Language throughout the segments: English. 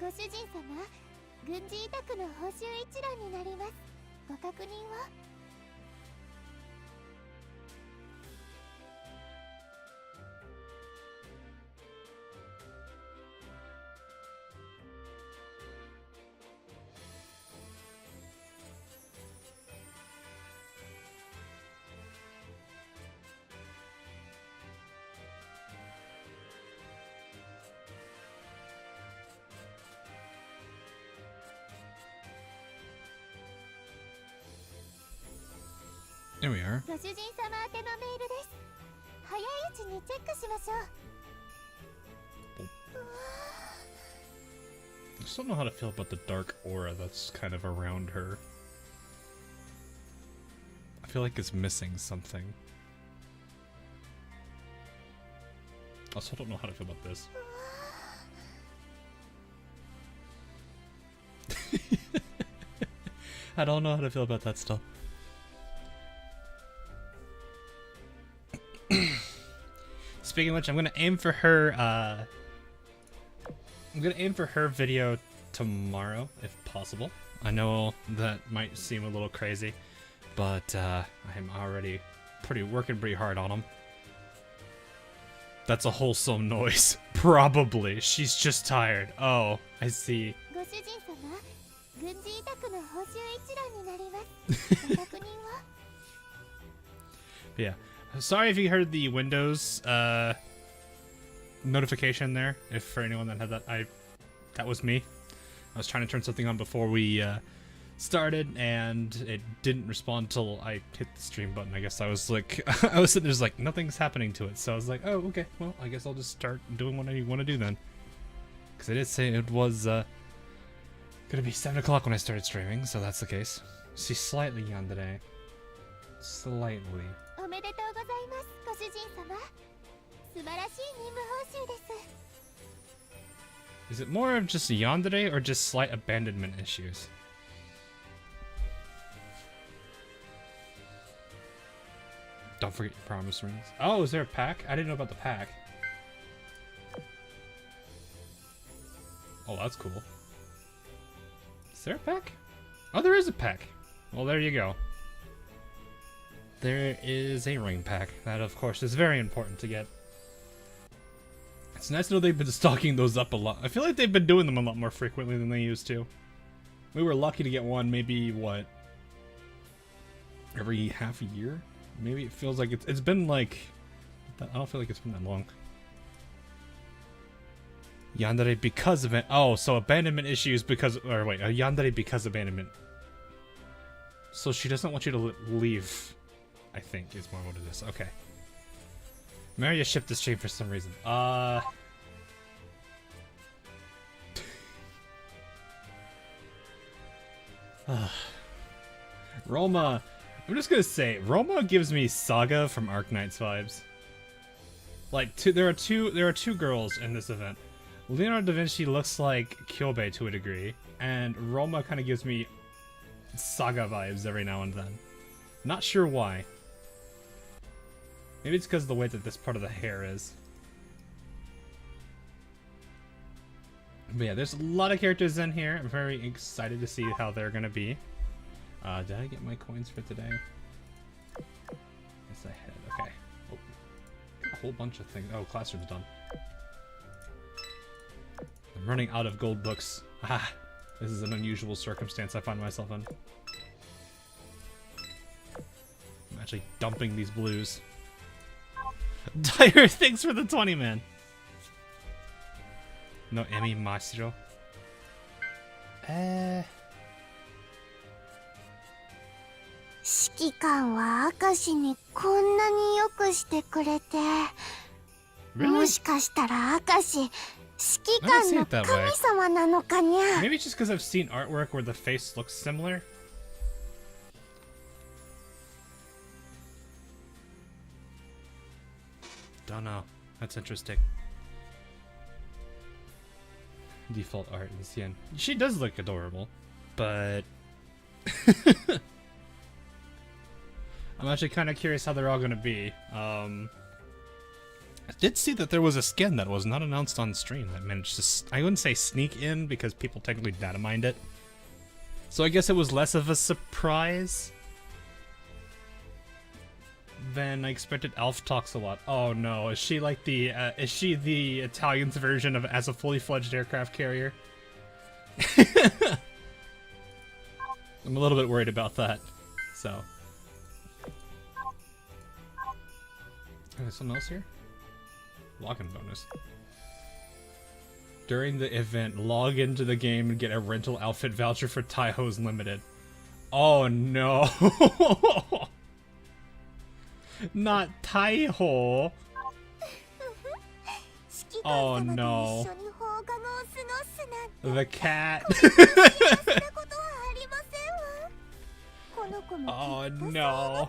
ご主人様、軍事委託の報酬一覧になります。ご確認を。There we are. ご主人様宛てのメールです。早いうちにチェックしましょう。I still don't know how to feel about the dark aura that's kind of around her. I feel like it's missing something. I also don't know how to feel about this. I don't know how to feel about that still. Speaking of which, I'm gonna aim for her video tomorrow, if possible. I know that might seem a little crazy, but I'm already working pretty hard on them. That's a wholesome noise. Probably. She's just tired. Oh, I see. Yeah. Sorry if you heard the Windows notification there. If for anyone that had that, that was me. I was trying to turn something on before we started, and it didn't respond until I hit the stream button. I guess I was like, I was sitting there, like nothing's happening to it. So I was like, oh, okay. Well, I guess I'll just start doing what I want to do then. Because I did say it was gonna be 7 o'clock when I started streaming, so that's the case. She's slightly yandere. Slightly. Is it more of just yandere or just slight abandonment issues? Don't forget your promise rings. Oh, is there a pack? I didn't know about the pack. Oh, that's cool. Is there a pack? Oh, there is a pack. Well, there you go. There is a ring pack. That, of course, is very important to get. It's nice to know they've been stocking those up a lot. I feel like they've been doing them a lot more frequently than they used to. We were lucky to get one maybe, what, every half a year? Maybe it feels like it's been like, I don't feel like it's been that long. Yandere because of it. Oh, so abandonment issues because, or wait, a yandere because abandonment. So she doesn't want you to leave, I think, is more what it is. Okay. Maria shipped this chain for some reason. Roma. I'm just gonna say, Roma gives me Saga from Arknights vibes. Like, there are two girls in this event. Leonardo da Vinci looks like Kyobe to a degree, and Roma kind of gives me Saga vibes every now and then. Not sure why. Maybe it's because of the way that this part of the hair is. But yeah, there's a lot of characters in here. I'm very excited to see how they're gonna be. Did I get my coins for today? Yes, I had. Okay. Oh, got a whole bunch of things. Oh, classroom's done. I'm running out of gold books. Ah, this is an unusual circumstance I find myself in. I'm actually dumping these blues. Dire, thanks for the 20, man. No Emi Masiro. 指揮官は明石にこんなによくしてくれて、もしかしたら明石指揮官の神様なのかにゃ。 Maybe it's just because I've seen artwork where the face looks similar. Don't know. That's interesting. Default art in Cien. She does look adorable, but I'm actually kind of curious how they're all going to be. I did see that there was a skin that was not announced on stream that managed to, I wouldn't say sneak in because people technically data mined it. So I guess it was less of a surprise than I expected. Alf talks a lot. Oh no, is she like the, is she the Italian's version of as a fully fledged aircraft carrier? I'm a little bit worried about that, so. Oh, there's something else here? Login bonus. During the event, log into the game and get a rental outfit voucher for Taiho's Limited. Oh no! Not Taiho! Oh no. The cat. Oh no.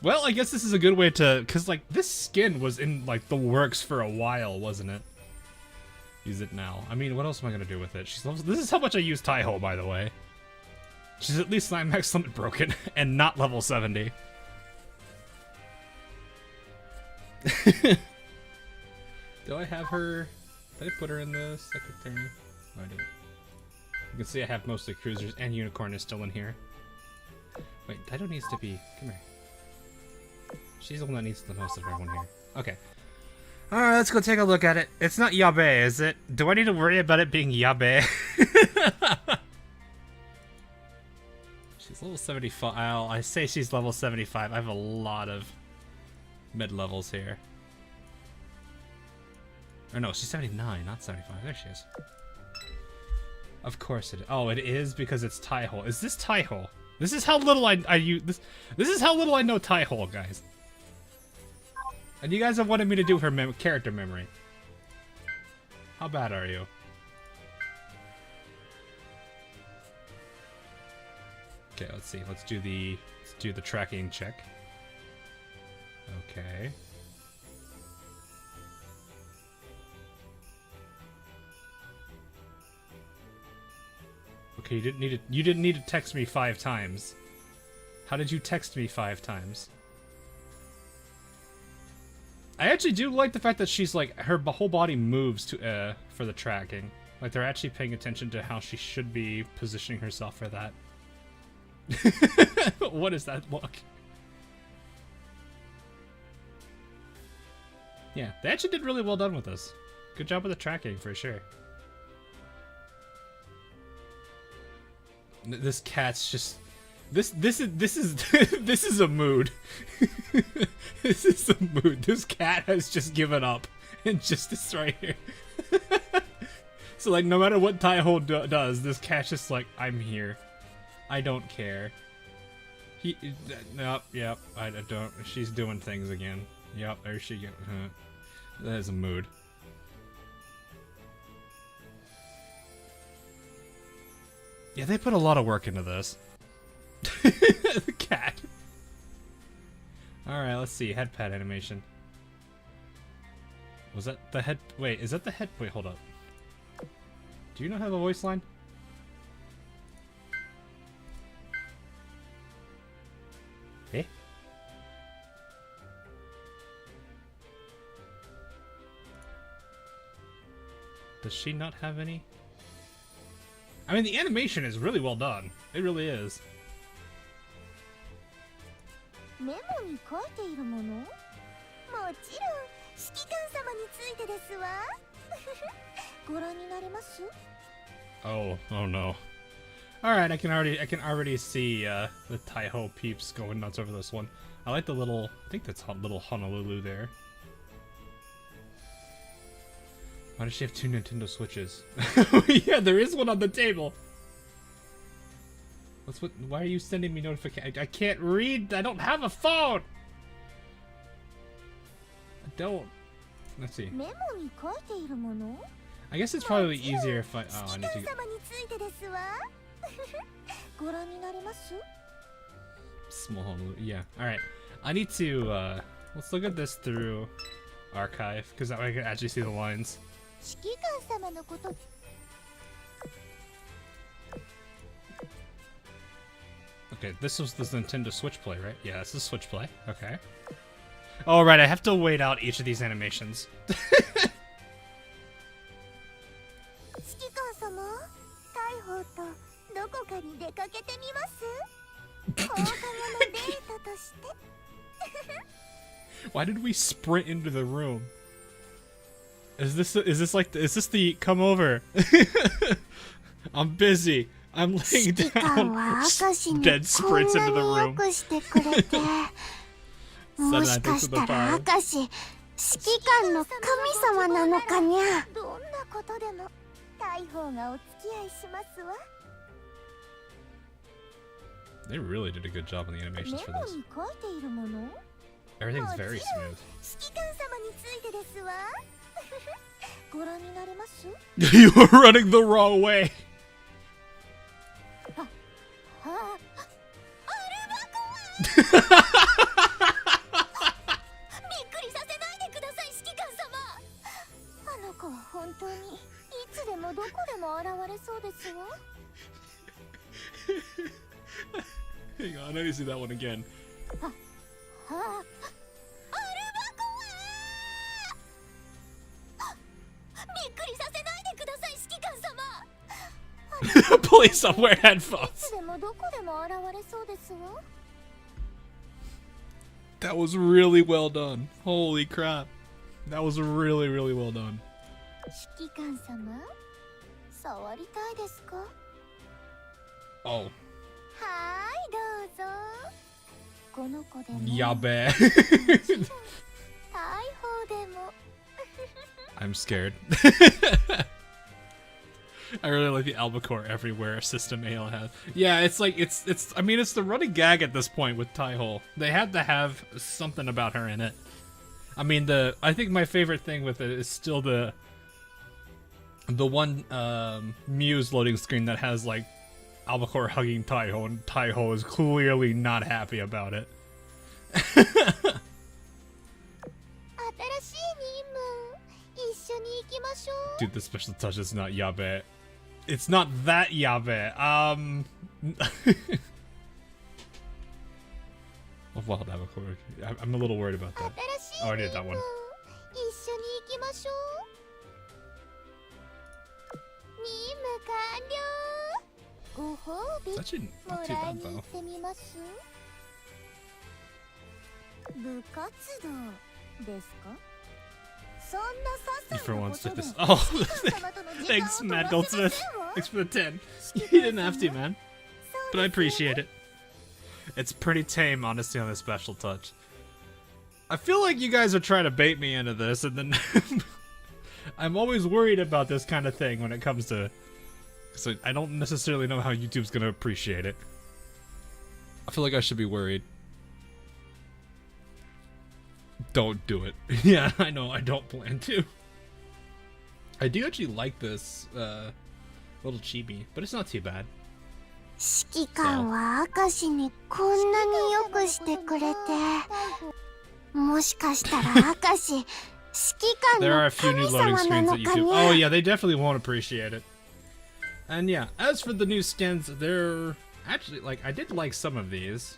Well, I guess this is a good way to, cause like this skin was in like the works for a while, wasn't it? Use it now. I mean, what else am I gonna do with it? This is how much I use Taiho, by the way. She's at least max limit broken and not level 70. Do I have her? Did I put her in the secretary? No, I didn't. You can see I have mostly cruisers, and Unicorn is still in here. Wait, Dido needs to be. Come here. She's the one that needs the most of everyone here. Okay. Alright, let's go take a look at it. It's not Yabe, is it? Do I need to worry about it being Yabe? She's level 75. I say she's level 75. I have a lot of mid-levels here. Or no, she's 79, not 75. There she is. Of course it is. Oh, it is because it's Taiho. Is this Taiho? This is how little I use this. This is how little I know Taiho, guys. And you guys have wanted me to do her character memory. How bad are you? Okay, let's see. Let's do the tracking check. Okay. Okay, you didn't need to text me 5 times. How did you text me 5 times? I actually do like the fact that she's like her whole body moves to for the tracking. Like they're actually paying attention to how she should be positioning herself for that. What is that look? Yeah, they actually did really well done with this. Good job with the tracking for sure. This cat's just this is this is a mood. This is a mood. This cat has just given up and just is right here. So like no matter what Taiho does, this cat's just like, I'm here. I don't care. Nope, yep, I don't. She's doing things again. Yep, there she goes. That is a mood. Yeah, they put a lot of work into this. The cat. Alright, let's see. Head pad animation. Was that the head? Wait, is that the head? Wait, hold up. Do you not have a voice line? Eh? Does she not have any? I mean, the animation is really well done. It really is. Oh no. Alright, I can already see the Taiho peeps going nuts over this one. I like the little, I think that's little Honolulu there. Why does she have 2 Nintendo Switches? Yeah, there is one on the table. Why are you sending me notifications? I can't read. I don't have a phone. I don't. Let's see. I guess it's probably easier if I. Oh, I need to. Small Honolulu. Yeah. All right. I need to. Let's look at this through archive because that way I can actually see the lines. Okay, this was the Nintendo Switch play, right? Yeah, this is Switch play. Okay. Oh, right, I have to wait out each of these animations. 指揮官様、大砲とどこかに出かけてみます？放課後のデートとして。Why did we sprint into the room? Is this the come over? I'm busy. I'm laying down. Dead sprints into the room. もしかしたら明石、指揮官の神様なのかにゃ。どんなことでも大砲がお付き合いしますわ。They really did a good job on the animations for this. メモに書いているもの？ Everything's very smooth. 指揮官様についてですわ。ご覧になれます？ You were running the wrong way. あ、あ、アルバコは。本当にいつでもどこでも現れそうですわ。Hang on, I need to see that one again. は、はあ、アルバコは。びっくりさせないでください、指揮官様。Please don't wear headphones. いつでもどこでも現れそうですわ。That was really well done. Holy crap. That was really, really well done. 指揮官様、触りたいですか？ Oh. はーい、どうぞ。この子でも。やべえ。大砲でも。I'm scared. I really like the albacore everywhere system AL has. Yeah, it's like I mean it's the running gag at this point with Tai-Ho. They had to have something about her in it. I mean I think my favorite thing with it is still the one Muse loading screen that has like albacore hugging Tai-Ho, and Tai-Ho is clearly not happy about it. Dude, the special touch is not yabe. It's not that yabe. Oh, wild albacore. I'm a little worried about that. Oh, I did that one. It's actually not too bad though. For once took this. Oh, thanks, Matt Goldsmith. Thanks for the 10. You didn't have to, man. But I appreciate it. It's pretty tame, honestly, on the special touch. I feel like you guys are trying to bait me into this, and then I'm always worried about this kind of thing when it comes to. So I don't necessarily know how YouTube's gonna appreciate it. I feel like I should be worried. Don't do it. Yeah, I know, I don't plan to. I do actually like this little chibi, but it's not too bad. 指揮官は明石にこんなによくしてくれて、もしかしたら明石、指揮官の神様なのかにゃ。 Oh yeah, they definitely won't appreciate it. And yeah, as for the new skins, they're actually like I did like some of these.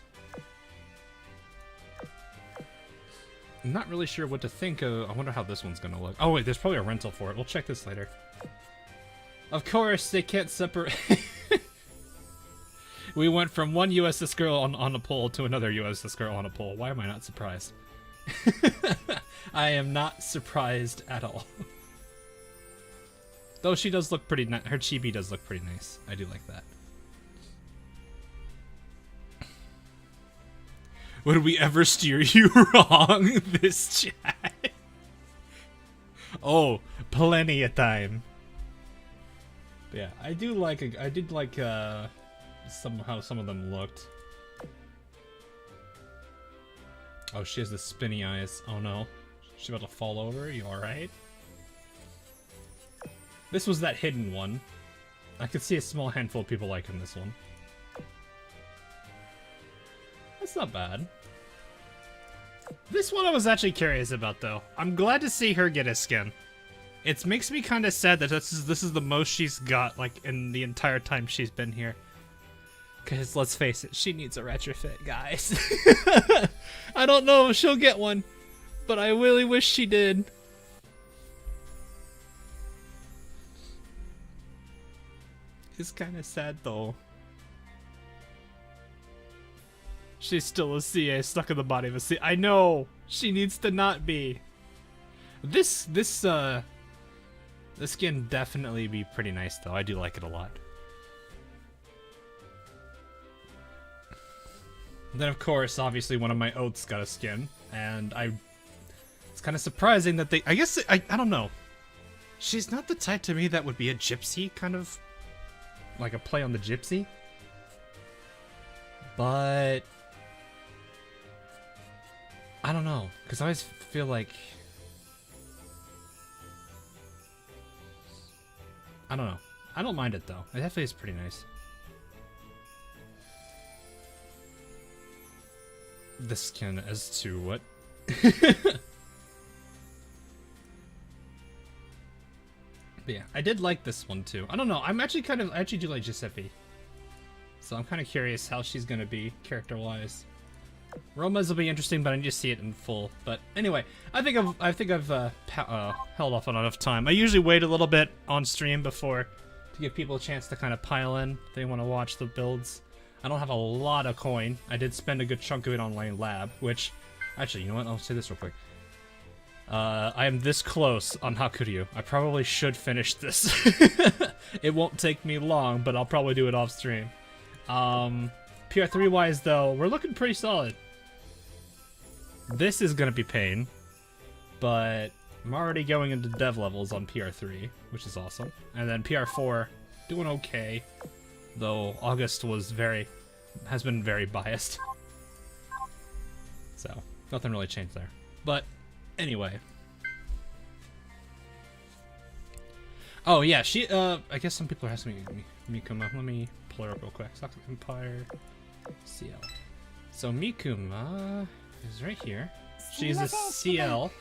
I'm not really sure what to think of. I wonder how this one's gonna look. Oh wait, there's probably a rental for it. We'll check this later. Of course, they can't separate. We went from one USS girl on a pole to another USS girl on a pole. Why am I not surprised? I am not surprised at all. Though she does look pretty nice. Her chibi does look pretty nice. I do like that. Would we ever steer you wrong? This chat. Oh, plenty of time. But yeah, I did like how some of them looked. Oh, she has the spinny eyes. Oh no. She's about to fall over. You alright? This was that hidden one. I could see a small handful of people liking this one. That's not bad. This one I was actually curious about though. I'm glad to see her get a skin. It makes me kind of sad that this is the most she's got like in the entire time she's been here. Because let's face it, she needs a retrofit, guys. I don't know if she'll get one, but I really wish she did. It's kind of sad though. She's still a CA stuck in the body of a CA. I know! She needs to not be. This skin definitely be pretty nice though. I do like it a lot. Then of course, obviously one of my oaths got a skin, and it's kind of surprising that they, I guess, I don't know. She's not the type to me that would be a gypsy, kind of like a play on the gypsy. But I don't know, because I always feel like, I don't know. I don't mind it though. It definitely is pretty nice. The skin as to what? But yeah, I did like this one too. I don't know. I actually do like Giuseppe. So I'm kind of curious how she's gonna be character-wise. Roma's will be interesting, but I need to see it in full. But anyway, I think I've held off on enough time. I usually wait a little bit on stream before to give people a chance to kind of pile in if they want to watch the builds. I don't have a lot of coin. I did spend a good chunk of it on Lane Lab, which, actually, you know what? I'll say this real quick. I am this close on Hakuryu. I probably should finish this. It won't take me long, but I'll probably do it off stream. PR3 wise though, we're looking pretty solid. This is gonna be pain, but I'm already going into dev levels on PR3, which is awesome. And then PR4, doing okay, though August has been very biased. So, nothing really changed there. But, anyway. Oh yeah, I guess some people are asking me, Mikuma. Let me pull her up real quick. Socket Empire, CL. So Mikuma is right here. She's a CL.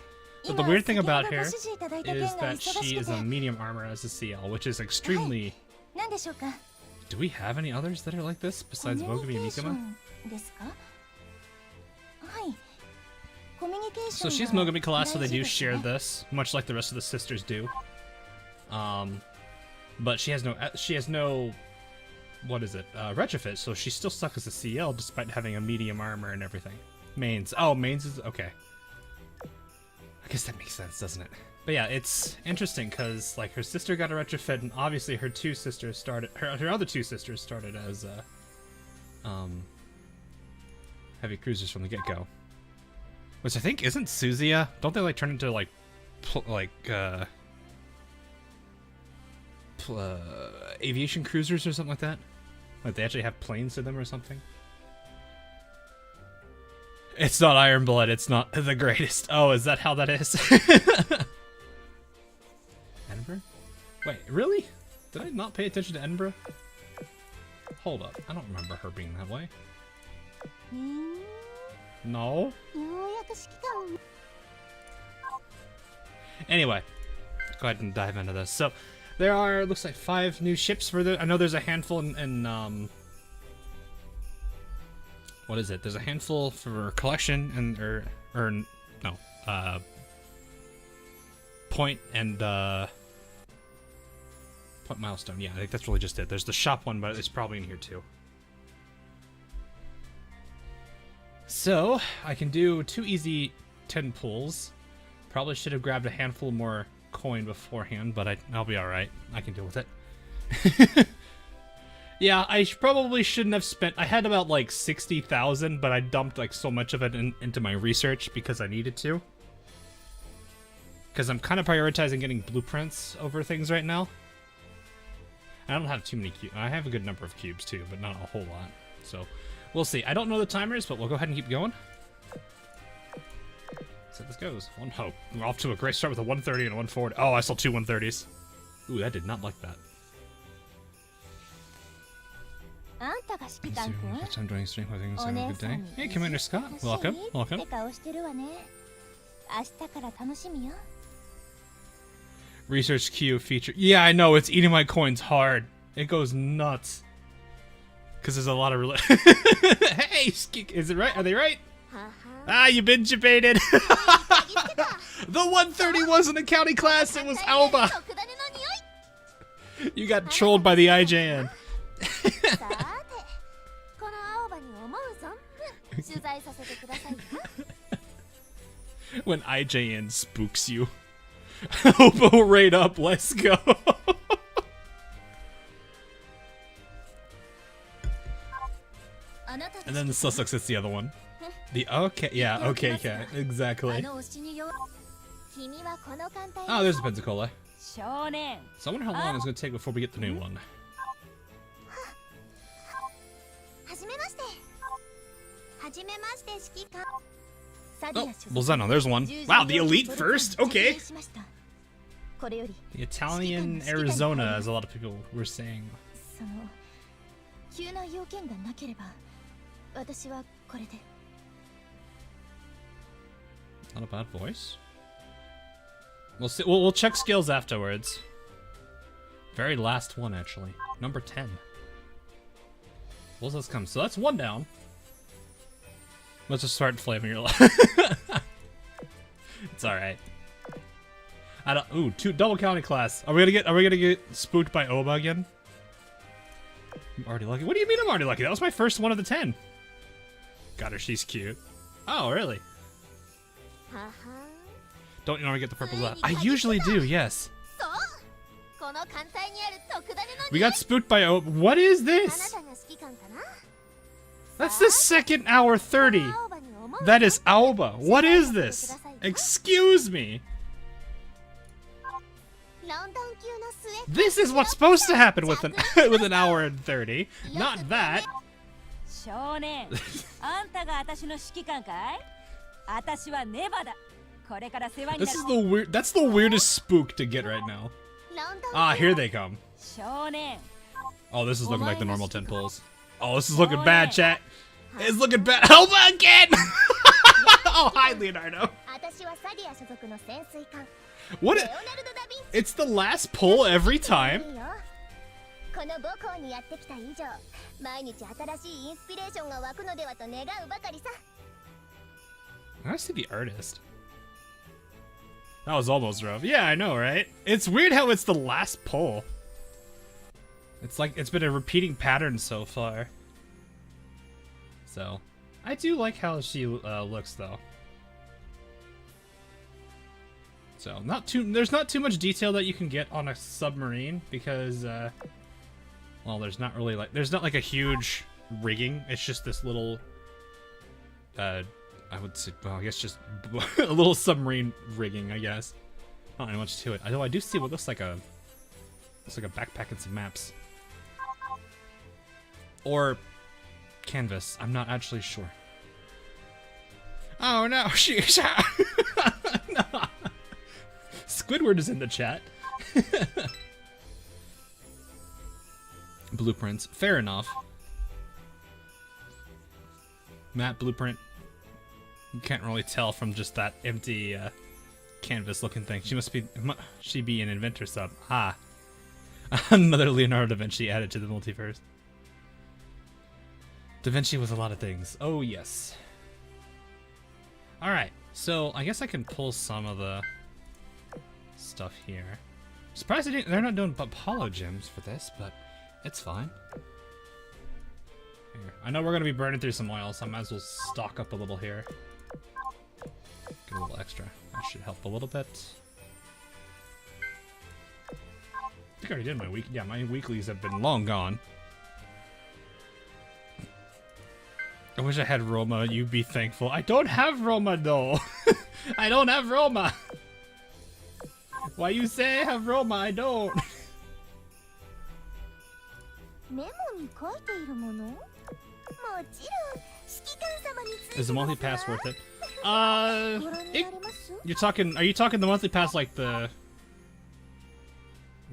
But the weird thing about her is that she is a medium armor as a CL, which is extremely... Do we have any others that are like this besides Mogami and Mikuma? So she's Mogami class, so they do share this, much like the rest of the sisters do. But she has no, what is it, retrofit, so she's still stuck as a CL despite having a medium armor and everything. Mains. Oh, mains is, okay. I guess that makes sense, doesn't it? But yeah, it's interesting because like her sister got a retrofit, and obviously her two sisters started, her other two sisters started as heavy cruisers from the get-go. Which I think isn't Suzuya. Don't they like turn into like aviation cruisers or something like that? Like they actually have planes to them or something? It's not Iron Blood, it's not the greatest. Oh, is that how that is? Edinburgh? Wait, really? Did I not pay attention to Edinburgh? Hold up, I don't remember her being that way. No? Anyway, go ahead and dive into this. So, there are, looks like 5 new ships for the, I know there's a handful in what is it? There's a handful for collection and, point and, point milestone. Yeah, I think that's really just it. There's the shop one, but it's probably in here too. So, I can do 2 easy 10 pulls. Probably should have grabbed a handful more coin beforehand, but I'll be alright. I can deal with it. Yeah, I probably shouldn't have spent... I had about like 60,000, but I dumped like so much of it into my research because I needed to. Because I'm kind of prioritizing getting blueprints over things right now. I don't have too many cubes. I have a good number of cubes too, but not a whole lot. So, we'll see. I don't know the timers, but we'll go ahead and keep going. So this goes. One hope. We're off to a great start with a 130 and a 140. Oh, I saw 2 130s. Ooh, I did not like that. I'm doing stream. Hoping it's a good day. Hey, Commander Scott. Welcome. Welcome. Research queue feature. Yeah, I know. It's eating my coins hard. It goes nuts. Because there's a lot of Hey, is it right? Are they right? Ah, you've been debated. The 130 wasn't a county class, it was Alba. You got trolled by the IJN. When IJN spooks you. Hobo right up, let's go. And then the Sussex hits the other one. The okay, yeah, okay, cat, exactly. Oh, there's a Pensacola. So I wonder how long it's gonna take before we get the new one. Oh, Bolzano, there's one. Wow, the elite first? Okay. The Italian Arizona, as a lot of people were saying. Not a bad voice. We'll see. We'll check skills afterwards. Very last one, actually. Number 10. Well, let's come. So that's one down. Let's just start flaming your life. It's all right. I don't. Ooh, double county class. Are we gonna get spooked by Oba again? I'm already lucky. What do you mean I'm already lucky? That was my first one of the 10. Got her. She's cute. Oh, really? Don't you normally get the purples out? I usually do, yes. We got spooked by Oba. What is this? That's the second hour 30. That is Alba. What is this? Excuse me. This is what's supposed to happen with an with an hour and 30. Not that. This is the weird. That's the weirdest spook to get right now. Ah, here they come. Oh, this is looking like the normal 10 pulls. Oh, this is looking bad, chat. It's looking bad. Alba again! Oh, hi, Leonardo. What? It's the last pull every time? I see the artist. That was almost rough. Yeah, I know, right? It's weird how it's the last pull. It's like it's been a repeating pattern so far. So, I do like how she looks, though. So, there's not too much detail that you can get on a submarine because, well, there's not like a huge rigging. It's just this little, I would say, well, I guess just a little submarine rigging, I guess. Not really much to it. Although I do see what looks like a backpack and some maps. Or canvas. I'm not actually sure. Oh no, she's no. Squidward is in the chat. Blueprints. Fair enough. Map blueprint. You can't really tell from just that empty canvas looking thing. She be an inventor sub. Ah. Another Leonardo da Vinci added to the multiverse. Da Vinci was a lot of things. Oh, yes. Alright, so I guess I can pull some of the stuff here. Surprised they're not doing Apollo gems for this, but it's fine. Here. I know we're going to be burning through some oil, so I might as well stock up a little here. Get a little extra. That should help a little bit. I think I already did my week. Yeah, my weeklies have been long gone. I wish I had Roma. You'd be thankful. I don't have Roma, though. I don't have Roma. Why you say I have Roma? I don't. Is the monthly pass worth it? You're talking. Are you talking the monthly pass like the?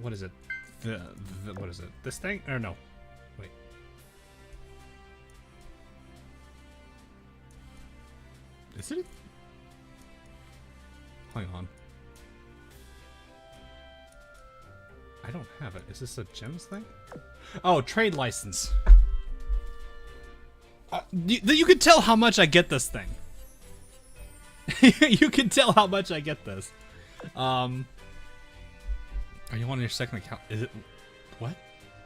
What is it? What is it? This thing? Or no? Wait. Is it? Hang on. I don't have it. Is this a gems thing? Oh, trade license. You can tell how much I get this thing. You can tell how much I get this. Are you on your second account? Is it... What?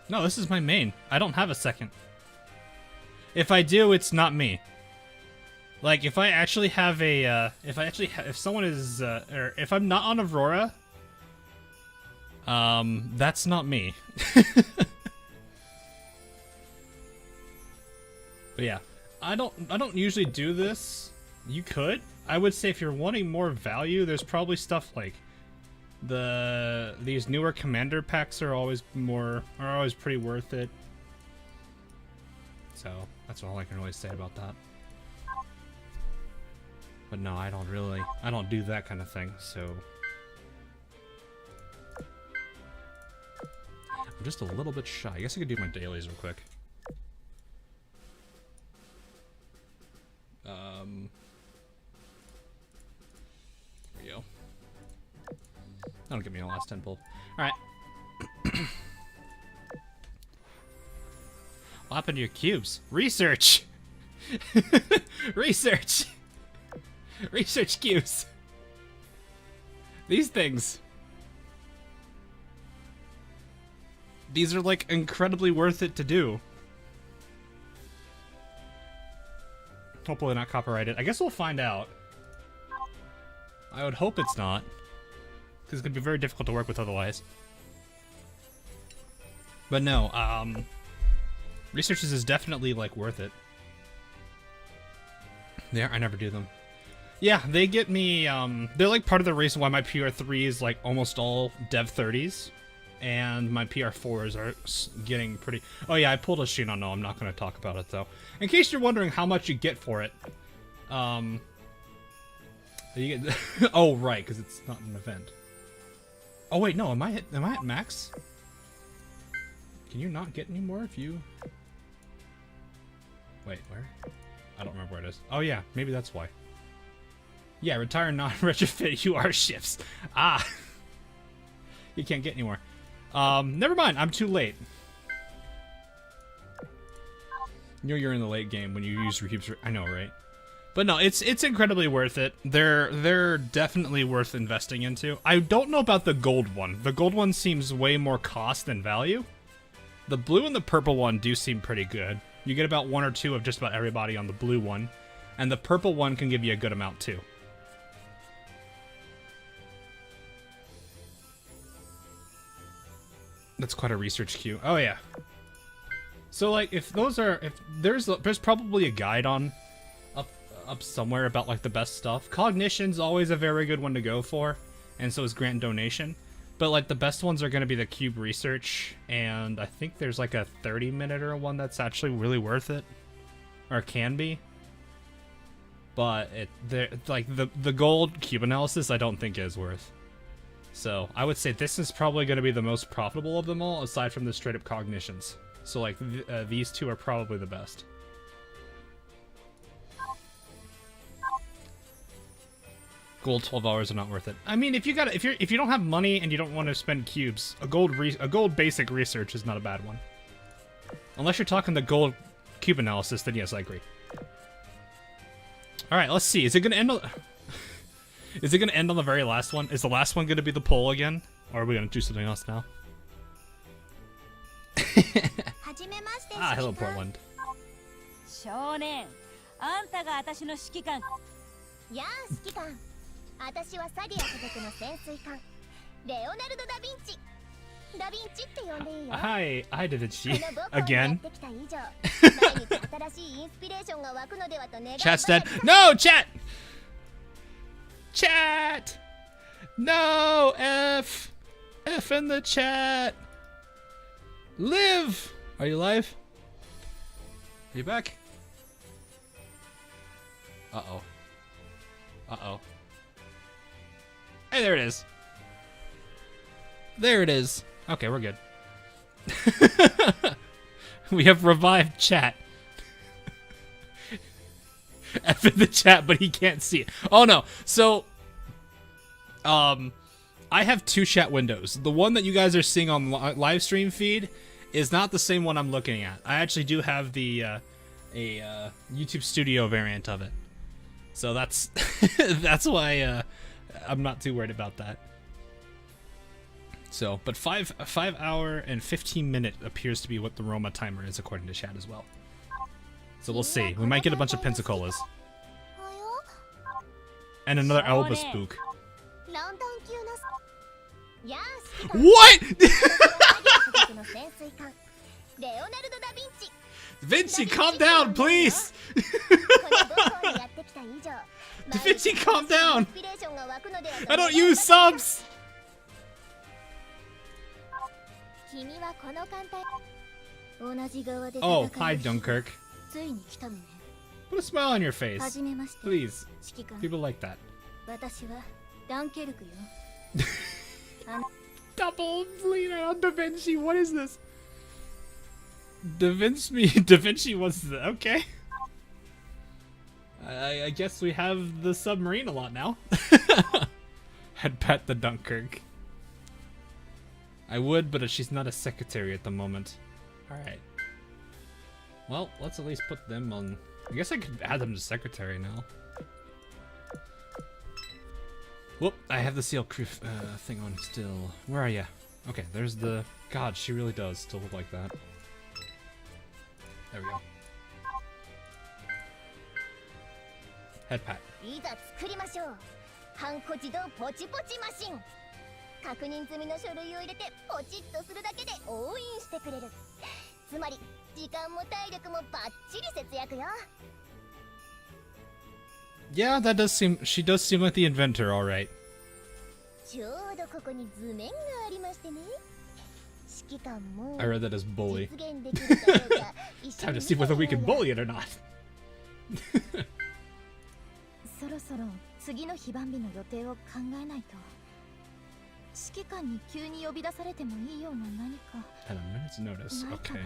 No, this is my main. I don't have a second. If I do, it's not me. Like, if I actually have a, if someone is, or if I'm not on Aurora, that's not me. But yeah, I don't usually do this. You could. I would say if you're wanting more value, there's probably stuff like these newer commander packs are always pretty worth it. So that's all I can really say about that. But no, I don't do that kind of thing, so I'm just a little bit shy. I guess I could do my dailies real quick. There we go. That'll get me a last 10 pull. Alright. What happened to your cubes? Research! Research! Research cubes! These things. These are like incredibly worth it to do. Hopefully not copyrighted. I guess we'll find out. I would hope it's not, because it's gonna be very difficult to work with otherwise. But no, researches is definitely like worth it. Yeah, I never do them. Yeah, they get me, they're like part of the reason why my PR3 is like almost all Dev 30s, and my PR4s are getting pretty... Oh yeah, I pulled a Shino, no, I'm not going to talk about it though. In case you're wondering how much you get for it, you get... Oh right, because it's not an event. Oh wait, no, am I at max? Can you not get any more if you... Wait, where? I don't remember where it is. Oh yeah, maybe that's why. Yeah, retire non-retrofit UR ships. Ah! You can't get any more. Never mind, I'm too late. You know you're in the late game when you use recubes. I know, right? But no, it's incredibly worth it. They're definitely worth investing into. I don't know about the gold one. The gold one seems way more cost than value. The blue and the purple one do seem pretty good. You get about 1 or 2 of just about everybody on the blue one, and the purple one can give you a good amount too. That's quite a research queue. Oh yeah. So like, if there's probably a guide on up somewhere about like the best stuff. Cognition's always a very good one to go for, and so is grant and donation. But like the best ones are going to be the cube research, and I think there's like a 30-minute or one that's actually really worth it, or can be. But the gold cube analysis I don't think is worth. So I would say this is probably going to be the most profitable of them all, aside from the straight up cognitions. So like these two are probably the best. Gold 12 hours are not worth it. I mean, if you don't have money and you don't want to spend cubes, a gold basic research is not a bad one. Unless you're talking the gold cube analysis, then yes, I agree. All right, let's see. Is it going to end on Is it going to end on the very last one? Is the last one going to be the poll again, or are we going to do something else now? Ah, hello Portland. 少年、あんたが私の指揮官。やあ、指揮官。私はサディア所属の潜水艦レオナルド・ダ・ヴィンチ。ダ・ヴィンチって呼んでいいよ。Hi, Da Vinci again. Chat's dead. No, chat. Chat. No, F in the chat. Live. Are you live? Are you back? Uh-oh. Uh-oh. Hey, there it is. There it is. Okay, we're good. We have revived chat. F in the chat, but he can't see it. Oh no. So, I have 2 chat windows. The one that you guys are seeing on live stream feed is not the same one I'm looking at. I actually do have the a YouTube Studio variant of it. So that's that's why I'm not too worried about that. So, but 5 hour and 15-minute appears to be what the Roma timer is according to chat as well. So we'll see. We might get a bunch of Pensacola's. And another Elba spook. What? Vinci, calm down, please! Vinci, calm down! I don't use subs! Oh, hi Dunkirk. Put a smile on your face. Please. People like that. Double leaner on Da Vinci, what is this? Da Vinci was the, okay. I guess we have the submarine a lot now. I'd pet the Dunkirk. I would, but she's not a secretary at the moment. Alright. Well, let's at least put them on... I guess I could add them to secretary now. Whoop, I have the seal crew thing on still. Where are ya? Okay, there's the... God, she really does still look like that. There we go. Head pat. 確認済みの書類を入れてポチッとするだけで押印してくれる。つまり時間も体力もバッチリ節約よ。Yeah, that does seem. She does seem like the inventor, all right. ちょうどここに図面がありましてね。指揮官も I read that as bully. 実現できるかどうか Time to see whether we can bully it or not. そろそろ次の非番日の予定を考えないと。指揮官に急に呼び出されてもいいような何か。Had a minute's notice. Okay.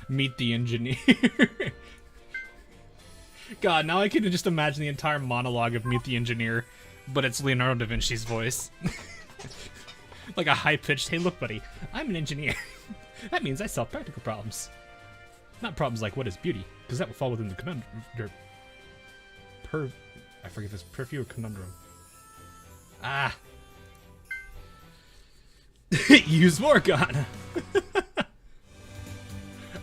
Meet the engineer. God, now I can just imagine the entire monologue of Meet the Engineer, but it's Leonardo da Vinci's voice. Like a high-pitched, hey look buddy, I'm an engineer. That means I solve practical problems. Not problems like what is beauty, because that would fall within the conundrum. I forget this, purview or conundrum. Ah. Use Morgana.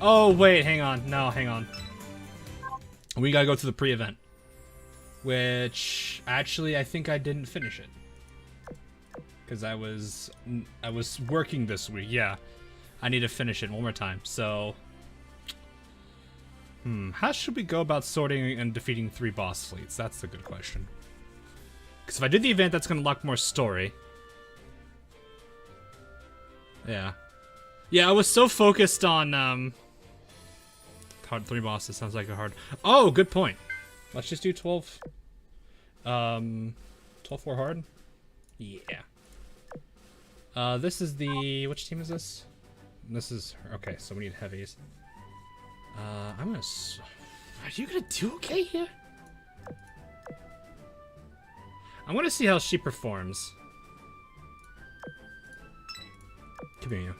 Oh wait, hang on. No, hang on. We gotta go to the pre-event, which actually I think I didn't finish it because I was working this week. Yeah, I need to finish it one more time. So, how should we go about sorting and defeating 3 boss fleets? That's the good question. Because if I did the event, that's gonna unlock more story. Yeah, I was so focused on hard 3 bosses. Sounds like a hard. Oh, good point. Let's just do 12. 12 for hard. Yeah. This is the which team is this? This is okay. So we need heavies. I'm gonna. Are you gonna do okay here? I'm gonna see how she performs. Come here, you.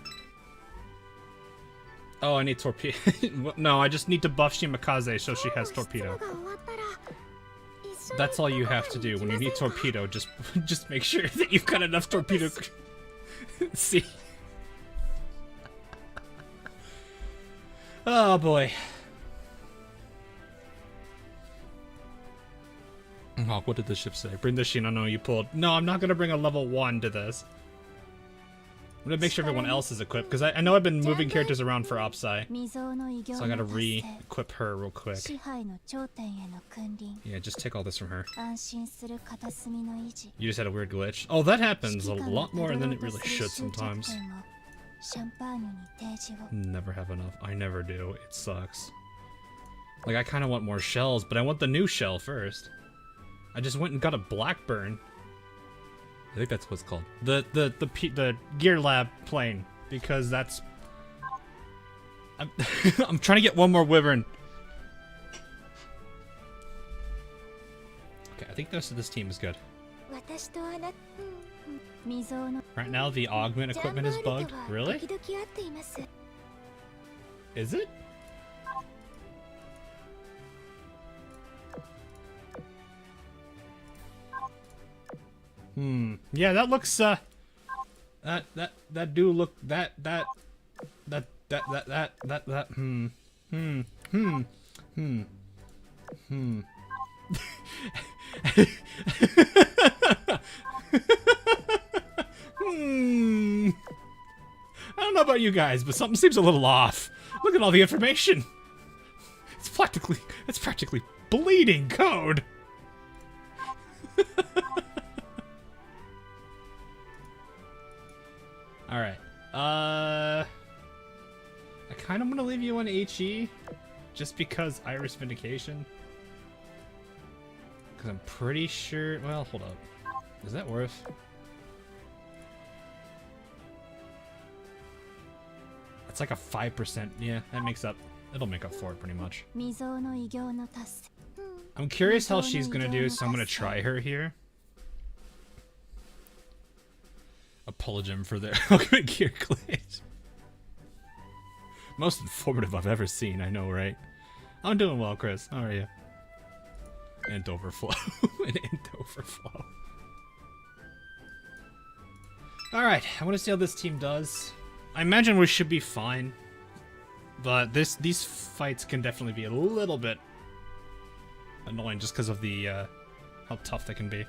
Oh, I need torpedo. No, I just need to buff Shimakaze so she has torpedo. That's all you have to do. When you need torpedo, just make sure that you've got enough torpedo. See? Oh boy. Oh, what did the ship say? Bring the Shinano you pulled. No, I'm not gonna bring a level 1 to this. I'm gonna make sure everyone else is equipped, because I know I've been moving characters around for Opsai. So I gotta re-equip her real quick. Yeah, just take all this from her. You just had a weird glitch. Oh, that happens a lot more than it really should sometimes. Never have enough. I never do. It sucks. Like, I kind of want more shells, but I want the new shell first. I just went and got a Blackburn. I think that's what it's called. The Gear Lab plane, because that's. I'm trying to get one more Wyvern. Okay, I think the rest of this team is good. Right now, the augment equipment is bugged. Really? Is it? Yeah, that looks that do look that I don't know about you guys, but something seems a little off. Look at all the information. It's practically bleeding code. All right. I kind of want to leave you on HE, just because Iris Vindication. Because I'm pretty sure. Well, hold up. Is that worth? It's like a 5%. Yeah, that makes up. It'll make up for it pretty much. I'm curious how she's gonna do, so I'm gonna try her here. Apologem for the ultimate gear glitch. Most informative I've ever seen, I know, right? I'm doing well, Chris. How are you? Int overflow. An int overflow. Alright, I want to see how this team does. I imagine we should be fine. But these fights can definitely be a little bit annoying just because of the how tough they can be.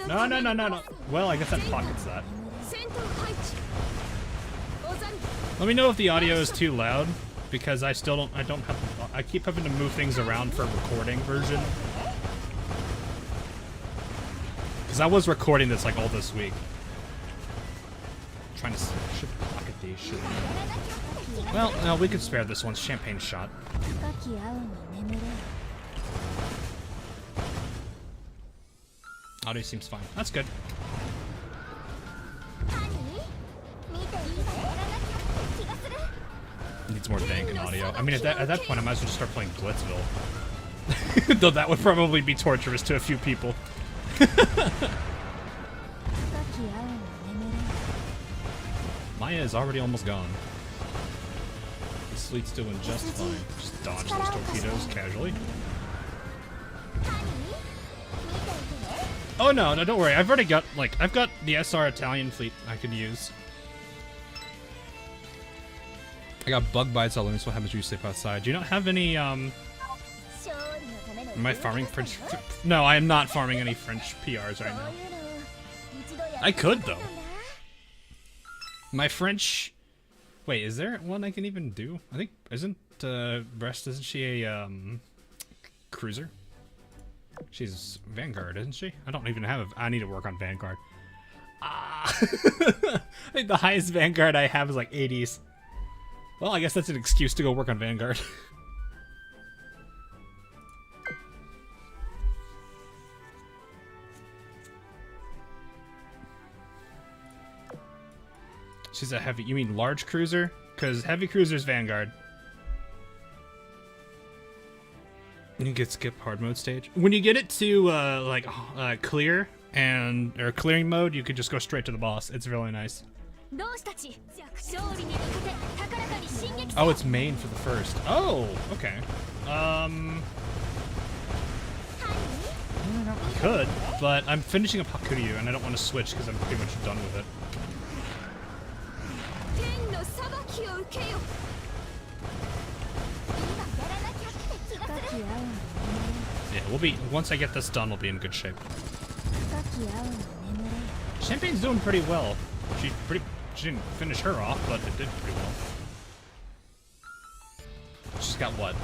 No. Well, I guess that pockets that. Let me know if the audio is too loud, because I don't have, I keep having to move things around for recording version. Because I was recording this like all this week. Trying to should pocket these shit. Well, no, we could spare this one. Champagne shot. Audio seems fine. That's good. Needs more dank in audio. I mean, at that point, I might as well just start playing Blitzville. Though that would probably be torturous to a few people. Maya is already almost gone. This fleet's doing just fine. Just dodge those torpedoes casually. Oh no, don't worry. I've already got, like, I've got the SR Italian fleet I can use. I got bug bites, I'll learn what happens when you sleep outside. Do you not have any, Am I farming French? No, I am not farming any French PRs right now. I could, though. My French... Wait, is there one I can even do? I think... Isn't she a, cruiser? She's Vanguard, isn't she? I don't even have... I need to work on Vanguard. Ah! I think the highest Vanguard I have is like 80s. Well, I guess that's an excuse to go work on Vanguard. She's a heavy... You mean large cruiser? Because heavy cruiser's Vanguard. You can skip hard mode stage. When you get it to clear or clearing mode, you can just go straight to the boss. It's really nice. Oh, it's main for the first. Oh, okay. I could, but I'm finishing up Hakuryu and I don't want to switch because I'm pretty much done with it. Yeah, we'll be, once I get this done, we'll be in good shape. Champagne's doing pretty well. She didn't finish her off, but it did pretty well. She's got what?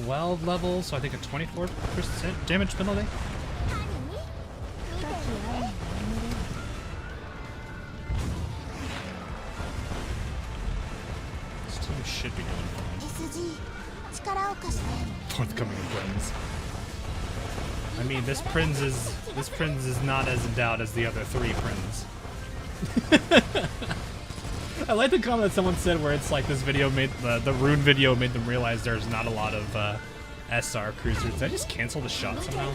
12 levels, so I think a 24% damage penalty. This team should be doing fine. Forthcoming Prinz. I mean, this Prinz is not as endowed as the other three Prinz. I like the comment someone said where it's like this video made the rune video made them realize there's not a lot of SR cruisers. Did I just cancel the shot somehow?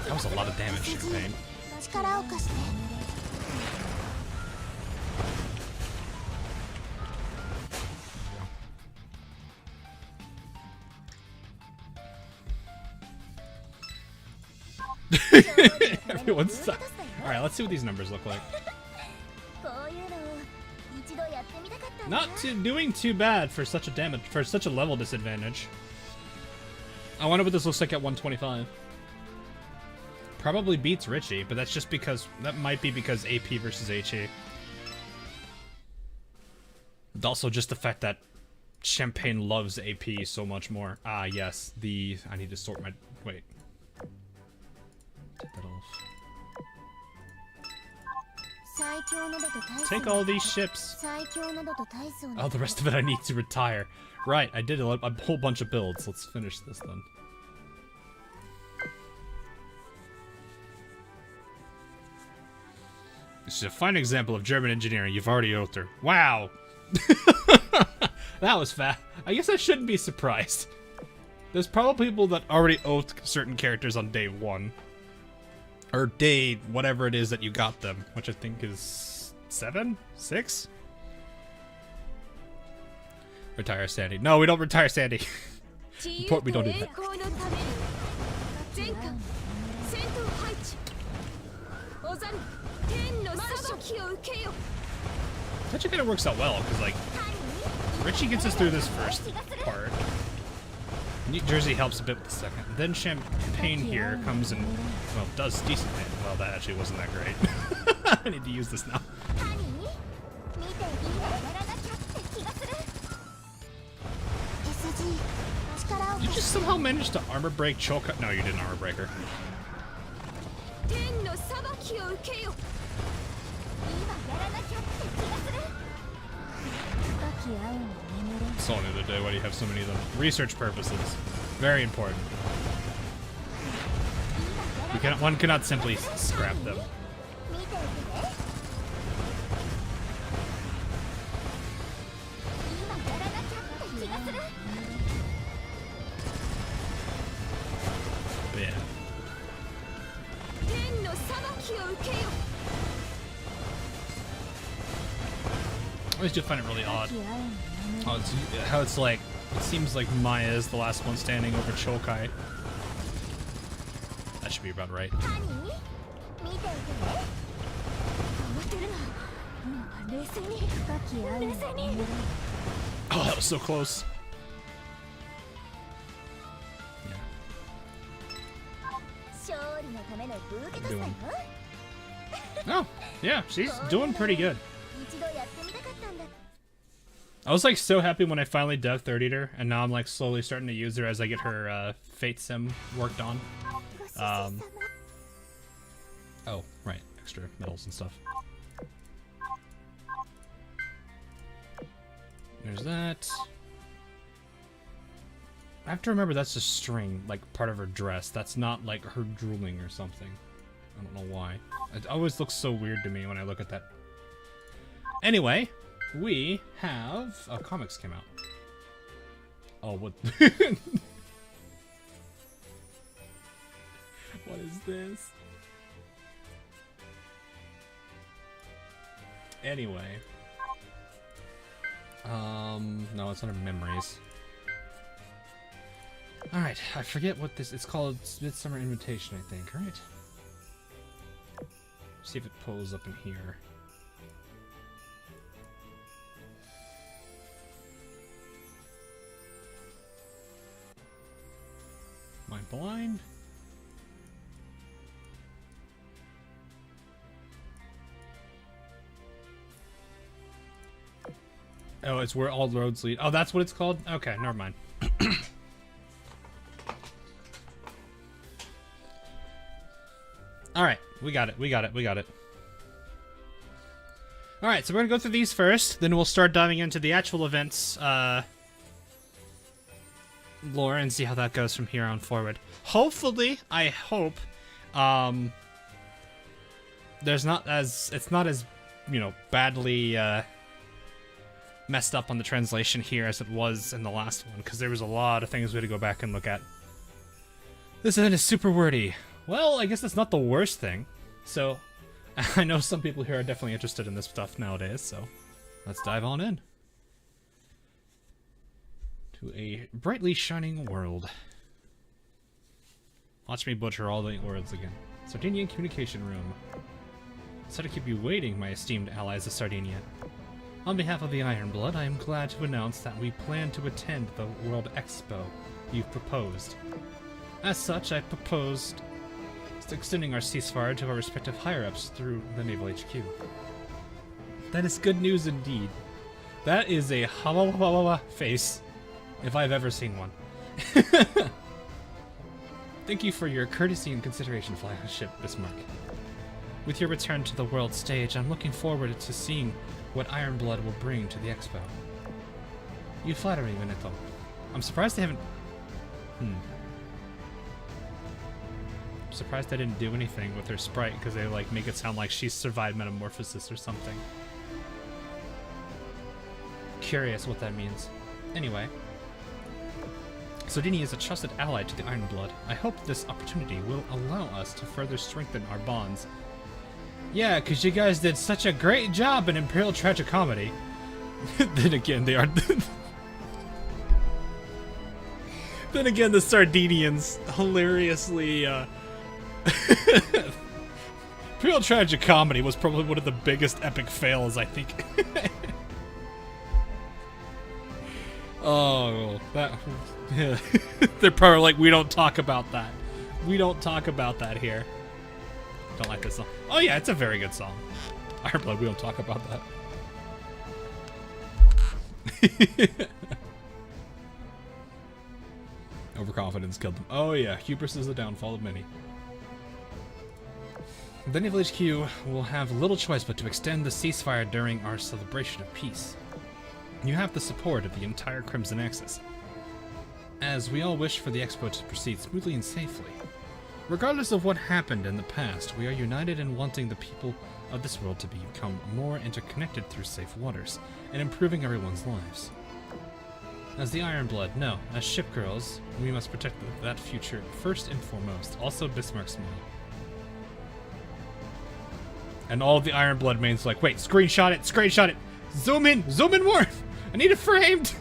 That was a lot of damage, Champagne. 力を貸して Everyone's stuck. Alright, let's see what these numbers look like. Doing too bad for such a level disadvantage. I wonder what this looks like at 125. Probably beats Richie, but that's just because that might be because AP versus HE. And also just the fact that Champagne loves AP so much more. Ah, yes. I need to sort my wait. Take that off. Take all these ships. Oh, the rest of it I need to retire. Right, I did a whole bunch of builds. Let's finish this then. This is a fine example of German engineering. You've already oathed her. Wow! That was fast. I guess I shouldn't be surprised. There's probably people that already oathed certain characters on day 1. Or day whatever it is that you got them, which I think is 7? 6? Retire Sandy. No, we don't retire Sandy. We don't do that. Actually kind of works out well, because like, Richie gets us through this first part. New Jersey helps a bit with the second. Then Champagne here comes and, well, does decent. Well, that actually wasn't that great. I need to use this now. You just somehow managed to armor break Choka. No, you didn't armor break her. Saw the other day, why do you have so many of them? Research purposes. Very important. One cannot simply scrap them. Yeah. I always do find it really odd. How it's like, it seems like Maya is the last one standing over Chokai. That should be about right. Oh, that was so close. Yeah. Doing. Oh, yeah, she's doing pretty good. I was like so happy when I finally dev 30'd her, and now I'm like slowly starting to use her as I get her Fate Sim worked on. Oh, right, extra medals and stuff. There's that. I have to remember that's a string, like part of her dress. That's not like her drooling or something. I don't know why. It always looks so weird to me when I look at that. Anyway, we have... Oh, comics came out. Oh, what... What is this? Anyway. No, it's under memories. Alright, I forget what this... It's called Midsummer Invitation, I think, right? See if it pulls up in here. Am I blind? Oh, it's where all roads lead. Oh, that's what it's called? Okay, never mind. Alright, we got it, we got it, we got it. Alright, so we're gonna go through these first, then we'll start diving into the actual events, lore and see how that goes from here on forward. Hopefully, I hope, it's not as, you know, badly, messed up on the translation here as it was in the last one, because there was a lot of things we had to go back and look at. This event is super wordy. Well, I guess that's not the worst thing. So, I know some people here are definitely interested in this stuff nowadays, so let's dive on in. To a brightly shining world. Watch me butcher all the words again. Sardinian Communication Room. Sorry to keep you waiting, my esteemed allies of Sardinia. On behalf of the Ironblood, I am glad to announce that we plan to attend the World Expo you've proposed. As such, I proposed extending our ceasefire to our respective higher-ups through the Naval HQ. That is good news indeed. That is a ha face, if I've ever seen one. Thank you for your courtesy and consideration, flagship Bismarck. With your return to the world stage, I'm looking forward to seeing what Ironblood will bring to the expo. You flatter me, Veneto. I'm surprised they haven't... Surprised they didn't do anything with her sprite, because they like make it sound like she's survived metamorphosis or something. Curious what that means. Anyway, Sardinia is a trusted ally to the Ironblood. I hope this opportunity will allow us to further strengthen our bonds. Yeah, because you guys did such a great job in Imperial Tragicomedy. Then again, they are... Then again, the Sardinians hilariously... Imperial Tragicomedy was probably one of the biggest epic fails, I think. Oh, that... Yeah. They're probably like, we don't talk about that. We don't talk about that here. Don't like this song. Oh yeah, it's a very good song. Ironblood, we don't talk about that. Overconfidence killed them. Oh yeah, hubris is the downfall of many. The Naval HQ will have little choice but to extend the ceasefire during our celebration of peace. You have the support of the entire Crimson Axis, as we all wish for the Expo to proceed smoothly and safely. Regardless of what happened in the past, we are united in wanting the people of this world to become more interconnected through safe waters, and improving everyone's lives. As the Ironblood, no, as shipgirls, we must protect that future first and foremost. Also Bismarck smile. And all of the Ironblood mains like, wait, screenshot it, zoom in more, I need it framed!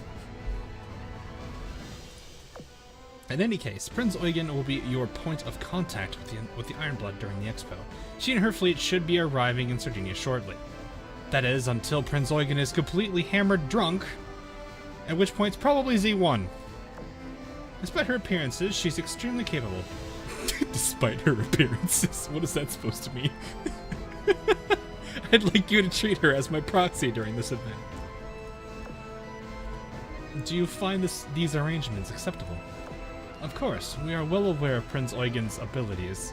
In any case, Prince Eugen will be your point of contact with the Ironblood during the Expo. She and her fleet should be arriving in Sardinia shortly. That is, until Prince Eugen is completely hammered drunk, at which point it's probably Z1. Despite her appearances, she's extremely capable. Despite her appearances? What is that supposed to mean? I'd like you to treat her as my proxy during this event. Do you find these arrangements acceptable? Of course, we are well aware of Prince Eugen's abilities.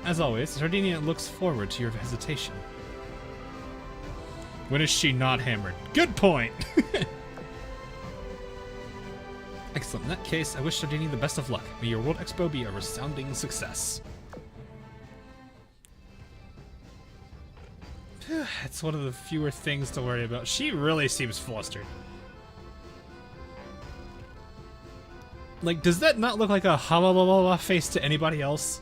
As always, Sardinia looks forward to your visitation. When is she not hammered? Good point! Excellent. In that case, I wish Sardinia the best of luck. May your World Expo be a resounding success. It's one of the fewer things to worry about. She really seems flustered. Like, does that not look like a ha face to anybody else?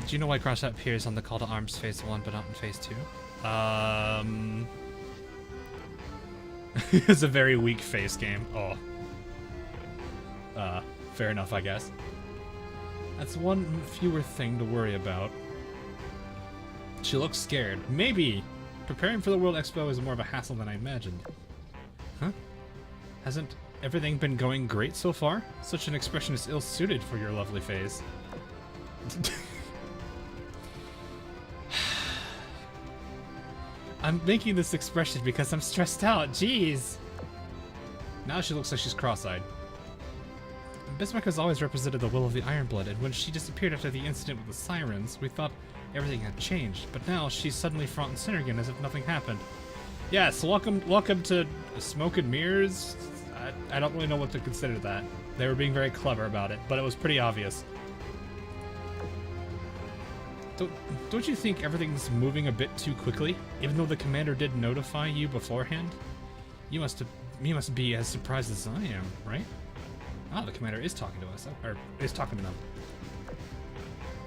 Do you know why Cross appears on the Call to Arms Phase 1 but not in Phase 2? It's a very weak face game. Oh. Fair enough, I guess. That's one fewer thing to worry about. She looks scared. Maybe preparing for the World Expo is more of a hassle than I imagined. Huh? Hasn't everything been going great so far? Such an expression is ill-suited for your lovely face. I'm making this expression because I'm stressed out. Jeez. Now she looks like she's cross-eyed. Bismarck has always represented the will of the Ironblood, and when she disappeared after the incident with the sirens, we thought everything had changed. But now she's suddenly front and center again, as if nothing happened. Yes, welcome to Smoke and Mirrors. I don't really know what to consider that. They were being very clever about it, but it was pretty obvious. Don't you think everything's moving a bit too quickly? Even though the commander did notify you beforehand? You must be as surprised as I am, right? Oh, the commander is talking to us, or is talking to them.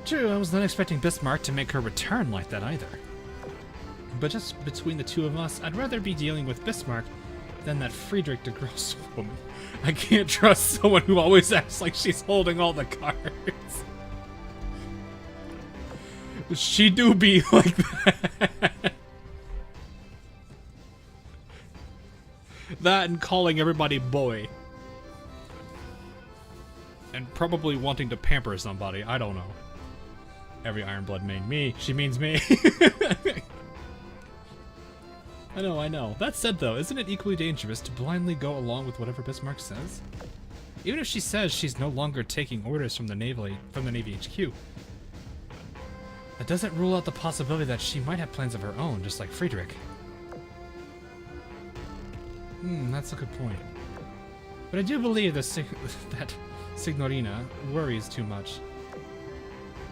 True, I was not expecting Bismarck to make her return like that either. But just between the two of us, I'd rather be dealing with Bismarck than that Friedrich de Gross woman. I can't trust someone who always acts like she's holding all the cards. She do be like that. That and calling everybody boy. And probably wanting to pamper somebody, I don't know. Every Ironblood mean me. She means me. I know. That said though, isn't it equally dangerous to blindly go along with whatever Bismarck says? Even if she says she's no longer taking orders from the Navy HQ, that doesn't rule out the possibility that she might have plans of her own, just like Friedrich. That's a good point. But I do believe that Signorina worries too much.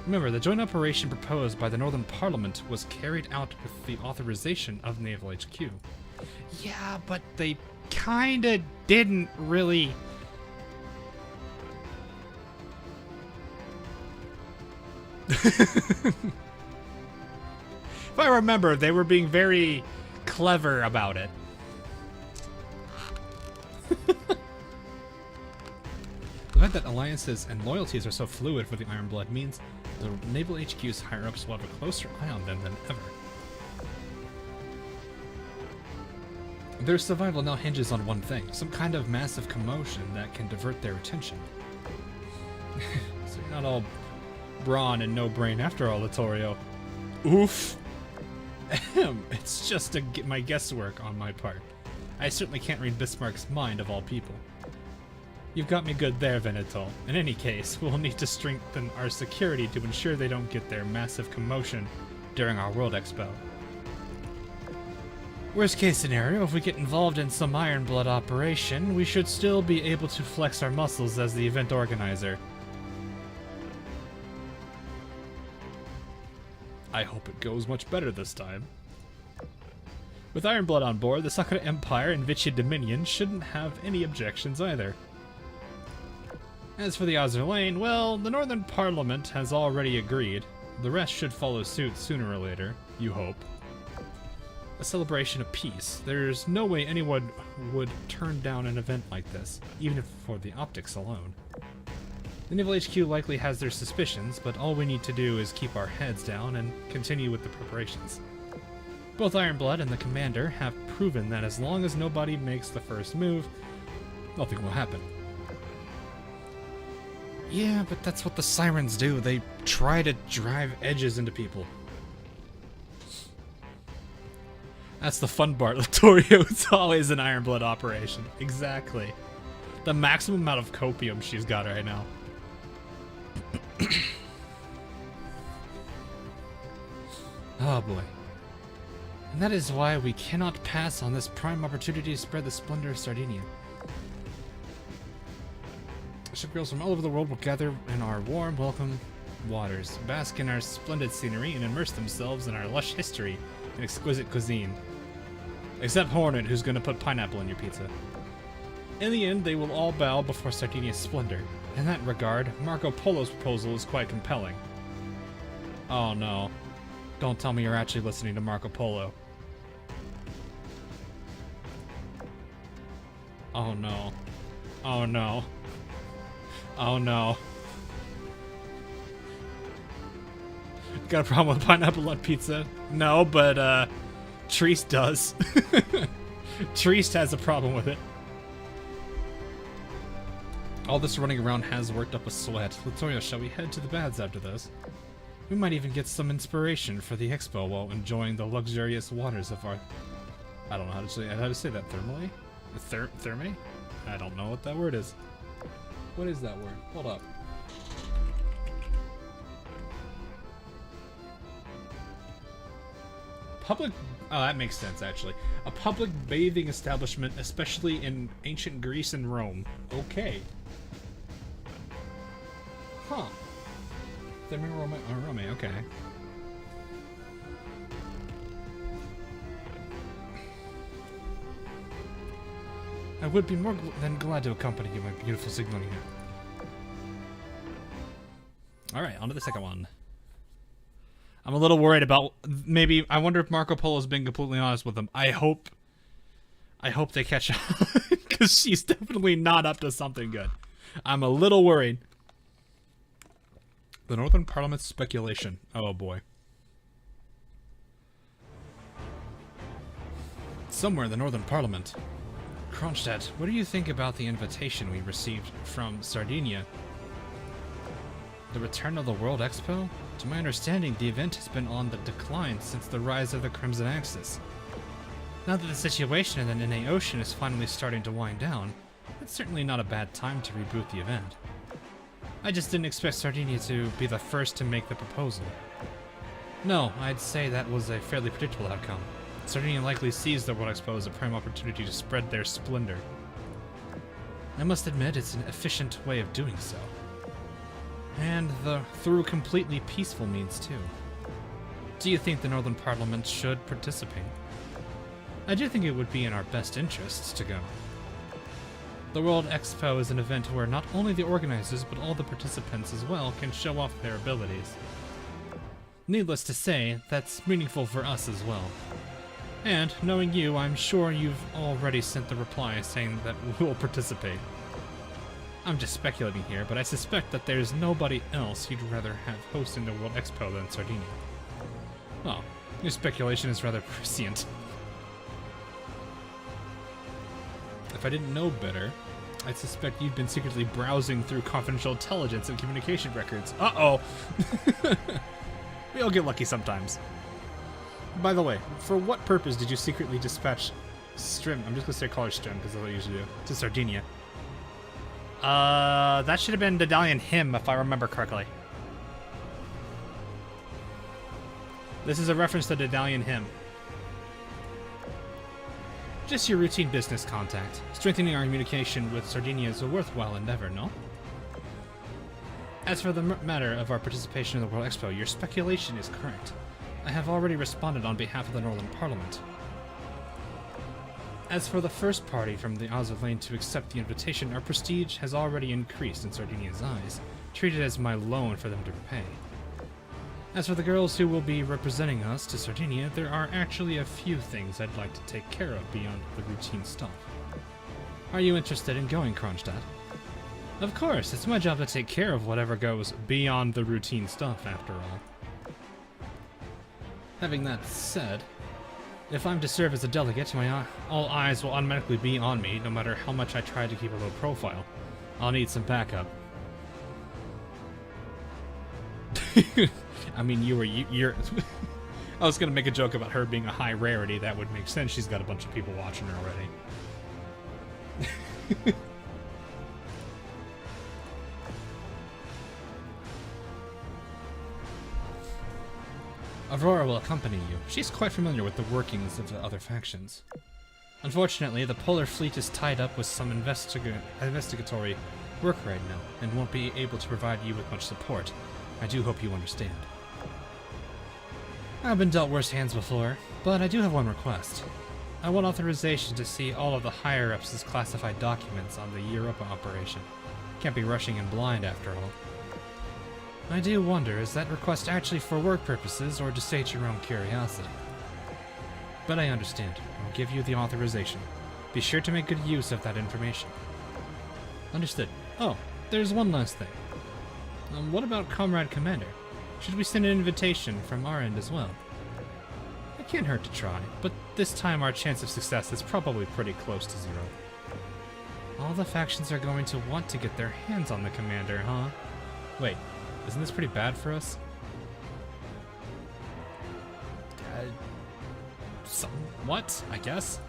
Remember, the joint operation proposed by the Northern Parliament was carried out with the authorization of Naval HQ. Yeah, but they kinda didn't really... If I remember, they were being very clever about it. The fact that alliances and loyalties are so fluid for the Ironblood means the Naval HQ's higher-ups will have a closer eye on them than ever. Their survival now hinges on one thing, some kind of massive commotion that can divert their attention. So you're not all brawn and no brain after all, Littorio. Oof. It's just my guesswork on my part. I certainly can't read Bismarck's mind of all people. You've got me good there, Veneto. In any case, we'll need to strengthen our security to ensure they don't get their massive commotion during our World Expo. Worst case scenario, if we get involved in some Ironblood operation, we should still be able to flex our muscles as the event organizer. I hope it goes much better this time. With Ironblood on board, the Sakura Empire and Vichy Dominion shouldn't have any objections either. As for the Azur Lane, well, the Northern Parliament has already agreed. The rest should follow suit sooner or later, you hope. A celebration of peace. There's no way anyone would turn down an event like this, even if for the optics alone. The Naval HQ likely has their suspicions, but all we need to do is keep our heads down and continue with the preparations. Both Ironblood and the commander have proven that as long as nobody makes the first move, nothing will happen. Yeah, but that's what the sirens do. They try to drive edges into people. That's the fun part, Littorio. It's always an Ironblood operation. Exactly. The maximum amount of copium she's got right now. Oh boy. And that is why we cannot pass on this prime opportunity to spread the splendor of Sardinia. Shipgirls from all over the world will gather in our warm, welcome waters, bask in our splendid scenery, and immerse themselves in our lush history and exquisite cuisine. Except Hornet, who's gonna put pineapple in your pizza. In the end, they will all bow before Sardinia's splendor. In that regard, Marco Polo's proposal is quite compelling. Oh no. Don't tell me you're actually listening to Marco Polo. Oh no. Oh no. Oh no. Got a problem with pineapple on pizza? No, but Treese does. Treese has a problem with it. All this running around has worked up a sweat. Littorio, shall we head to the baths after this? We might even get some inspiration for the expo while enjoying the luxurious waters of our... I don't know how to say that. Thermally? Therme? I don't know what that word is. What is that word? Hold up. Public... Oh, that makes sense, actually. A public bathing establishment, especially in ancient Greece and Rome. Okay. Huh. Rome, okay. I would be more than glad to accompany you, my beautiful Signoria. Alright, on to the second one. I'm a little worried about maybe. I wonder if Marco Polo's been completely honest with them. I hope they catch up because she's definitely not up to something good. I'm a little worried. The Northern Parliament speculation. Oh boy. Somewhere in the Northern Parliament. Kronstadt, what do you think about the invitation we received from Sardinia? The return of the World Expo? To my understanding, the event has been on the decline since the rise of the Crimson Axis. Now that the situation in the Nene Ocean is finally starting to wind down, it's certainly not a bad time to reboot the event. I just didn't expect Sardinia to be the first to make the proposal. No, I'd say that was a fairly predictable outcome. Sardinia likely sees the World Expo as a prime opportunity to spread their splendor. I must admit, it's an efficient way of doing so. And through completely peaceful means, too. Do you think the Northern Parliament should participate? I do think it would be in our best interests to go. The World Expo is an event where not only the organizers, but all the participants as well can show off their abilities. Needless to say, that's meaningful for us as well. And, knowing you, I'm sure you've already sent the reply saying that we'll participate. I'm just speculating here, but I suspect that there's nobody else you'd rather have hosting the World Expo than Sardinia. Well, your speculation is rather prescient. If I didn't know better, I'd suspect you've been secretly browsing through confidential intelligence and communication records. Uh-oh! We all get lucky sometimes. By the way, for what purpose did you secretly dispatch Strim? I'm just gonna say call her Strim, because that's what I usually do. To Sardinia. That should have been Dedalian Hymn, if I remember correctly. This is a reference to Dedalian Hymn. Just your routine business contact. Strengthening our communication with Sardinia is a worthwhile endeavor, no? As for the matter of our participation in the World Expo, your speculation is correct. I have already responded on behalf of the Northern Parliament. As for the first party from the Azur lane to accept the invitation, our prestige has already increased in Sardinia's eyes, treated as my loan for them to repay. As for the girls who will be representing us to Sardinia, there are actually a few things I'd like to take care of beyond the routine stuff. Are you interested in going, Kronstadt? Of course, it's my job to take care of whatever goes beyond the routine stuff, after all. Having that said, if I'm to serve as a delegate, all eyes will automatically be on me, no matter how much I try to keep a low profile. I'll need some backup. I mean, you're... I was gonna make a joke about her being a high rarity. That would make sense. She's got a bunch of people watching her already. Aurora will accompany you. She's quite familiar with the workings of the other factions. Unfortunately, the Polar Fleet is tied up with some investigatory work right now, and won't be able to provide you with much support. I do hope you understand. I've been dealt worse hands before, but I do have one request. I want authorization to see all of the higher-ups' classified documents on the Europa operation. Can't be rushing in blind, after all. I do wonder, is that request actually for work purposes or to sate your own curiosity? But I understand. I'll give you the authorization. Be sure to make good use of that information. Understood. Oh, there's one last thing. What about Comrade Commander? Should we send an invitation from our end as well? It can't hurt to try, but this time our chance of success is probably pretty close to zero. All the factions are going to want to get their hands on the Commander, huh? Wait. Isn't this pretty bad for us? Somewhat, I guess.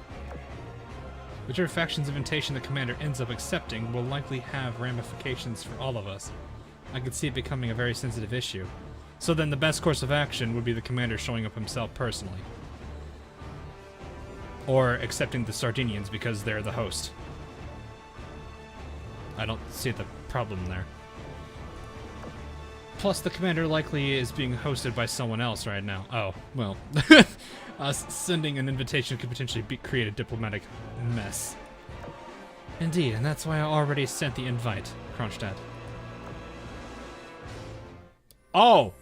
Whichever faction's invitation the commander ends up accepting will likely have ramifications for all of us. I could see it becoming a very sensitive issue. So then the best course of action would be the commander showing up himself personally. Or accepting the Sardinians because they're the host. I don't see the problem there. Plus, the commander likely is being hosted by someone else right now. Oh, well. Sending an invitation could potentially create a diplomatic mess. Indeed, and that's why I already sent the invite, Kronstadt. Oh!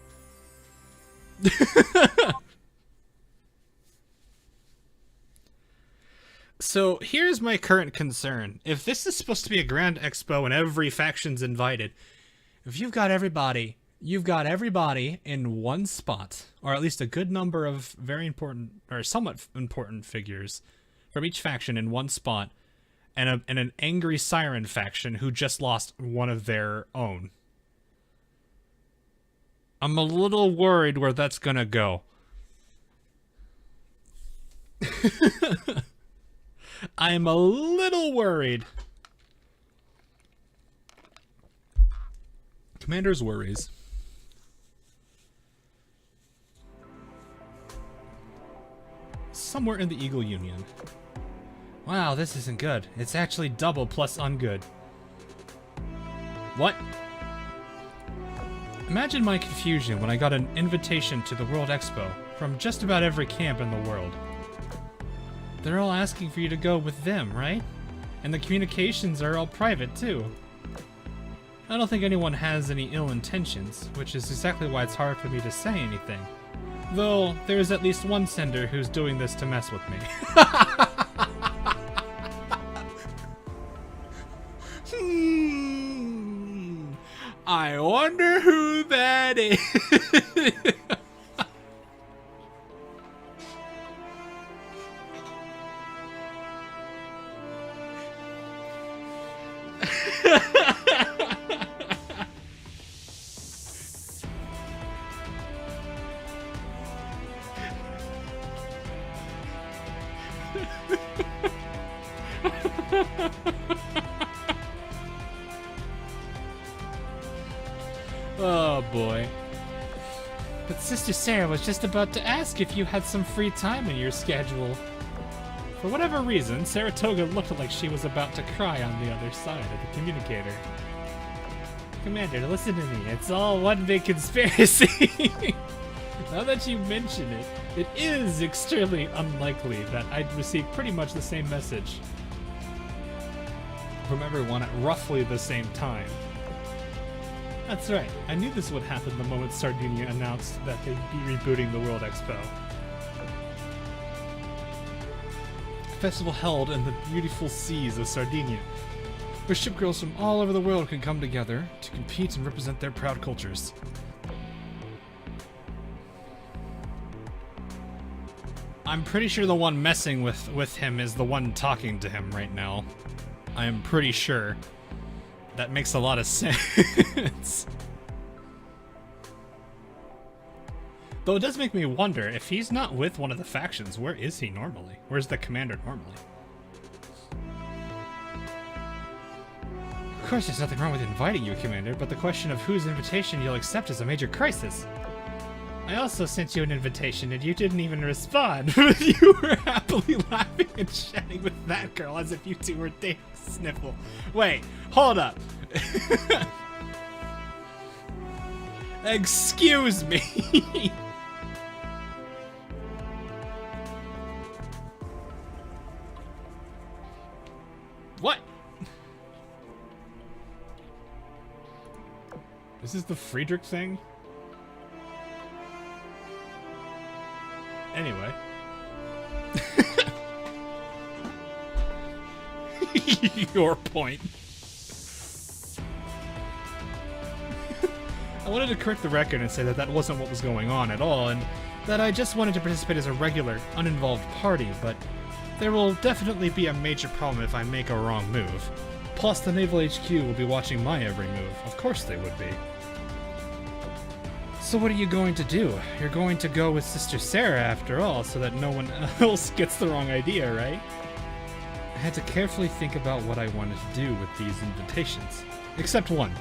So here's my current concern. If this is supposed to be a grand expo and every faction's invited, if you've got everybody in one spot, or at least a good number of very important or somewhat important figures from each faction in one spot, and an angry siren faction who just lost one of their own. I'm a little worried where that's gonna go. I'm a little worried. Commander's worries. Somewhere in the Eagle Union. Wow, this isn't good. It's actually double plus ungood. What? Imagine my confusion when I got an invitation to the World Expo from just about every camp in the world. They're all asking for you to go with them, right? And the communications are all private, too. I don't think anyone has any ill intentions, which is exactly why it's hard for me to say anything. Though, there is at least one sender who's doing this to mess with me. I wonder who that is. Oh boy. But Sister Sarah was just about to ask if you had some free time in your schedule. For whatever reason, Saratoga looked like she was about to cry on the other side of the communicator. Commander, listen to me. It's all one big conspiracy. Now that you mention it, it is extremely unlikely that I'd receive pretty much the same message from everyone at roughly the same time. That's right. I knew this would happen the moment Sardinia announced that they'd be rebooting the World Expo. A festival held in the beautiful seas of Sardinia, where shipgirls from all over the world can come together to compete and represent their proud cultures. I'm pretty sure the one messing with him is the one talking to him right now. I am pretty sure. That makes a lot of sense. Though it does make me wonder, if he's not with one of the factions, where is he normally? Where's the commander normally? Of course there's nothing wrong with inviting you, Commander, but the question of whose invitation you'll accept is a major crisis. I also sent you an invitation and you didn't even respond, but you were happily laughing and chatting with that girl as if you two were dating. Sniffle. Wait, hold up. Excuse me. What? This is the Friedrich thing? Anyway. Your point. I wanted to correct the record and say that that wasn't what was going on at all, and that I just wanted to participate as a regular, uninvolved party, but there will definitely be a major problem if I make a wrong move. Plus, the Naval HQ will be watching my every move. Of course they would be. So what are you going to do? You're going to go with Sister Sarah after all, so that no one else gets the wrong idea, right? I had to carefully think about what I wanted to do with these invitations. Except one.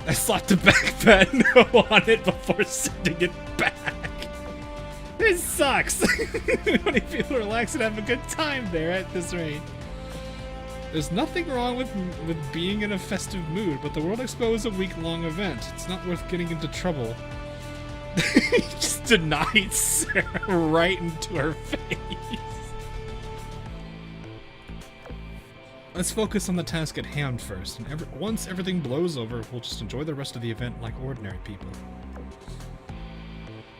I slapped a backpad no on it before sending it back. This sucks! Many people relax and have a good time there at this rate. There's nothing wrong with being in a festive mood, but the World Expo is a week-long event. It's not worth getting into trouble. He just denied Sarah right into her face. Let's focus on the task at hand first, and once everything blows over, we'll just enjoy the rest of the event like ordinary people.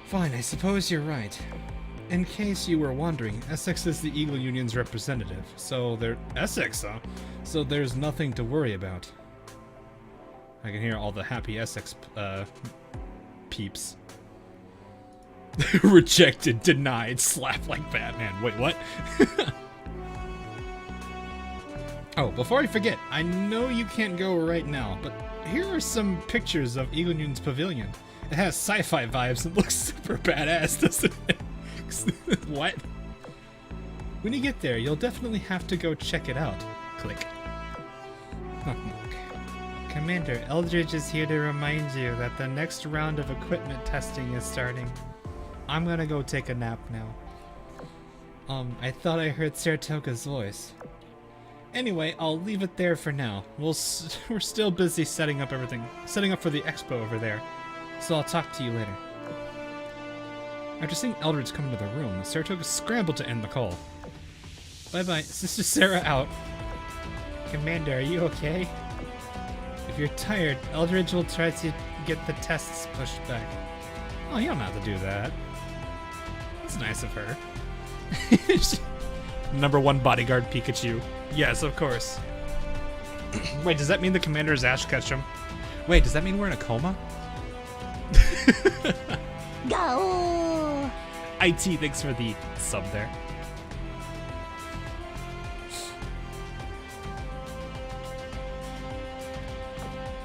Fine, I suppose you're right. In case you were wondering, Essex is the Eagle Union's representative, so Essex, huh? So there's nothing to worry about. I can hear all the happy Essex, peeps. Rejected, denied, slapped like Batman. Wait, what? Oh, before I forget, I know you can't go right now, but here are some pictures of Eagle Union's pavilion. It has sci-fi vibes and looks super badass, doesn't it? What? When you get there, you'll definitely have to go check it out. Click. Knock knock. Commander, Eldridge is here to remind you that the next round of equipment testing is starting. I'm gonna go take a nap now. I thought I heard Saratoga's voice. Anyway, I'll leave it there for now. We're still busy setting up for the expo over there. So I'll talk to you later. After seeing Eldridge come into the room, Saratoga scrambled to end the call. Bye-bye, Sister Sarah out. Commander, are you okay? If you're tired, Eldridge will try to get the tests pushed back. Oh, you don't have to do that. It's nice of her. #1 bodyguard Pikachu. Yes, of course. Wait, does that mean the commander is Ash Ketchum? Wait, does that mean we're in a coma? Go! IT, thanks for the sub there.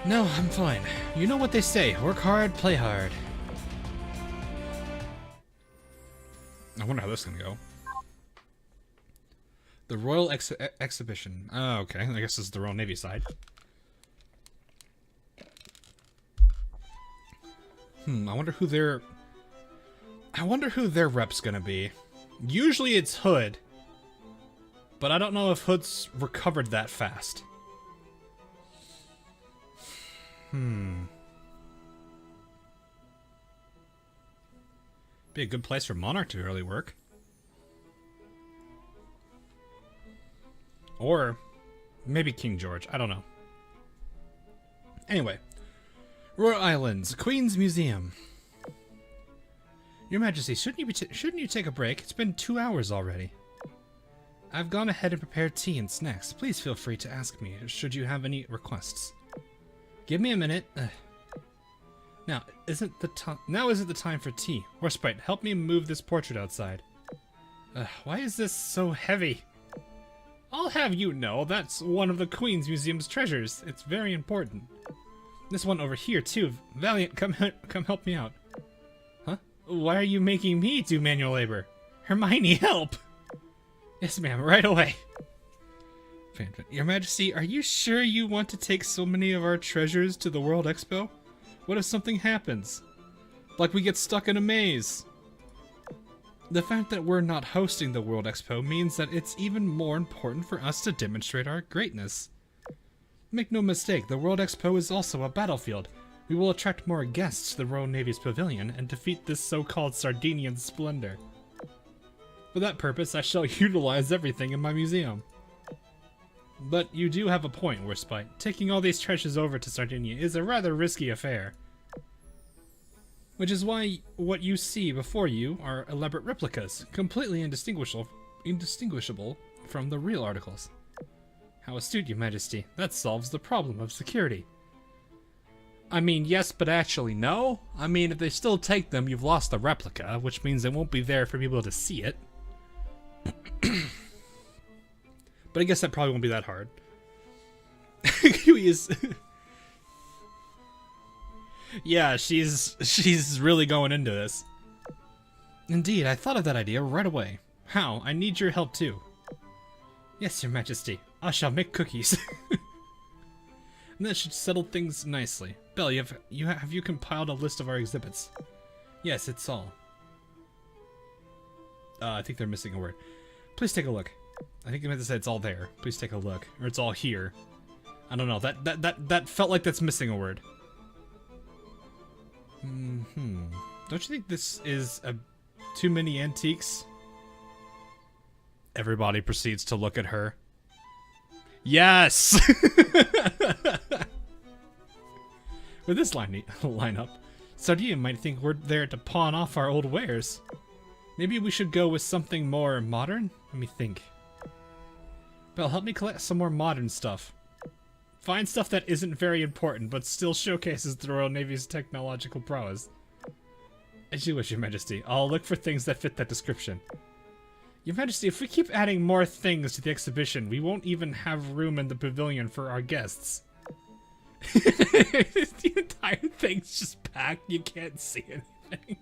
No, I'm fine. You know what they say, work hard, play hard. I wonder how this is gonna go. The Royal Exhibition. Oh, okay. I guess this is the Royal Navy side. I wonder who their rep's gonna be. Usually it's Hood, but I don't know if Hood's recovered that fast. Be a good place for Monarch to early work. Or maybe King George. I don't know. Anyway. Royal Islands, Queen's Museum. Your Majesty, shouldn't you take a break? It's been 2 hours already. I've gone ahead and prepared tea and snacks. Please feel free to ask me should you have any requests. Give me a minute. Now isn't the time for tea. Horsebite, help me move this portrait outside. Why is this so heavy? I'll have you know that's one of the Queen's Museum's treasures. It's very important. This one over here too. Valiant, come help me out. Huh? Why are you making me do manual labor? Hermione, help! Yes, ma'am, right away. Your Majesty, are you sure you want to take so many of our treasures to the World Expo? What if something happens? Like we get stuck in a maze? The fact that we're not hosting the World Expo means that it's even more important for us to demonstrate our greatness. Make no mistake, the World Expo is also a battlefield. We will attract more guests to the Royal Navy's pavilion and defeat this so-called Sardinian splendor. For that purpose, I shall utilize everything in my museum. But you do have a point, Warspite. Taking all these treasures over to Sardinia is a rather risky affair. Which is why what you see before you are elaborate replicas, completely indistinguishable from the real articles. How astute, Your Majesty. That solves the problem of security. I mean, yes, but actually no. I mean, if they still take them, you've lost the replica, which means they won't be there for people to see it. But I guess that probably won't be that hard. Kiwi is... Yeah, she's really going into this. Indeed, I thought of that idea right away. How? I need your help too. Yes, Your Majesty. I shall make cookies. And that should settle things nicely. Belle, have you compiled a list of our exhibits? Yes, it's all. I think they're missing a word. Please take a look. I think they meant to say it's all there. Please take a look. Or it's all here. I don't know. That felt like that's missing a word. Don't you think this is too many antiques? Everybody proceeds to look at her. Yes! With this lineup, Sardinia might think we're there to pawn off our old wares. Maybe we should go with something more modern? Let me think. Belle, help me collect some more modern stuff. Find stuff that isn't very important, but still showcases the Royal Navy's technological prowess. As you wish, Your Majesty. I'll look for things that fit that description. Your Majesty, if we keep adding more things to the exhibition, we won't even have room in the pavilion for our guests. The entire thing's just packed. You can't see anything.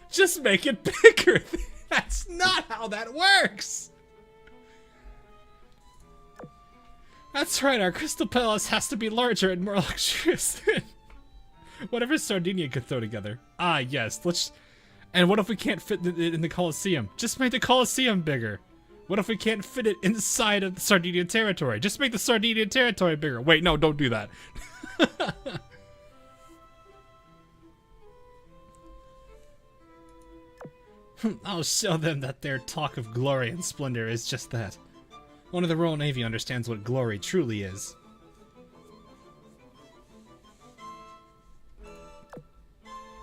Just make it bigger. That's not how that works. That's right, our Crystal Palace has to be larger and more luxurious than whatever Sardinia could throw together. Ah, yes, let's... And what if we can't fit it in the Colosseum? Just make the Colosseum bigger. What if we can't fit it inside of the Sardinian territory? Just make the Sardinian territory bigger. Wait, no, don't do that. I'll show them that their talk of glory and splendor is just that. One of the Royal Navy understands what glory truly is.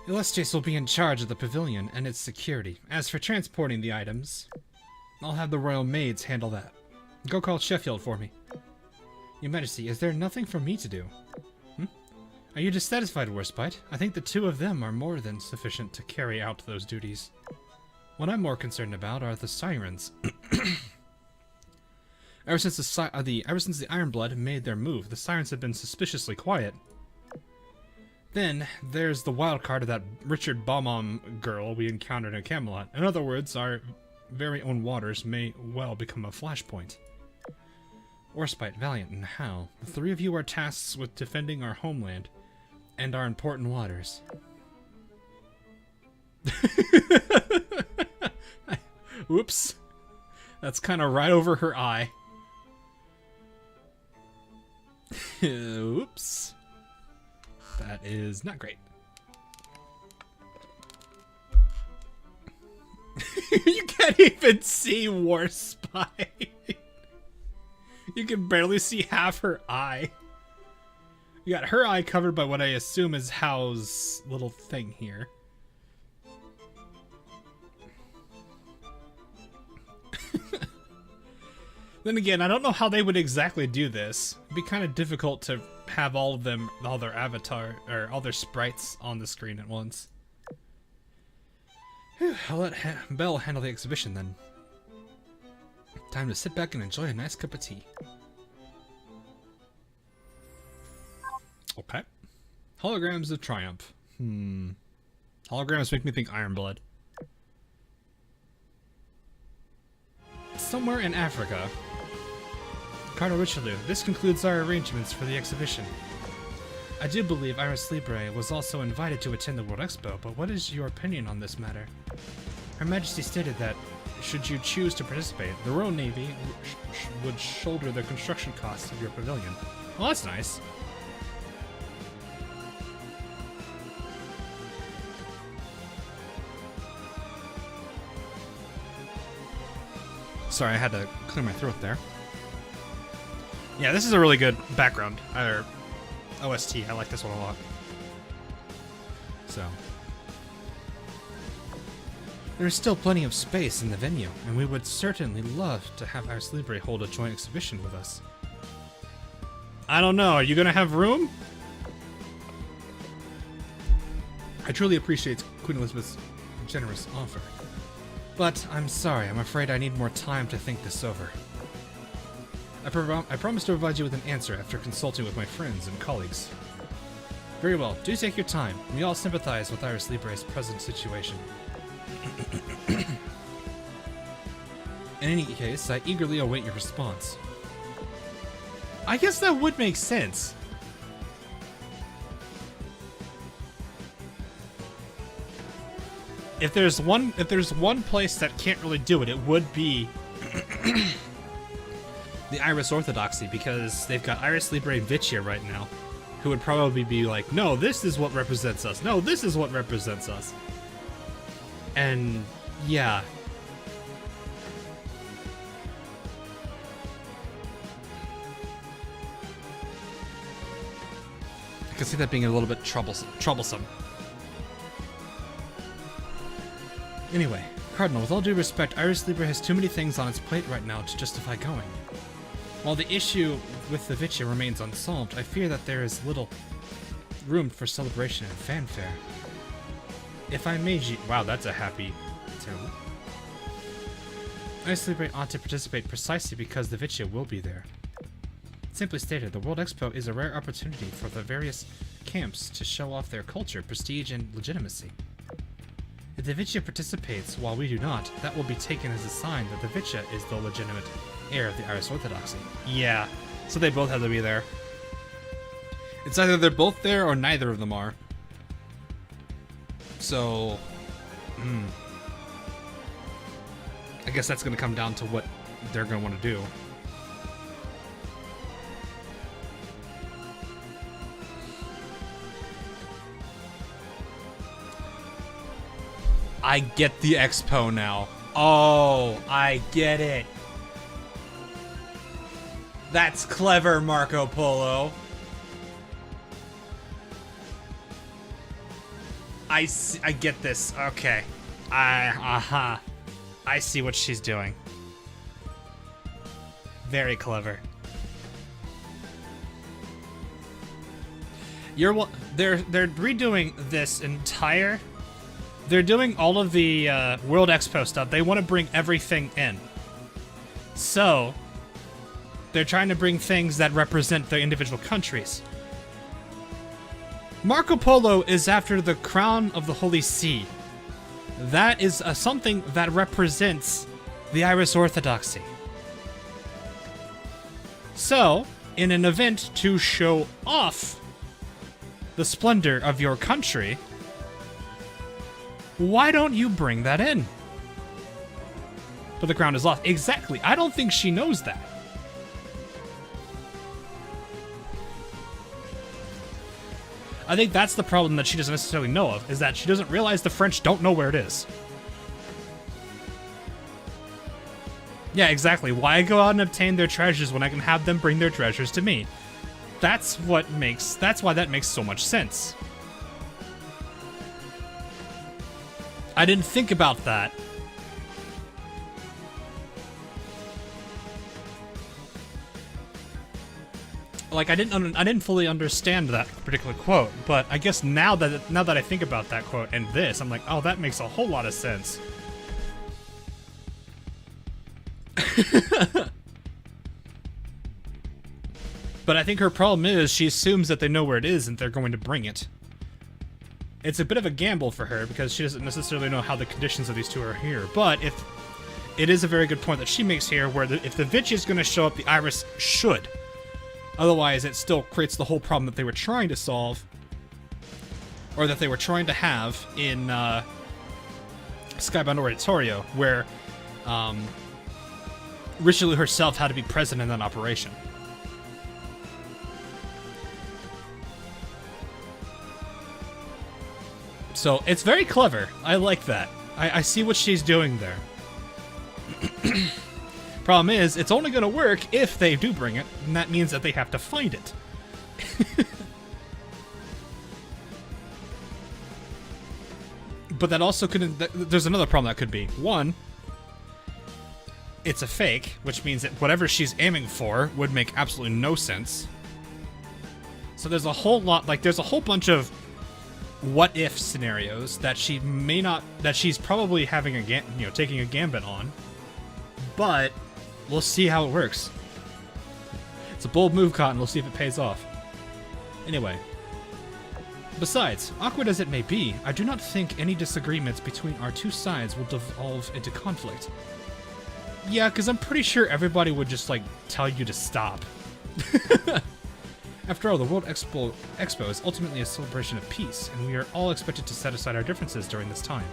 Illustrious will be in charge of the pavilion and its security. As for transporting the items, I'll have the royal maids handle that. Go call Sheffield for me. Your Majesty, is there nothing for me to do? Are you dissatisfied, Warspite? I think the two of them are more than sufficient to carry out those duties. What I'm more concerned about are the sirens. Ever since the Ironblood made their move, the sirens have been suspiciously quiet. Then, there's the wild card of that Richard Baumam girl we encountered in Camelot. In other words, our very own waters may well become a flashpoint. Warspite, Valiant, and Hal, the three of you are tasked with defending our homeland and our important waters. Whoops. That's kind of right over her eye. Oops. That is not great. You can't even see Warspite. You can barely see half her eye. You got her eye covered by what I assume is Hal's little thing here. Then again, I don't know how they would exactly do this. It'd be kind of difficult to have all of them, all their avatar, or all their sprites on the screen at once. Whew, I'll let Belle handle the exhibition then. Time to sit back and enjoy a nice cup of tea. Okay. Holograms of Triumph. Holograms make me think Ironblood. Somewhere in Africa. Cardinal Richelieu, this concludes our arrangements for the exhibition. I do believe Iris Libre was also invited to attend the World Expo, but what is your opinion on this matter? Her Majesty stated that, should you choose to participate, the Royal Navy would shoulder the construction costs of your pavilion. Well, that's nice. Sorry, I had to clear my throat there. Yeah, this is a really good background, or OST. I like this one a lot. So. There's still plenty of space in the venue, and we would certainly love to have Iris Libre hold a joint exhibition with us. I don't know, are you gonna have room? I truly appreciate Queen Elizabeth's generous offer. But I'm sorry, I'm afraid I need more time to think this over. I promise to provide you with an answer after consulting with my friends and colleagues. Very well, do take your time. We all sympathize with Iris Libre's present situation. In any case, I eagerly await your response. I guess that would make sense. If there's one place that can't really do it, it would be the Iris Orthodoxy, because they've got Iris Libre and Vicia right now, who would probably be like, no, this is what represents us. No, this is what represents us. And yeah. can see that being a little bit troublesome. Anyway, Cardinal, with all due respect, Iris Libra has too many things on its plate right now to justify going. While the issue with the Vicia remains unsolved, I fear that there is little room for celebration and fanfare. If I may, wow, that's a happy tune. Iris Libra ought to participate precisely because the Vicia will be there. Simply stated, the World Expo is a rare opportunity for the various camps to show off their culture, prestige, and legitimacy. If the Vicia participates while we do not, that will be taken as a sign that the Vicia is the legitimate heir of the Irish Orthodoxy. Yeah, so they both have to be there. It's either they're both there or neither of them are. So, I guess that's going to come down to what they're going to want to do. I get the expo now. Oh, I get it. That's clever, Marco Polo. I get this. Okay. I see what she's doing. Very clever. They're redoing this entire. They're doing all of the World Expo stuff. They want to bring everything in. So, they're trying to bring things that represent their individual countries. Marco Polo is after the crown of the Holy See. That is something that represents the Irish Orthodoxy. So, in an event to show off the splendor of your country, why don't you bring that in? But the crown is lost. Exactly. I don't think she knows that. I think that's the problem that she doesn't necessarily know of, is that she doesn't realize the French don't know where it is. Yeah, exactly. Why go out and obtain their treasures when I can have them bring their treasures to me? That's why that makes so much sense. I didn't think about that. Like, I didn't fully understand that particular quote, but I guess now that I think about that quote and this, I'm like, oh, that makes a whole lot of sense. But I think her problem is she assumes that they know where it is and they're going to bring it. It's a bit of a gamble for her because she doesn't necessarily know how the conditions of these two are here. But if it is a very good point that she makes here, where if the Vici is going to show up, the Iris should. Otherwise, it still creates the whole problem that they were trying to solve, or that they were trying to have in Skybound Oratorio, where Richelieu herself had to be present in that operation. So, it's very clever. I like that. I see what she's doing there. Problem is, it's only going to work if they do bring it, and that means that they have to find it. But that also could... There's another problem that could be. One, it's a fake, which means that whatever she's aiming for would make absolutely no sense. So there's a whole lot... Like, there's a whole bunch of what-if scenarios that she may not... That she's probably having taking a gambit on. But we'll see how it works. It's a bold move, Cotton. We'll see if it pays off. Anyway. Besides, awkward as it may be, I do not think any disagreements between our two sides will devolve into conflict. Yeah, because I'm pretty sure everybody would just, like, tell you to stop. After all, the World Expo is ultimately a celebration of peace, and we are all expected to set aside our differences during this time.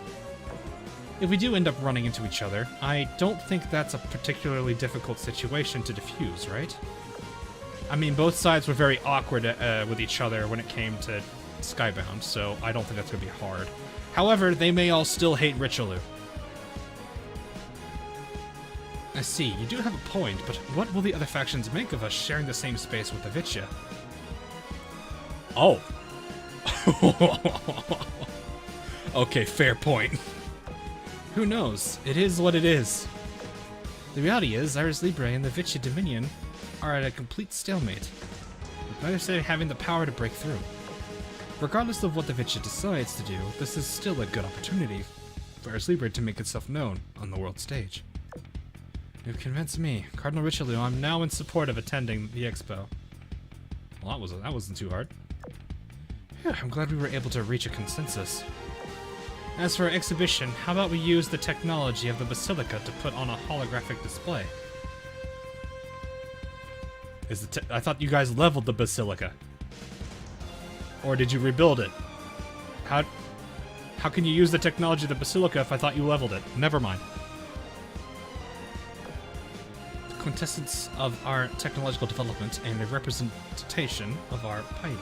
If we do end up running into each other, I don't think that's a particularly difficult situation to diffuse, right? I mean, both sides were very awkward with each other when it came to Skybound, so I don't think that's going to be hard. However, they may all still hate Richelieu. I see, you do have a point, but what will the other factions make of us sharing the same space with the Vicia? Oh, Okay, fair point. Who knows? It is what it is. The reality is, Iris Libre and the Vichy Dominion are at a complete stalemate, with neither side having the power to break through. Regardless of what the Vichy decides to do, this is still a good opportunity for Iris Libre to make itself known on the world stage. You've convinced me, Cardinal Richelieu. I'm now in support of attending the expo. Well, that wasn't too hard. Phew, I'm glad we were able to reach a consensus. As for our exhibition, how about we use the technology of the Basilica to put on a holographic display? I thought you guys leveled the Basilica. Or did you rebuild it? How can you use the technology of the Basilica if I thought you leveled it? Never mind. The quintessence of our technological development and a representation of our piety.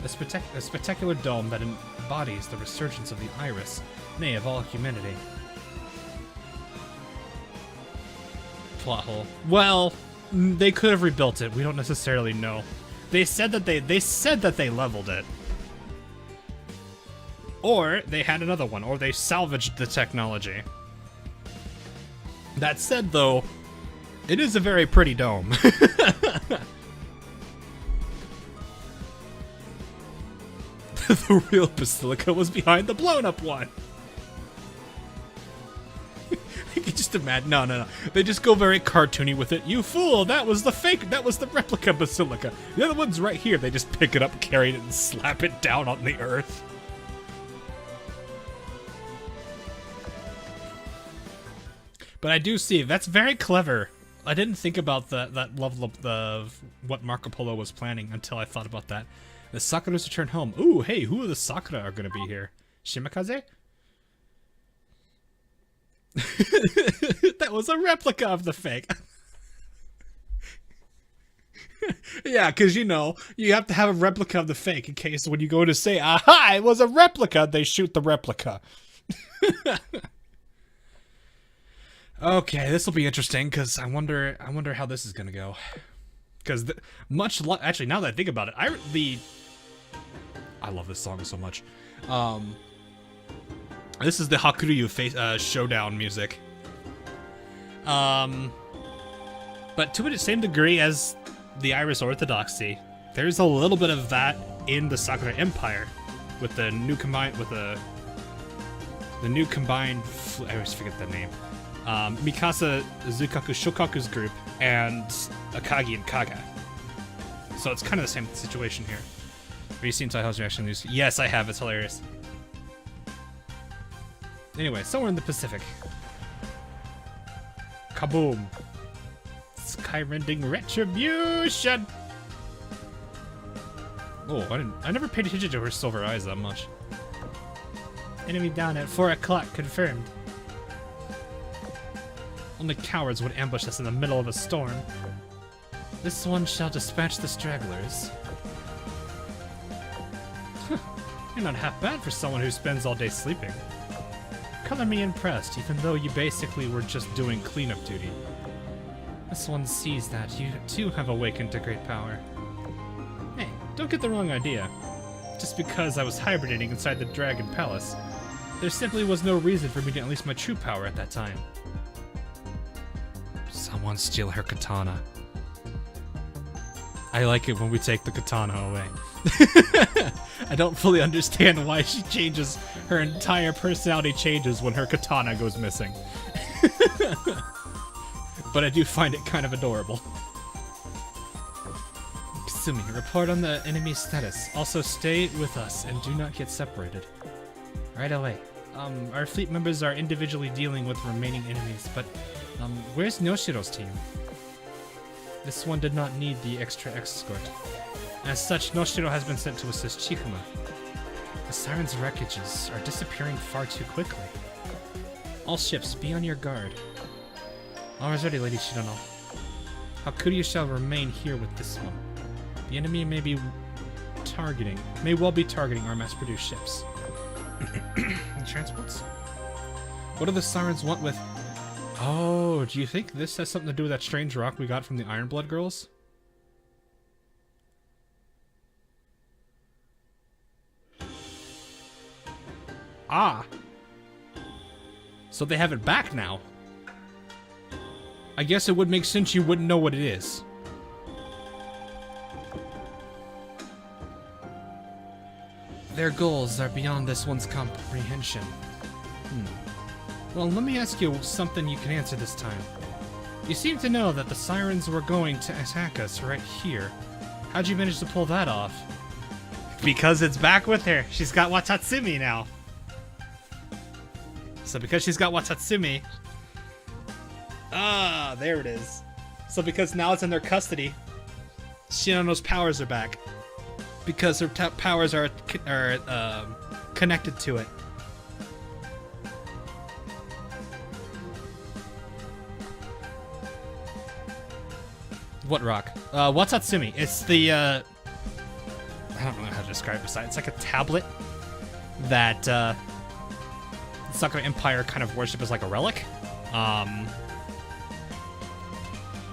A spectacular dome that embodies the resurgence of the iris, nay, of all humanity. Plot hole. Well, they could have rebuilt it. We don't necessarily know. They said that they leveled it. Or they had another one, or they salvaged the technology. That said, though, it is a very pretty dome. The real Basilica was behind the blown-up one. You can just imagine. No. They just go very cartoony with it. You fool! That was the fake. That was the replica Basilica. The other one's right here. They just pick it up, carry it, and slap it down on the earth. But I do see that's very clever. I didn't think about that level of what Marco Polo was planning until I thought about that. The Sakura's return home. Ooh, hey, who are the Sakura are going to be here? Shimakaze? That was a replica of the fake. Yeah, because, you know, you have to have a replica of the fake in case when you go to say, aha, it was a replica, they shoot the replica. Okay, this will be interesting because I wonder how this is going to go. Because actually, now that I think about it, I love this song so much. This is the Hakuryu showdown music. But to the same degree as the Iris Orthodoxy, there's a little bit of that in the Sakura Empire, with the new combined I always forget the name. Mikasa Zukaku Shokaku's group and Akagi and Kaga. So it's kind of the same situation here. Have you seen Taiho's reaction news? Yes, I have. It's hilarious. Anyway, somewhere in the Pacific. Kaboom! Sky-rending retribution! Oh, I never paid attention to her silver eyes that much. Enemy down at 4 o'clock, confirmed. Only cowards would ambush us in the middle of a storm. This one shall dispatch the stragglers. You're not half bad for someone who spends all day sleeping. Color me impressed, even though you basically were just doing cleanup duty. This one sees that you too have awakened to great power. Hey, don't get the wrong idea. Just because I was hibernating inside the Dragon Palace, there simply was no reason for me to unleash my true power at that time. Someone steal her katana. I like it when we take the katana away. I don't fully understand why she changes, her entire personality changes when her katana goes missing. But I do find it kind of adorable. Kasumi, report on the enemy's status. Also stay with us and do not get separated. Right away. Our fleet members are individually dealing with remaining enemies, but where's Noshiro's team? This one did not need the extra escort. As such, Noshiro has been sent to assist Chikuma. The Siren's wreckages are disappearing far too quickly. All ships, be on your guard. Always ready, Lady Shirono. Hakuryu shall remain here with this one. The enemy may well be targeting our mass-produced ships. And transports? What do the Sirens want with... Oh, do you think this has something to do with that strange rock we got from the Ironblood girls? Ah. So they have it back now. I guess it would make sense you wouldn't know what it is. Their goals are beyond this one's comprehension. Well, let me ask you something you can answer this time. You seem to know that the sirens were going to attack us right here. How'd you manage to pull that off? Because it's back with her. She's got Watatsumi now. So because she's got Watatsumi... Ah, there it is. So because now it's in their custody, Shinano's powers are back. Because her powers are connected to it. What rock? Watatsumi. It's the, I don't know how to describe it besides. It's like a tablet that, the Sakura Empire kind of worship as like a relic.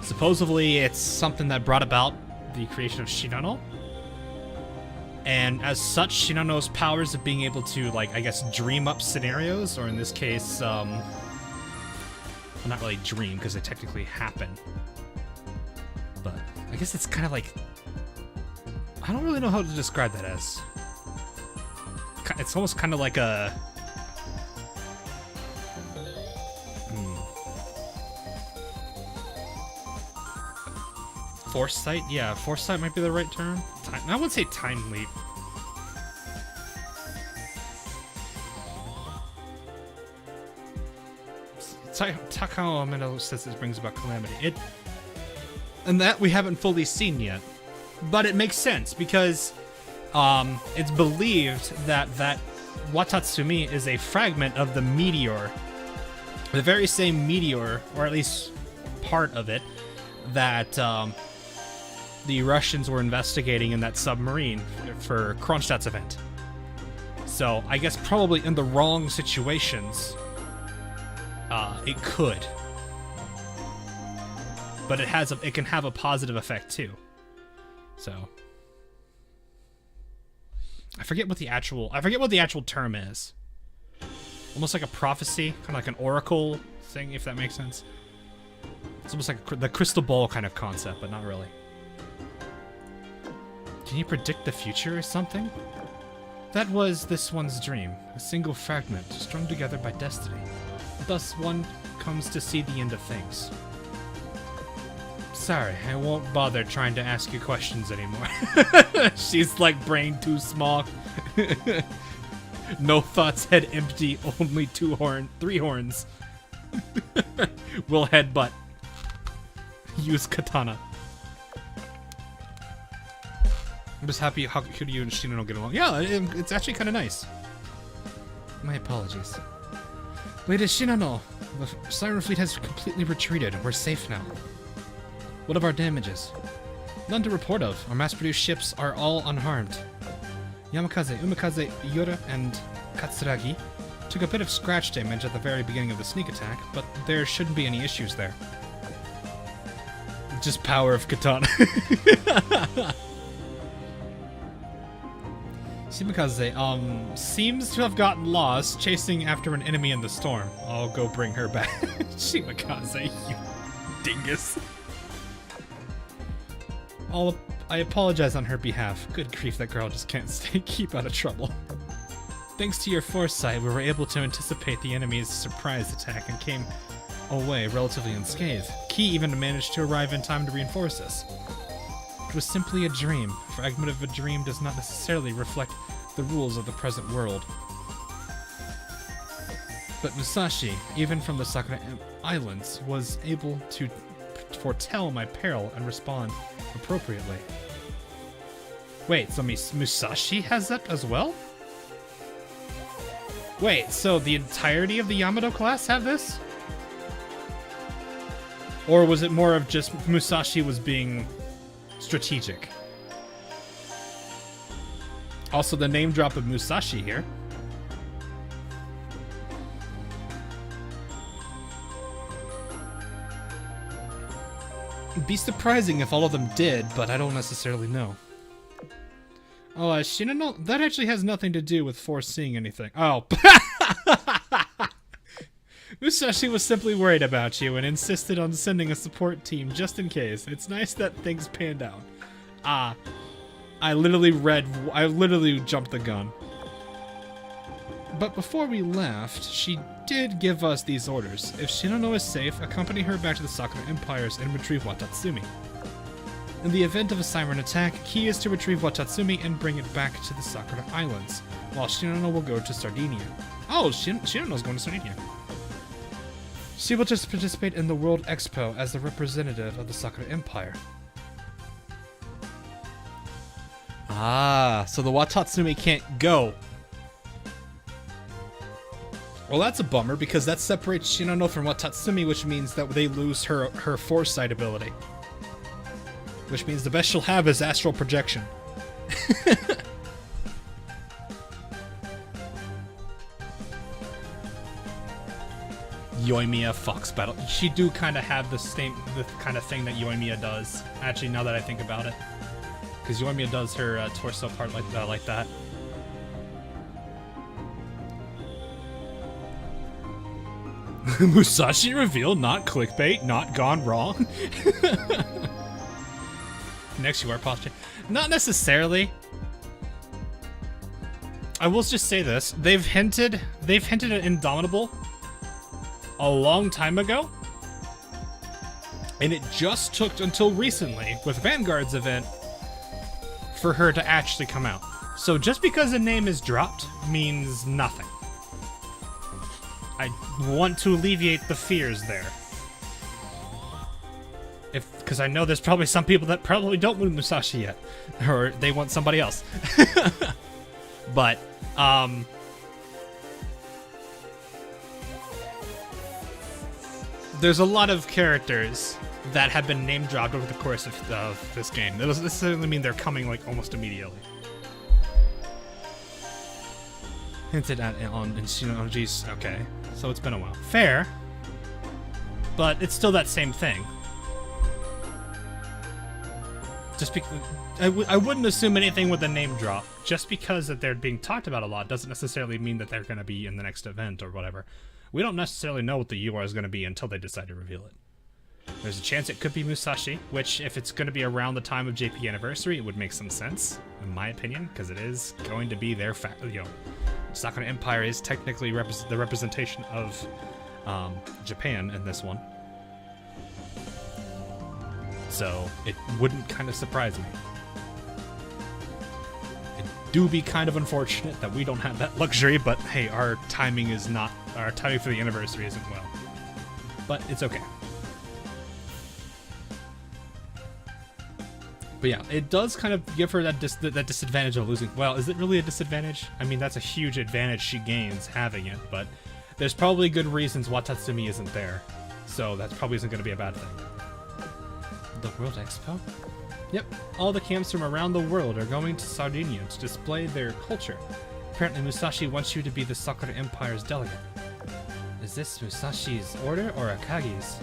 Supposedly it's something that brought about the creation of Shinano. And as such, Shinano's powers of being able to, like, I guess, dream up scenarios, or in this case, well, not really dream, because they technically happen. But I guess it's kind of like, I don't really know how to describe that as. It's almost kind of like a... Foresight? Yeah, foresight might be the right term. I would say time leap. Takao Amino says this brings about calamity. And that we haven't fully seen yet. But it makes sense because it's believed that Watatsumi is a fragment of the meteor. The very same meteor, or at least part of it, that the Russians were investigating in that submarine for Kronstadt's event. So I guess probably in the wrong situations, it could. But it can have a positive effect too. So I forget what the actual term is. Almost like a prophecy, kind of like an oracle thing, if that makes sense. It's almost like the crystal ball kind of concept, but not really. Can you predict the future or something? That was this one's dream, a single fragment strung together by destiny. Thus one comes to see the end of things. Sorry, I won't bother trying to ask you questions anymore. She's like brain too small. No thoughts, head empty, only three horns. Will headbutt. Use katana. I'm just happy how could you and Shinano get along. Yeah, it's actually kind of nice. My apologies. Lady Shinano, the Siren Fleet has completely retreated. We're safe now. What of our damages? None to report of. Our mass-produced ships are all unharmed. Yamakaze, Umikaze, Yura, and Katsuragi took a bit of scratch damage at the very beginning of the sneak attack, but there shouldn't be any issues there. Just power of katana. Shimakaze, seems to have gotten lost chasing after an enemy in the storm. I'll go bring her back. Shimakaze, you dingus. I apologize on her behalf. Good grief, that girl just can't keep out of trouble. Thanks to your foresight, we were able to anticipate the enemy's surprise attack and came away relatively unscathed. Key even managed to arrive in time to reinforce us. It was simply a dream. A fragment of a dream does not necessarily reflect the rules of the present world. But Musashi, even from the Sakura Islands, was able to foretell my peril and respond appropriately. Wait, so Musashi has that as well? Wait, so the entirety of the Yamato class have this? Or was it more of just Musashi was being strategic? Also, the name drop of Musashi here. It'd be surprising if all of them did, but I don't necessarily know. Oh, Shinano, that actually has nothing to do with foreseeing anything. Oh. Musashi was simply worried about you and insisted on sending a support team just in case. It's nice that things panned out. I literally jumped the gun. But before we left, she did give us these orders. If Shinano is safe, accompany her back to the Sakura Empire's and retrieve Watatsumi. In the event of a siren attack, key is to retrieve Watatsumi and bring it back to the Sakura Islands, while Shinano will go to Sardinia. Oh, Shinano's going to Sardinia. She will just participate in the World Expo as the representative of the Sakura Empire. Ah, so the Watatsumi can't go. Well, that's a bummer, because that separates Shinano from Watatsumi, which means that they lose her foresight ability. Which means the best she'll have is astral projection. Yoimiya Fox Battle. She do kind of have the kind of thing that Yoimiya does. Actually, now that I think about it. Because Yoimiya does her torso part like that. Musashi reveal, not clickbait, not gone wrong. Next you are posture. Not necessarily. I will just say this. They've hinted at Indomitable a long time ago. And it just took until recently, with Vanguard's event, for her to actually come out. So just because a name is dropped means nothing. I want to alleviate the fears there. Because I know there's probably some people that probably don't want Musashi yet. Or they want somebody else. But, there's a lot of characters that have been name dropped over the course of this game. That doesn't necessarily mean they're coming like almost immediately. Hinted at on Shinoji's. Okay, so it's been a while. Fair, but it's still that same thing. Just because I wouldn't assume anything with a name drop. Just because that they're being talked about a lot doesn't necessarily mean that they're going to be in the next event or whatever. We don't necessarily know what the UR is going to be until they decide to reveal it. There's a chance it could be Musashi, which if it's going to be around the time of JP Anniversary, it would make some sense, in my opinion, because it is going to be their Sakura Empire is technically the representation of Japan in this one. So it wouldn't kind of surprise me. It do be kind of unfortunate that we don't have that luxury, but hey, our timing for the anniversary isn't well. But it's okay. But yeah, it does kind of give her that disadvantage of losing. Well, is it really a disadvantage? I mean, that's a huge advantage she gains having it, but there's probably good reasons Watatsumi isn't there. So that probably isn't going to be a bad thing. The World Expo? Yep, all the camps from around the world are going to Sardinia to display their culture. Apparently Musashi wants you to be the Sakura Empire's delegate. Is this Musashi's order or Akagi's?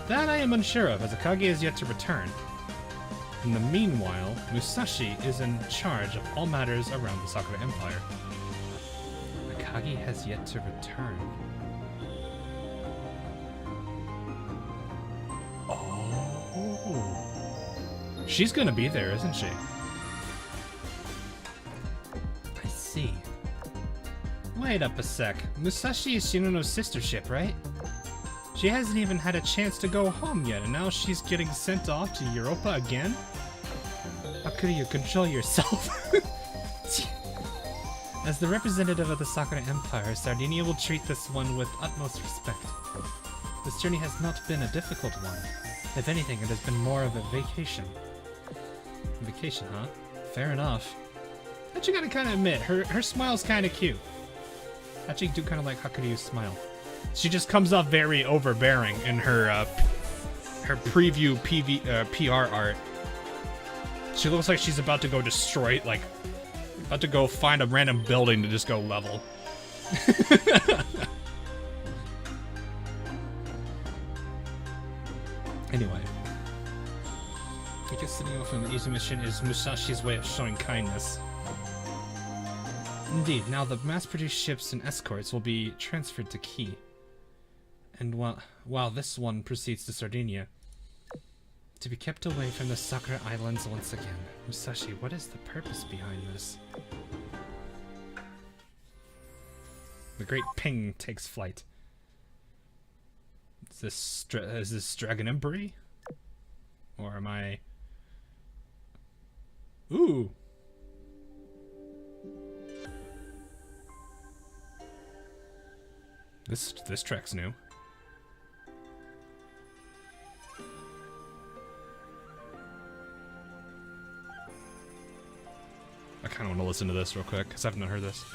That I am unsure of, as Akagi is yet to return. In the meanwhile, Musashi is in charge of all matters around the Sakura Empire. Akagi has yet to return. Oh. She's gonna be there, isn't she? I see. Wait up a sec. Musashi is Shinano's sister ship, right? She hasn't even had a chance to go home yet, and now she's getting sent off to Europa again? How could you control yourself? As the representative of the Sakura Empire, Sardinia will treat this one with utmost respect. This journey has not been a difficult one. If anything, it has been more of a vacation. Vacation, huh? Fair enough. But you gotta kind of admit, her smile's kind of cute. Actually, do kind of like Hakuryu's smile. She just comes off very overbearing in her preview PR art. She looks like she's about to go destroy, about to go find a random building to just go level. Anyway. I guess sitting off on the easy mission is Musashi's way of showing kindness. Indeed, now the mass-produced ships and escorts will be transferred to Key. And while this one proceeds to Sardinia, to be kept away from the Sakura Islands once again. Musashi, what is the purpose behind this? The Great Ping takes flight. Is this Dragon Emperor? Or am I... Ooh! This track's new. I kind of want to listen to this real quick, because I've not heard this.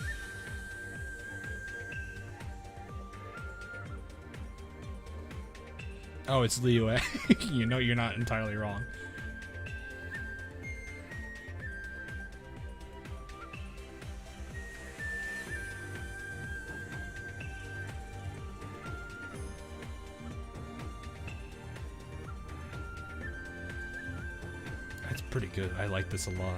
Oh, it's Liyue. You know you're not entirely wrong. That's pretty good. I like this a lot.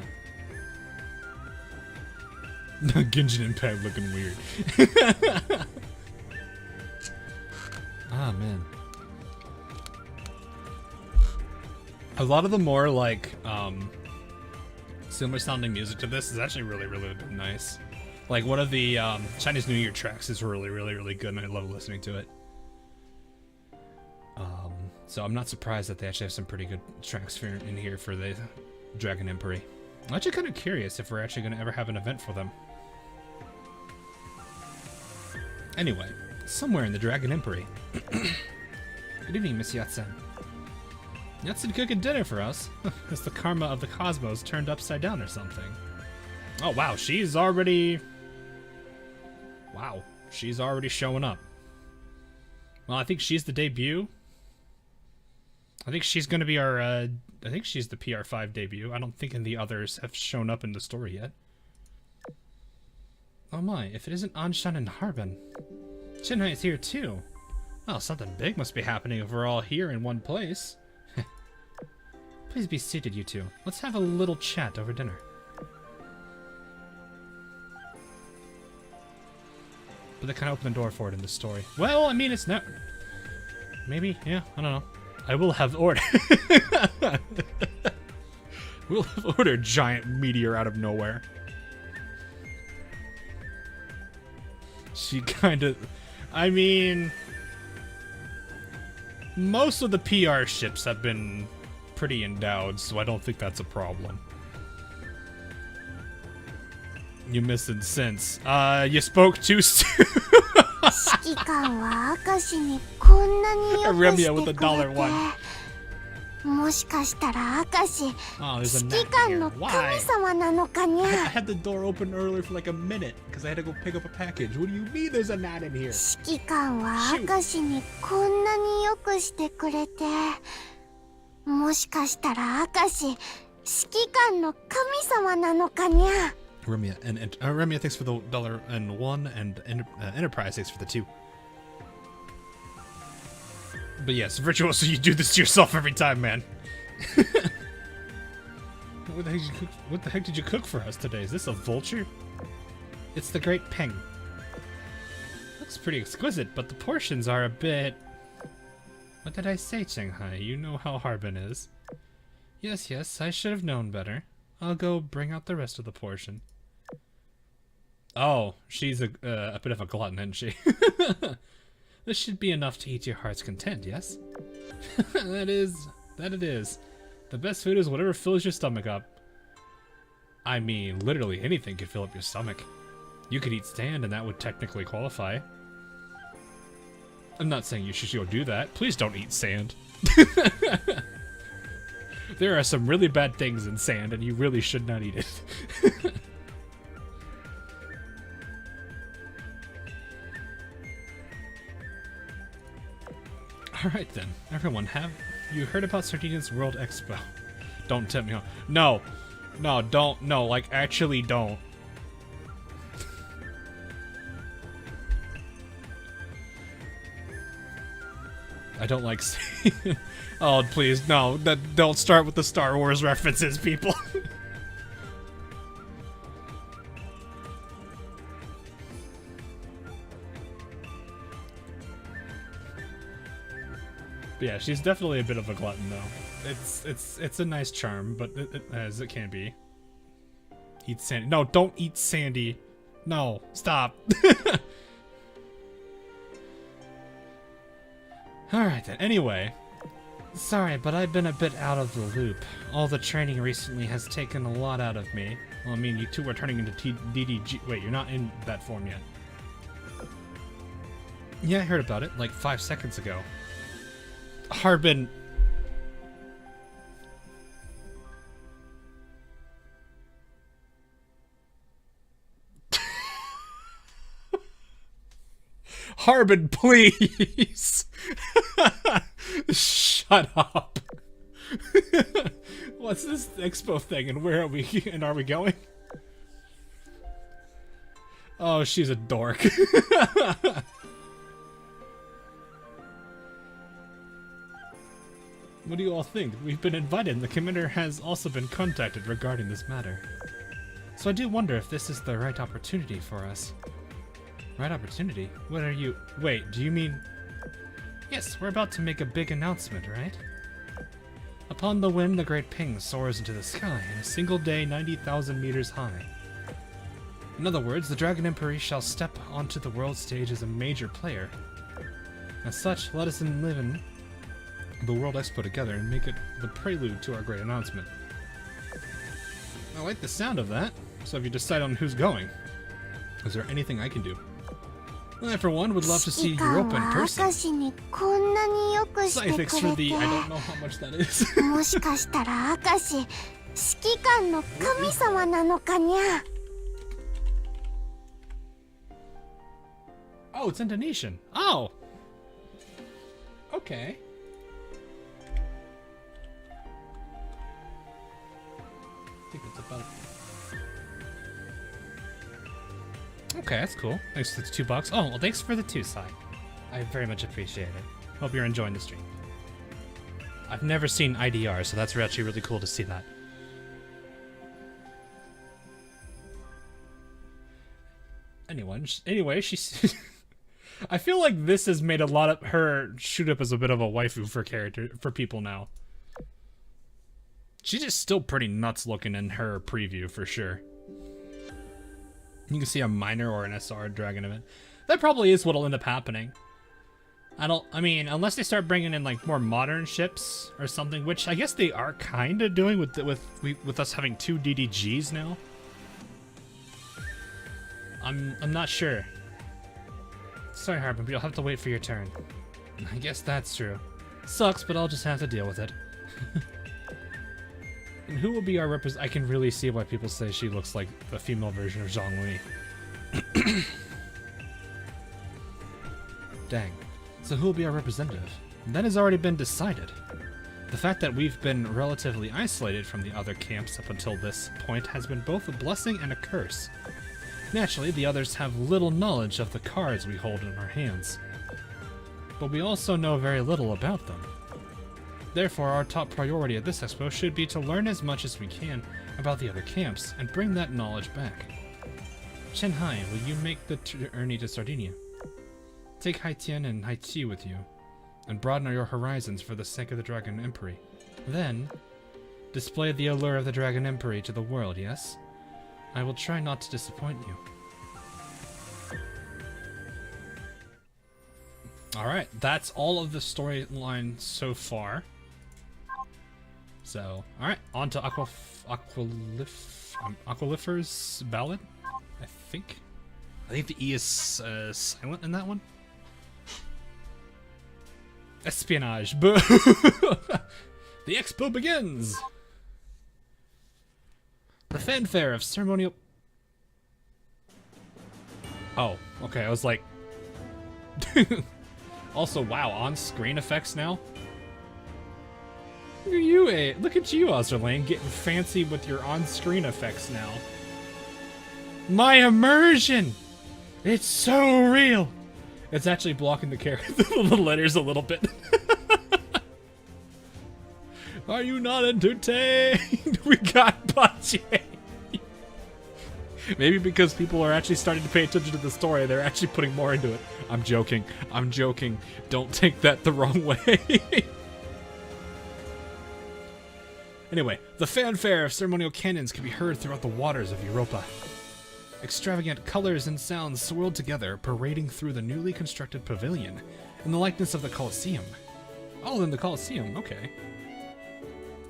Genshin Impact looking weird. Ah, man. A lot of the more, like, similar sounding music to this is actually really, really nice. Like, one of the Chinese New Year tracks is really, really, really good, and I love listening to it. So I'm not surprised that they actually have some pretty good tracks in here for the Dragon Emperor. I'm actually kind of curious if we're actually going to ever have an event for them. Anyway, somewhere in the Dragon Emperor. Good evening, Miss Yatsen. Yatsen cooking dinner for us. Has the karma of the cosmos turned upside down or something? Oh wow, she's already... Wow, she's already showing up. Well, I think she's the debut. I think she's going to be our... I think she's the PR5 debut. I don't think any of the others have shown up in the story yet. Oh my, if it isn't Anshan and Harbin. Shinhai is here too. Well, something big must be happening if we're all here in one place. Please be seated, you two. Let's have a little chat over dinner. But they kind of open the door for it in the story. Well, I mean, it's not... Maybe, yeah, I don't know. I will have ordered... We'll have ordered a giant meteor out of nowhere. She kind of... I mean... Most of the PR ships have been pretty endowed, so I don't think that's a problem. You missing sense. You spoke too soon. Remia with the $1. Oh, there's a gnat here. Why? I had the door open earlier for like a minute because I had to go pick up a package. What do you mean there's a gnat in here? Shoot. Remia, thanks for the $1 and Enterprise thanks for the 2. But yes, Virtuoso, you do this to yourself every time, man. What the heck did you cook for us today? Is this a vulture? It's the Great Ping. Looks pretty exquisite, but the portions are a bit... What did I say, Shanghai? You know how Harbin is. Yes, yes, I should have known better. I'll go bring out the rest of the portion. Oh, she's a bit of a glutton, isn't she? This should be enough to eat your heart's content, yes? That it is. The best food is whatever fills your stomach up. I mean, literally anything could fill up your stomach. You could eat sand and that would technically qualify. I'm not saying you should go do that. Please don't eat sand. There are some really bad things in sand and you really should not eat it. Alright then, everyone, have you heard about Sardines World Expo? Don't tempt me on. No, don't, no, like, actually don't. I don't like Oh, please, no. Don't start with the Star Wars references, people. Yeah, she's definitely a bit of a glutton, though. It's a nice charm, but as it can be. Eat Sandy. No, don't eat Sandy. No, stop. Alright then, anyway. Sorry, but I've been a bit out of the loop. All the training recently has taken a lot out of me. Well, I mean, you two are turning into DDG. Wait, you're not in that form yet. Yeah, I heard about it, like 5 seconds ago. Harbin. Harbin, please. Shut up. What's this expo thing and where are we and are we going? Oh, she's a dork. What do you all think? We've been invited and the commander has also been contacted regarding this matter. So I do wonder if this is the right opportunity for us. Right opportunity? What are you... Wait, do you mean... Yes, we're about to make a big announcement, right? Upon the wind, the Great Ping soars into the sky in a single day 90,000 meters high. In other words, the Dragon Emperor shall step onto the world stage as a major player. As such, let us live in the World Expo together and make it the prelude to our great announcement. I like the sound of that, so if you decide on who's going, is there anything I can do? I, for one, would love to see Europa in person. Scythix for the... I don't know how much that is. もしかしたら明石指揮官の神様なのかにゃ。 Oh, it's Indonesian. Oh! Okay. I think it's about... Okay, that's cool. Thanks for the $2. Oh, well, thanks for the 2, Sai. I very much appreciate it. Hope you're enjoying the stream. I've never seen IDR, so that's actually really cool to see that. Anyway, she's... I feel like this has made a lot of her shoot up as a bit of a waifu for people now. She's just still pretty nuts looking in her preview for sure. You can see a minor or an SR dragon event. That probably is what'll end up happening. I mean, unless they start bringing in like more modern ships or something, which I guess they are kind of doing with us having 2 DDGs now. I'm not sure. Sorry, Harbin, but you'll have to wait for your turn. I guess that's true. Sucks, but I'll just have to deal with it. And who will be our I can really see why people say she looks like the female version of Zhongli. Dang. So who will be our representative? That has already been decided. The fact that we've been relatively isolated from the other camps up until this point has been both a blessing and a curse. Naturally, the others have little knowledge of the cards we hold in our hands. But we also know very little about them. Therefore, our top priority at this expo should be to learn as much as we can about the other camps and bring that knowledge back. Chen Hai, will you make the journey to Sardinia? Take Hai Tian and Hai Chi with you, and broaden your horizons for the sake of the Dragon Emperor. Then, display the allure of the Dragon Emperor to the world, yes? I will try not to disappoint you. Alright, that's all of the storyline so far. So, alright, on to Aquilifer's Ballade, I think. I think the E is silent in that one. Espionage. Boo! The expo begins! The fanfare of ceremonial... Oh, okay, I was like... Also, wow, on-screen effects now? Look at you, Azur, getting fancy with your on-screen effects now. My immersion! It's so real! It's actually blocking the letters a little bit. Are you not entertained? We got Pache. Maybe because people are actually starting to pay attention to the story, they're actually putting more into it. I'm joking. I'm joking. Don't take that the wrong way. Anyway, the fanfare of ceremonial cannons can be heard throughout the waters of Europa. Extravagant colors and sounds swirled together, parading through the newly constructed pavilion in the likeness of the Colosseum. Oh, in the Colosseum, okay.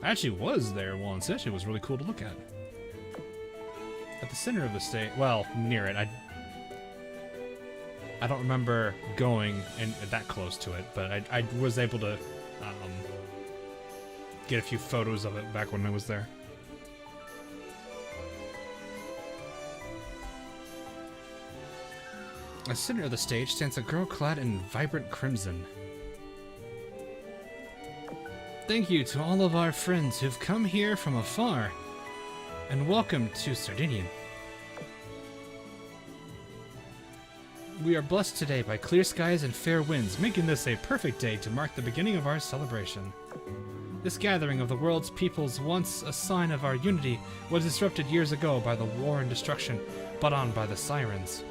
I actually was there once. It actually was really cool to look at. At the center of the stage, well, near it. I don't remember going that close to it, but I was able to get a few photos of it back when I was there. At the center of the stage stands a girl clad in vibrant crimson. Thank you to all of our friends who've come here from afar, and welcome to Sardinia. We are blessed today by clear skies and fair winds, making this a perfect day to mark the beginning of our celebration. This gathering of the world's peoples, once a sign of our unity, was disrupted years ago by the war and destruction brought on by the Sirens.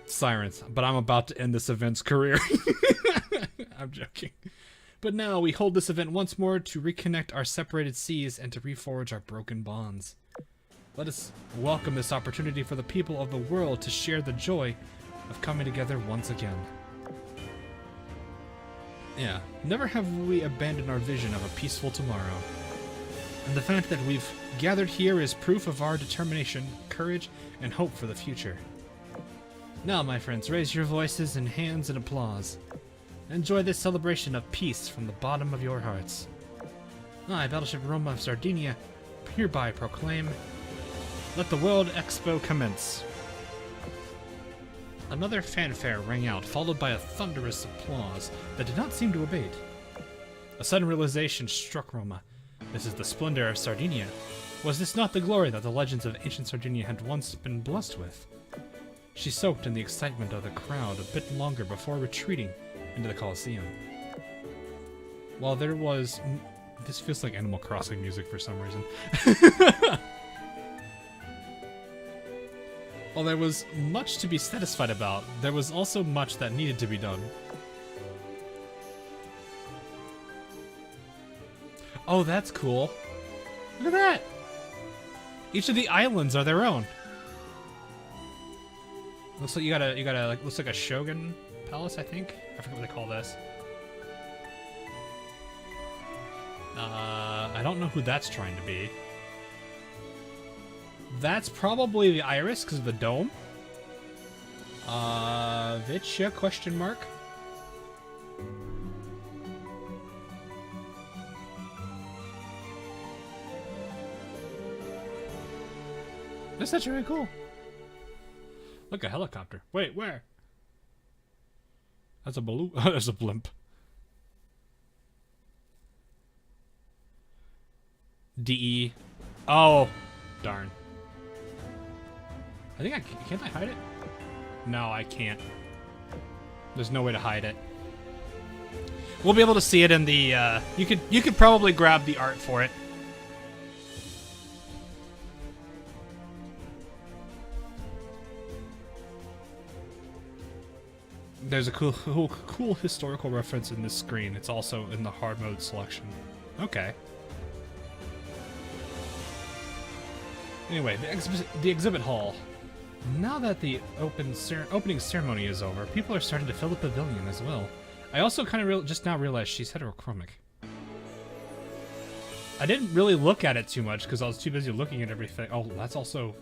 Sirens, but I'm about to end this event's career. I'm joking. But now we hold this event once more to reconnect our separated seas and to reforge our broken bonds. Let us welcome this opportunity for the people of the world to share the joy of coming together once again. Yeah, never have we abandoned our vision of a peaceful tomorrow. And the fact that we've gathered here is proof of our determination, courage, and hope for the future. Now, my friends, raise your voices and hands in applause. Enjoy this celebration of peace from the bottom of your hearts. I, Battleship Roma of Sardinia, hereby proclaim, let the World Expo commence. Another fanfare rang out, followed by a thunderous applause that did not seem to abate. A sudden realization struck Roma. This is the splendor of Sardinia. Was this not the glory that the legends of ancient Sardinia had once been blessed with? She soaked in the excitement of the crowd a bit longer before retreating into the Colosseum. While there was... This feels like Animal Crossing music for some reason. While there was much to be satisfied about, there was also much that needed to be done. Oh, that's cool. Look at that! Each of the islands are their own. Looks like you gotta like, looks like a Shogun Palace, I think. I forget what they call this. I don't know who that's trying to be. That's probably the Iris because of the dome. Vitya question mark. That's actually really cool. Look, a helicopter. Wait, where? That's a balloon. That's a blimp. DE. Oh, darn. I think can't I hide it? No, I can't. There's no way to hide it. We'll be able to see it in the, you could probably grab the art for it. There's a cool historical reference in this screen. It's also in the hard mode selection. Okay. Anyway, the exhibit hall. Now that the opening ceremony is over, people are starting to fill the pavilion as well. I also kind of just now realized she's heterochromic. I didn't really look at it too much because I was too busy looking at everything. Oh, that's also...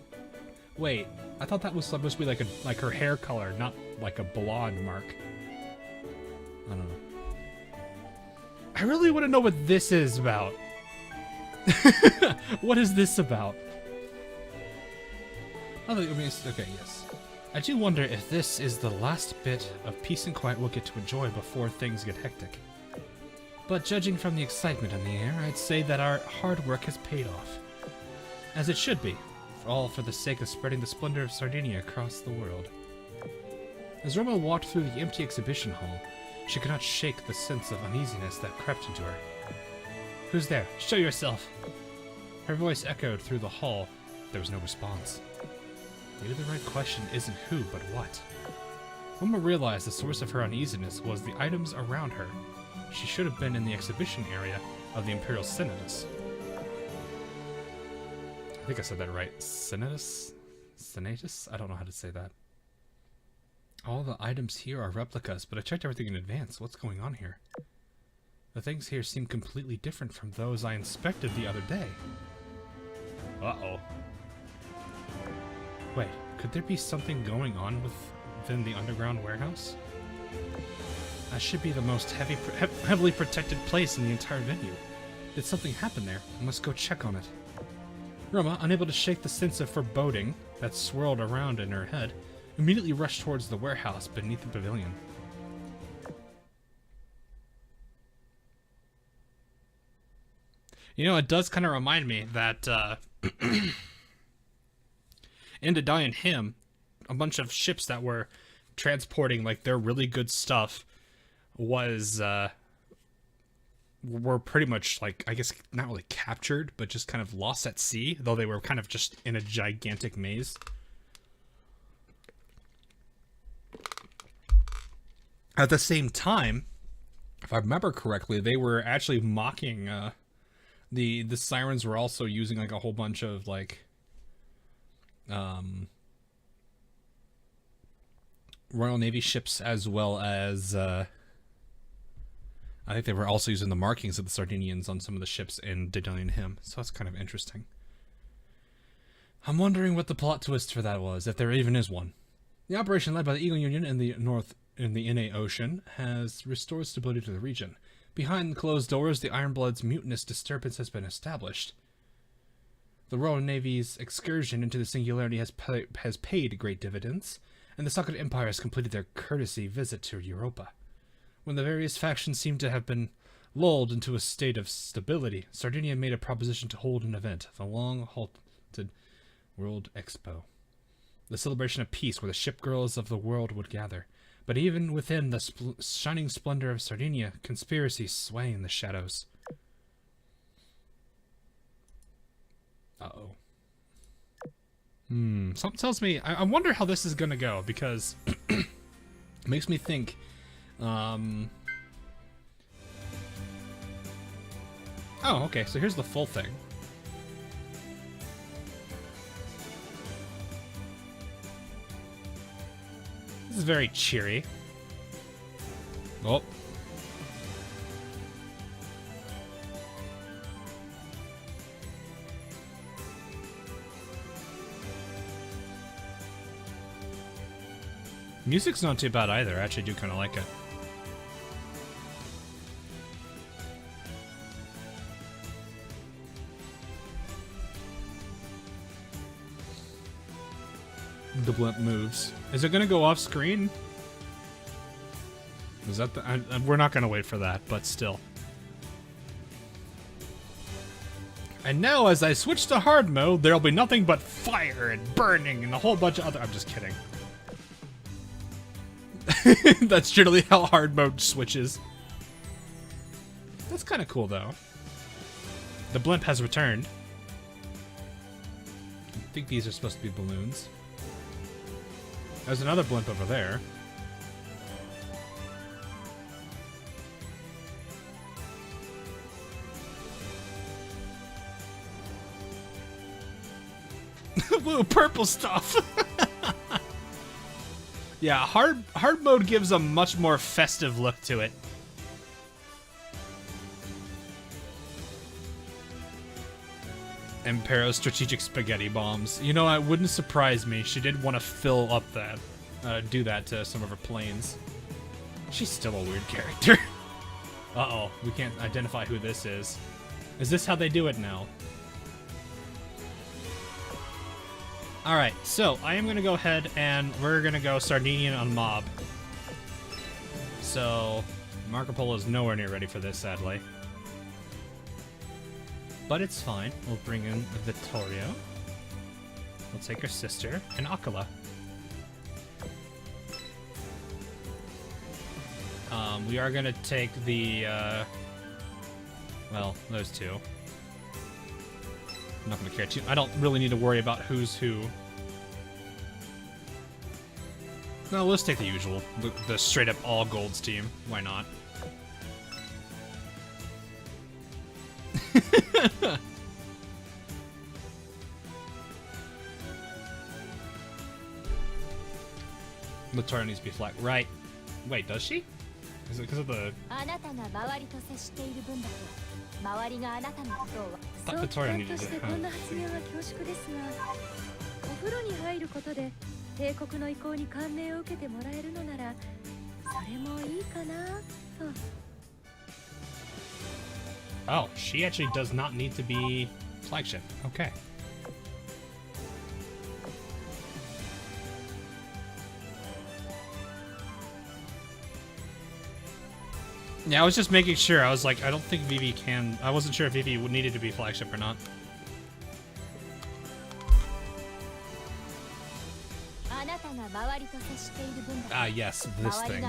Wait, I thought that was supposed to be like her hair color, not like a Ballade mark. I don't know. I really want to know what this is about. What is this about? Oh, I mean, okay, yes. I do wonder if this is the last bit of peace and quiet we'll get to enjoy before things get hectic. But judging from the excitement in the air, I'd say that our hard work has paid off. As it should be, all for the sake of spreading the splendor of Sardinia across the world. As Roma walked through the empty exhibition hall, she could not shake the sense of uneasiness that crept into her. "Who's there? Show yourself!" Her voice echoed through the hall. There was no response. Maybe the right question isn't who, but what. Roma realized the source of her uneasiness was the items around her. She should have been in the exhibition area of the Imperial Senatus. I think I said that right. Senatus? Senatus? I don't know how to say that. All the items here are replicas, but I checked everything in advance. What's going on here? The things here seem completely different from those I inspected the other day. Uh-oh. Wait, could there be something going on within the underground warehouse? That should be the most heavily protected place in the entire venue. Did something happen there? I must go check on it. Roma, unable to shake the sense of foreboding that swirled around in her head, immediately rushed towards the warehouse beneath the pavilion. You know, it does kind of remind me that in the Dying Hymn, a bunch of ships that were transporting like their really good stuff were pretty much like, I guess, not really captured, but just kind of lost at sea, though they were kind of just in a gigantic maze. At the same time, if I remember correctly, they were actually mocking, the sirens were also using like a whole bunch of like, Royal Navy ships, as well as, I think they were also using the markings of the Sardinians on some of the ships in Daedalian Hymn, so that's kind of interesting. I'm wondering what the plot twist for that was, if there even is one. The operation led by the Eagle Union in the Inner Ocean has restored stability to the region. Behind the closed doors, the Ironblood's mutinous disturbance has been established. The Royal Navy's excursion into the Singularity has paid great dividends, and the Sakura Empire has completed their courtesy visit to Europa. When the various factions seem to have been lulled into a state of stability, Sardinia made a proposition to hold an event, the long-halted World Expo. The celebration of peace where the shipgirls of the world would gather. But even within the shining splendor of Sardinia, conspiracies sway in the shadows. Uh-oh. Something tells me, I wonder how this is gonna go, because it makes me think, oh, okay, so here's the full thing. This is very cheery. Oh. Music's not too bad either. I actually do kind of like it. The blimp moves. Is it gonna go off screen? Is that the... we're not gonna wait for that, but still. And now as I switch to hard mode, there'll be nothing but fire and burning and a whole bunch of other... I'm just kidding. That's generally how hard mode switches. That's kind of cool, though. The blimp has returned. I think these are supposed to be balloons. There's another blimp over there. Woo, purple stuff! Yeah, hard mode gives a much more festive look to it. Empero's strategic spaghetti bombs. You know, it wouldn't surprise me. She did want to fill up that, do that to some of her planes. She's still a weird character. Uh-oh, we can't identify who this is. Is this how they do it now? Alright, so I am going to go ahead and we're going to go Sardinian on Mob. So, Marco Polo is nowhere near ready for this, sadly. But it's fine. We'll bring in Vittorio. We'll take her sister and Aquila. We are gonna take the, well, those two. I'm not gonna care too. I don't really need to worry about who's who. No, let's take the usual. The straight up all golds team. Why not? Latoya needs to be flat. Right. Wait, does she? Is it because of the... I thought Latoya needed to... お風呂に入ることで帝国の意向に感銘を受けてもらえるのならそれもいいかなと。 Oh, she actually does not need to be flagship. Okay. Yeah, I was just making sure. I was like, I don't think Vivi can... I wasn't sure if Vivi needed to be flagship or not. Ah, yes, this thing.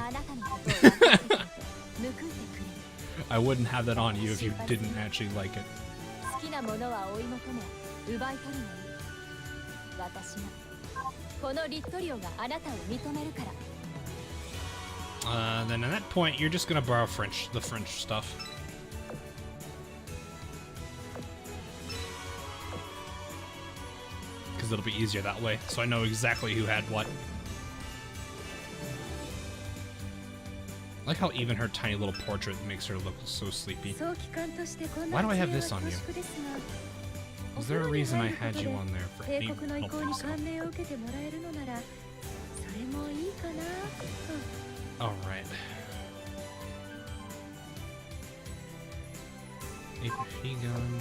I wouldn't have that on you if you didn't actually like it. Then at that point, you're just gonna borrow the French stuff. Because it'll be easier that way, so I know exactly who had what. I like how even her tiny little portrait makes her look so sleepy. Why do I have this on you? Was there a reason I had you on there for any Alright. HP gun.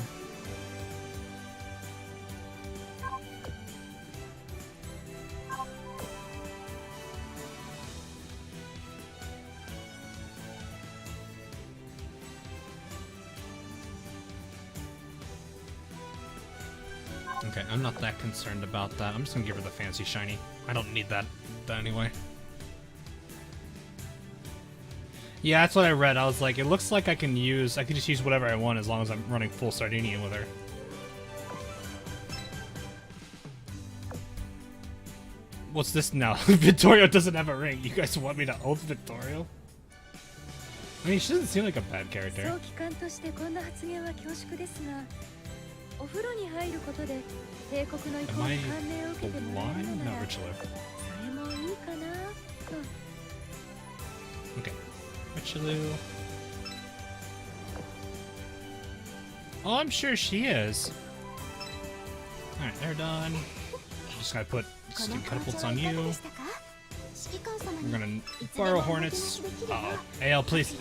Okay, I'm not that concerned about that. I'm just gonna give her the fancy shiny. I don't need that anyway. Yeah, that's what I read. I was like, it looks like I can just use whatever I want as long as I'm running full Sardinian with her. What's this now? Vittorio doesn't have a ring. You guys want me to ult Vittorio? I mean, she doesn't seem like a bad character. Am I blind? No, Richelieu. Okay. Richelieu. Oh, I'm sure she is. Alright, they're done. Just gotta put catapults on you. We're gonna borrow Hornets. Uh-oh. AL, please.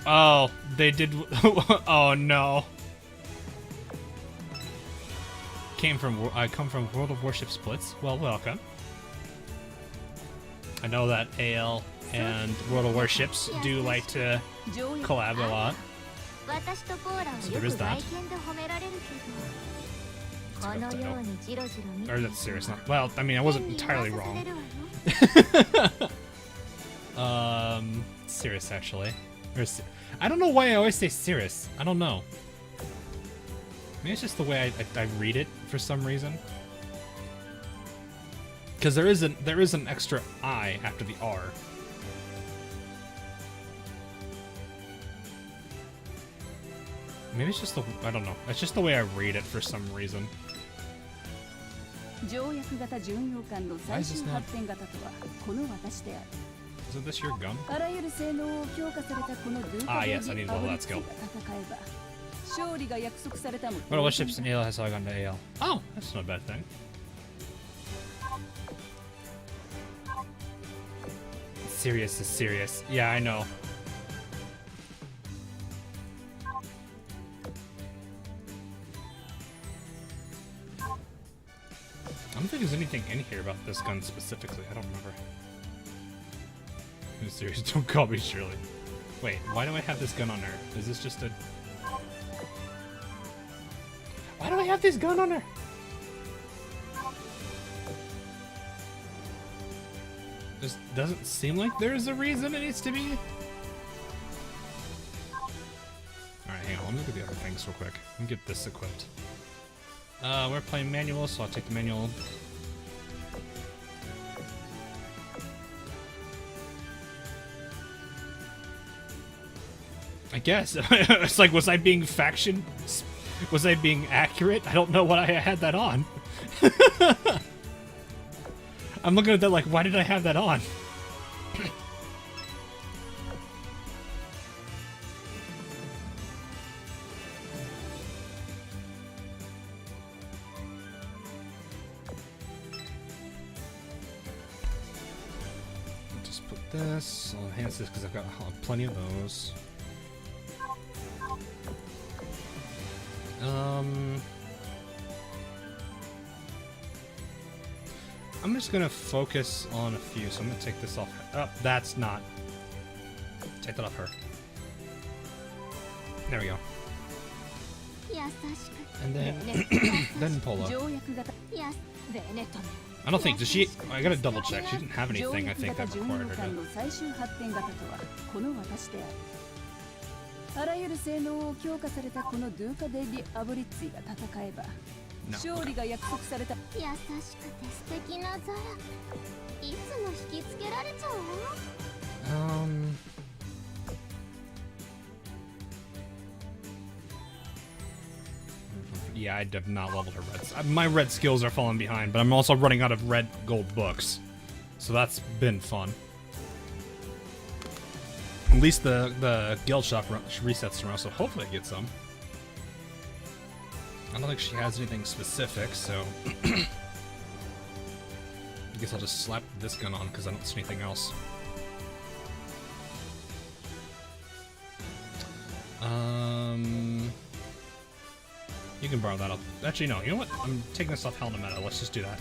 Oh, they did. Oh no. I come from World of Warship Splits. Well, welcome. I know that AL and World of Warships do like to collab a lot. So there is that. Or that's serious. Not well. I mean, I wasn't entirely wrong. Serious actually. I don't know why I always say Cirrus. I don't know. Maybe it's just the way I read it for some reason. Because there is an extra I after the R. Maybe it's just I don't know. It's just the way I read it for some reason. Why is this not? Isn't this your gun? Ah, yes, I need to level that skill. What ships in AL has all gone to AL? Oh, that's not a bad thing. Serious is serious. Yeah, I know. I don't think there's anything in here about this gun specifically. I don't remember. I'm serious, don't call me Shirley. Wait, why do I have this gun on her? Is this just a... Why do I have this gun on her? Just doesn't seem like there's a reason it needs to be. Alright, hang on, let me look at the other things real quick. Let me get this equipped. We're playing manual, so I'll take the manual. I guess. It's like, was I being faction? Was I being accurate? I don't know what I had that on. I'm looking at that like, why did I have that on? Just put this. I'll enhance this because I've got plenty of those. I'm just gonna focus on a few, so I'm gonna take this off. Oh, that's not. Take that off her. There we go. And then, then Pola. I don't think, does she, I gotta double check. She didn't have anything, I think, that required her to. No. Yeah, I have not leveled her reds. My red skills are falling behind, but I'm also running out of red gold books. So that's been fun. At least the guild shop resets tomorrow, so hopefully I get some. I don't think she has anything specific, so I guess I'll just slap this gun on because I don't see anything else. You can borrow that. Actually, no. You know what? I'm taking this off Helena Meta. Let's just do that.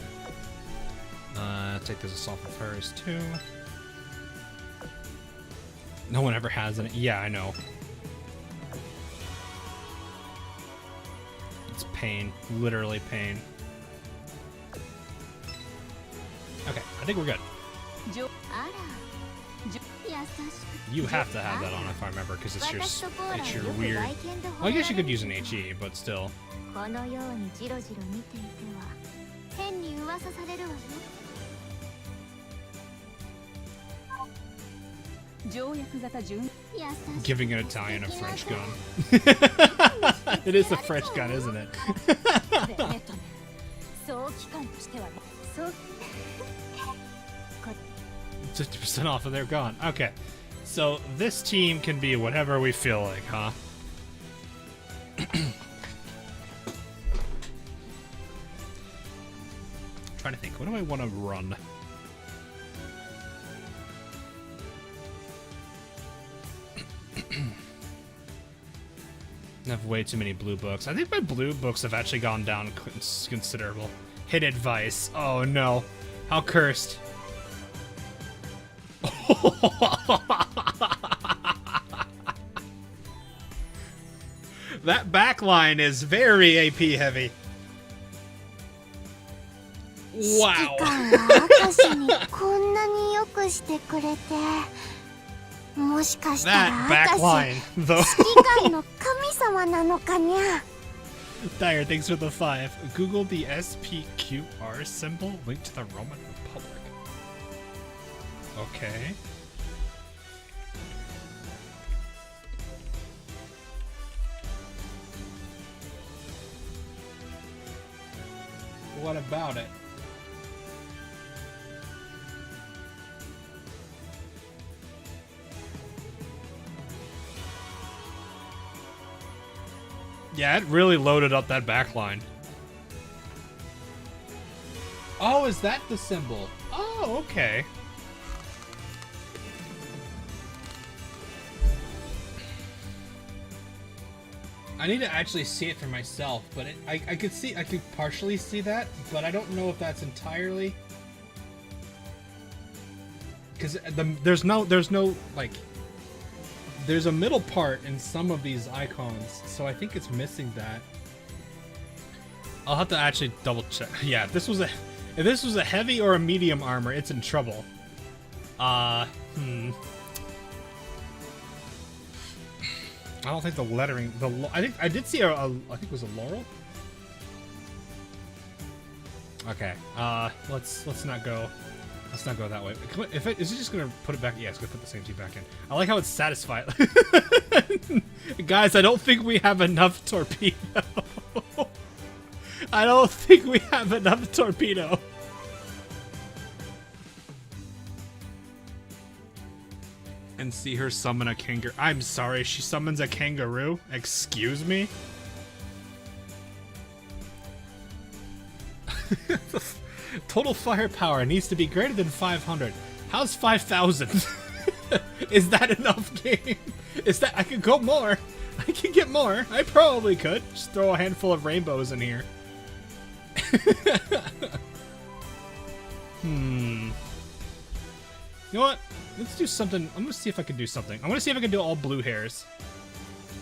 Take this off of hers too. No one ever has any. Yeah, I know. It's pain. Literally pain. Okay, I think we're good. You have to have that on if I remember, because it's your weird. Well, I guess you could use an HE, but still. Giving an Italian a French gun. It is a French gun, isn't it? 50% off and they're gone. Okay. So this team can be whatever we feel like, huh? Trying to think, what do I want to run? I have way too many blue books. I think my blue books have actually gone down considerable. Hit advice. Oh no. How cursed. That backline is very AP heavy. Wow. That backline, though. Dyer, thanks for the 5. Google the SPQR symbol linked to the Roman Republic. Okay. What about it? Yeah, it really loaded up that backline. Oh, is that the symbol? Oh, okay. I need to actually see it for myself, but I could partially see that, but I don't know if that's entirely, because there's no like, there's a middle part in some of these icons, so I think it's missing that. I'll have to actually double check. Yeah, if this was a heavy or a medium armor, it's in trouble. I don't think the lettering. I did see I think it was a laurel. Okay. Let's not go. Let's not go that way. Is it just gonna put it back? Yeah, it's gonna put the same two back in. I like how it's satisfied. Guys, I don't think we have enough torpedo. I don't think we have enough torpedo. And see her summon a kangaroo. I'm sorry, she summons a kangaroo? Excuse me? Total firepower needs to be greater than 500. How's 5,000? Is that enough, game? Is that... I could go more. I could get more. I probably could. Just throw a handful of rainbows in here. You know what? Let's do something. I'm gonna see if I can do something. I'm gonna see if I can do all blue hairs.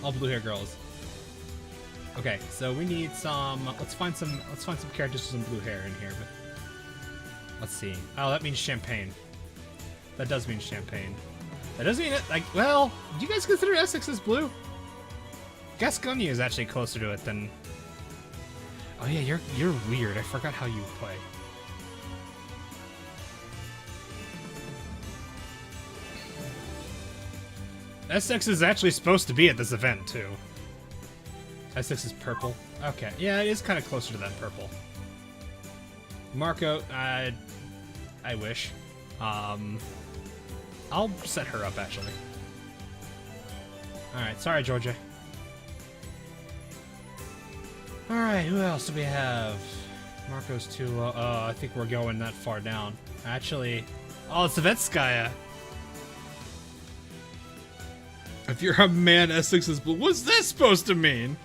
All blue hair girls. Okay, so we need some. Let's find some characters with some blue hair in here. But let's see. Oh, that means champagne. That does mean champagne. That does mean it. Like, well, do you guys consider Essex as blue? Gascogne is actually closer to it than. Oh yeah, you're weird. I forgot how you play. Essex is actually supposed to be at this event too. Essex is purple. Okay, yeah, it is kind of closer to that purple. Marco, I wish. I'll set her up actually. All right, sorry, Georgia. All right, who else do we have? Marco's too low. I think we're going that far down. Actually, oh, it's Svetskaya. If you're a man, Essex is blue. What's that supposed to mean?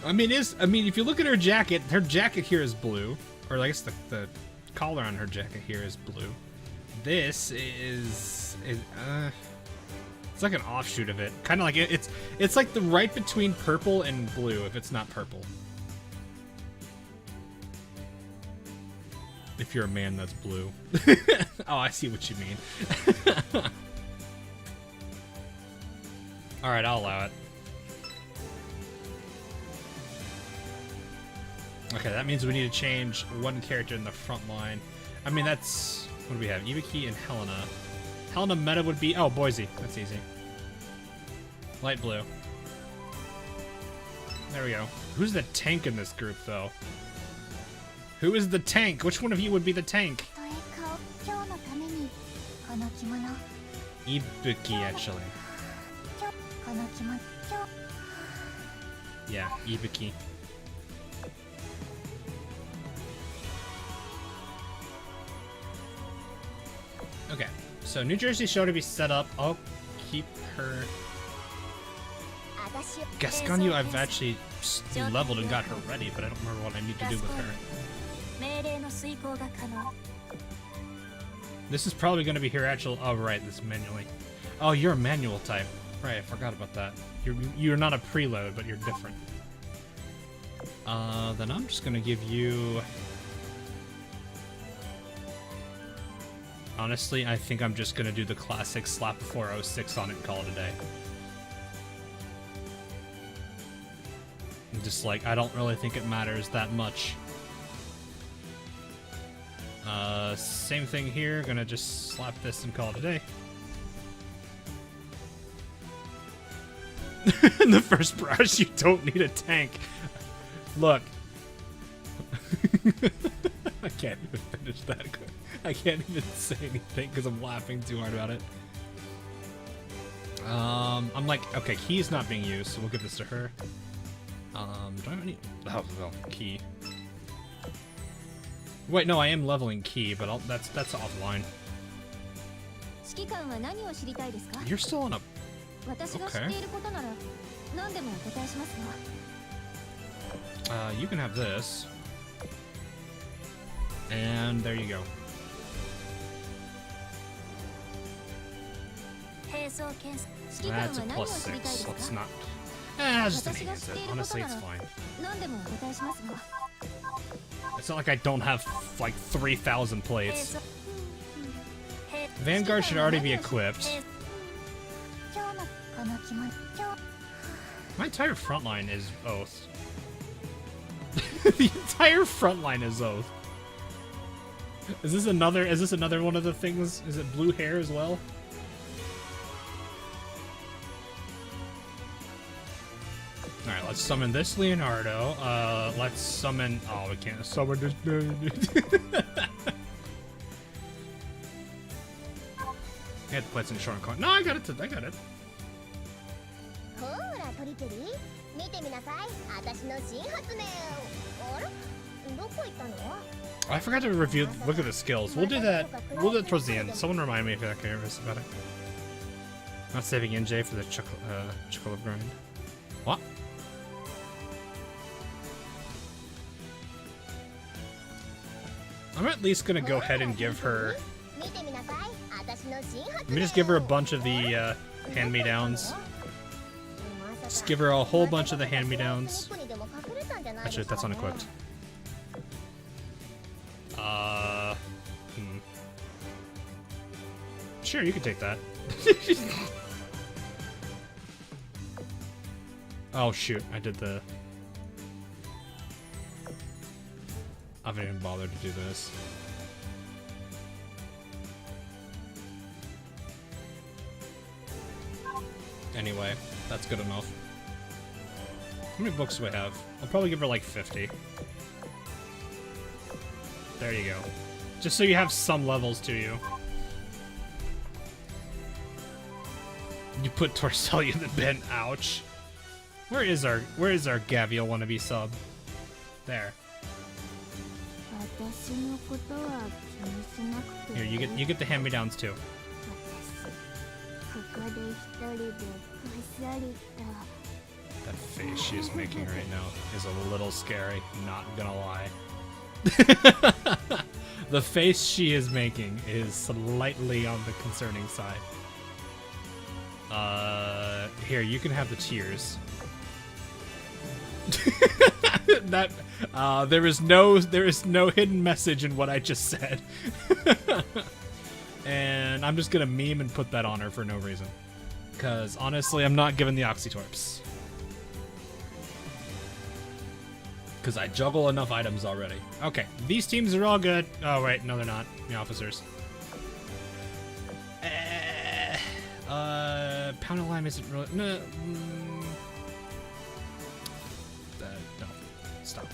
I mean, if you look at her jacket here is blue, or I guess the collar on her jacket here is blue. This is it's like an offshoot of it, kind of like it's like the right between purple and blue if it's not purple. If you're a man, that's blue. Oh, I see what you mean. All right, I'll allow it. Okay, that means we need to change one character in the front line. I mean, that's... What do we have? Ibiki and Helena. Helena meta would be... Oh, Boise. That's easy. Light blue. There we go. Who's the tank in this group, though? Who is the tank? Which one of you would be the tank? Ibiki, actually. Yeah, Ibiki. Okay, so New Jersey show to be set up. I'll keep her. Gascogne, I've actually leveled and got her ready, but I don't remember what I need to do with her. This is probably going to be her actual. Oh, right, this manually. Oh, you're a manual type. Right, I forgot about that. You're not a preload, but you're different. Then I'm just going to give you. Honestly, I think I'm just gonna do the classic slap 406 on it and call it a day. Just like, I don't really think it matters that much. Same thing here, gonna just slap this and call it a day. In the first brush, you don't need a tank. Look. I can't even finish that. I can't even say anything because I'm laughing too hard about it. I'm like, okay, key is not being used, so we'll give this to her. Do I have any? Oh, well, key. Wait, no, I am leveling key, but that's offline. You're still on a. Okay. You can have this. And there you go. That's a +6. Let's not. Just enhance it. Honestly, it's fine. It's not like I don't have like 3,000 plates. Vanguard should already be equipped. My entire front line is Oath. The entire front line is Oath. Is this another one of the things? Is it blue hair as well? Alright, let's summon this Leonardo. Let's summon... Oh, we can't summon this... I had to play some short coin. No, I got it. I got it. Oh, I forgot to review. Look at the skills. We'll do that. We'll do it towards the end. Someone remind me if I care about it. Not saving NJ for the chocolate grind. What? I'm at least gonna go ahead and give her. Let me just give her a bunch of the hand-me-downs. Just give her a whole bunch of the hand-me-downs. Actually, that's unequipped. Sure, you can take that. Oh shoot, I did the... I haven't even bothered to do this. Anyway, that's good enough. How many books do I have? I'll probably give her like 50. There you go. Just so you have some levels to you. You put Torcellia in the bin. Ouch. Where is our Gavial wannabe sub? There. Here, you get the hand-me-downs too. That face she is making right now is a little scary, not gonna lie. The face she is making is slightly on the concerning side. Here, you can have the tears. That there is no hidden message in what I just said. And I'm just gonna meme and put that on her for no reason. Cause honestly, I'm not giving the Oxytorps. Cause I juggle enough items already. Okay, these teams are all good. Oh wait, no they're not. The officers. Pound of Lime isn't really... No. No. Stop.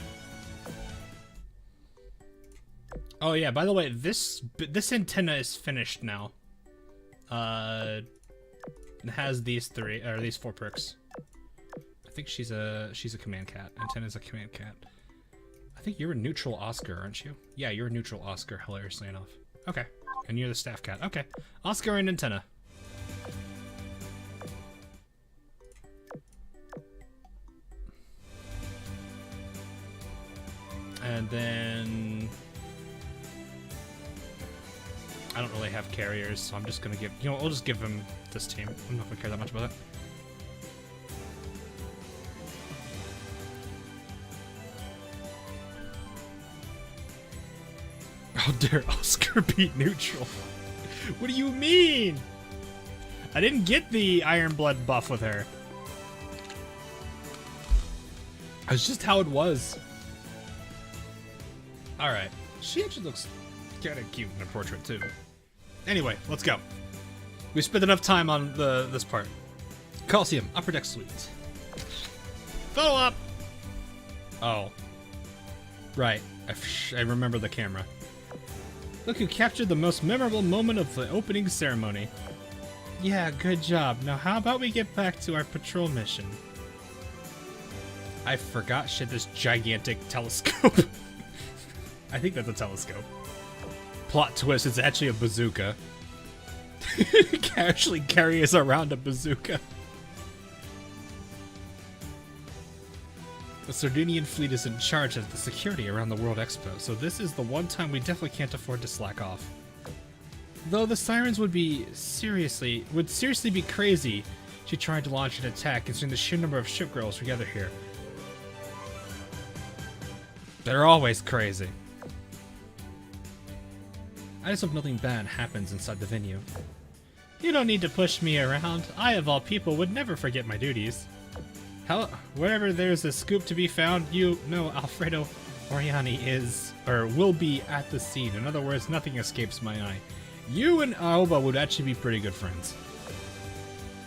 Oh yeah, by the way, this antenna is finished now. It has these four perks. I think she's a command cat. Antenna's a command cat. I think you're a neutral Oscar, aren't you? Yeah, you're a neutral Oscar, hilariously enough. Okay. And you're the staff cat. Okay. Oscar and antenna. And then I don't really have carriers, so I'm just gonna give, you know, we'll just give him this team. I'm not gonna care that much about it. How dare Oscar be neutral? What do you mean? I didn't get the Iron Blood buff with her. That's just how it was. Alright. She actually looks kind of cute in her portrait, too. Anyway, let's go. We spent enough time on this part. Colosseum, Upper Deck Suite. Photo op! Oh. Right. I remember the camera. Look who captured the most memorable moment of the opening ceremony. Yeah, good job. Now how about we get back to our patrol mission? I forgot she had this gigantic telescope. I think that's a telescope. Plot twist, it's actually a bazooka. Actually carries around a bazooka. The Sardinian fleet is in charge of the security around the World Expo, so this is the one time we definitely can't afford to slack off. Though the sirens would seriously be crazy if she tried to launch an attack considering the sheer number of ship girls we gather here. They're always crazy. I just hope nothing bad happens inside the venue. You don't need to push me around. I, of all people, would never forget my duties. Hell, wherever there's a scoop to be found, you know Alfredo Oriani is, or will be, at the scene. In other words, nothing escapes my eye. You and Aoba would actually be pretty good friends.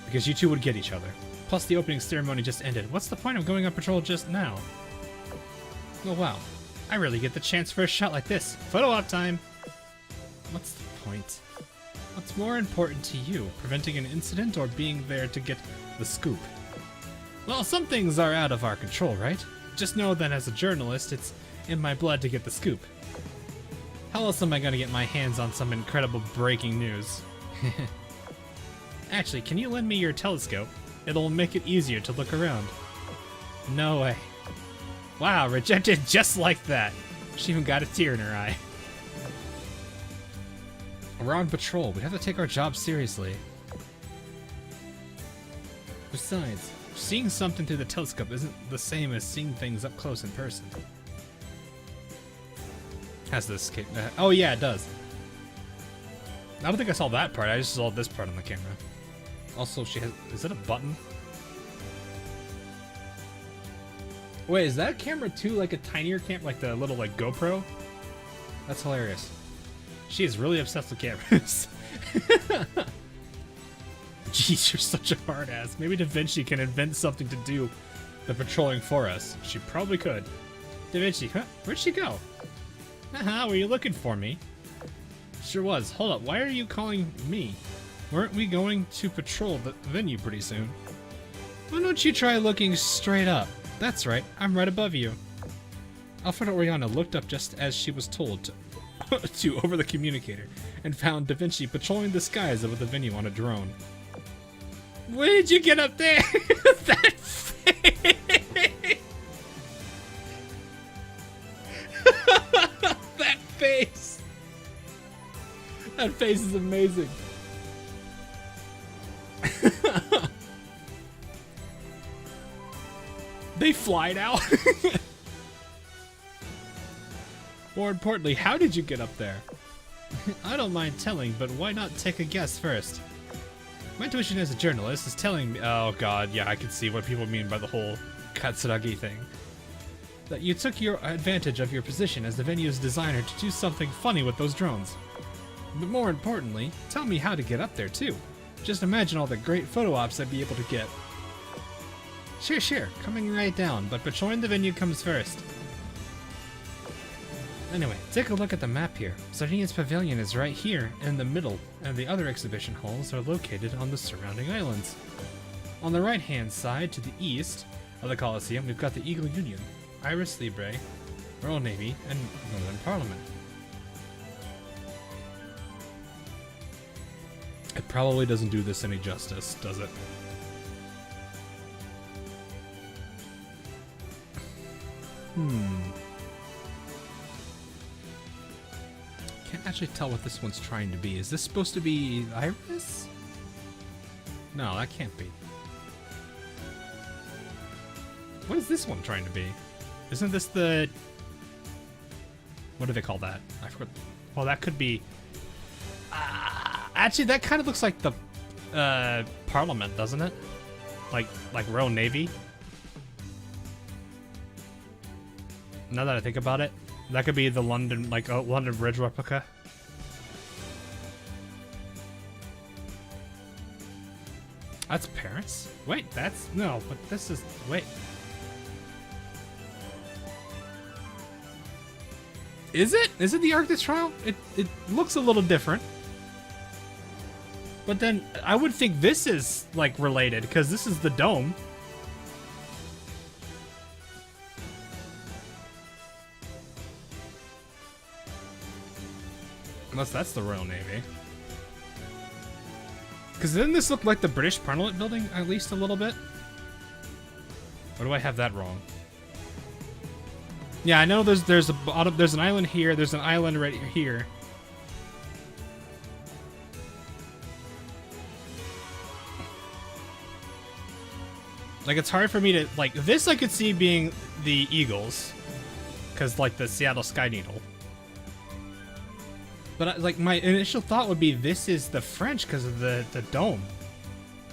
Because you two would get each other. Plus, the opening ceremony just ended. What's the point of going on patrol just now? Oh, wow. I rarely get the chance for a shot like this. Photo op time! What's the point? What's more important to you, preventing an incident or being there to get the scoop? Well, some things are out of our control, right? Just know that as a journalist, it's in my blood to get the scoop. How else am I gonna get my hands on some incredible breaking news? Actually, can you lend me your telescope? It'll make it easier to look around. No way. Wow, rejected just like that. She even got a tear in her eye. We're on patrol. We have to take our job seriously. Besides, seeing something through the telescope isn't the same as seeing things up close in person. Has this escape? Oh yeah, it does. I don't think I saw that part. I just saw this part on the camera. Also, she has... Is it a button? Wait, is that a camera too? Like a tinier camera? Like the little like GoPro? That's hilarious. She is really obsessed with cameras. Jeez, you're such a hard ass. Maybe Da Vinci can invent something to do the patrolling for us. She probably could. Da Vinci, huh? Where'd she go? Haha, were you looking for me? Sure was. Hold up, why are you calling me? Weren't we going to patrol the venue pretty soon? Why don't you try looking straight up? That's right, I'm right above you. Alfredo Oriana looked up just as she was told to over the communicator and found Da Vinci patrolling the skies over the venue on a drone. Where did you get up there? That face! That face! That face is amazing. They fly now? More importantly, how did you get up there? I don't mind telling, but why not take a guess first? My intuition as a journalist is telling me— oh god, yeah, I can see what people mean by the whole Katsuragi thing. That you took your advantage of your position as the venue's designer to do something funny with those drones. But more importantly, tell me how to get up there too. Just imagine all the great photo ops I'd be able to get. Sure, coming right down, but patrolling the venue comes first. Anyway, take a look at the map here. Sardines Pavilion is right here in the middle, and the other exhibition halls are located on the surrounding islands. On the right-hand side, to the east of the Colosseum, we've got the Eagle Union, Iris Libre, Royal Navy, and Northern Parliament. It probably doesn't do this any justice, does it? Can't actually tell what this one's trying to be. Is this supposed to be Iris? No, that can't be. What is this one trying to be? Isn't this the... what do they call that? I forgot. Well, that could be... actually, that kind of looks like the Parliament, doesn't it? Like Royal Navy? Now that I think about it, that could be the London, like a London Bridge replica. That's Paris? Wait, that's... no, but this is... wait. Is it? Is it the Arc de Triomphe? It looks a little different. But then, I would think this is, like, related, because this is the dome. Unless that's the Royal Navy. Because didn't this look like the British Parliament building, at least a little bit? Or do I have that wrong? Yeah, I know there's an island here, there's an island right here. Like, it's hard for me to... like, this I could see being the Eagles. because like the Seattle Sky Needle. But like my initial thought would be this is the French because of the dome.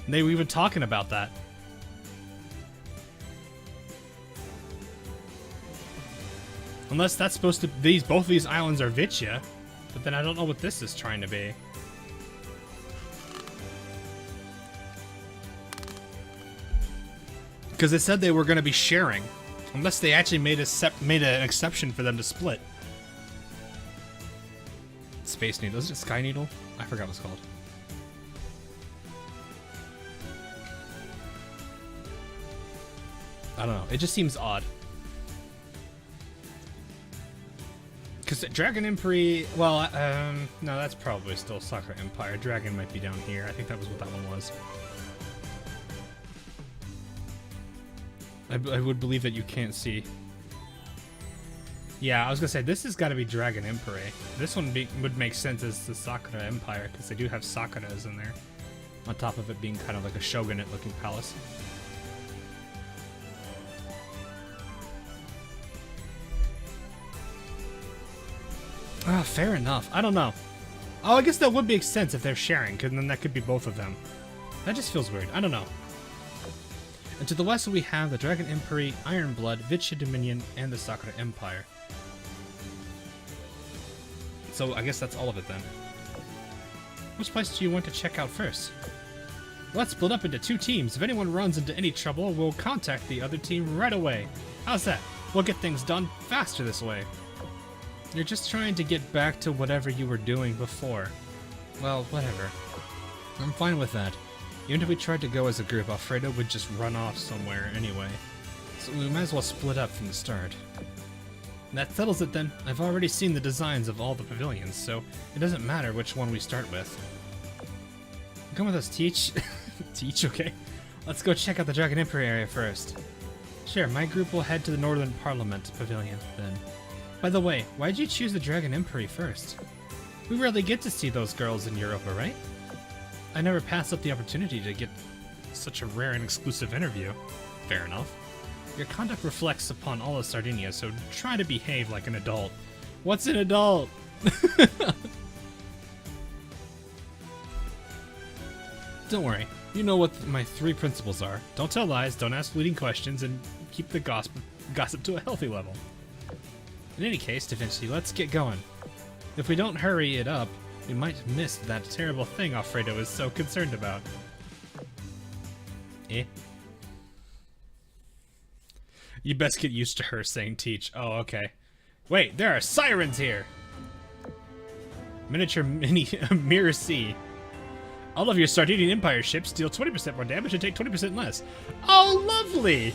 And they were even talking about that. Unless that's supposed to both of these islands are Vitya, but then I don't know what this is trying to be. Because they said they were going to be sharing, unless they actually made an exception for them to split. Space Needle. Is it Sky Needle? I forgot what it's called. I don't know. It just seems odd. Because Dragon Emperor, well, no, that's probably still Sakura Empire. Dragon might be down here. I think that was what that one was. I would believe that you can't see. Yeah, I was gonna say, this has got to be Dragon Emperor. This one would make sense as the Sakura Empire, because they do have Sakuras in there. On top of it being kind of like a shogunate-looking palace. Ah, fair enough. I don't know. Oh, I guess that would make sense if they're sharing, because then that could be both of them. That just feels weird. I don't know. And to the west we have the Dragon Emperor, Iron Blood, Vitya Dominion, and the Sakura Empire. So I guess that's all of it then. Which place do you want to check out first? Let's split up into 2 teams. If anyone runs into any trouble, we'll contact the other team right away. How's that? We'll get things done faster this way. You're just trying to get back to whatever you were doing before. Well, whatever. I'm fine with that. Even if we tried to go as a group, Alfredo would just run off somewhere anyway. So we might as well split up from the start. That settles it then. I've already seen the designs of all the pavilions, so it doesn't matter which one we start with. Come with us, Teach. Teach, okay. Let's go check out the Dragon Emperor area first. Sure, my group will head to the Northern Parliament Pavilion, then. By the way, why'd you choose the Dragon Emperor first? We rarely get to see those girls in Europa, right? I never pass up the opportunity to get such a rare and exclusive interview. Fair enough. Your conduct reflects upon all of Sardinia, so try to behave like an adult. What's an adult? Don't worry. You know what my 3 principles are. Don't tell lies, don't ask leading questions, and keep the gossip to a healthy level. In any case, Da Vinci, let's get going. If we don't hurry it up, we might miss that terrible thing Alfredo is so concerned about. Eh? You best get used to her saying Teach. Oh, okay. Wait, there are sirens here! Miniature Mirror Sea. All of your Sardinian Empire ships deal 20% more damage and take 20% less. Oh, lovely!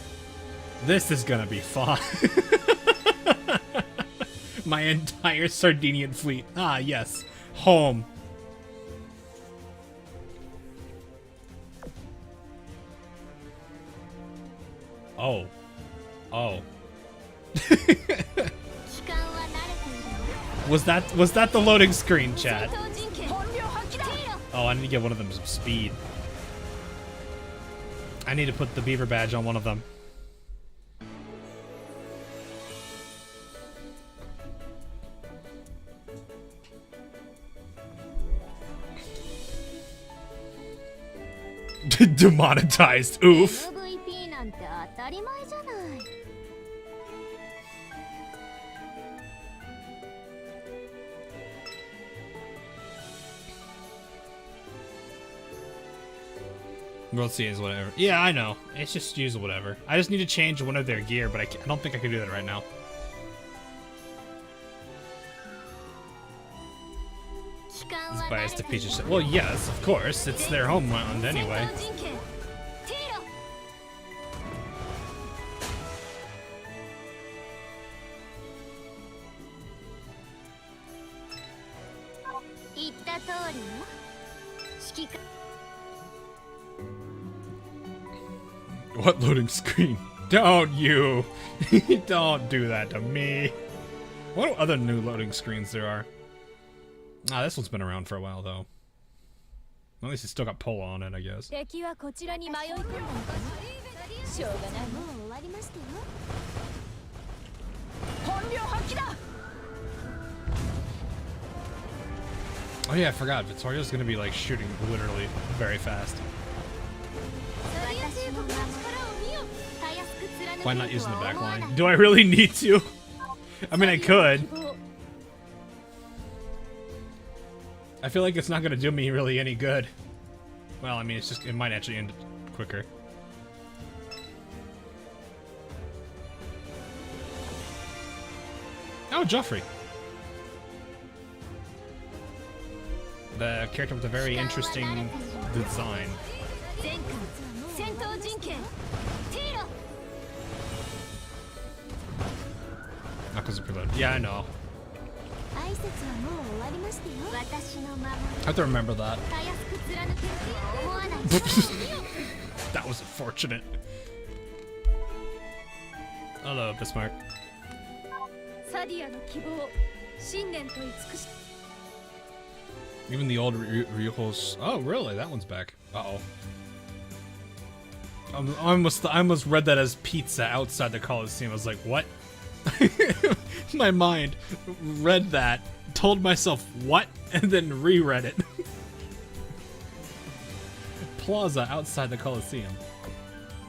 This is gonna be fun. My entire Sardinian fleet. Ah, yes. Home. Oh. Oh. Was that the loading screen, chat? Oh, I need to get one of them some speed. I need to put the beaver badge on one of them. Demonetized. Oof. World Sea is whatever. Yeah, I know. It's just use whatever. I just need to change one of their gear, but I don't think I can do that right now. It's biased to Peach's. Well, yes, of course. It's their homeland anyway. What loading screen? Don't you! Don't do that to me. What other new loading screens there are? Ah, this one's been around for a while though. At least it's still got Polo on it, I guess. Oh yeah, I forgot. Vittorio's gonna be like shooting literally very fast. Why not using the back line? Do I really need to? I mean, I could. I feel like it's not gonna do me really any good. Well, I mean, it might actually end quicker. Oh, Joffrey. The character with a very interesting design. Not because of preload. Yeah, I know. I have to remember that. That was unfortunate. Hello, Bismarck. Even the old Ryuho's. Oh, really? That one's back. Uh-oh. I almost read that as pizza outside the Colosseum. I was like, what? My mind read that, told myself what, and then reread it. Plaza outside the Colosseum.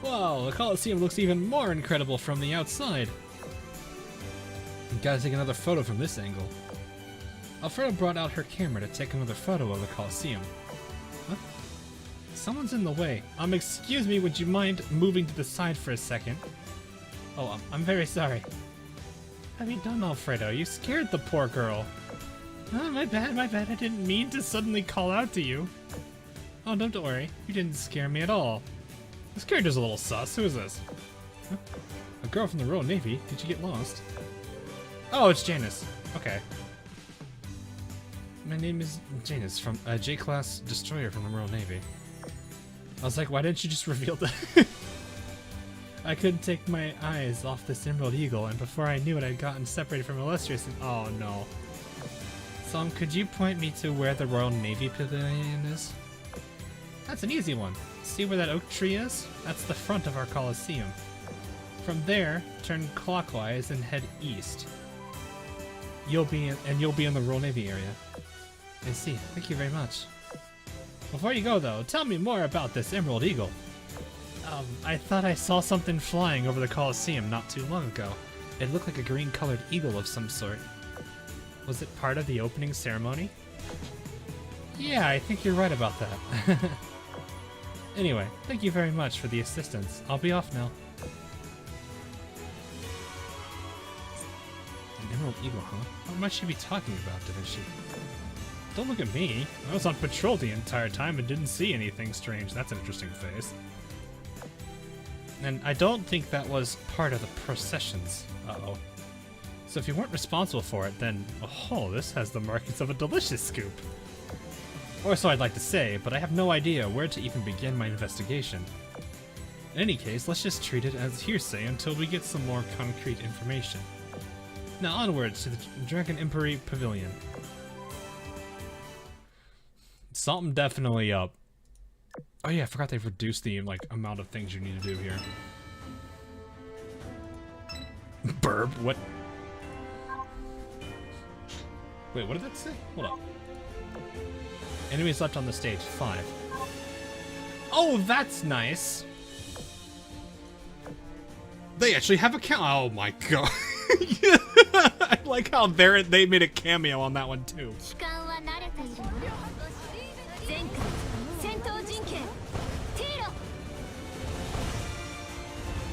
Wow, the Colosseum looks even more incredible from the outside. Gotta take another photo from this angle. Alfredo brought out her camera to take another photo of the Colosseum. Huh? Someone's in the way. Excuse me, would you mind moving to the side for a second? Oh, I'm very sorry. What have you done, Alfredo? You scared the poor girl. Oh, my bad. I didn't mean to suddenly call out to you. Oh, don't worry. You didn't scare me at all. This character's a little sus. Who is this? Huh? A girl from the Royal Navy? Did you get lost? Oh, it's Janice. Okay. My name is Janice from a J-class destroyer from the Royal Navy. I was like, why didn't you just reveal that? I couldn't take my eyes off this Emerald Eagle, and before I knew it, I'd gotten separated from Illustrious and— oh no. Som, could you point me to where the Royal Navy Pavilion is? That's an easy one. See where that oak tree is? That's the front of our Colosseum. From there, turn clockwise and head east. You'll be in the Royal Navy area. I see. Thank you very much. Before you go, though, tell me more about this Emerald Eagle. I thought I saw something flying over the Colosseum not too long ago. It looked like a green-colored eagle of some sort. Was it part of the opening ceremony? Yeah, I think you're right about that. Anyway, thank you very much for the assistance. I'll be off now. An Emerald Eagle, huh? What might she be talking about, didn't she? Don't look at me. I was on patrol the entire time and didn't see anything strange. That's an interesting face. And I don't think that was part of the processions. Uh-oh. So if you weren't responsible for it, then— oh, this has the markings of a delicious scoop. Or so I'd like to say, but I have no idea where to even begin my investigation. In any case, let's just treat it as hearsay until we get some more concrete information. Now onwards to the Dragon Emperor Pavilion. Something definitely up. Oh yeah, I forgot they've reduced the amount of things you need to do here. Burb, what? Wait, what did that say? Hold up. Enemies left on the stage, 5. Oh, that's nice. They actually have a count. Oh my god. I like how they made a cameo on that one too.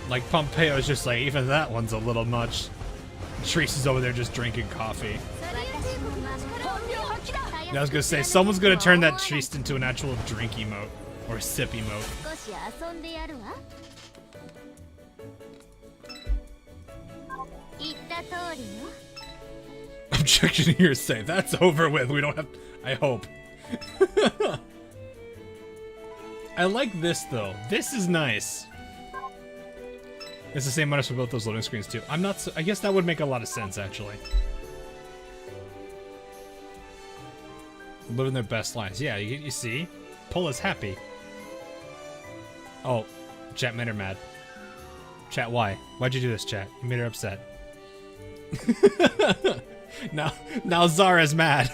Like, Pompeo's just like, even that one's a little much. Treese is over there just drinking coffee. I was gonna say, someone's gonna turn that Treese into an actual drink emote. Or sip emote. Objection to hearsay. That's over with. We don't have— I hope. I like this, though. This is nice. It's the same minus for both those loading screens too. I'm not so— I guess that would make a lot of sense actually. Living their best lives. Yeah, you see? Pola's happy. Oh, chat made her mad. Chat, why? Why'd you do this, chat? You made her upset. Now Zara's mad.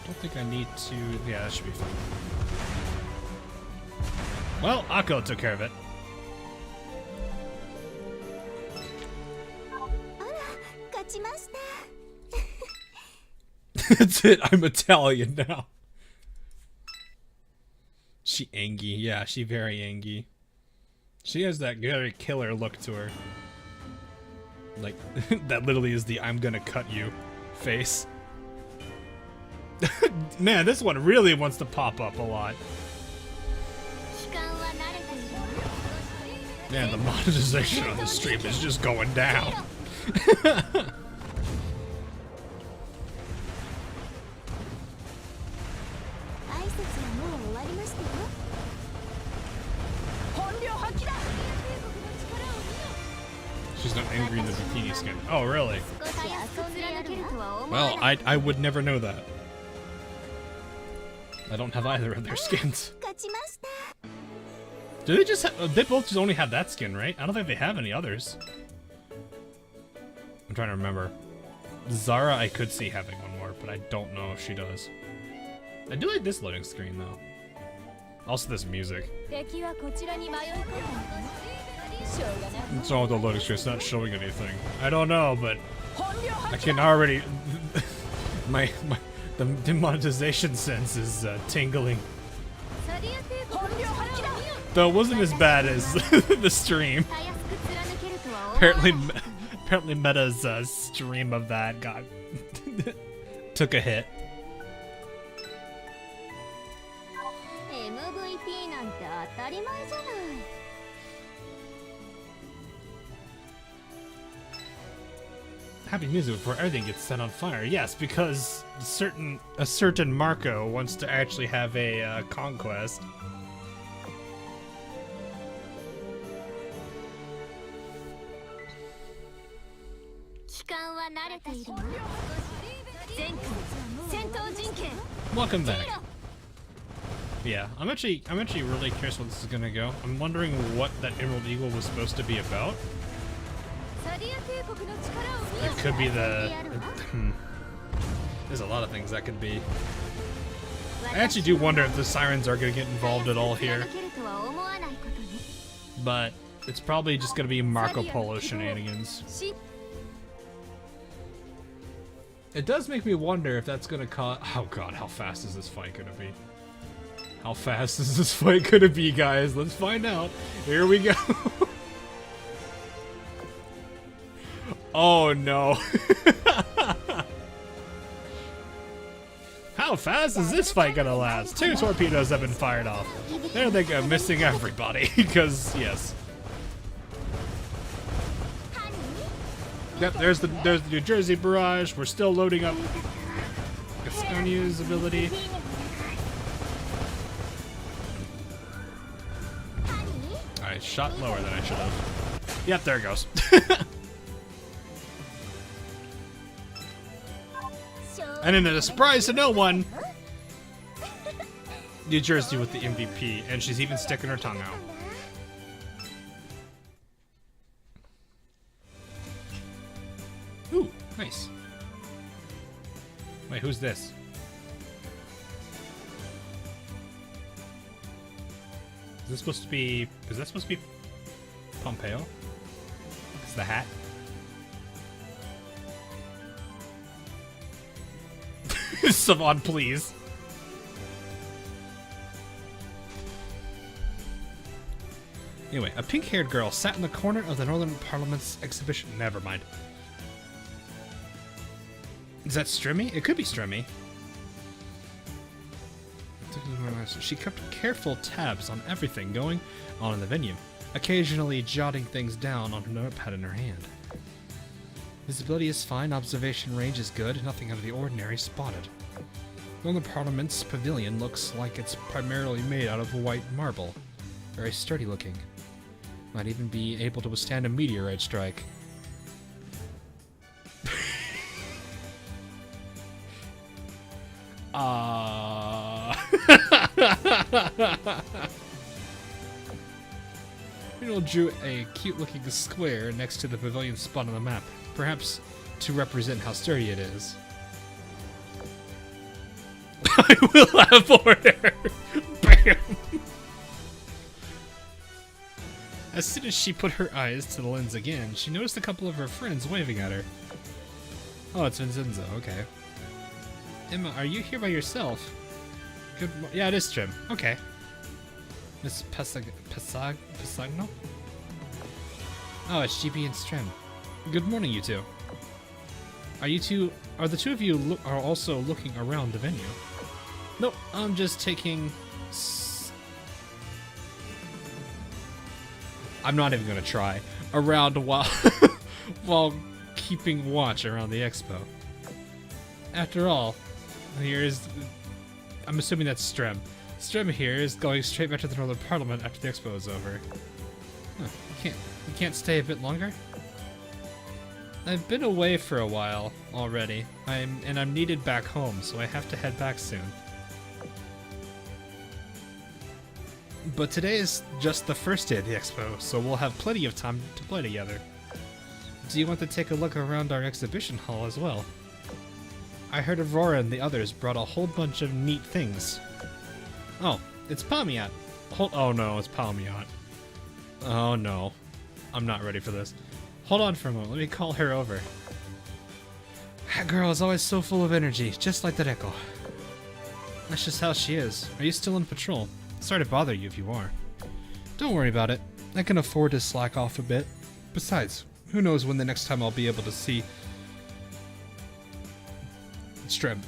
Don't think I need to. Yeah, that should be fine. Well, Akko took care of it. That's it. I'm Italian now. She angry. Yeah, she very angry. She has that very killer look to her. Like, that literally is the I'm gonna cut you face. Man, this one really wants to pop up a lot. Man, the monetization on the stream is just going down. She's not angry in the bikini skin. Oh, really? Well, I would never know that. I don't have either of their skins. Do they just have, they both just only have that skin, right? I don't think they have any others. I'm trying to remember. Zara I could see having one more, but I don't know if she does. I do like this loading screen though. Also this music. What's wrong with the loading screen? It's not showing anything. I don't know, but I can already the demonetization sense is tingling. Though it wasn't as bad as the stream. Apparently Meta's stream of that got took a hit. Happy music before everything gets set on fire. Yes, because a certain Marco wants to actually have a conquest. Welcome back. Yeah, I'm actually really curious where this is gonna go. I'm wondering what that Emerald Eagle was supposed to be about. It could be the... There's a lot of things that could be. I actually do wonder if the sirens are going to get involved at all here. But it's probably just going to be Marco Polo shenanigans. It does make me wonder if that's going to cause... Oh god, how fast is this fight going to be? How fast is this fight going to be, guys? Let's find out. Here we go. Oh no. How fast is this fight gonna last? 2 torpedoes have been fired off. There they go, missing everybody. Because yes. Yep, there's the New Jersey barrage. We're still loading up Gasconia's ability. I shot lower than I should have. Yep, there it goes. And in a surprise to no one, New Jersey with the MVP, and she's even sticking her tongue out. Ooh, nice. Wait, who's this? Is this supposed to be... Is that supposed to be Pompeo? It's the hat. Savon, please. Anyway, a pink-haired girl sat in the corner of the Northern Parliament's exhibition. Never mind. Is that Strimmy? It could be Strimmy. She kept careful tabs on everything going on in the venue, occasionally jotting things down on a notepad in her hand. Visibility is fine, observation range is good, nothing out of the ordinary spotted. Though the Parliament's Pavilion looks like it's primarily made out of white marble. Very sturdy looking. Might even be able to withstand a meteorite strike. Reno drew a cute-looking square next to the pavilion spot on the map, perhaps to represent how sturdy it is. I will have order! Bam! As soon as she put her eyes to the lens again, she noticed a couple of her friends waving at her. Oh, it's Vincenzo, okay. Emma, are you here by yourself? Yeah, it is Trim. Okay. Miss Pasagno? Oh, it's GB and Trim. Good morning, you two. Are the two of you are also looking around the venue? Nope, I'm just taking... I'm not even gonna try. Around while... while keeping watch around the expo. After all, here's... I'm assuming that's Strem. Strem here is going straight back to the Northern Parliament after the expo is over. Huh, you can't stay a bit longer? I've been away for a while already. I'm needed back home, so I have to head back soon. But today is just the first day of the expo, so we'll have plenty of time to play together. Do you want to take a look around our exhibition hall as well? I heard Aurora and the others brought a whole bunch of neat things. Oh, it's Palmiat. Oh no, it's Palmiat. Oh no. I'm not ready for this. Hold on for a moment, let me call her over. That girl is always so full of energy, just like that echo. That's just how she is. Are you still on patrol? Sorry to bother you if you are. Don't worry about it. I can afford to slack off a bit. Besides, who knows when the next time I'll be able to see... Streb.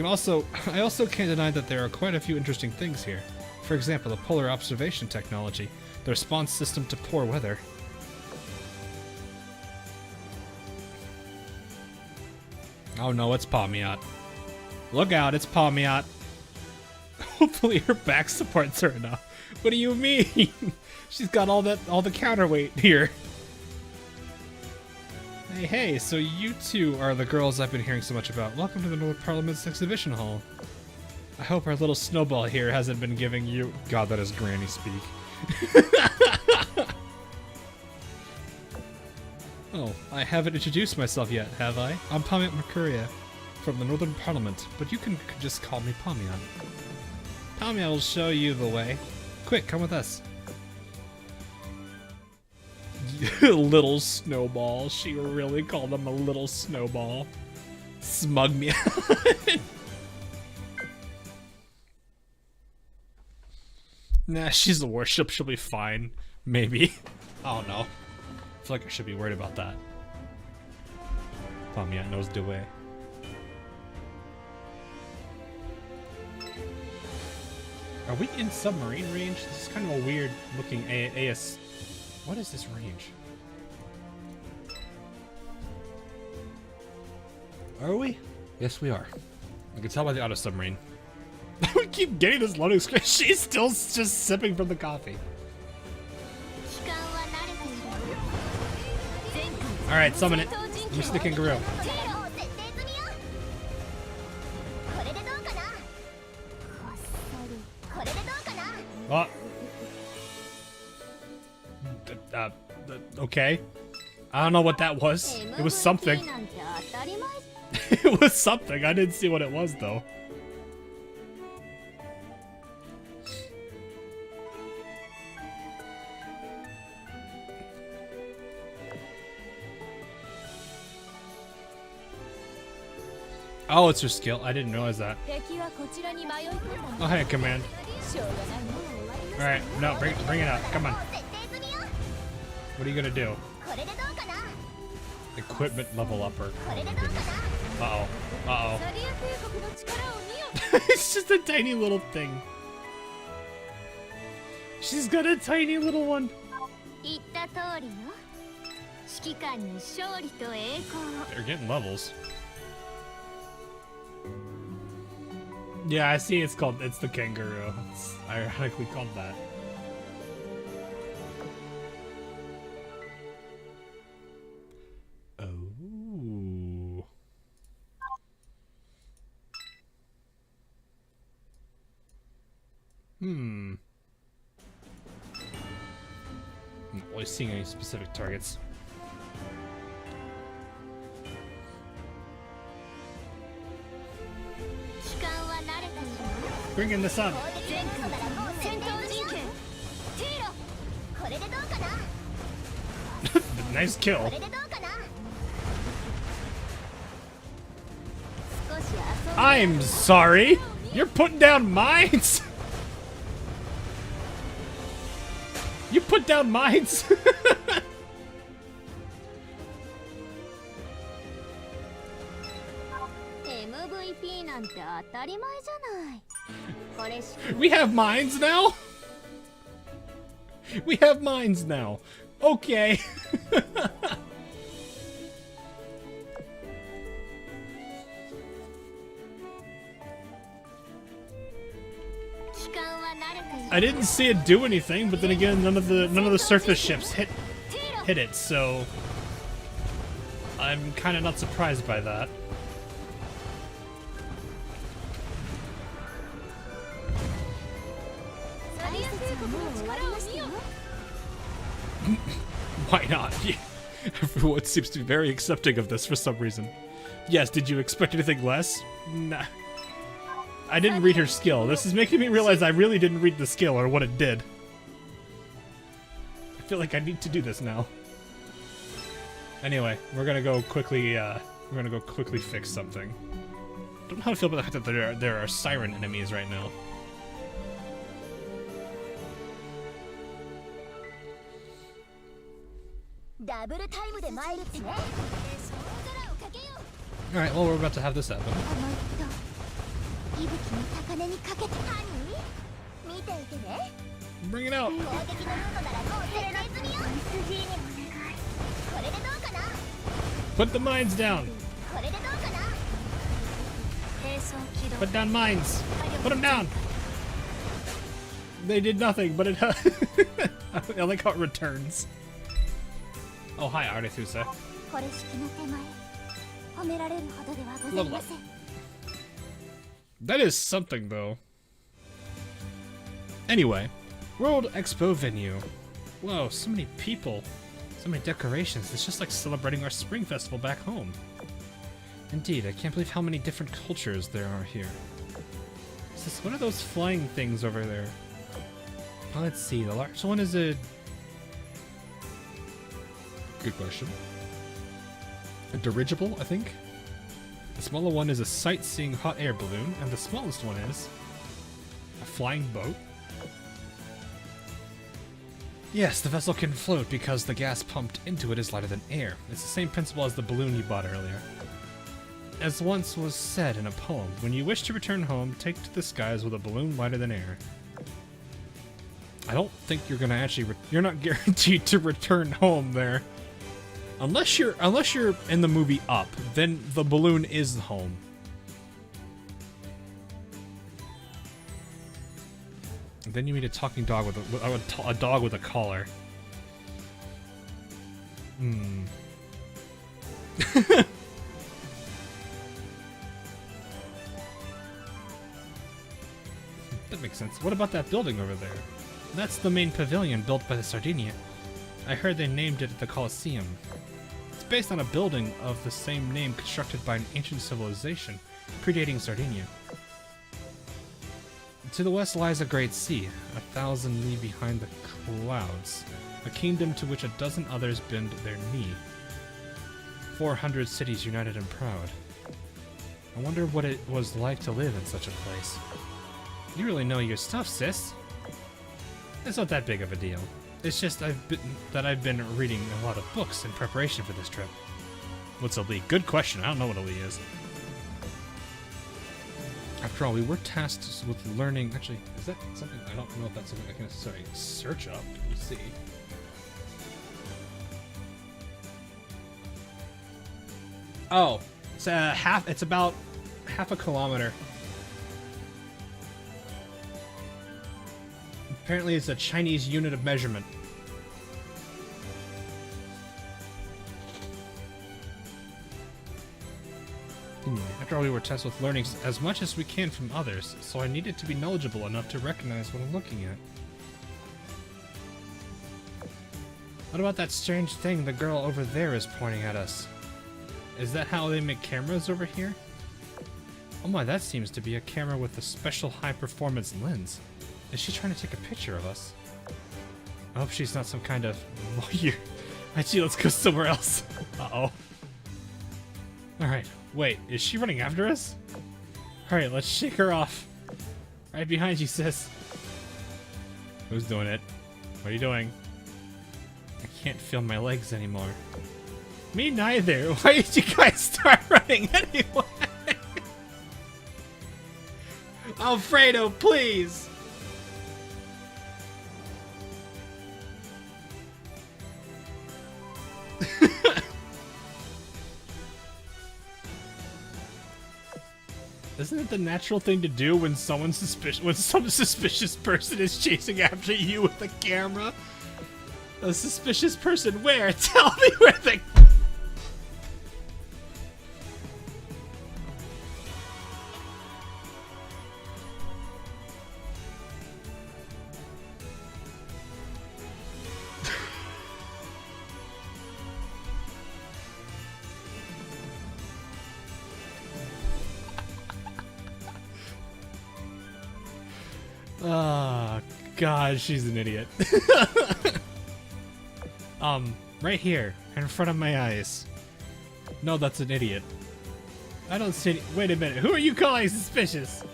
I also can't deny that there are quite a few interesting things here. For example, the polar observation technology, the response system to poor weather. Oh no, it's Palmiat. Look out, it's Palmiat. Hopefully her back supports her enough. What do you mean? She's got all the counterweight here. Hey, so you two are the girls I've been hearing so much about. Welcome to the North Parliament's exhibition hall. I hope our little snowball here hasn't been giving you... God, that is granny speak. Oh, I haven't introduced myself yet, have I? I'm Palmiat Mercuria from the Northern Parliament, but you can just call me Palmiat. Palmiat will show you the way. Quick, come with us. Little snowball. She really called him a little snowball. Smug me. Nah, she's a worship. She'll be fine. Maybe. I don't know. I feel like I should be worried about that. Palmiat knows the way. Are we in submarine range? This is kind of a weird looking AS. What is this range? Are we? Yes, we are. I can tell by the auto submarine. We keep getting this loading screen. She's still just sipping from the coffee. Alright, summon it. Let me see the kangaroo. Oh. Okay. I don't know what that was. It was something. It was something. I didn't see what it was, though. Oh, it's her skill. I didn't realize that. Oh, hey, command. Alright, no, bring it out. Come on. What are you gonna do? Equipment level upper. Oh my goodness. Uh-oh. Uh-oh. It's just a tiny little thing. She's got a tiny little one. They're getting levels. Yeah, I see it's the kangaroo. It's ironically called that. Oh. really seeing any specific targets. Bring in the sun. Nice kill. I'm sorry. You're putting down mines. You put down mines. We have mines now? We have mines now. Okay. I didn't see it do anything, but then again, none of the surface ships hit it, so I'm kind of not surprised by that. Why not? Everyone seems to be very accepting of this for some reason. Yes, did you expect anything less? Nah. I didn't read her skill. This is making me realize I really didn't read the skill or what it did. I feel like I need to do this now. Anyway, we're gonna go quickly fix something. Don't know how to feel about the fact that there are siren enemies right now. Alright, well, we're about to have this happen. Bring it out! Put the mines down! Put down mines! Put them down! They did nothing, but it I like how it returns. Oh, hi, Artithuse. Level up. That is something, though. Anyway, World Expo venue. Whoa, so many people. So many decorations. It's just like celebrating our spring festival back home. Indeed, I can't believe how many different cultures there are here. What are those flying things over there? Oh, let's see. The large one is a... Good question. A dirigible, I think? The smaller one is a sightseeing hot air balloon, and the smallest one is a flying boat. Yes, the vessel can float because the gas pumped into it is lighter than air. It's the same principle as the balloon you bought earlier. As once was said in a poem, when you wish to return home, take to the skies with a balloon lighter than air. I don't think you're gonna actually you're not guaranteed to return home there. Unless you're in the movie Up, then the balloon is home. And then you meet a talking dog with a dog with a collar. Hmm. That makes sense. What about that building over there? That's the main pavilion built by the Sardinia. I heard they named it the Colosseum. It's based on a building of the same name constructed by an ancient civilization, predating Sardinia. To the west lies a great sea, 1,000 li behind the clouds, a kingdom to which a dozen others bend their knee. 400 cities united and proud. I wonder what it was like to live in such a place. You really know your stuff, sis. It's not that big of a deal. It's just I've been reading a lot of books in preparation for this trip. What's a li? Good question. I don't know what a li is. After all, we were tasked with learning... Actually, is that something... I don't know if that's something I can necessarily search up. Let's see. Oh, it's about half a kilometer. Apparently it's a Chinese unit of measurement. After all, we were tasked with learning as much as we can from others, so I needed to be knowledgeable enough to recognize what I'm looking at. What about that strange thing the girl over there is pointing at us? Is that how they make cameras over here? Oh my, that seems to be a camera with a special high-performance lens. Is she trying to take a picture of us? I hope she's not some kind of lawyer. Actually, let's go somewhere else. Uh-oh. Alright, wait, is she running after us? Alright, let's shake her off. Right behind you, sis. Who's doing it? What are you doing? I can't feel my legs anymore. Me neither. Why did you guys start running anyway? Alfredo, please! Isn't it the natural thing to do when some suspicious person is chasing after you with a camera? A suspicious person where? Tell me where the... Oh, God, she's an idiot. Right here, in front of my eyes. No, that's an idiot. I don't see any— wait a minute, who are you calling suspicious?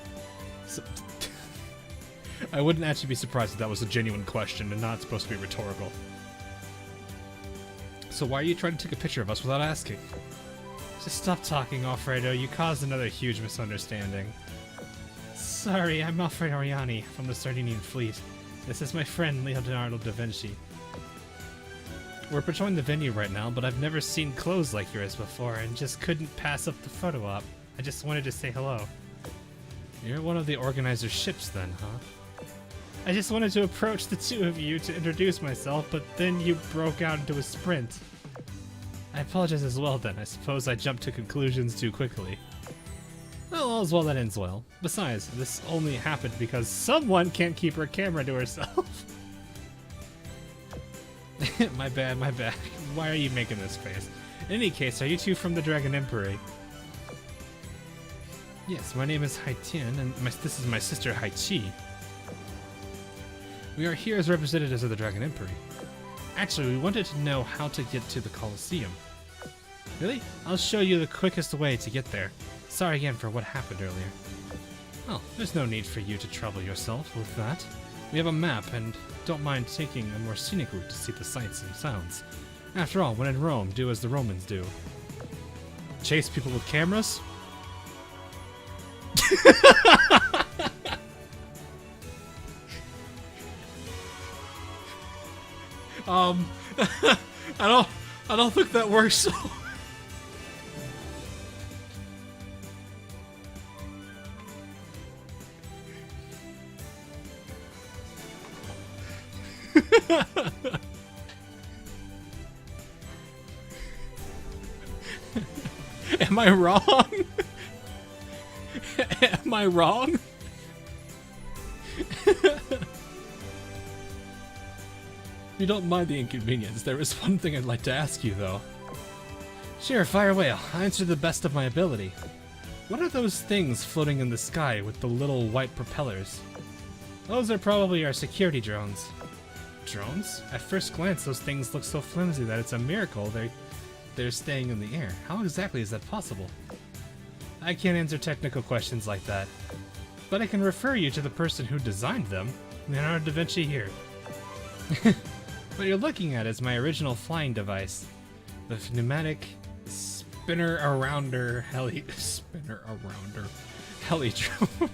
I wouldn't actually be surprised if that was a genuine question and not supposed to be rhetorical. So why are you trying to take a picture of us without asking? Just stop talking, Alfredo. You caused another huge misunderstanding. Sorry, I'm Alfredo Oriani from the Sardinian fleet. This is my friend Leonardo da Vinci. We're patrolling the venue right now, but I've never seen clothes like yours before and just couldn't pass up the photo op. I just wanted to say hello. You're one of the organizer's ships then, huh? I just wanted to approach the two of you to introduce myself, but then you broke out into a sprint. I apologize as well then. I suppose I jumped to conclusions too quickly. Well, all's well that ends well. Besides, this only happened because someone can't keep her camera to herself. My bad, my bad. Why are you making this face? In any case, are you two from the Dragon Emperor? Yes, my name is Haitian, and this is my sister Haichi. We are here as representatives of the Dragon Emperor. Actually, we wanted to know how to get to the Colosseum. Really? I'll show you the quickest way to get there. Sorry again for what happened earlier. Well, there's no need for you to trouble yourself with that. We have a map and don't mind taking a more scenic route to see the sights and sounds. After all, when in Rome, do as the Romans do. Chase people with cameras? I don't think that works so. Am I wrong? Am I wrong? You don't mind the inconvenience. There is one thing I'd like to ask you, though. Sure, fire away. I'll answer the best of my ability. What are those things floating in the sky with the little white propellers? Those are probably our security drones. Drones? At first glance, those things look so flimsy that it's a miracle they're staying in the air. How exactly is that possible? I can't answer technical questions like that, but I can refer you to the person who designed them, Leonardo da Vinci here. What you're looking at is my original flying device, the pneumatic spinner-arounder helidrome.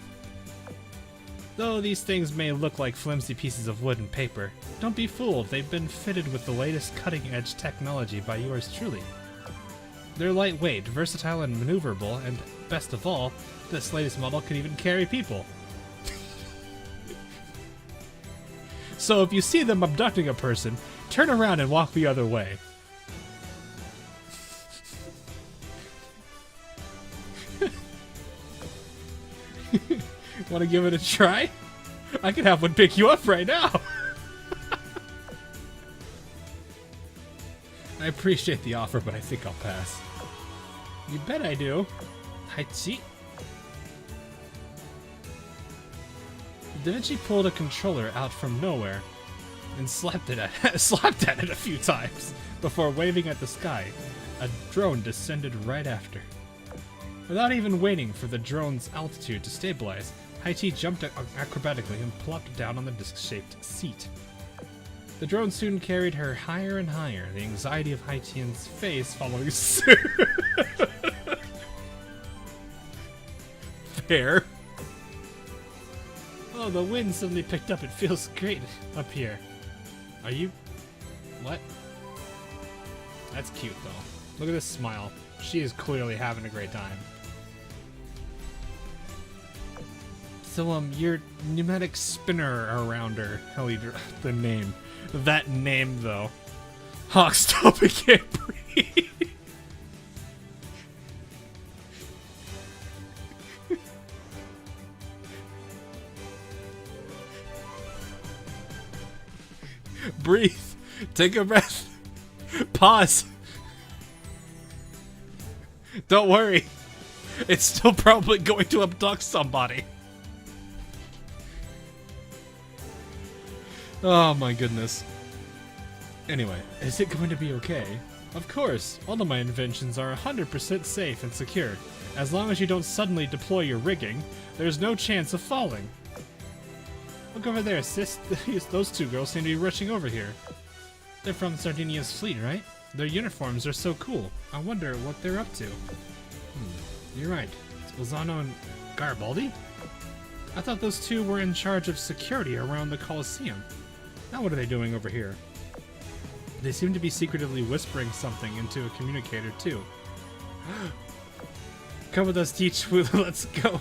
Though these things may look like flimsy pieces of wood and paper, don't be fooled, they've been fitted with the latest cutting-edge technology by yours truly. They're lightweight, versatile, and maneuverable, and best of all, this latest model can even carry people. So if you see them abducting a person, turn around and walk the other way. Want to give it a try? I could have one pick you up right now. I appreciate the offer, but I think I'll pass. You bet I do. Haichi. Da Vinci pulled a controller out from nowhere and slapped at it a few times before waving at the sky. A drone descended right after. Without even waiting for the drone's altitude to stabilize, Haichi jumped acrobatically and plopped down on the disc-shaped seat. The drone soon carried her higher and higher, the anxiety of Haitian's face following suit. Fair. Oh, the wind suddenly picked up. It feels great up here. Are you... What? That's cute, though. Look at this smile. She is clearly having a great time. So, your pneumatic spinner around her. Hell, the name. That name, though. Hawk, stop, I can't breathe. Breathe. Take a breath. Pause. Don't worry. It's still probably going to abduct somebody. Oh my goodness. Anyway, is it going to be okay? Of course, all of my inventions are 100% safe and secure. As long as you don't suddenly deploy your rigging, there's no chance of falling. Look over there, sis. Those two girls seem to be rushing over here. They're from Sardinia's fleet, right? Their uniforms are so cool. I wonder what they're up to. You're right. It's Bolzano and Garibaldi? I thought those two were in charge of security around the Colosseum. Now what are they doing over here? They seem to be secretively whispering something into a communicator, too. Come with us, Teach. Let's go.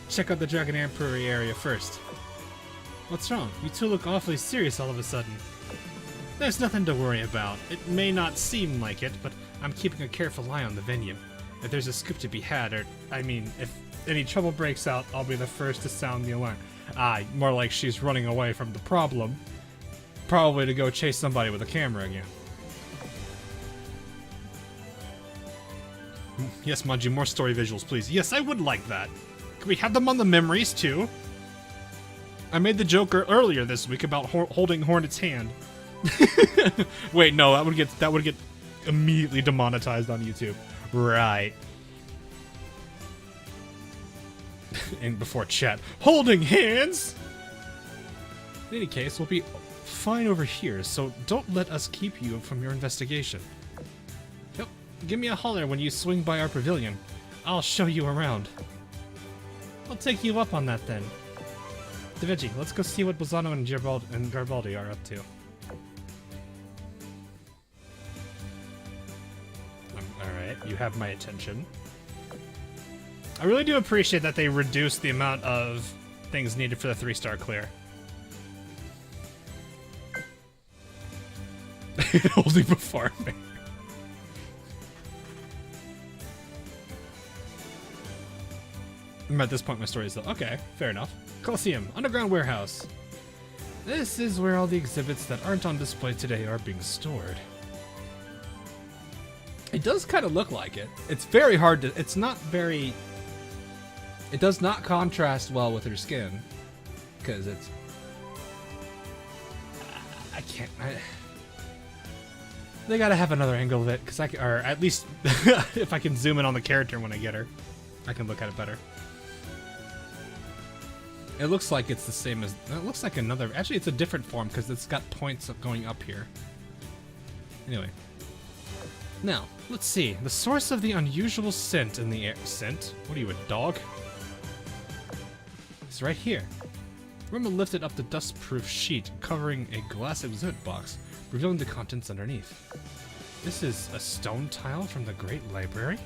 Check out the Dragon Emperor area first. What's wrong? You two look awfully serious all of a sudden. There's nothing to worry about. It may not seem like it, but I'm keeping a careful eye on the venue. If there's a scoop to be had, or, I mean, if any trouble breaks out, I'll be the first to sound the alarm. More like she's running away from the problem. Probably to go chase somebody with a camera again. Yes, Manji, more story visuals, please. Yes, I would like that. Can we have them on the memories, too? I made the joke earlier this week about holding Hornet's hand. Wait, no, that would get immediately demonetized on YouTube. Right. And before chat, holding hands! In any case, we'll be fine over here, so don't let us keep you from your investigation. Yep, give me a holler when you swing by our pavilion. I'll show you around. I'll take you up on that then. Da Vinci, let's go see what Bolzano and Garibaldi are up to. Alright, you have my attention. I really do appreciate that they reduced the amount of things needed for the 3-star clear. Holding before me. At this point, my story is though. Okay, fair enough. Colosseum, underground warehouse. This is where all the exhibits that aren't on display today are being stored. It does kind of look like it. It's very hard to. It's not very. It does not contrast well with her skin, because it's. I can't. They gotta have another angle of it, because I can, or at least if I can zoom in on the character when I get her, I can look at it better. It looks like it's the same as. It looks like another. Actually, it's a different form because it's got points going up here. Anyway. Now, let's see. The source of the unusual scent in the air. Scent? What are you, a dog? It's right here. Rima lifted up the dust-proof sheet covering a glass exhibit box, revealing the contents underneath. This is a stone tile from the Great Library?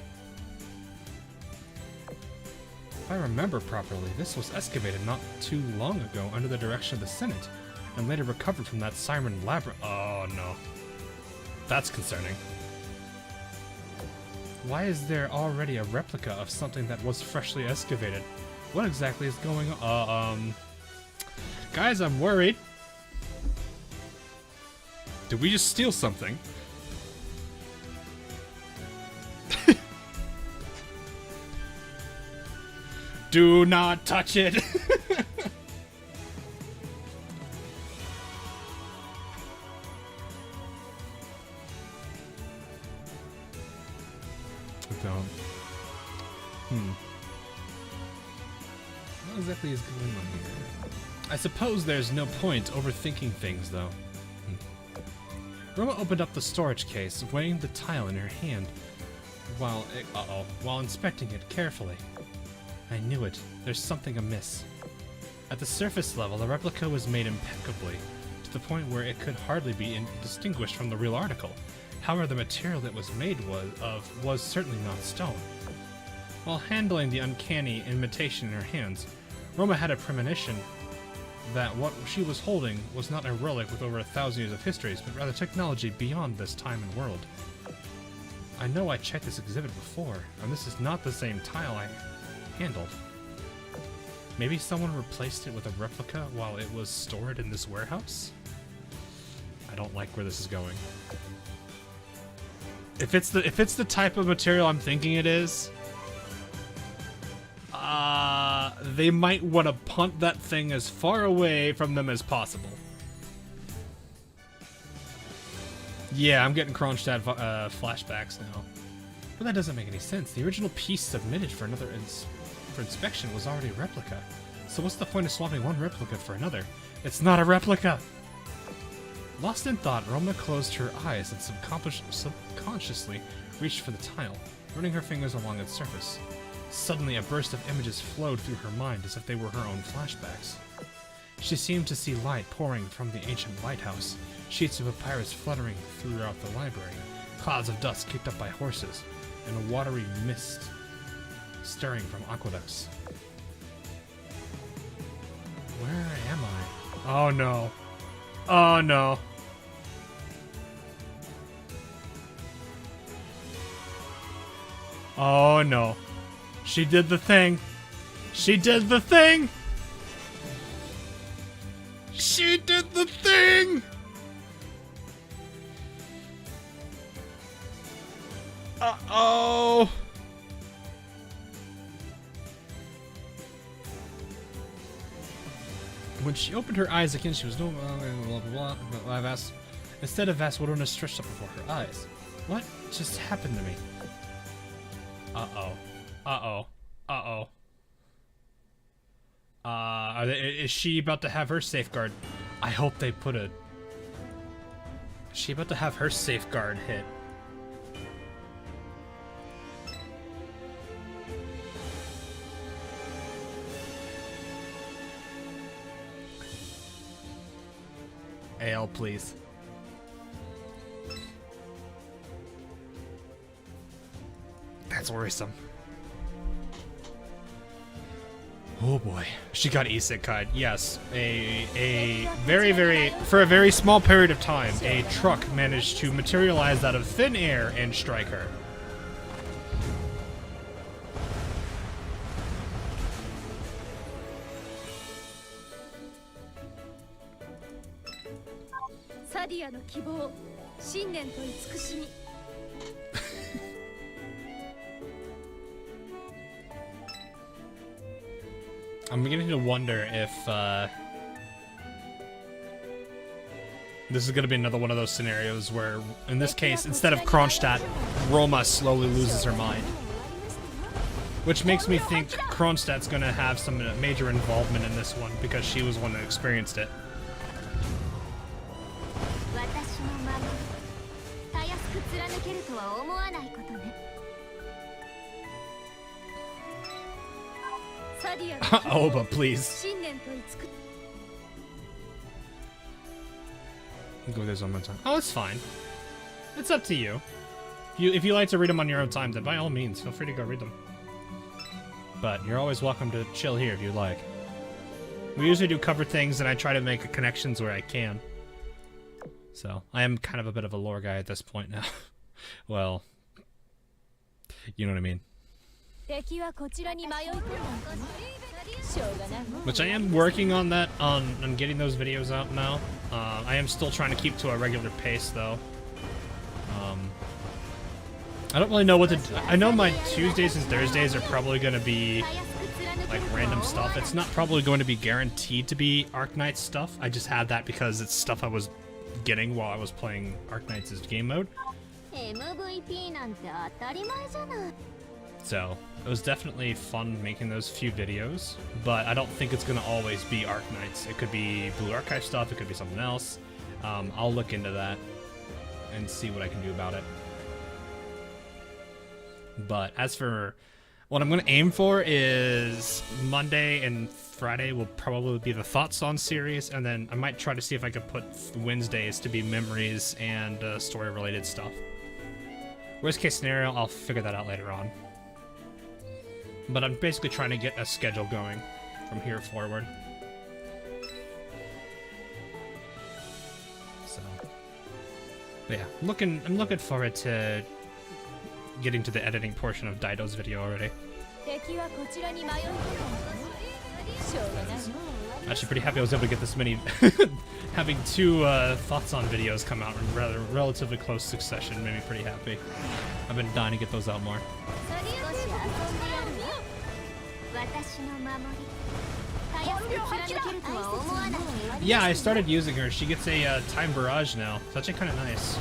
If I remember properly, this was excavated not too long ago under the direction of the Senate, and later recovered from that Siren labyrinth. Oh no. That's concerning. Why is there already a replica of something that was freshly excavated? What exactly is going on? Guys, I'm worried. Did we just steal something? Do not touch it! Don't. What exactly is going on here? I suppose there's no point overthinking things, though. Roma opened up the storage case, weighing the tile in her hand, while inspecting it carefully. I knew it. There's something amiss. At the surface level, the replica was made impeccably, to the point where it could hardly be distinguished from the real article. However, the material it was made was certainly not stone. While handling the uncanny imitation in her hands, Roma had a premonition that what she was holding was not a relic with over 1,000 years of history, but rather technology beyond this time and world. I know I checked this exhibit before, and this is not the same tile I handled. Maybe someone replaced it with a replica while it was stored in this warehouse? I don't like where this is going. If it's the type of material I'm thinking it is, they might want to punt that thing as far away from them as possible. Yeah, I'm getting Kronstadt flashbacks now. But that doesn't make any sense. The original piece submitted for inspection was already a replica. So what's the point of swapping one replica for another? It's not a replica! Lost in thought, Roma closed her eyes and subconsciously reached for the tile, running her fingers along its surface. Suddenly, a burst of images flowed through her mind as if they were her own flashbacks. She seemed to see light pouring from the ancient lighthouse, sheets of papyrus fluttering throughout the library, clouds of dust kicked up by horses, and a watery mist stirring from aqueducts. Where am I? Oh no. Oh no. Oh no. She did the thing. She did the thing. She did the thing. Uh-oh. When she opened her eyes again, she was no blah blah blah. Instead of vast wilderness stretched up before her eyes. What just happened to me? Uh-oh. Uh-oh. Uh-oh. Is she about to have her safeguard? I hope they put a... Is she about to have her safeguard hit? AL, please. That's worrisome. Oh boy. She got isekai'd. Yes. A very, for a very small period of time, a truck managed to materialize out of thin air and strike her. I'm beginning to wonder if this is going to be another one of those scenarios where, in this case, instead of Kronstadt, Roma slowly loses her mind. Which makes me think Kronstadt's going to have some major involvement in this one because she was the one that experienced it. Oh, but please. Go this one more time. Oh, it's fine. It's up to you. If you like to read them on your own time, then by all means, feel free to go read them. But you're always welcome to chill here if you'd like. We usually do cover things, and I try to make connections where I can. So, I am kind of a bit of a lore guy at this point now. Well, you know what I mean. Which I am working on that, on getting those videos out now. I am still trying to keep to a regular pace, though. I don't really know what to... I know my Tuesdays and Thursdays are probably going to be like random stuff. It's not probably going to be guaranteed to be Arknights stuff. I just had that because it's stuff I was getting while I was playing Arknights' game mode. So it was definitely fun making those few videos, but I don't think it's going to always be Arknights. It could be Blue Archive stuff, it could be something else. I'll look into that and see what I can do about it. But as for what I'm going to aim for is Monday and Friday will probably be the Thoughts on series, and then I might try to see if I could put Wednesdays to be memories and story-related stuff. Worst case scenario, I'll figure that out later on. But I'm basically trying to get a schedule going from here forward. So, but yeah, I'm looking forward to getting to the editing portion of Dido's video already. Actually pretty happy I was able to get this many, having 2 Thoughts on videos come out in rather relatively close succession made me pretty happy. I've been dying to get those out more. Yeah, I started using her. She gets a time barrage now. It's actually kind of nice.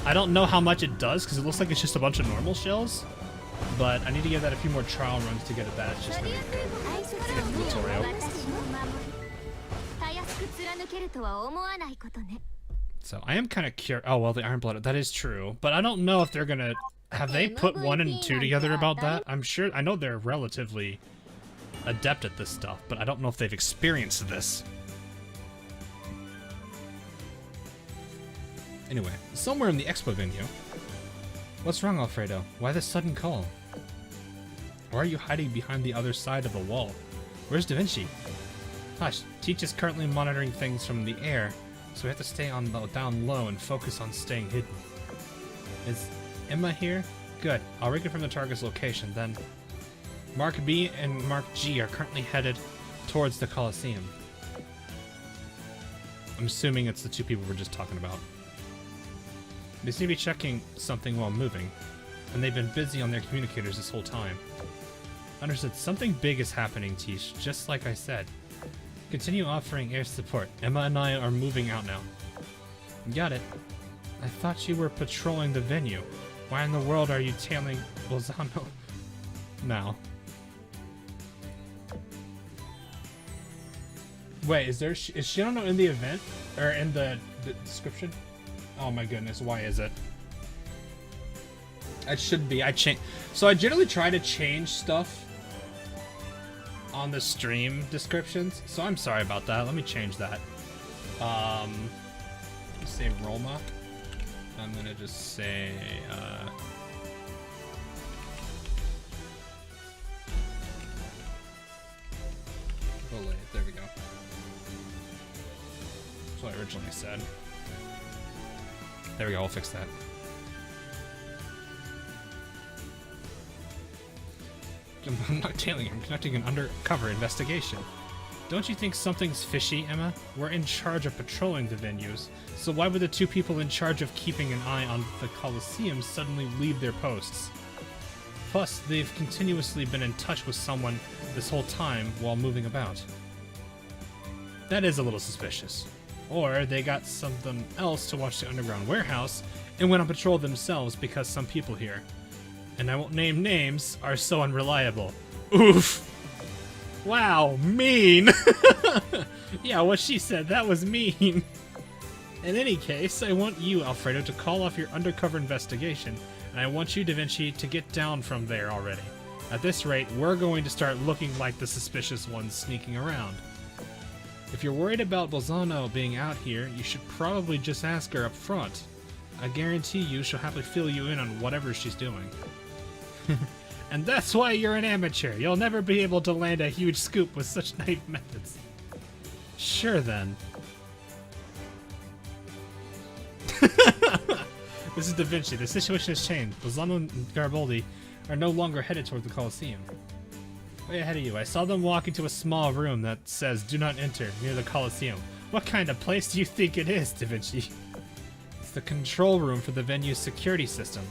I don't know how much it does because it looks like it's just a bunch of normal shells, but I need to give that a few more trial runs to get it that. It's just gonna be a tutorial. So I am kind of curious. Oh well, the Iron Blood. That is true, but I don't know if they're gonna have they put 1 and 2 together about that. I'm sure. I know they're relatively adept at this stuff, but I don't know if they've experienced this. Anyway, somewhere in the expo venue. What's wrong, Alfredo? Why this sudden call? Why are you hiding behind the other side of the wall? Where's Da Vinci? Hush, Teach is currently monitoring things from the air, so we have to stay on down low and focus on staying hidden. Is Emma here? Good. I'll reconfirm the target's location, then. Mark B and Mark G are currently headed towards the Colosseum. I'm assuming it's the 2 people we're just talking about. They seem to be checking something while moving, and they've been busy on their communicators this whole time. Understood. Something big is happening, Tish, just like I said. Continue offering air support. Emma and I are moving out now. Got it. I thought you were patrolling the venue. Why in the world are you tailing Bolzano now? Wait, is Shinono in the event? Or in the description? Oh my goodness, why is it? It should be. So I generally try to change stuff on the stream descriptions, so I'm sorry about that. Let me change that. Let's say Roma. I'm gonna just say Ballade. There we go. That's what I originally said. There we go, I'll fix that. I'm not tailing him, I'm conducting an undercover investigation. Don't you think something's fishy, Emma? We're in charge of patrolling the venues, so why would the 2 people in charge of keeping an eye on the Colosseum suddenly leave their posts? Plus, they've continuously been in touch with someone this whole time while moving about. That is a little suspicious. Or they got something else to watch the underground warehouse and went on patrol themselves because some people here, and I won't name names, are so unreliable. Oof. Wow, mean. Yeah, what she said, that was mean. In any case, I want you, Alfredo, to call off your undercover investigation, and I want you, Da Vinci, to get down from there already. At this rate, we're going to start looking like the suspicious ones sneaking around. If you're worried about Bolzano being out here, you should probably just ask her up front. I guarantee you she'll happily fill you in on whatever she's doing. And that's why you're an amateur. You'll never be able to land a huge scoop with such naive methods. Sure then. This is Da Vinci. The situation has changed. Bolzano and Garibaldi are no longer headed toward the Colosseum. Way ahead of you, I saw them walk into a small room that says "Do not enter" near the Colosseum. What kind of place do you think it is, Da Vinci? It's the control room for the venue's security system.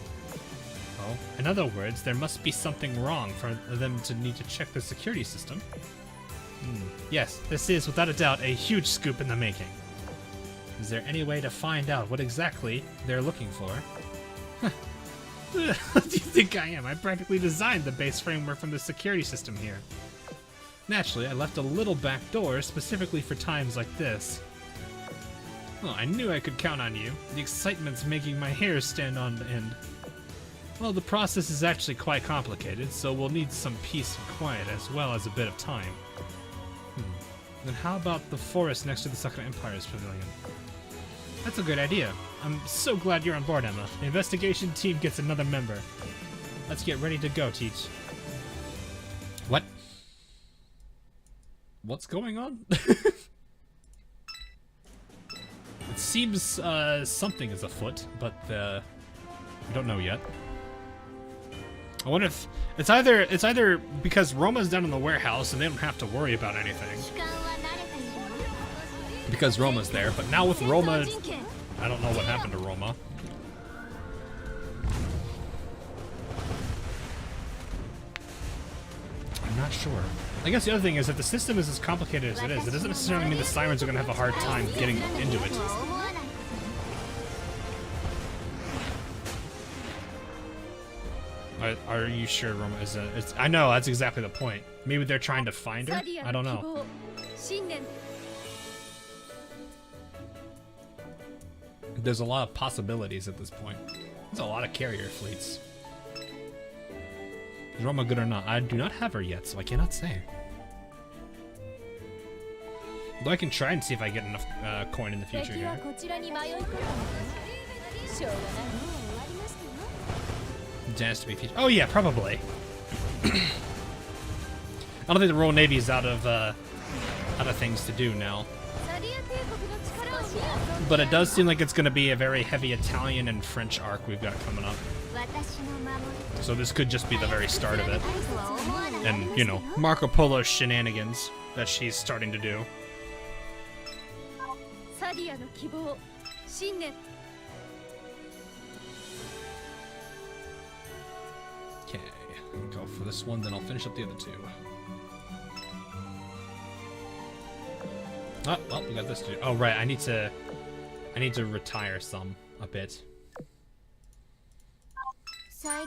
Oh, in other words, there must be something wrong for them to need to check the security system. Yes, this is, without a doubt, a huge scoop in the making. Is there any way to find out what exactly they're looking for? What do you think I am? I practically designed the base framework from the security system here. Naturally, I left a little back door specifically for times like this. Well, I knew I could count on you. The excitement's making my hair stand on end. Well, the process is actually quite complicated, so we'll need some peace and quiet as well as a bit of time. Then how about the forest next to the Second Empire's Pavilion? That's a good idea. I'm so glad you're on board, Emma. The investigation team gets another member. Let's get ready to go, Teach. What? What's going on? It seems something is afoot, but we don't know yet. I wonder if it's either because Roma's down in the warehouse and they don't have to worry about anything. Because Roma's there, but now with Roma, I don't know what happened to Roma. I'm not sure. I guess the other thing is that the system is as complicated as it is. It doesn't necessarily mean the Sirens are going to have a hard time getting into it. Are you sure Roma is I know, that's exactly the point. Maybe they're trying to find her? I don't know. There's a lot of possibilities at this point. There's a lot of carrier fleets. Is Roma good or not? I do not have her yet, so I cannot say. Though I can try and see if I get enough coin in the future here. Dance to be featured. Oh yeah, probably. I don't think the Royal Navy is out of things to do now. But it does seem like it's going to be a very heavy Italian and French arc we've got coming up. So this could just be the very start of it. And, you know, Marco Polo's shenanigans that she's starting to do. Okay, I'll go for this one, then I'll finish up the other two. Oh, well, we got this to do. Oh, right, I need to retire some a bit. But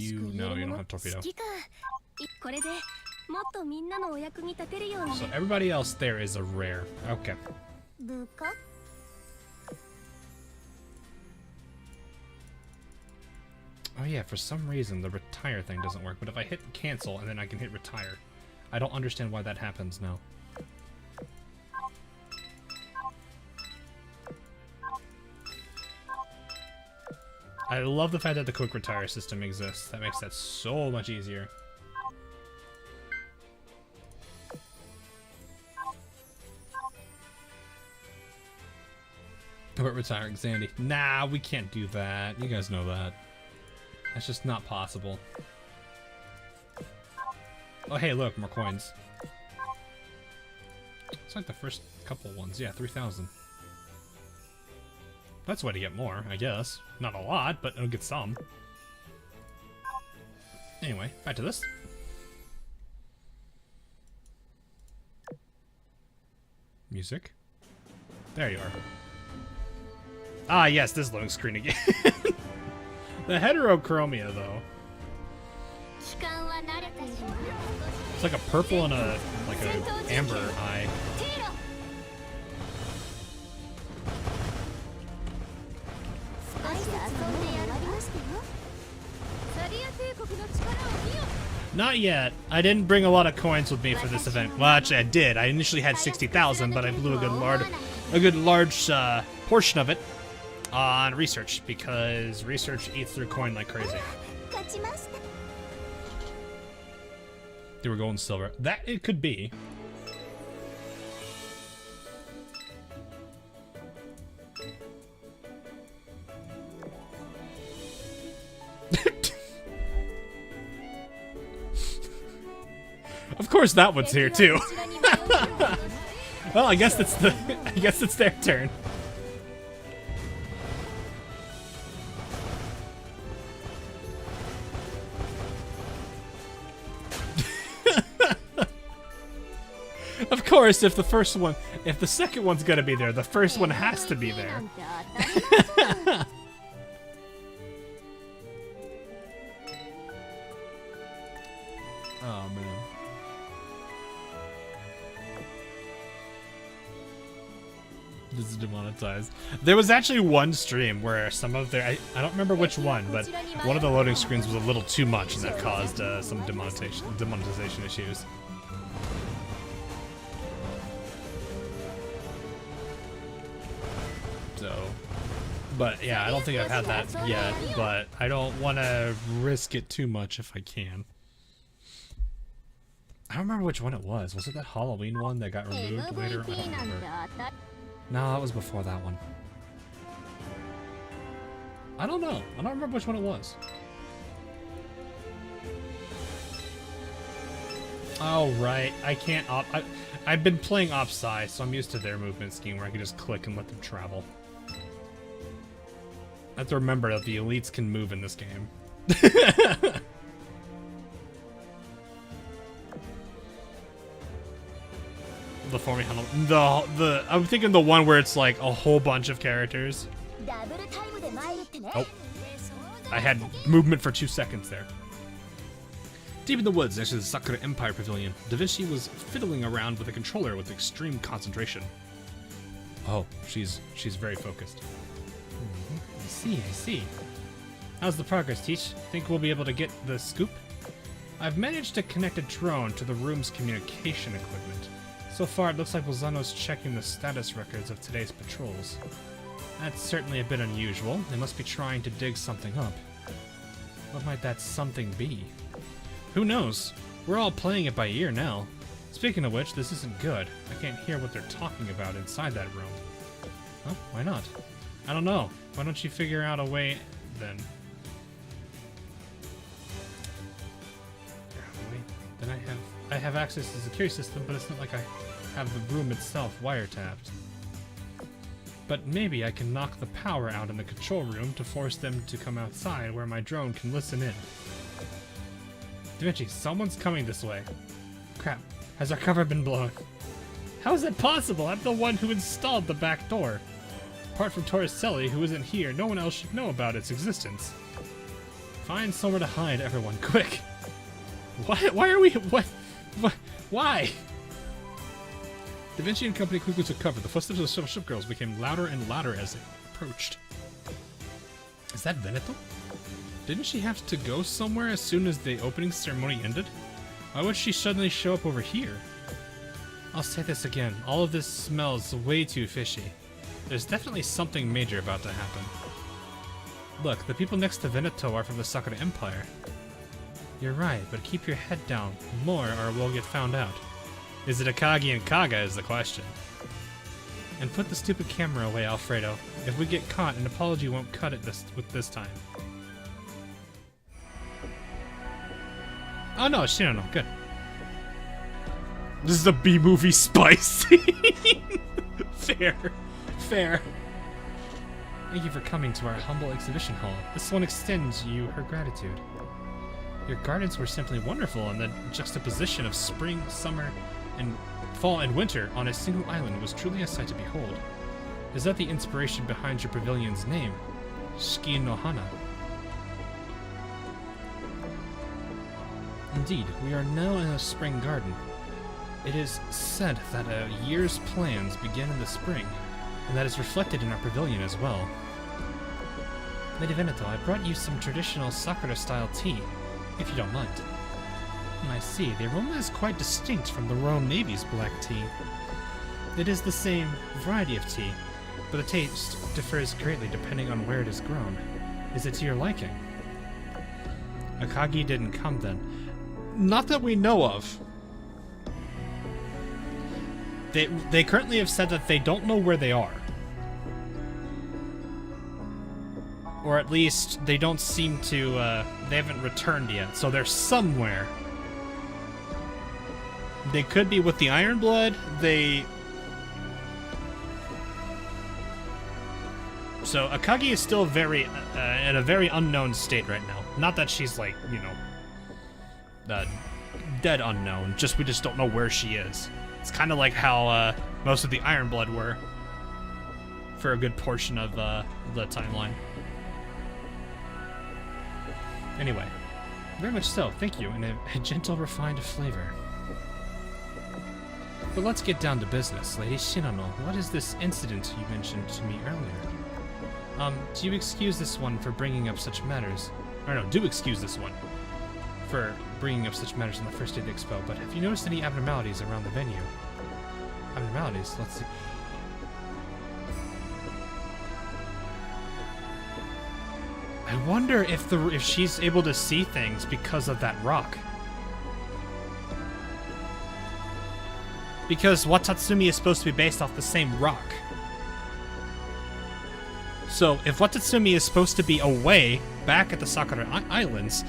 you don't have torpedo. So everybody else there is a rare. Okay. Oh yeah, for some reason the retire thing doesn't work, but if I hit cancel and then I can hit retire. I don't understand why that happens now. I love the fact that the quick retire system exists. That makes that so much easier. How about retiring Xandy? Nah, we can't do that. You guys know that. That's just not possible. Oh, hey, look, more coins. It's like the first couple ones. Yeah, 3,000. That's a way to get more, I guess. Not a lot, but it'll get some. Anyway, back to this. Music. There you are. Ah, yes, this loading screen again. The heterochromia, though. It's like a purple and a amber eye. Not yet. I didn't bring a lot of coins with me for this event. Well, actually, I did. I initially had 60,000, but I blew a good large portion of it on research because research eats through coin like crazy. They were gold and silver. That it could be. Of course, that one's here too. Well, I guess it's their turn. course, if the second one's gonna be there, the first one has to be there. Oh man. This is demonetized. There was actually one stream where some of their, I don't remember which one, but one of the loading screens was a little too much and that caused some demonetization issues. So, but yeah, I don't think I've had that yet, but I don't want to risk it too much if I can. I don't remember which one it was. Was it that Halloween one that got removed later? I don't remember. No, that was before that one. I don't know. I don't remember which one it was. Oh, right. I can't I've been playing Opsci, so I'm used to their movement scheme where I can just click and let them travel. I have to remember that the elites can move in this game. The forming I'm thinking the one where it's like a whole bunch of characters. Oh, I had movement for 2 seconds there. Deep in the woods next to the Sakura Empire Pavilion, Da Vinci was fiddling around with a controller with extreme concentration. Oh, she's very focused. I see. How's the progress, Teach? Think we'll be able to get the scoop? I've managed to connect a drone to the room's communication equipment. So far, it looks like Bolzano's checking the status records of today's patrols. That's certainly a bit unusual. They must be trying to dig something up. What might that something be? Who knows? We're all playing it by ear now. Speaking of which, this isn't good. I can't hear what they're talking about inside that room. Oh, why not? I don't know. Why don't you figure out a way, then? Wait, then I have access to the security system, but it's not like I have the room itself wiretapped. But maybe I can knock the power out in the control room to force them to come outside where my drone can listen in. Da Vinci, someone's coming this way. Crap, has our cover been blown? How is that possible? I'm the one who installed the back door. Apart from Torricelli, who isn't here, no one else should know about its existence. Find somewhere to hide, everyone, quick. What? Why are we? What? Why? Da Vinci and company quickly took cover. The footsteps of the shuttle ship girls became louder and louder as they approached. Is that Veneto? Didn't she have to go somewhere as soon as the opening ceremony ended? Why would she suddenly show up over here? I'll say this again. All of this smells way too fishy. There's definitely something major about to happen. Look, the people next to Veneto are from the Sakura Empire. You're right, but keep your head down more or we'll get found out. Is it Akagi and Kaga is the question. And put the stupid camera away, Alfredo. If we get caught, an apology won't cut it this time. Oh no, she don't know. Good. This is a B-movie spice. Fair. Thank you for coming to our humble exhibition hall. This one extends you her gratitude. Your gardens were simply wonderful, and the juxtaposition of spring, summer, and fall and winter on a single island was truly a sight to behold. Is that the inspiration behind your pavilion's name? Shiki no Hana. Indeed, we are now in a spring garden. It is said that a year's plans begin in the spring, and that is reflected in our pavilion as well. Lady Veneto, I brought you some traditional Sakura-style tea, if you don't mind. I see, the aroma is quite distinct from the Royal Navy's black tea. It is the same variety of tea, but the taste differs greatly depending on where it is grown. Is it to your liking? Akagi didn't come then. Not that we know of. They currently have said that they don't know where they are. Or at least they don't seem to, they haven't returned yet, so they're somewhere. They could be with the Iron Blood, So Akagi is still very, in a very unknown state right now. Not that she's like, you know, dead unknown, we just don't know where she is. It's kind of like how most of the Iron Blood were for a good portion of the timeline. Anyway, very much so, thank you, and a gentle, refined flavor. But let's get down to business, Lady Shinano. What is this incident you mentioned to me earlier? Do you excuse this one for bringing up such matters? Or no, do excuse this one for bringing up such matters on the first day of the expo, but have you noticed any abnormalities around the venue? Abnormalities? Let's see. I wonder if she's able to see things because of that rock. Because Watatsumi is supposed to be based off the same rock. So if Watatsumi is supposed to be away back at the Sakura Islands,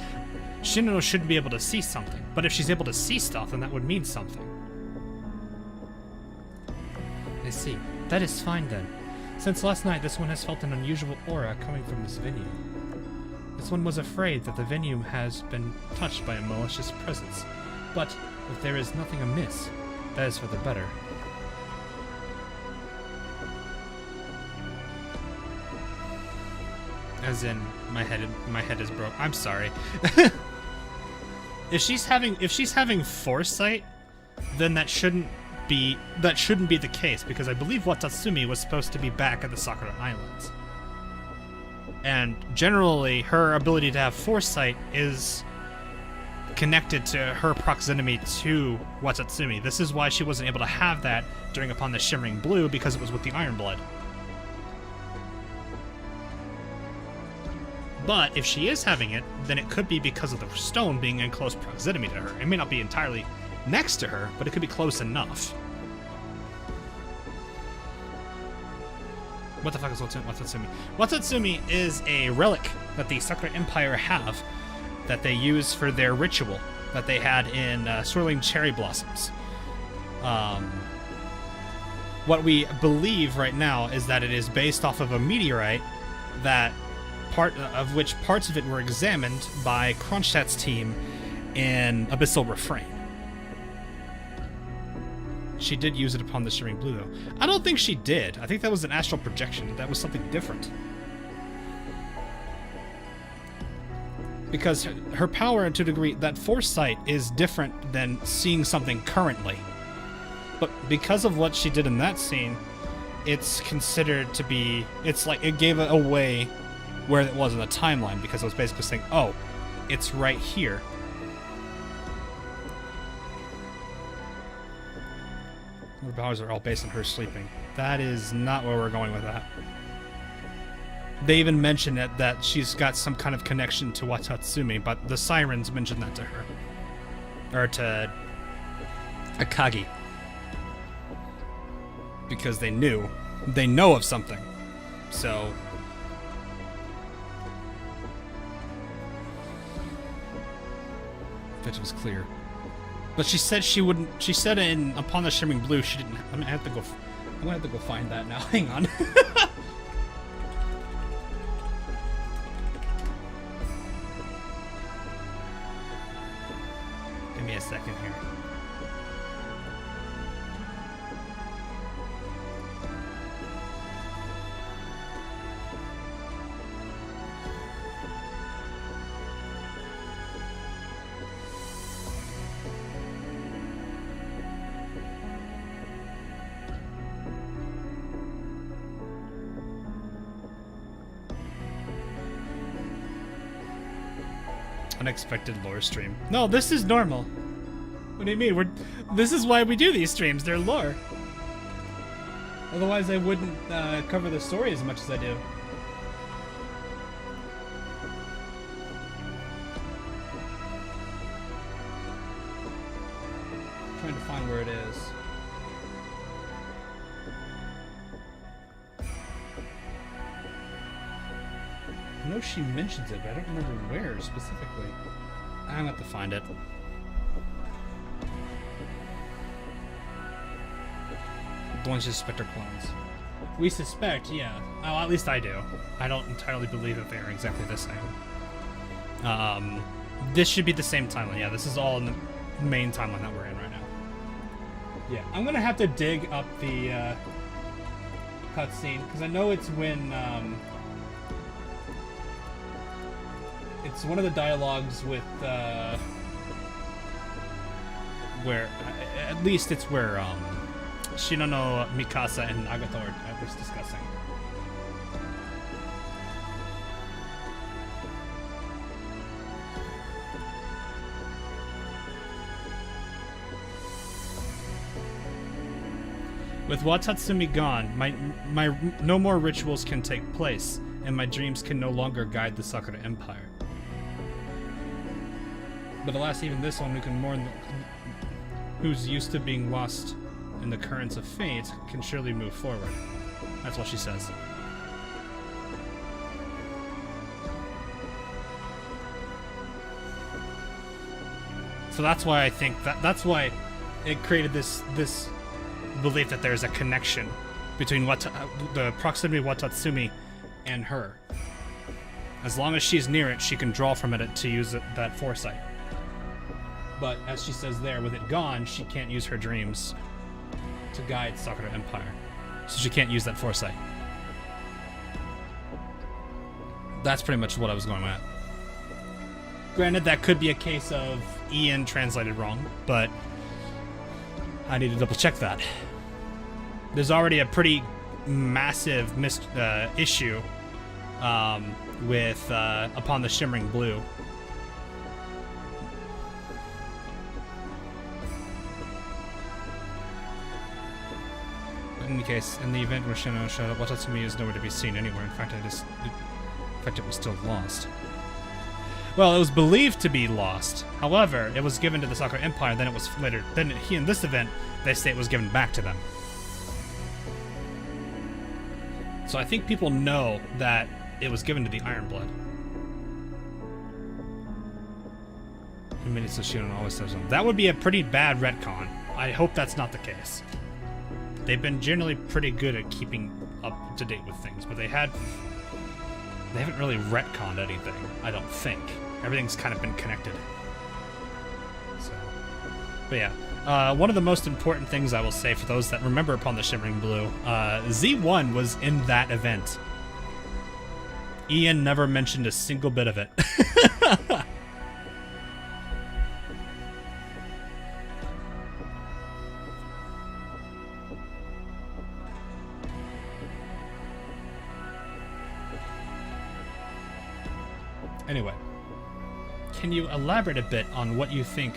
Shinano shouldn't be able to see something. But if she's able to see stuff, then that would mean something. I see. That is fine then. Since last night, this one has felt an unusual aura coming from this venue. This one was afraid that the venue has been touched by a malicious presence. But if there is nothing amiss, that is for the better. As in, my head is broke. I'm sorry. If she's having foresight, then that shouldn't be the case, because I believe Watatsumi was supposed to be back at the Sakura Islands. And generally, her ability to have foresight is connected to her proximity to Watatsumi. This is why she wasn't able to have that during Upon the Shimmering Blue, because it was with the Iron Blood. But if she is having it, then it could be because of the stone being in close proximity to her. It may not be entirely next to her, but it could be close enough. What the fuck is Watatsumi? Watatsumi is a relic that the Sakura Empire have that they use for their ritual that they had in Swirling Cherry Blossoms. What we believe right now is that it is based off of a meteorite that parts of it were examined by Kronstadt's team in Abyssal Refrain. She did use it upon the Shimmering Blue, though. I don't think she did. I think that was an astral projection. That was something different. Because her power, to a degree, that foresight is different than seeing something currently. But because of what she did in that scene, it's considered to be... It's like it gave it away where it was in the timeline, because it was basically saying, oh, it's right here. Her powers are all based on her sleeping. That is not where we're going with that. They even mentioned that she's got some kind of connection to Watatsumi, but the sirens mentioned that to her. Or to Akagi. Because they knew. They know of something. So... that was clear. But she said she wouldn't. She said in Upon the Shimmering Blue she didn't. I'm gonna have to go find that now. Hang on. Give me a second here. Unexpected lore stream. No, this is normal. What do you mean? This is why we do these streams. They're lore. Otherwise, I wouldn't cover the story as much as I do. I'm trying to find where it is. I know she mentions it, but I don't remember where specifically. I'm gonna have to find it. The ones just Spectre clones. We suspect, yeah. Oh, at least I do. I don't entirely believe that they are exactly the same. This should be the same timeline. Yeah, this is all in the main timeline that we're in right now. Yeah, I'm gonna have to dig up the cutscene because I know it's when it's one of the dialogues with where at least it's where Shinano, Mikasa, and Nagato are discussing. With Watatsumi gone, my no more rituals can take place, and my dreams can no longer guide the Sakura Empire. But alas, even this one who can mourn, who's used to being lost in the currents of fate, can surely move forward. That's what she says. So that's why I think that's why it created this belief that there's a connection between the proximity of Watatsumi and her. As long as she's near it, she can draw from it to use that foresight. But as she says there, with it gone, she can't use her dreams to guide Sakura Empire. So she can't use that foresight. That's pretty much what I was going at. Granted, that could be a case of Ian translated wrong, but I need to double check that. There's already a pretty massive issue with Upon the Shimmering Blue. In any case, in the event where Shino showed up, Watatsumi is nowhere to be seen anywhere. In fact, it was still lost. Well, it was believed to be lost. However, it was given to the Sakura Empire. Then it was later. Then in this event, they say it was given back to them. So I think people know that it was given to the Iron Blood. So Shino always says something. That would be a pretty bad retcon. I hope that's not the case. They've been generally pretty good at keeping up to date with things, but they haven't really retconned anything, I don't think. Everything's kind of been connected. So, but yeah, one of the most important things I will say for those that remember Upon the Shimmering Blue, Z1 was in that event. Ian never mentioned a single bit of it. Anyway, can you elaborate a bit on what you think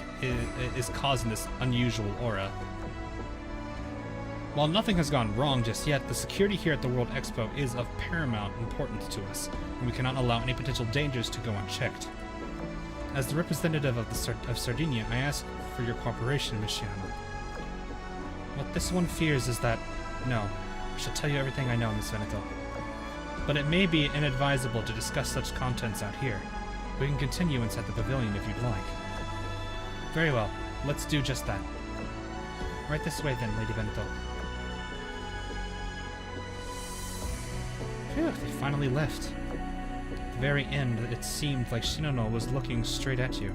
is causing this unusual aura? While nothing has gone wrong just yet, the security here at the World Expo is of paramount importance to us, and we cannot allow any potential dangers to go unchecked. As the representative of Sardinia, I ask for your cooperation, Miss Shiano. What this one fears is that... No, I shall tell you everything I know, Miss Veneto. But it may be inadvisable to discuss such contents out here. We can continue inside the pavilion if you'd like. Very well, let's do just that. Right this way then, Lady Veneto. Phew, they finally left. At the very end, it seemed like Shinono was looking straight at you.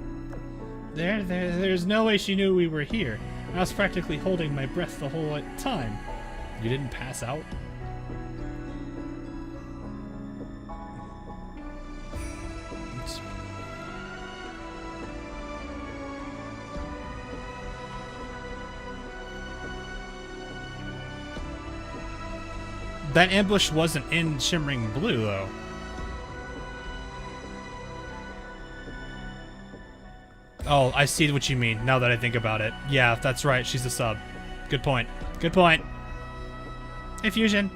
There's no way she knew we were here. I was practically holding my breath the whole time. You didn't pass out? That ambush wasn't in Shimmering Blue, though. Oh, I see what you mean, now that I think about it. Yeah, that's right, she's a sub. Good point. Good point. Hey, Fusion.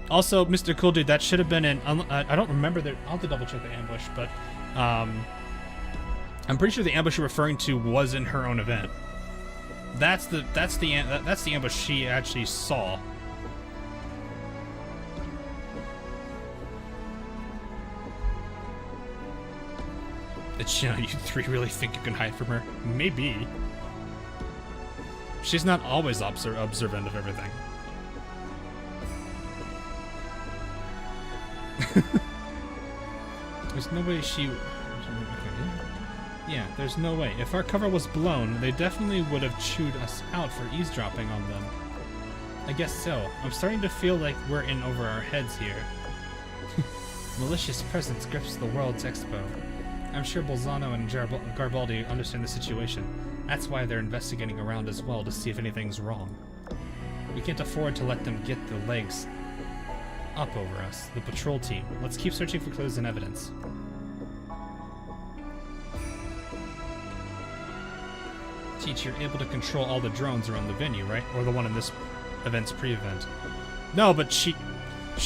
Also, Mr. Cool Dude, that should have been in... I don't remember the... I'll have to double check the ambush, but... I'm pretty sure the ambush you're referring to was in her own event. That's the ambush she actually saw. You know, you three really think you can hide from her? Maybe. She's not always observant of everything. There's no way she... Yeah, there's no way. If our cover was blown, they definitely would have chewed us out for eavesdropping on them. I guess so. I'm starting to feel like we're in over our heads here. Malicious presence grips the World Expo. I'm sure Bolzano and Garibaldi understand the situation. That's why they're investigating around as well to see if anything's wrong. We can't afford to let them get their legs up over us. The patrol team. Let's keep searching for clues and evidence. Teach, you're able to control all the drones around the venue, right? Or the one in this event's pre-event. No, but she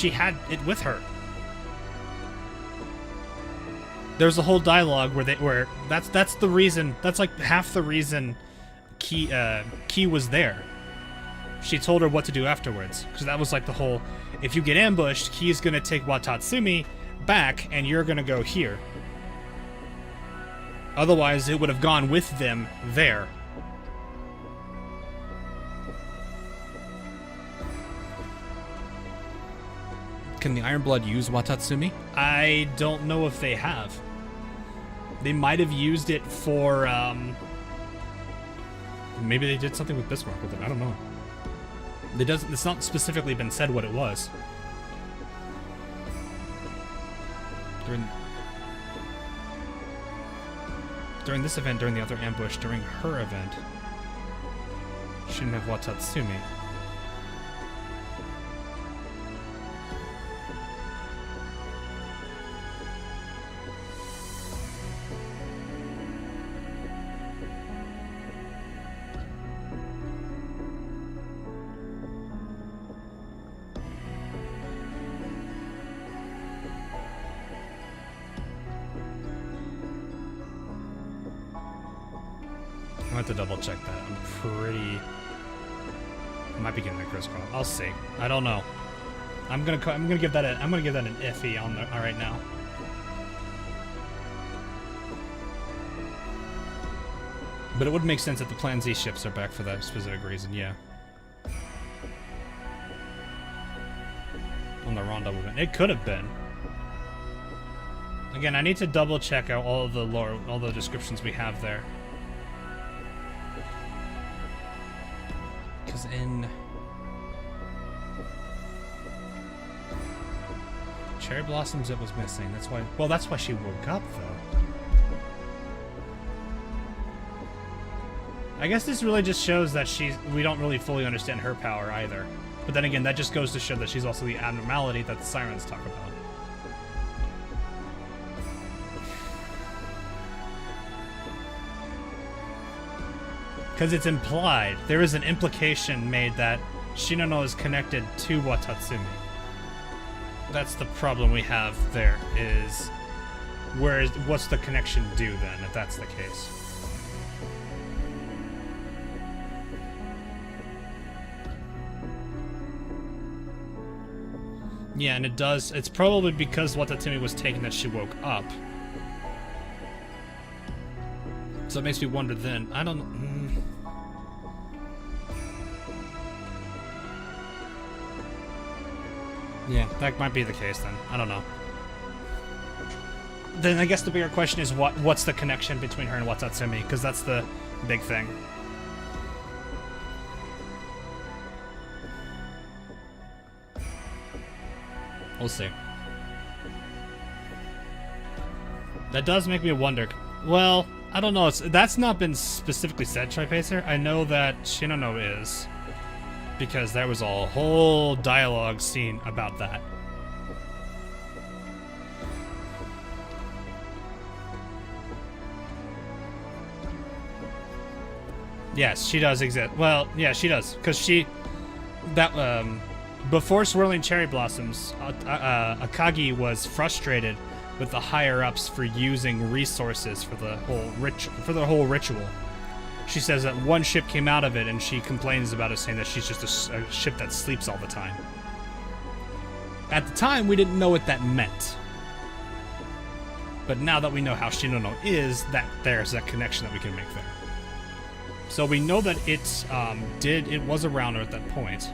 had it with her. There's a whole dialogue where that's the reason, that's like half the reason Key was there. She told her what to do afterwards, because that was like the whole, if you get ambushed, Key's gonna take Watatsumi back and you're gonna go here. Otherwise it would have gone with them there. Can the Iron Blood use Watatsumi? I don't know if they have. They might have used it for, maybe they did something with Bismarck with it. I don't know. It's not specifically been said what it was. During this event, during the other ambush, during her event, she didn't have Watatsumi. I have to double check that. I might be getting a crisscross. I'll see. I don't know. I'm gonna give that an iffy on right now. But it would make sense that the Plan Z ships are back for that specific reason. Yeah. On the Rondo movement, it could have been. Again, I need to double check out all of the lore, all the descriptions we have there. Because in Cherry Blossoms it was missing. That's why. Well, that's why she woke up, though. I guess this really just shows that we don't really fully understand her power either. But then again, that just goes to show that she's also the abnormality that the sirens talk about. Because it's implied. There is an implication made that Shinano is connected to Watatsumi. That's the problem we have there, is what's the connection do then, if that's the case? Yeah, and it's probably because Watatsumi was taken that she woke up. So it makes me wonder then, I don't know. Yeah, that might be the case then. I don't know. Then I guess the bigger question is what's the connection between her and Watatsumi? Because that's the big thing. We'll see. That does make me wonder. Well, I don't know. That's not been specifically said, Tripacer. I know that Shinano is. Because there was a whole dialogue scene about that. Yes, she does exist. Well, yeah, she does. Because before Swirling Cherry Blossoms, Akagi was frustrated with the higher-ups for using resources for the whole ritual. She says that one ship came out of it, and she complains about it, saying that she's just a ship that sleeps all the time. At the time, we didn't know what that meant. But now that we know how Shinano is, there's that connection that we can make there. So we know that it was around her at that point.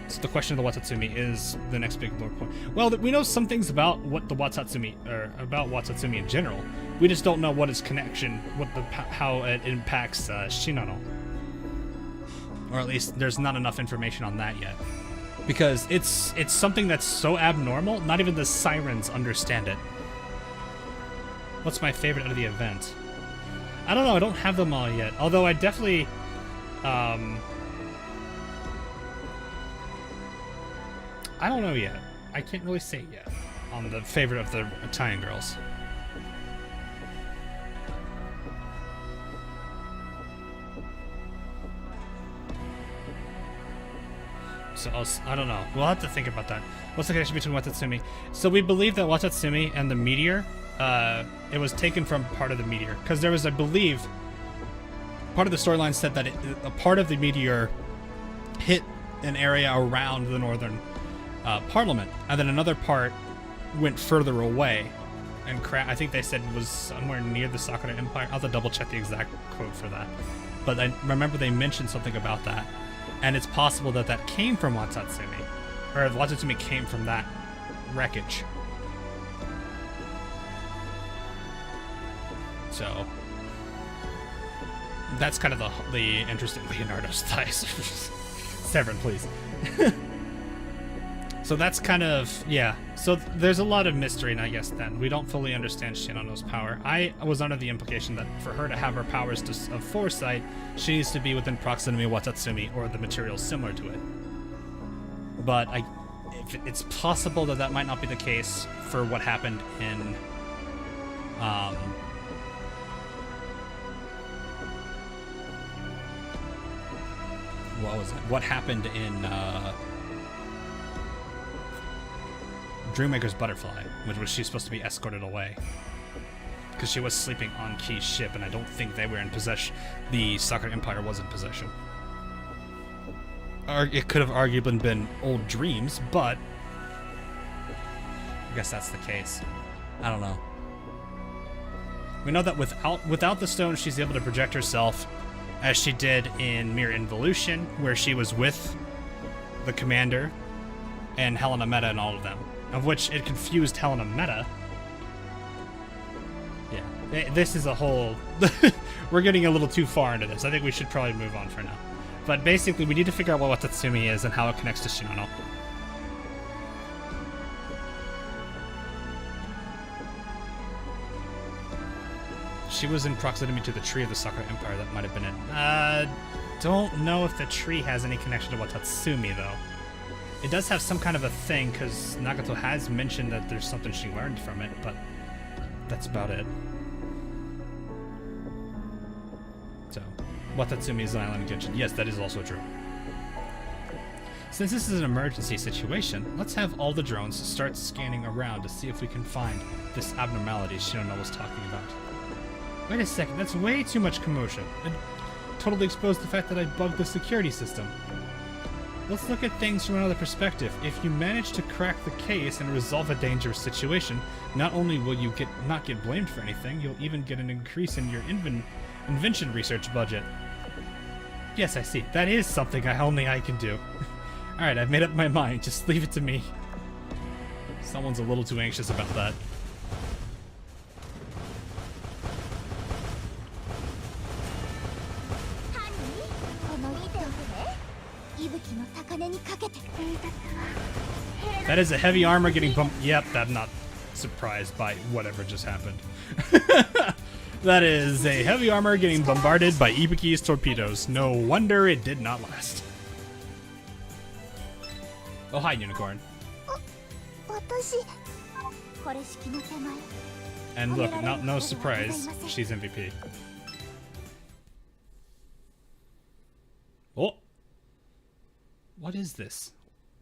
So the question of the Watatsumi is the next big lore point. Well, we know some things about what the Watatsumi, or about Watatsumi in general. We just don't know what its connection, how it impacts Shinano. Or at least there's not enough information on that yet. Because it's something that's so abnormal, not even the sirens understand it. What's my favorite out of the event? I don't know, I don't have them all yet. Although I definitely, I don't know yet. I can't really say yet on the favorite of the Italian girls. So I don't know. We'll have to think about that. What's the connection between Watatsumi? So we believe that Watatsumi and the meteor, it was taken from part of the meteor. Because there was, I believe, part of the storyline said that a part of the meteor hit an area around the northern parliament, and then another part went further away and I think they said it was somewhere near the Sakura Empire. I'll have to double check the exact quote for that, but I remember they mentioned something about that, and it's possible that that came from Watatsumi, or Watatsumi came from that wreckage. So that's kind of the interesting Leonardo's thighs. Severin, please. So that's kind of, yeah. So there's a lot of mystery, and I guess then we don't fully understand Shinano's power. I was under the implication that for her to have her powers of foresight, she needs to be within proximity of Watatsumi or the material similar to it. But it's possible that that might not be the case for what happened in what was it? What happened in Dreammaker's Butterfly, which was she's supposed to be escorted away because she was sleeping on Key's ship, and I don't think they were in possession. The Sakura Empire was in possession. It could have arguably been old dreams, but I guess that's the case. I don't know. We know that without the stone, she's able to project herself, as she did in Mirror Involution, where she was with the commander and Helena Meta and all of them, of which it confused Helena Meta. Yeah, this is a whole... We're getting a little too far into this. I think we should probably move on for now. But basically, we need to figure out what Watatsumi is and how it connects to Shinano. She was in proximity to the tree of the Sakura Empire. That might have been it. Don't know if the tree has any connection to Watatsumi, though. It does have some kind of a thing, because Nagato has mentioned that there's something she learned from it, but that's about it. So, Watatsumi is an island Genshin. Yes, that is also true. Since this is an emergency situation, let's have all the drones start scanning around to see if we can find this abnormality Shinano was talking about. Wait a second, that's way too much commotion. It totally exposed the fact that I bugged the security system. Let's look at things from another perspective. If you manage to crack the case and resolve a dangerous situation, not only will you not get blamed for anything, you'll even get an increase in your invention research budget. Yes, I see. That is something only I can do. Alright, I've made up my mind. Just leave it to me. Someone's a little too anxious about that. That is a heavy armor getting bumped. Yep, I'm not surprised by whatever just happened. That is a heavy armor getting bombarded by Ibuki's torpedoes. No wonder it did not last. Oh, hi, Unicorn. And look, no surprise, she's MVP. Oh! What is this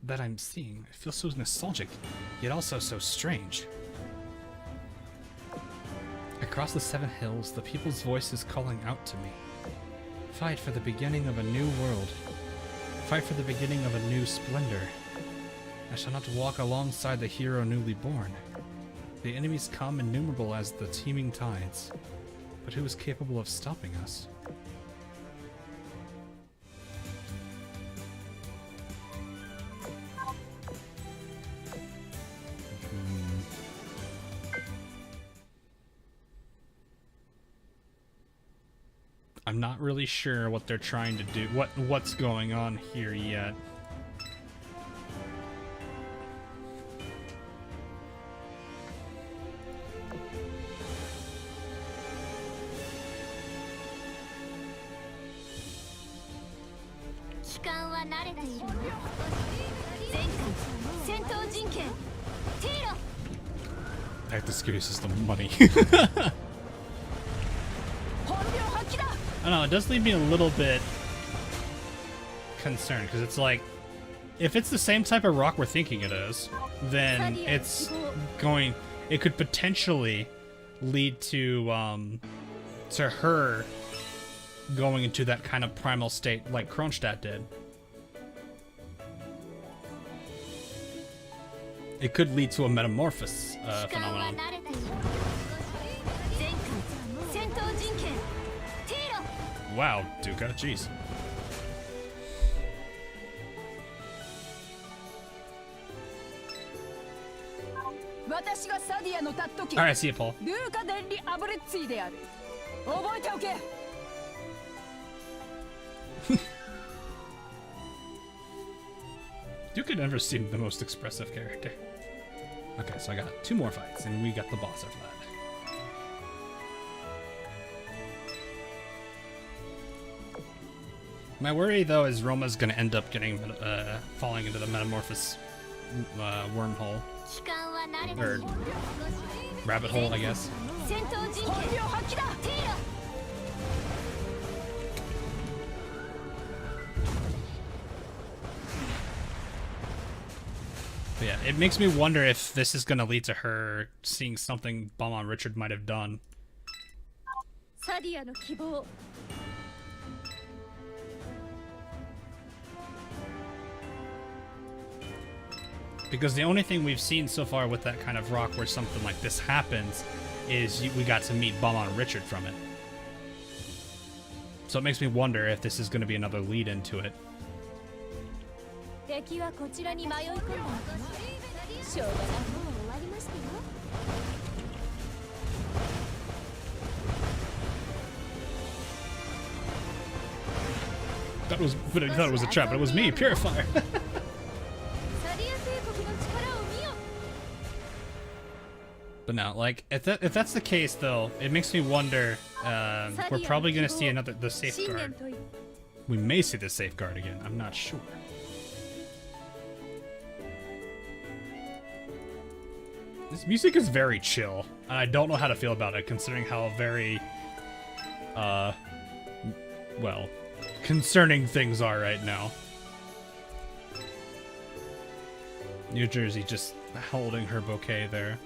that I'm seeing? It feels so nostalgic, yet also so strange. Across the 7 hills, the people's voice is calling out to me. Fight for the beginning of a new world. Fight for the beginning of a new splendor. I shall not walk alongside the hero newly born. The enemies come innumerable as the teeming tides. But who is capable of stopping us? I'm not really sure what they're trying to do, what's going on here yet. I have to excuse is the money. I don't know, it does leave me a little bit concerned, because it's like, if it's the same type of rock we're thinking it is, then it could potentially lead to her going into that kind of primal state like Kronstadt did. It could lead to a metamorphosis phenomenon. Wow, Duca, jeez. Alright, see you, Paul. Duca never seemed the most expressive character. Okay, so I got 2 more fights, and we got the boss after that. My worry, though, is Roma's gonna end up getting falling into the metamorphosis wormhole. Or rabbit hole, I guess. But yeah, it makes me wonder if this is gonna lead to her seeing something Balmon Richard might have done. Because the only thing we've seen so far with that kind of rock where something like this happens is we got to meet Balmon Richard from it. So it makes me wonder if this is going to be another lead into it. I thought it was a trap, but it was me, Purifier. But no, like, if that's the case, though, it makes me wonder, we're probably going to see the safeguard. We may see the safeguard again, I'm not sure. This music is very chill, and I don't know how to feel about it, considering how very, well, concerning things are right now. New Jersey just holding her bouquet there.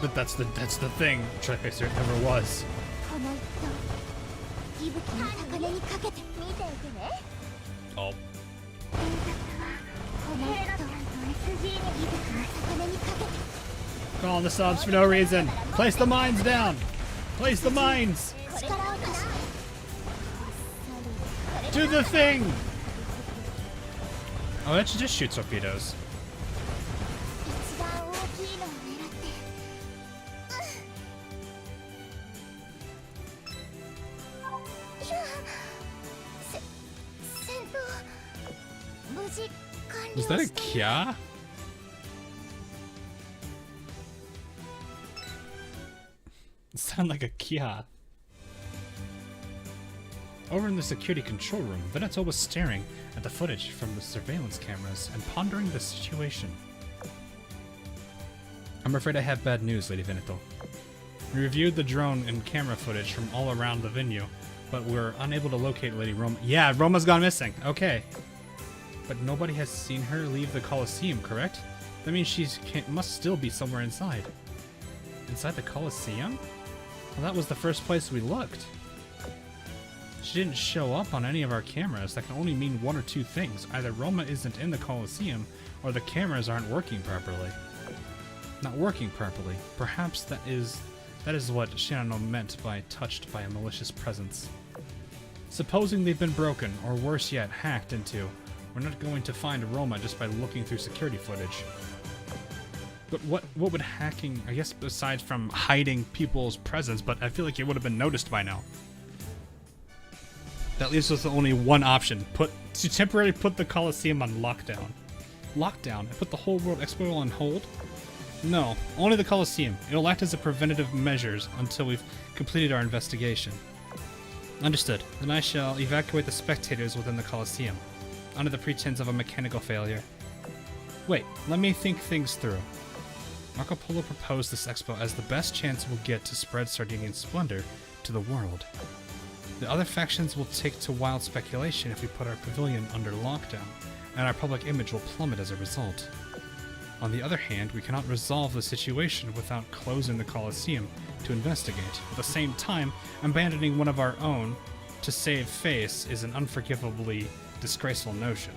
But that's the thing, Trifacer, it never was. Oh. Calling the subs for no reason. Place the mines down. Place the mines. Do the thing. Oh, that should just shoot torpedoes. Was that a Kia? It sounded like a Kia. Over in the security control room, Veneto was staring at the footage from the surveillance cameras and pondering the situation. I'm afraid I have bad news, Lady Veneto. We reviewed the drone and camera footage from all around the venue, but we're unable to locate Lady Roma. Yeah, Roma's gone missing. Okay. But nobody has seen her leave the Colosseum, correct? That means she must still be somewhere inside. Inside the Colosseum? Well, that was the first place we looked. She didn't show up on any of our cameras. That can only mean one or two things. Either Roma isn't in the Colosseum, or the cameras aren't working properly. Not working properly. Perhaps that is what Shinano meant by touched by a malicious presence. Supposing they've been broken, or worse yet, hacked into, we're not going to find Roma just by looking through security footage. But what would hacking, I guess besides from hiding people's presence, but I feel like it would have been noticed by now. That leaves us with only one option. To temporarily put the Colosseum on lockdown. Lockdown? And put the whole World Expo on hold? No, only the Colosseum. It'll act as a preventative measures until we've completed our investigation. Understood. Then I shall evacuate the spectators within the Colosseum, under the pretense of a mechanical failure. Wait, let me think things through. Marco Polo proposed this expo as the best chance we'll get to spread Sardinian splendor to the world. The other factions will take to wild speculation if we put our pavilion under lockdown, and our public image will plummet as a result. On the other hand, we cannot resolve the situation without closing the Colosseum to investigate. At the same time, abandoning one of our own to save face is an unforgivably disgraceful notion.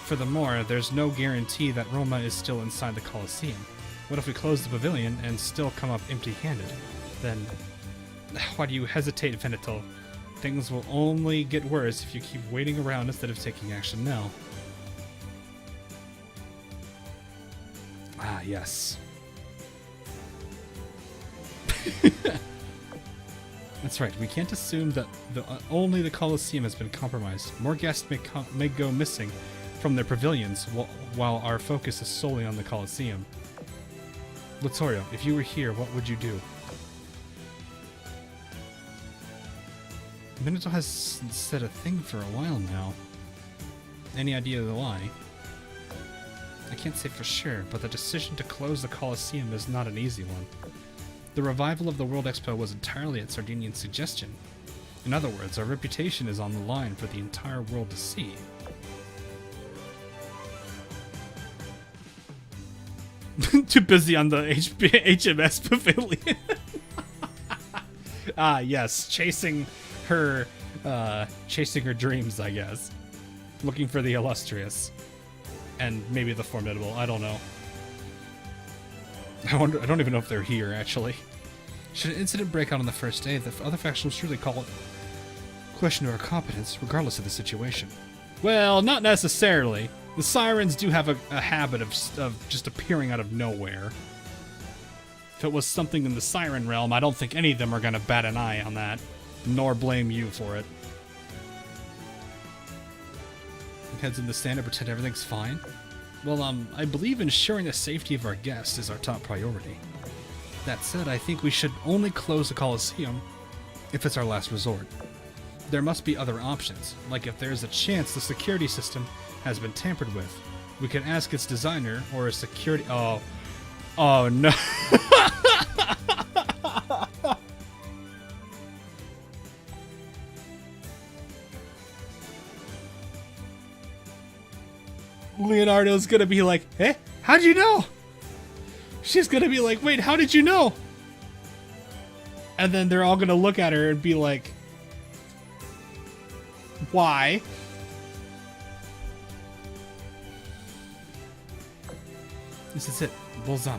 Furthermore, there's no guarantee that Roma is still inside the Colosseum. What if we close the pavilion and still come up empty-handed? Then, why do you hesitate, Veneto? Things will only get worse if you keep waiting around instead of taking action now. Ah, yes. That's right, we can't assume that only the Colosseum has been compromised. More guests may go missing from their pavilions while our focus is solely on the Colosseum. Littorio, if you were here, what would you do? Veneto has said a thing for a while now. Any idea why? I can't say for sure, but the decision to close the Colosseum is not an easy one. The revival of the World Expo was entirely at Sardinian suggestion. In other words, our reputation is on the line for the entire world to see. Too busy on the HMS Pavilion. Ah, yes, chasing her dreams, I guess. Looking for the illustrious. And maybe the formidable, I don't know. I don't even know if they're here, actually. Should an incident break out on the first day, the other faction will surely call it question our competence, regardless of the situation. Well, not necessarily. The Sirens do have a habit of just appearing out of nowhere. If it was something in the Siren realm, I don't think any of them are going to bat an eye on that, nor blame you for it. Heads in the stand and pretend everything's fine? Well, I believe ensuring the safety of our guests is our top priority. That said, I think we should only close the Colosseum if it's our last resort. There must be other options, like if there's a chance the security system has been tampered with. We can ask its designer or a security... Oh no. Leonardo's gonna be like, eh? How'd you know? She's gonna be like, wait, how did you know? And then they're all gonna look at her and be like, why? This is it, Bolzano.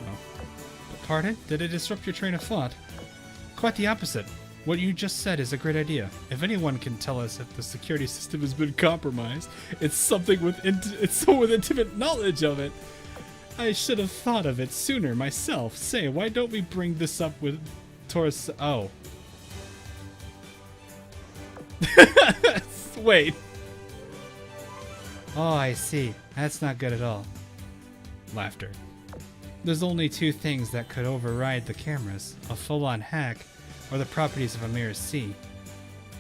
Pardon? Did I disrupt your train of thought? Quite the opposite. What you just said is a great idea. If anyone can tell us if the security system has been compromised, it's someone with intimate knowledge of it. I should have thought of it sooner myself. Say, why don't we bring this up with Taurus? Oh. Wait. Oh, I see. That's not good at all. Laughter. There's only two things that could override the cameras. A full-on hack, or the properties of a Mirror C.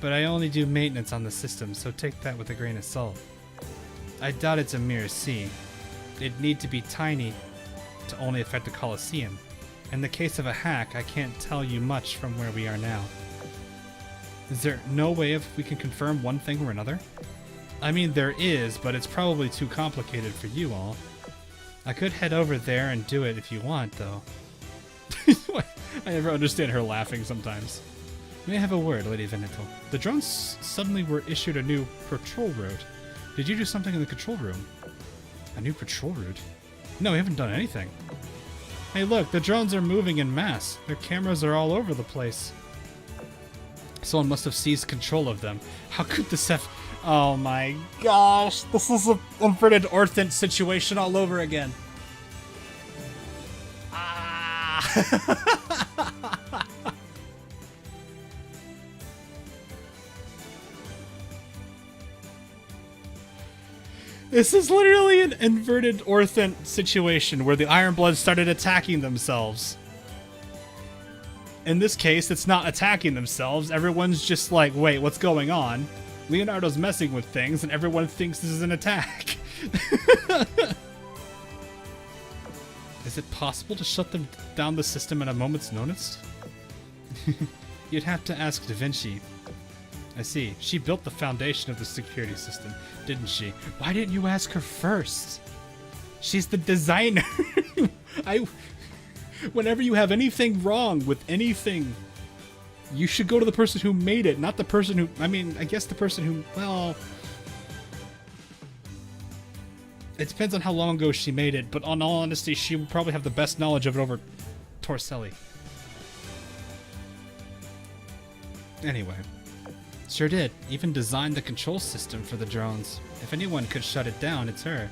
But I only do maintenance on the system, so take that with a grain of salt. I doubt it's a Mirror C. It'd need to be tiny to only affect the Colosseum. In the case of a hack, I can't tell you much from where we are now. Is there no way if we can confirm one thing or another? I mean, there is, but it's probably too complicated for you all. I could head over there and do it if you want, though. I never understand her laughing sometimes. May I have a word, Lady Veneto? The drones suddenly were issued a new patrol route. Did you do something in the control room? A new patrol route? No, we haven't done anything. Hey look, the drones are moving en masse. Their cameras are all over the place. Someone must have seized control of them. How could this have... Oh my gosh, this is an inverted orthant situation all over again. Ah! This is literally an inverted orthant situation where the Ironbloods started attacking themselves. In this case, it's not attacking themselves. Everyone's just like, wait, what's going on? Leonardo's messing with things, and everyone thinks this is an attack. Is it possible to shut them down the system at a moment's notice? You'd have to ask Da Vinci. I see. She built the foundation of the security system, didn't she? Why didn't you ask her first? She's the designer. Whenever you have anything wrong with anything, you should go to the person who made it, not the person who... I mean, I guess the person who... Well... It depends on how long ago she made it, but on all honesty, she would probably have the best knowledge of it over Torselli. Anyway. Sure did. Even designed the control system for the drones. If anyone could shut it down, it's her.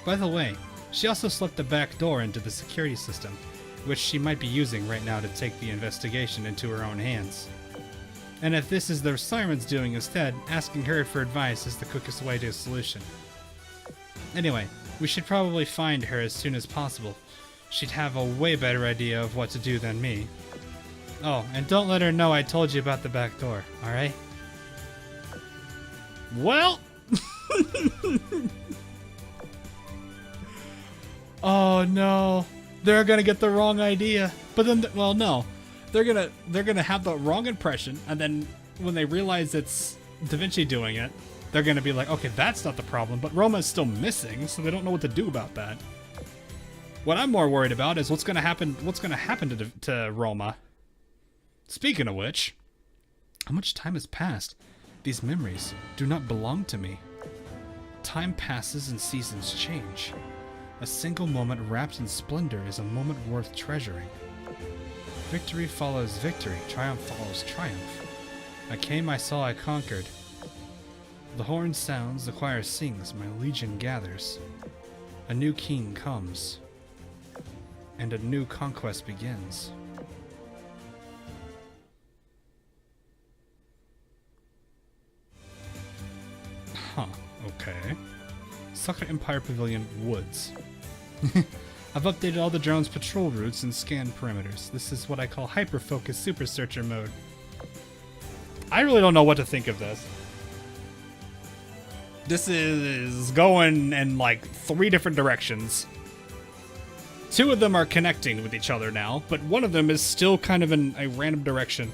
By the way, she also slipped the back door into the security system, which she might be using right now to take the investigation into her own hands. And if this is the Siren's doing instead, asking her for advice is the quickest way to a solution. Anyway, we should probably find her as soon as possible. She'd have a way better idea of what to do than me. Oh, and don't let her know I told you about the back door, alright? Well... Oh no. They're gonna get the wrong idea. But then, well, no. They're gonna have the wrong impression, and then when they realize it's Da Vinci doing it, they're gonna be like, okay, that's not the problem, but Roma's still missing, so they don't know what to do about that. What I'm more worried about is what's gonna happen to Roma. Speaking of which, how much time has passed? These memories do not belong to me. Time passes and seasons change. A single moment wrapped in splendor is a moment worth treasuring. Victory follows victory, triumph follows triumph. I came, I saw, I conquered. The horn sounds, the choir sings, my legion gathers. A new king comes, and a new conquest begins. Huh, okay. Sucker Empire Pavilion Woods. I've updated all the drone's patrol routes and scanned perimeters. This is what I call hyper-focus super searcher mode. I really don't know what to think of this. This is going in like 3 different directions. 2 of them are connecting with each other now, but one of them is still kind of in a random direction.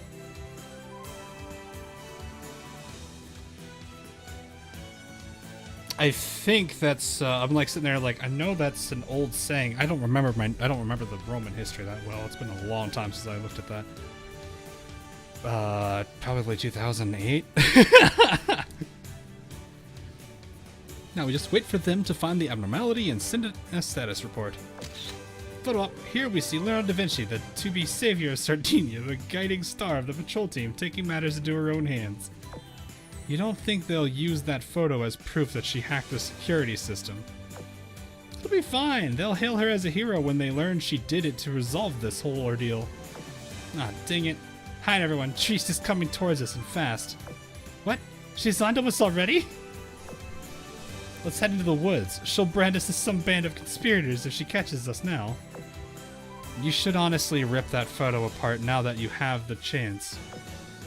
I think that's I'm like sitting there like I know that's an old saying. I don't remember the Roman history that well. It's been a long time since I looked at that. Probably 2008. Now we just wait for them to find the abnormality and send it a status report. Photo op. Here we see Leonardo da Vinci, the to-be savior of Sardinia, the guiding star of the patrol team, taking matters into her own hands. You don't think they'll use that photo as proof that she hacked the security system? It'll be fine. They'll hail her as a hero when they learn she did it to resolve this whole ordeal. Ah, dang it. Hide everyone. Trieste is coming towards us and fast. What? She's onto us already? Let's head into the woods. She'll brand us as some band of conspirators if she catches us now. You should honestly rip that photo apart now that you have the chance.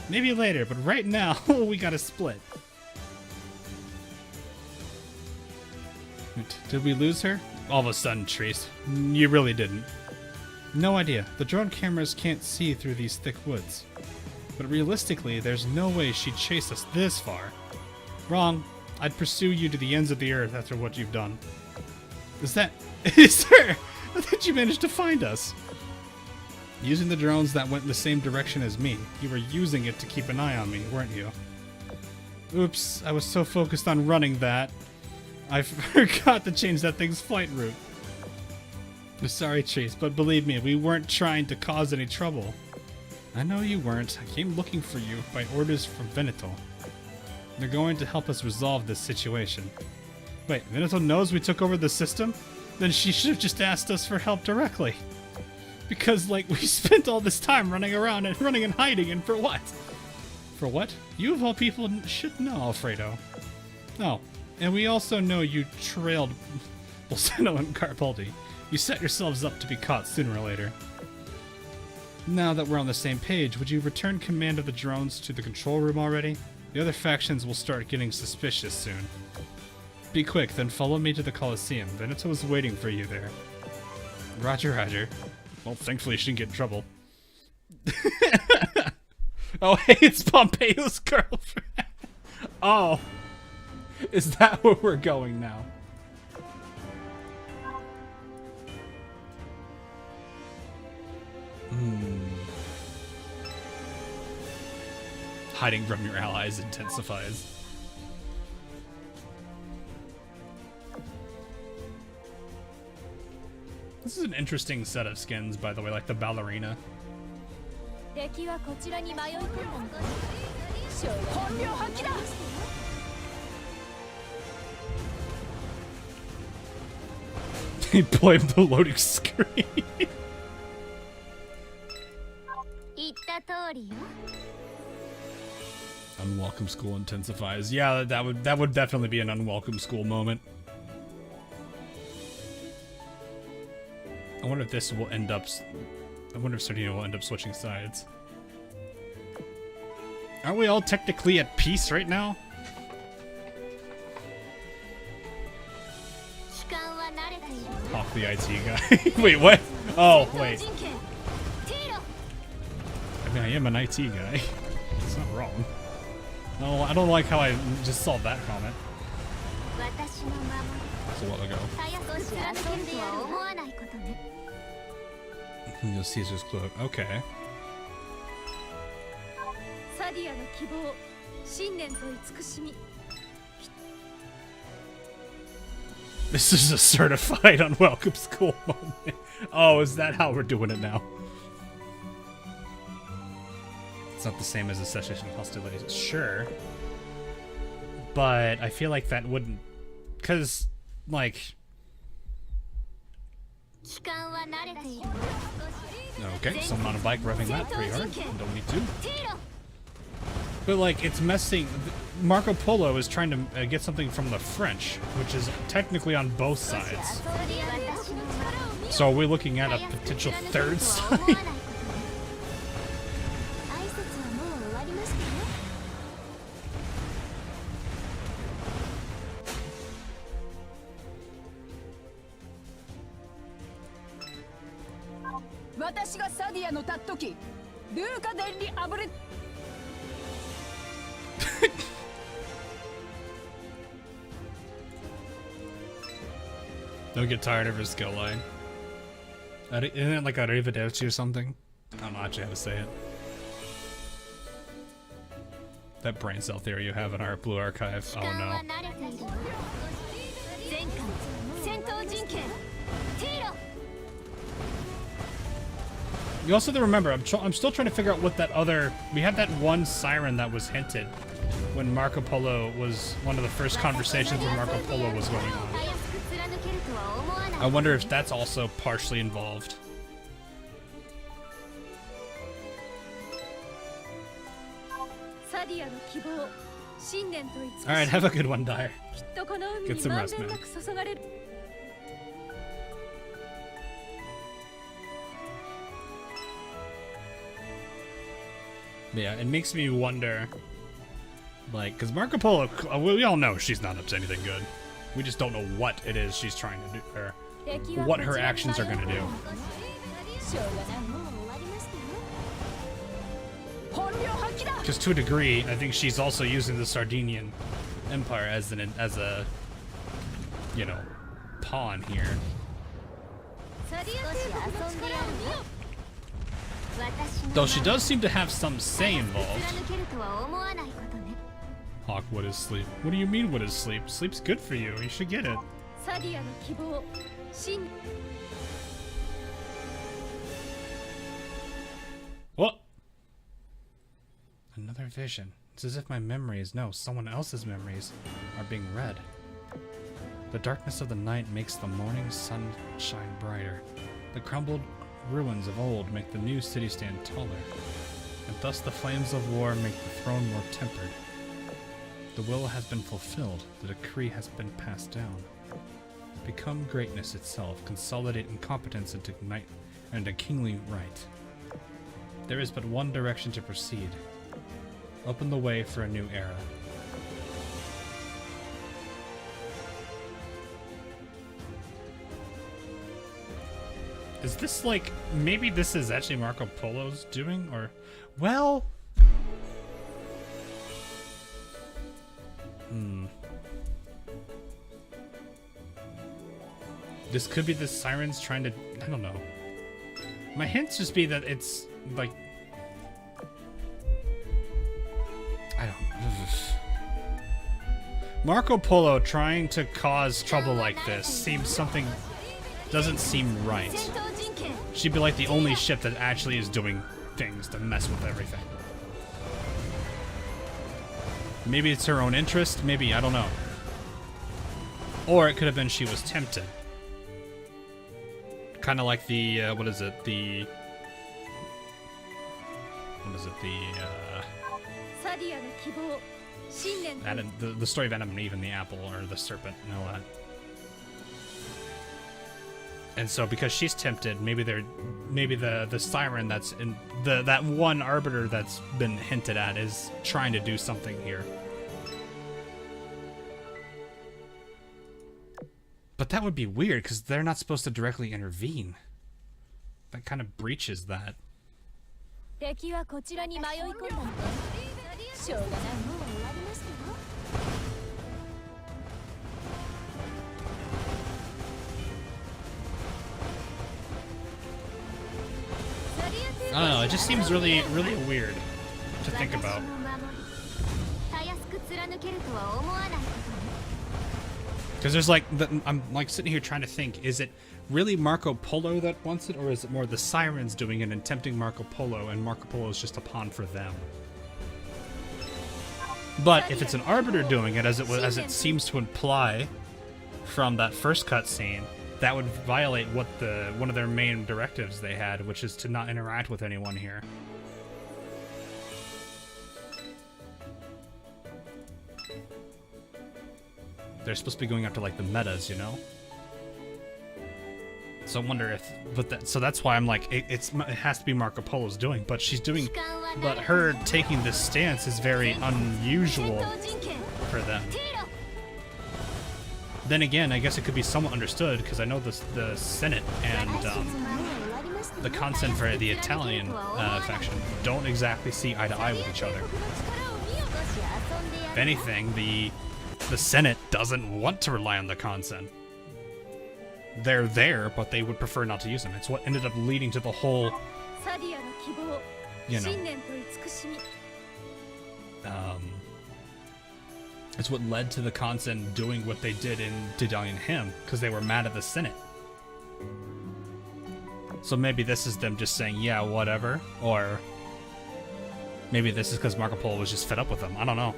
Maybe later, but right now, we gotta split. Did we lose her? All of a sudden, Trieste. You really didn't. No idea. The drone cameras can't see through these thick woods. But realistically, there's no way she'd chase us this far. Wrong. I'd pursue you to the ends of the earth after what you've done. Is that... Is there? How did you manage to find us? Using the drones that went in the same direction as me. You were using it to keep an eye on me, weren't you? Oops, I was so focused on running that I forgot to change that thing's flight route. I'm sorry, Chase, but believe me, we weren't trying to cause any trouble. I know you weren't. I came looking for you by orders from Veneto. They're going to help us resolve this situation. Wait, Veneto knows we took over the system? Then she should have just asked us for help directly. Because, like, we spent all this time running around and running and hiding, and for what? For what? You of all people should know, Alfredo. Oh, and we also know you trailed Bolseno and Garibaldi. You set yourselves up to be caught sooner or later. Now that we're on the same page, would you return command of the drones to the control room already? The other factions will start getting suspicious soon. Be quick, then follow me to the Colosseum. Veneto is waiting for you there. Roger, roger. Well, thankfully she didn't get in trouble. Oh, hey, it's Pompeo's girlfriend. Oh. Is that where we're going now? Hiding from your allies intensifies. This is an interesting set of skins, by the way, like the ballerina. He blamed the loading screen. Unwelcome school intensifies. Yeah, that would definitely be an unwelcome school moment. I wonder if this will end up. I wonder if Sardinia will end up switching sides. Aren't we all technically at peace right now? Hawk the IT guy. Wait, what? Oh, wait. I mean, I am an IT guy. It's not wrong. No, I don't like how I just saw that comment. That's a while ago. You'll see Caesar's cloak. Okay. This is a certified unwelcome school moment. Oh, is that how we're doing it now? It's not the same as a cessation of hostilities. Sure. But I feel like that wouldn't... Because, like... Okay, someone on a bike revving that pretty hard. Don't need to. But, like, it's messing... Marco Polo is trying to get something from the French, which is technically on both sides. So are we looking at a potential third side? Don't get tired of her skill line. Isn't it like arrivederci or something? I don't know actually how to say it. That brain cell theory you have in our blue archive. Oh no. You also have to remember, I'm still trying to figure out what that other... We had that one siren that was hinted when Marco Polo was... One of the first conversations where Marco Polo was going on. I wonder if that's also partially involved. Alright, have a good one, Dyer. Get some rest, man. Yeah, it makes me wonder, like, because Marco Polo, we all know she's not up to anything good. We just don't know what it is she's trying to do, or what her actions are going to do. Because to a degree, I think she's also using the Sardinian Empire as a, you know, pawn here. Though she does seem to have some say involved. Hawk, what is sleep? What do you mean, what is sleep? Sleep's good for you. You should get it. What? Another vision. It's as if my memories, no, someone else's memories, are being read. The darkness of the night makes the morning sun shine brighter. The crumbled ruins of old make the new city stand taller. And thus the flames of war make the throne more tempered. The will has been fulfilled, the decree has been passed down. Become greatness itself, consolidate incompetence into kingly right. There is but one direction to proceed. Open the way for a new era. Is this like, maybe this is actually Marco Polo's doing, or, well... This could be the sirens trying to, I don't know. My hints just be that it's, like... I don't... Marco Polo trying to cause trouble like this seems something... doesn't seem right. She'd be like the only ship that actually is doing things to mess with everything. Maybe it's her own interest, maybe, I don't know. Or it could have been she was tempted. Kind of like the, what is it, the story of Adam and Eve and the apple, or the serpent, and all that. And so because she's tempted, maybe the siren that's in that one arbiter that's been hinted at is trying to do something here. But that would be weird because they're not supposed to directly intervene. That kind of breaches that. I don't know, it just seems really, really weird to think about. Because there's like, I'm like sitting here trying to think, is it really Marco Polo that wants it, or is it more the sirens doing it and tempting Marco Polo, and Marco Polo is just a pawn for them? But if it's an arbiter doing it, as it seems to imply from that first cutscene, that would violate what one of their main directives they had, which is to not interact with anyone here. They're supposed to be going after like the metas, you know. So I wonder if, so that's why I'm like, it has to be Marco Polo's doing, but but her taking this stance is very unusual for them. Then again, I guess it could be somewhat understood because I know the Senate and the consent for the Italian faction don't exactly see eye to eye with each other. If anything, the Senate doesn't want to rely on the consent. They're there, but they would prefer not to use them. It's what ended up leading to the whole, you know, it's what led to the consent doing what they did in Dedalian Hymn, because they were mad at the Senate. So maybe this is them just saying, yeah, whatever, or maybe this is because Marco Polo was just fed up with them. I don't know.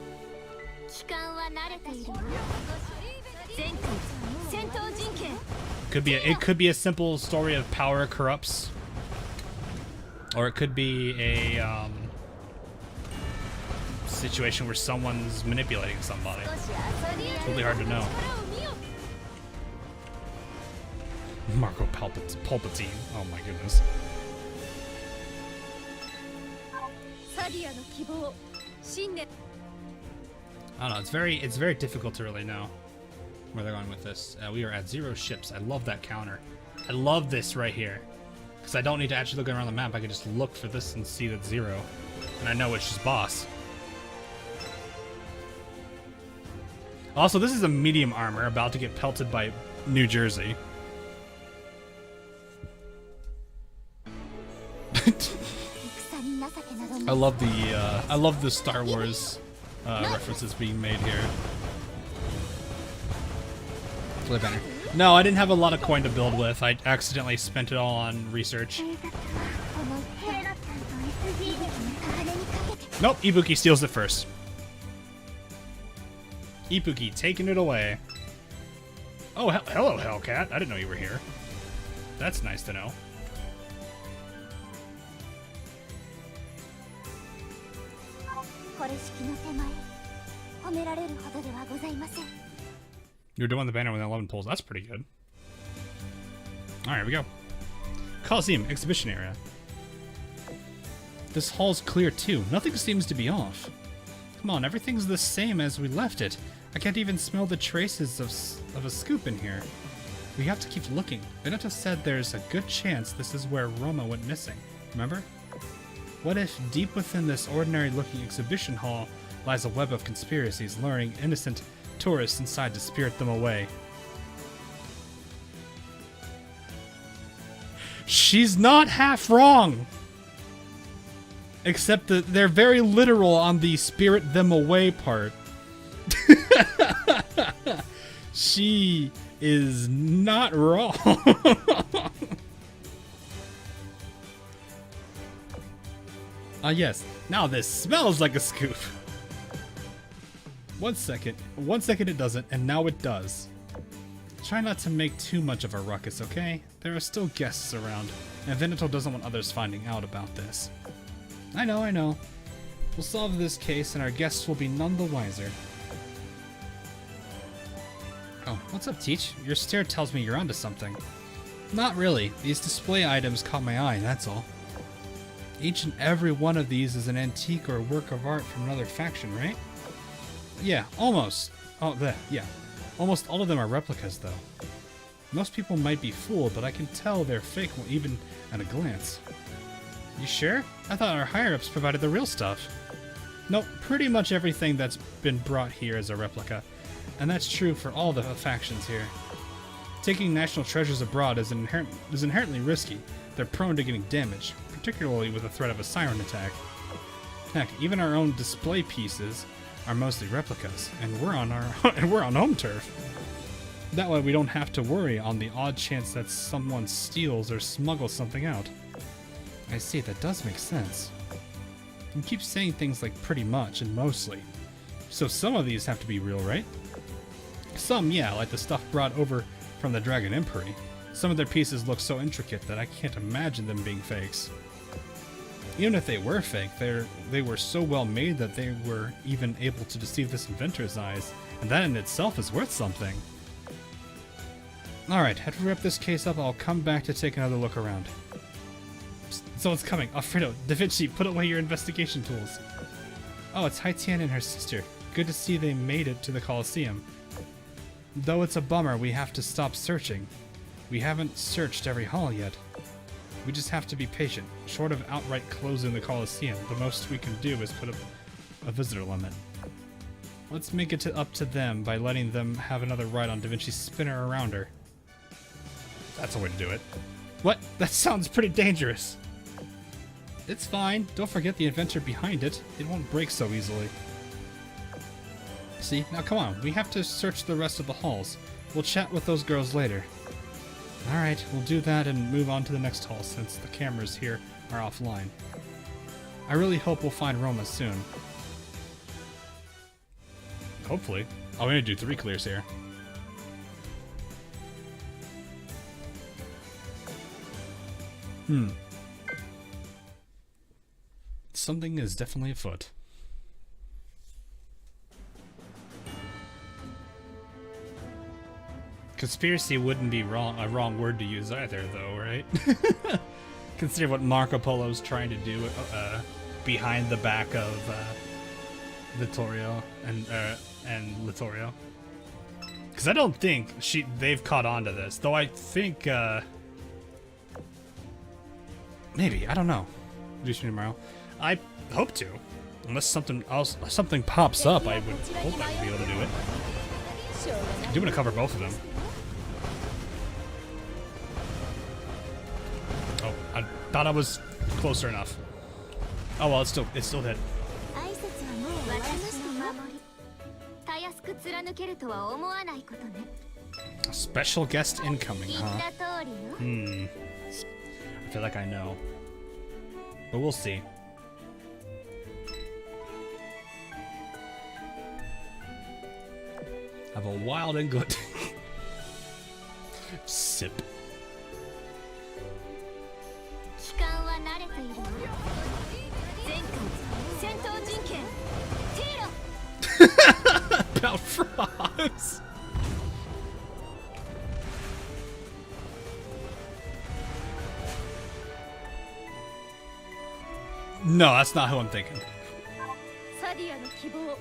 It could be a simple story of power corrupts, or it could be a situation where someone's manipulating somebody. It's really hard to know. Marco Palpatine. Oh my goodness. I don't know. It's very difficult to really know where they're going with this. We are at 0 ships. I love that counter. I love this right here, because I don't need to actually look around the map. I can just look for this and see that 0, and I know which is boss. Also, this is a medium armor about to get pelted by New Jersey. I love the Star Wars references being made here. Play banner. No, I didn't have a lot of coin to build with. I accidentally spent it all on research. Nope, Ibuki steals it first. Ibuki taking it away. Oh, hello, Hellcat. I didn't know you were here. That's nice to know. You're doing the banner with 11 pulls. That's pretty good. Alright, here we go. Colosseum exhibition area. This hall's clear too. Nothing seems to be off. Come on, everything's the same as we left it. I can't even smell the traces of a scoop in here. We have to keep looking. Benito said there's a good chance this is where Roma went missing. Remember? What if deep within this ordinary-looking exhibition hall lies a web of conspiracies, luring innocent tourists inside to spirit them away? She's not half wrong! Except that they're very literal on the spirit them away part. She is not wrong. Yes. Now this smells like a scoop. 1 second. 1 second it doesn't, and now it does. Try not to make too much of a ruckus, okay? There are still guests around, and Veneto doesn't want others finding out about this. I know, I know. We'll solve this case, and our guests will be none the wiser. Oh, what's up, Teach? Your stare tells me you're onto something. Not really. These display items caught my eye, that's all. Each and every one of these is an antique or work of art from another faction, right? Yeah, almost. Oh, yeah. Almost all of them are replicas, though. Most people might be fooled, but I can tell they're fake even at a glance. You sure? I thought our higher-ups provided the real stuff. Nope, pretty much everything that's been brought here is a replica, and that's true for all the factions here. Taking national treasures abroad is inherently risky. They're prone to getting damaged, particularly with the threat of a siren attack. Heck, even our own display pieces are mostly replicas, and we're on home turf. That way we don't have to worry on the odd chance that someone steals or smuggles something out. I see, that does make sense. You keep saying things like pretty much and mostly. So some of these have to be real, right? Some, yeah, like the stuff brought over from the Dragon Empery. Some of their pieces look so intricate that I can't imagine them being fakes. Even if they were fake, they were so well made that they were even able to deceive this inventor's eyes, and that in itself is worth something. Alright, after we wrap this case up, I'll come back to take another look around. Psst, someone's coming. Alfredo, Da Vinci, put away your investigation tools. Oh, it's Haitian and her sister. Good to see they made it to the Colosseum. Though it's a bummer, we have to stop searching. We haven't searched every hall yet. We just have to be patient. Short of outright closing the Colosseum, the most we can do is put up a visitor limit. Let's make it up to them by letting them have another ride on Da Vinci's spinner around her. That's a way to do it. What? That sounds pretty dangerous. It's fine. Don't forget the inventor behind it. It won't break so easily. See? Now come on. We have to search the rest of the halls. We'll chat with those girls later. Alright, we'll do that and move on to the next hall since the cameras here are offline. I really hope we'll find Roma soon. Hopefully. Oh, we're gonna do 3 clears here. Something is definitely afoot. Conspiracy wouldn't be a wrong word to use either, though, right? Consider what Marco Polo's trying to do behind the back of Vittorio and Littorio. Because I don't think they've caught on to this, though. I think maybe, I don't know. Tomorrow, I hope to, unless something pops up. I would hope I would be able to do it. I do want to cover both of them. Oh, I thought I was closer enough. Oh well, it's still hit. A special guest incoming, huh? I feel like I know. But we'll see. Have a wild and good sip. 機関は慣れているよ。前回戦闘陣形ティーロ About frogs. No, that's not who I'm thinking. サディアの希望、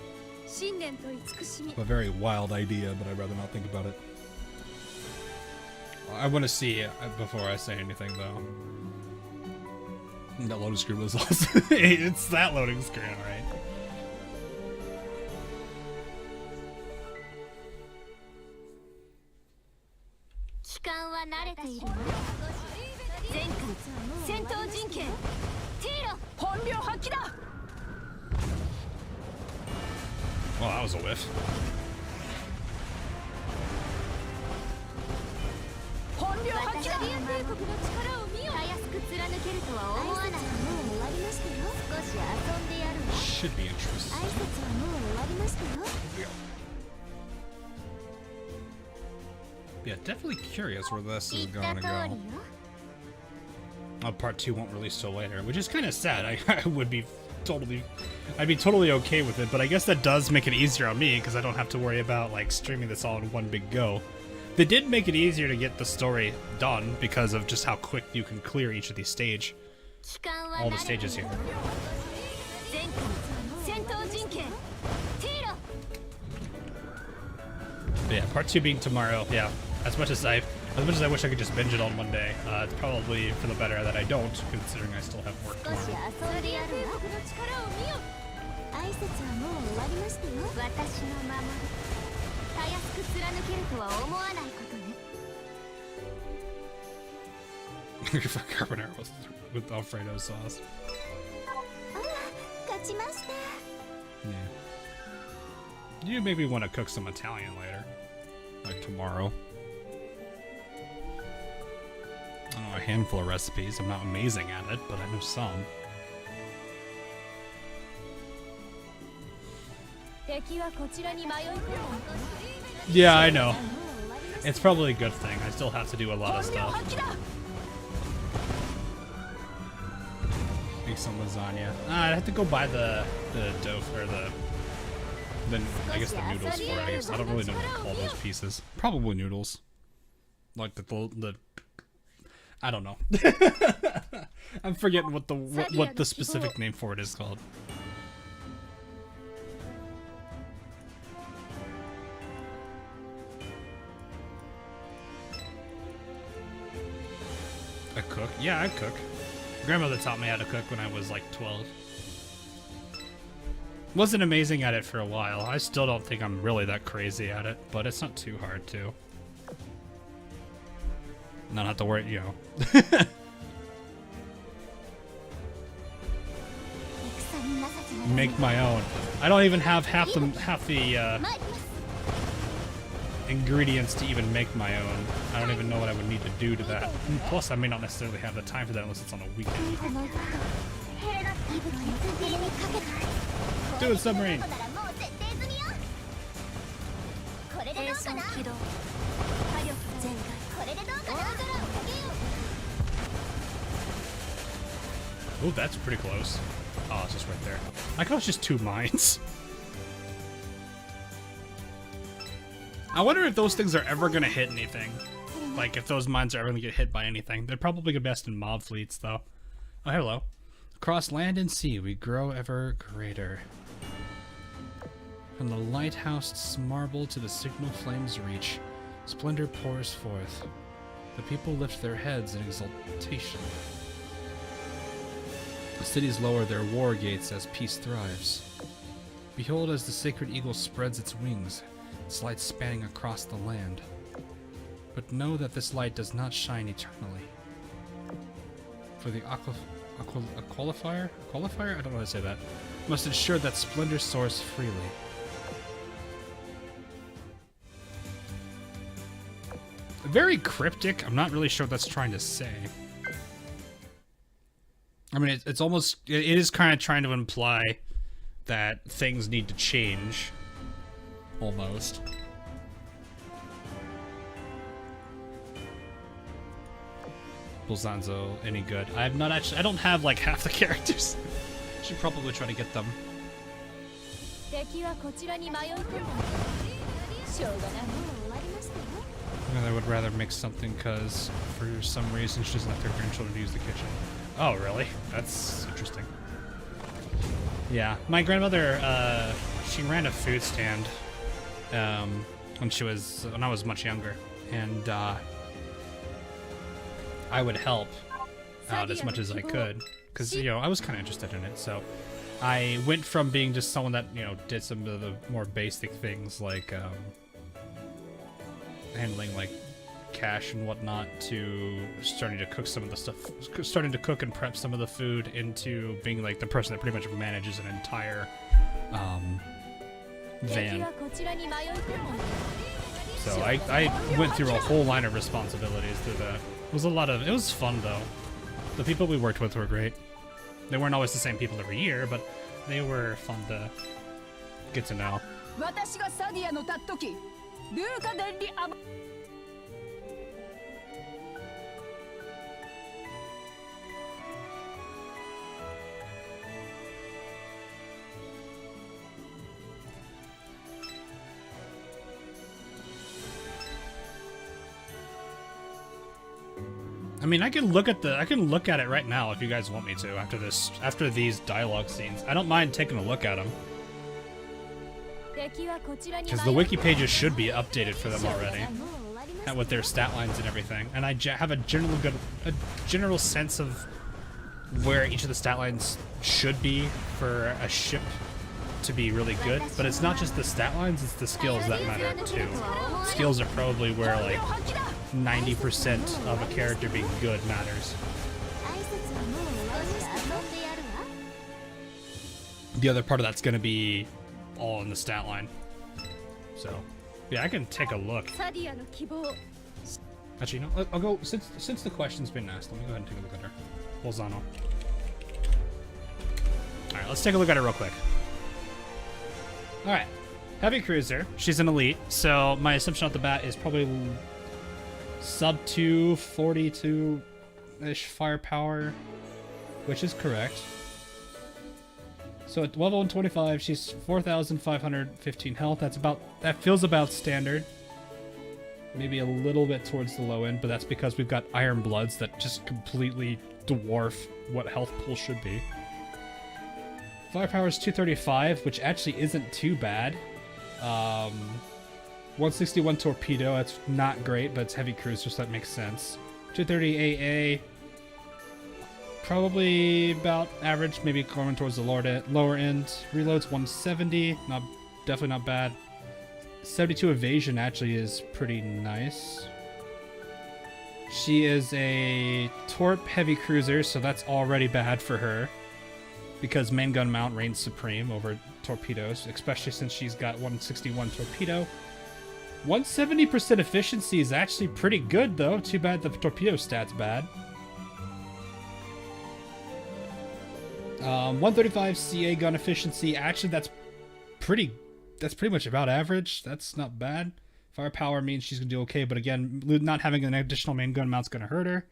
信念と慈しみ。 A very wild idea, but I'd rather not think about it. I want to see it before I say anything, though. That loading screen was awesome. It's that loading screen, alright. Well, that was a whiff. 本領発揮だ。帝国の力を見よ。たやすく貫けるとは思わない。もう終わりましたよ。少し遊んでやるわ。 Should be interesting. 挨拶はもう終わりましたよ。 Yeah, definitely curious where this is gonna go. Part 2 won't release till later, which is kind of sad. I would be I'd be totally okay with it, but I guess that does make it easier on me because I don't have to worry about like streaming this all in one big go. They did make it easier to get the story done because of just how quick you can clear each of these all the stages here. But yeah, part 2 being tomorrow. Yeah, as much as I wish I could just binge it on one day, it's probably for the better that I don't, considering I still have work tomorrow. 挨拶はもう終わりましたよ。私の守り。たやすく貫けるとは思わないことね。Carbonara with Alfredo sauce. あら、勝ちました。 Yeah. You maybe want to cook some Italian later, like tomorrow. I know a handful of recipes. I'm not amazing at it, but I know some. Yeah, I know. It's probably a good thing. I still have to do a lot of stuff. Make some lasagna. I'd have to go buy the dough or I guess the noodles for it. I guess I don't really know what to call those pieces. Probably noodles. Like the I don't know. I'm forgetting what the specific name for it is called. I cook? Yeah, I cook. Grandmother taught me how to cook when I was like 12. Wasn't amazing at it for a while. I still don't think I'm really that crazy at it, but it's not too hard to. Not have to worry, you know. Make my own. I don't even have half the ingredients to even make my own. I don't even know what I would need to do to that. And plus, I may not necessarily have the time for that unless it's on a weekend. Do it, submarine! Oh, that's pretty close. Oh, it's just right there. I thought it was just 2 mines. I wonder if those things are ever gonna hit anything. Like, if those mines are ever gonna get hit by anything. They're probably the best in mob fleets, though. Oh, hello. Across land and sea, we grow ever greater. From the lighthouse marble to the signal flames reach, splendor pours forth. The people lift their heads in exultation. The cities lower their war gates as peace thrives. Behold as the sacred eagle spreads its wings, its light spanning across the land. But know that this light does not shine eternally. For the Aquilifer? I don't know how to say that. Must ensure that splendor soars freely. Very cryptic. I'm not really sure what that's trying to say. I mean, it's almost... It is kind of trying to imply that things need to change. Almost. Bolzanzo any good. I don't have like half the characters. Should probably try to get them. 敵はこちらに迷い込んだ。しょうがない。もう終わりましたよ。I would rather make something because for some reason she doesn't have her grandchildren to use the kitchen. Oh, really? That's interesting. Yeah, my grandmother, she ran a food stand when I was much younger, and I would help out as much as I could because I was kind of interested in it. So I went from being just someone that did some of the more basic things like handling like cash and whatnot to starting to cook some of the stuff, starting to cook and prep some of the food into being like the person that pretty much manages an entire van. So I went through a whole line of responsibilities through that. It was fun though. The people we worked with were great. They weren't always the same people every year, but they were fun to get to know. I mean, I can look at it right now if you guys want me to after these dialogue scenes. I don't mind taking a look at them. Because the wiki pages should be updated for them already, and with their stat lines and everything. And I have a general sense of where each of the stat lines should be for a ship to be really good. But it's not just the stat lines; it's the skills that matter too. Skills are probably where like 90% of a character being good matters. The other part of that's going to be all in the stat line. So, yeah, I can take a look. Actually, no, I'll go, since the question's been asked, let me go ahead and take a look at her. Bolzano. Alright, let's take a look at her real quick. Alright, heavy cruiser. She's an elite, so my assumption off the bat is probably sub 242-ish firepower, which is correct. So at level 125, she's 4,515 health. That feels about standard. Maybe a little bit towards the low end, but that's because we've got Iron Bloods that just completely dwarf what health pool should be. Firepower is 235, which actually isn't too bad. 161 torpedo, that's not great, but it's heavy cruiser, so that makes sense. 230 AA, probably about average, maybe going towards the lower end. Reloads 170, definitely not bad. 72 evasion actually is pretty nice. She is a torp heavy cruiser, so that's already bad for her, because main gun mount reigns supreme over torpedoes, especially since she's got 161 torpedo. 170% efficiency is actually pretty good though. Too bad the torpedo stat's bad. 135 CA gun efficiency. Actually, that's pretty much about average. That's not bad. Firepower means she's gonna do okay, but again, not having an additional main gun mount's gonna hurt her.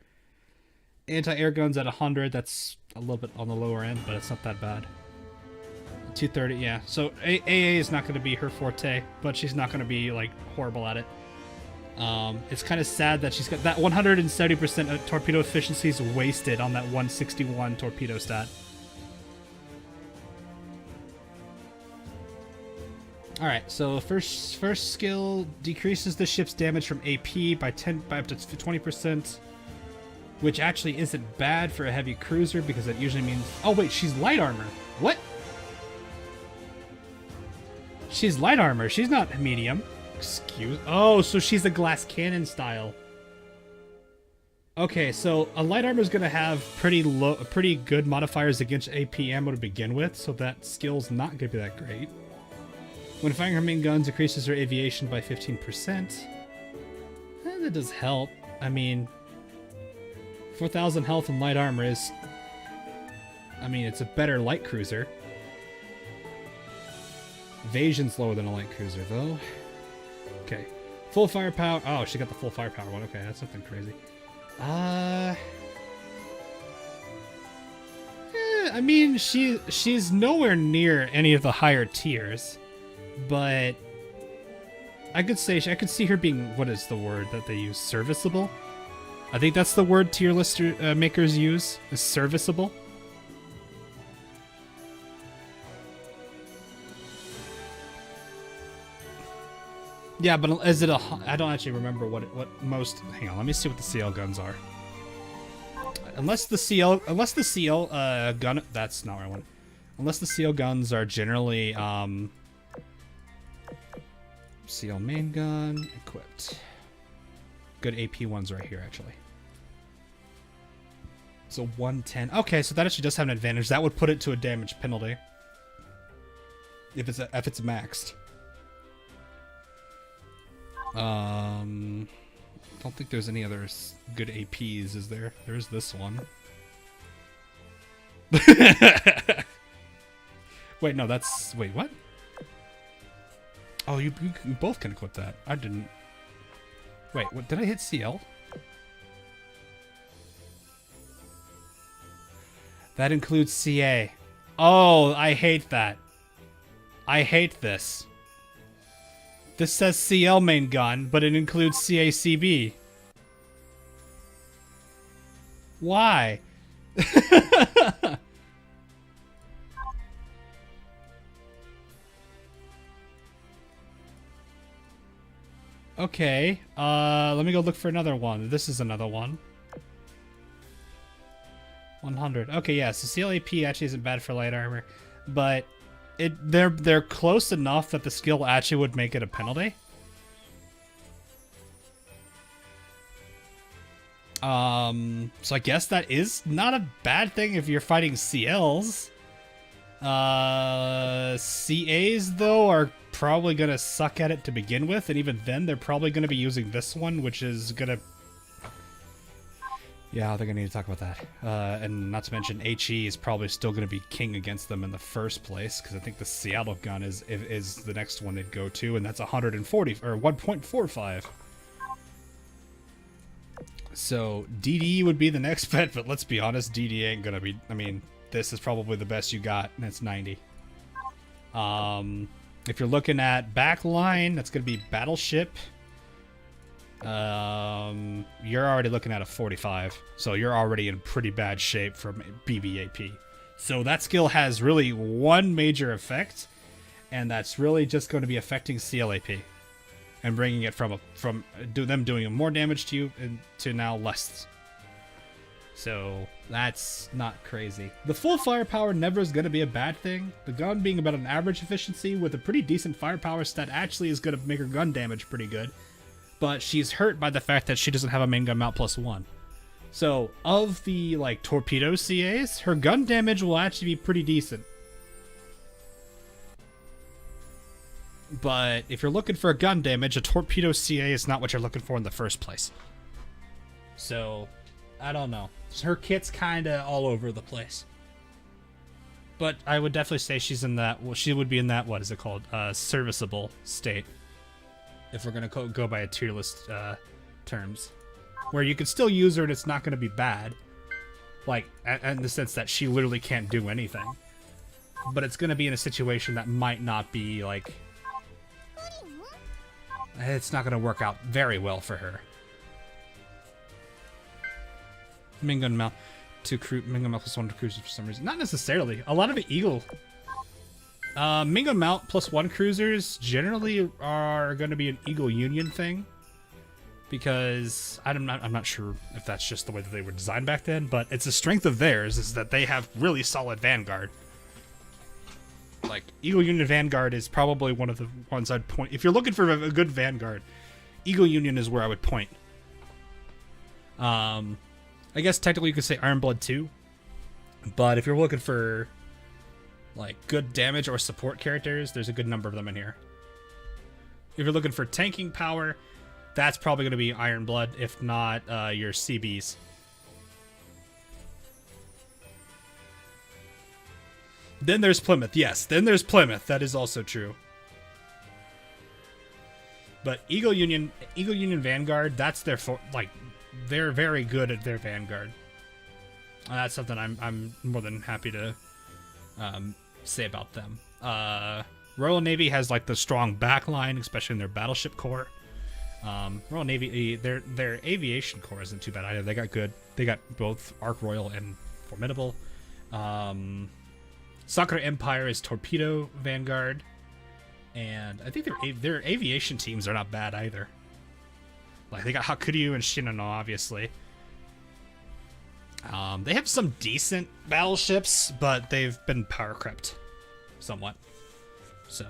Anti-air guns at 100. That's a little bit on the lower end, but it's not that bad. 230, yeah. So AA is not going to be her forte, but she's not going to be like horrible at it. It's kind of sad that she's got that 170% of torpedo efficiency is wasted on that 161 torpedo stat. All right, so first skill decreases the ship's damage from AP by up to 20%, which actually isn't bad for a heavy cruiser because it usually means. Oh wait, she's light armor. What? She's light armor. She's not medium. Oh, so she's a glass cannon style. Okay, so a light armor is going to have pretty good modifiers against AP ammo to begin with, so that skill's not going to be that great. When firing her main guns, increases her aviation by 15%. That does help. I mean, 4,000 health and light armor is... I mean, it's a better light cruiser. Evasion's lower than a light cruiser, though. Okay. Full firepower. Oh, she got the full firepower one. Okay, that's nothing crazy. I mean, she's nowhere near any of the higher tiers, but I could see her being, what is the word that they use? Serviceable? I think that's the word tier list makers use, is serviceable. Yeah, but is it a? I don't actually remember what most. Hang on, let me see what the CL guns are. Unless the CL gun, that's not what I want. Unless the CL guns are generally CL main gun equipped. Good AP ones right here actually. So 110. Okay, so that actually does have an advantage. That would put it to a damage penalty if it's maxed. Don't think there's any other good APs, is there? There's this one. Wait, no, that's... Wait, what? Oh, you both can equip that. I didn't... Wait, what, did I hit CL? That includes CA. Oh, I hate that. I hate this. This says CL main gun, but it includes CACB. Why? Okay, let me go look for another one. This is another one. 100. Okay, yeah, so CLAP actually isn't bad for light armor, but they're close enough that the skill actually would make it a penalty. So I guess that is not a bad thing if you're fighting CLs. CAs though are probably gonna suck at it to begin with, and even then they're probably gonna be using this one, which is gonna... Yeah, they're gonna need to talk about that. And not to mention, HE is probably still gonna be king against them in the first place, because I think the Seattle gun is the next one they'd go to, and that's 140 or 1.45. So DD would be the next bet, but let's be honest, DD ain't gonna be. I mean, this is probably the best you got, and it's 90. If you're looking at backline, that's gonna be Battleship. You're already looking at a 45, so you're already in pretty bad shape from BBAP. So that skill has really one major effect, and that's really just going to be affecting CLAP and bringing it from them doing more damage to you to now less. So that's not crazy. The full firepower never is going to be a bad thing. The gun being about an average efficiency with a pretty decent firepower stat actually is going to make her gun damage pretty good. But she's hurt by the fact that she doesn't have a main gun mount +1. So, of the, like, torpedo CAs, her gun damage will actually be pretty decent. But if you're looking for a gun damage, a torpedo CA is not what you're looking for in the first place. So, I don't know. Her kit's kind of all over the place. But I would definitely say she's in that, well, she would be in that, what is it called, serviceable state. If we're going to go by a tier list terms. Where you can still use her and it's not going to be bad. Like, in the sense that she literally can't do anything. But it's going to be in a situation that might not be, like... It's not going to work out very well for her. Main gun mount main gun mount +1 to cruisers for some reason. Not necessarily. A lot of it Eagle... main gun mount +1 cruisers generally are going to be an Eagle Union thing, because I'm not sure if that's just the way that they were designed back then, but it's a strength of theirs is that they have really solid Vanguard. Like, Eagle Union Vanguard is probably one of the ones I'd point. If you're looking for a good Vanguard, Eagle Union is where I would point. I guess technically you could say Iron Blood too, but if you're looking for like good damage or support characters, there's a good number of them in here. If you're looking for tanking power, that's probably going to be Iron Blood, if not your CBs. Then there's Plymouth. Yes, then there's Plymouth. That is also true. But Eagle Union Vanguard, that's they're very good at their Vanguard. That's something I'm more than happy to say about them. Royal Navy has like the strong backline, especially in their battleship core. Royal Navy, their aviation core isn't too bad either. They got good. They got both Ark Royal and Formidable. Sakura Empire is Torpedo Vanguard, and I think their aviation teams are not bad either. Like they got Hakuryu and Shinano, obviously. They have some decent battleships, but they've been power crept somewhat. So,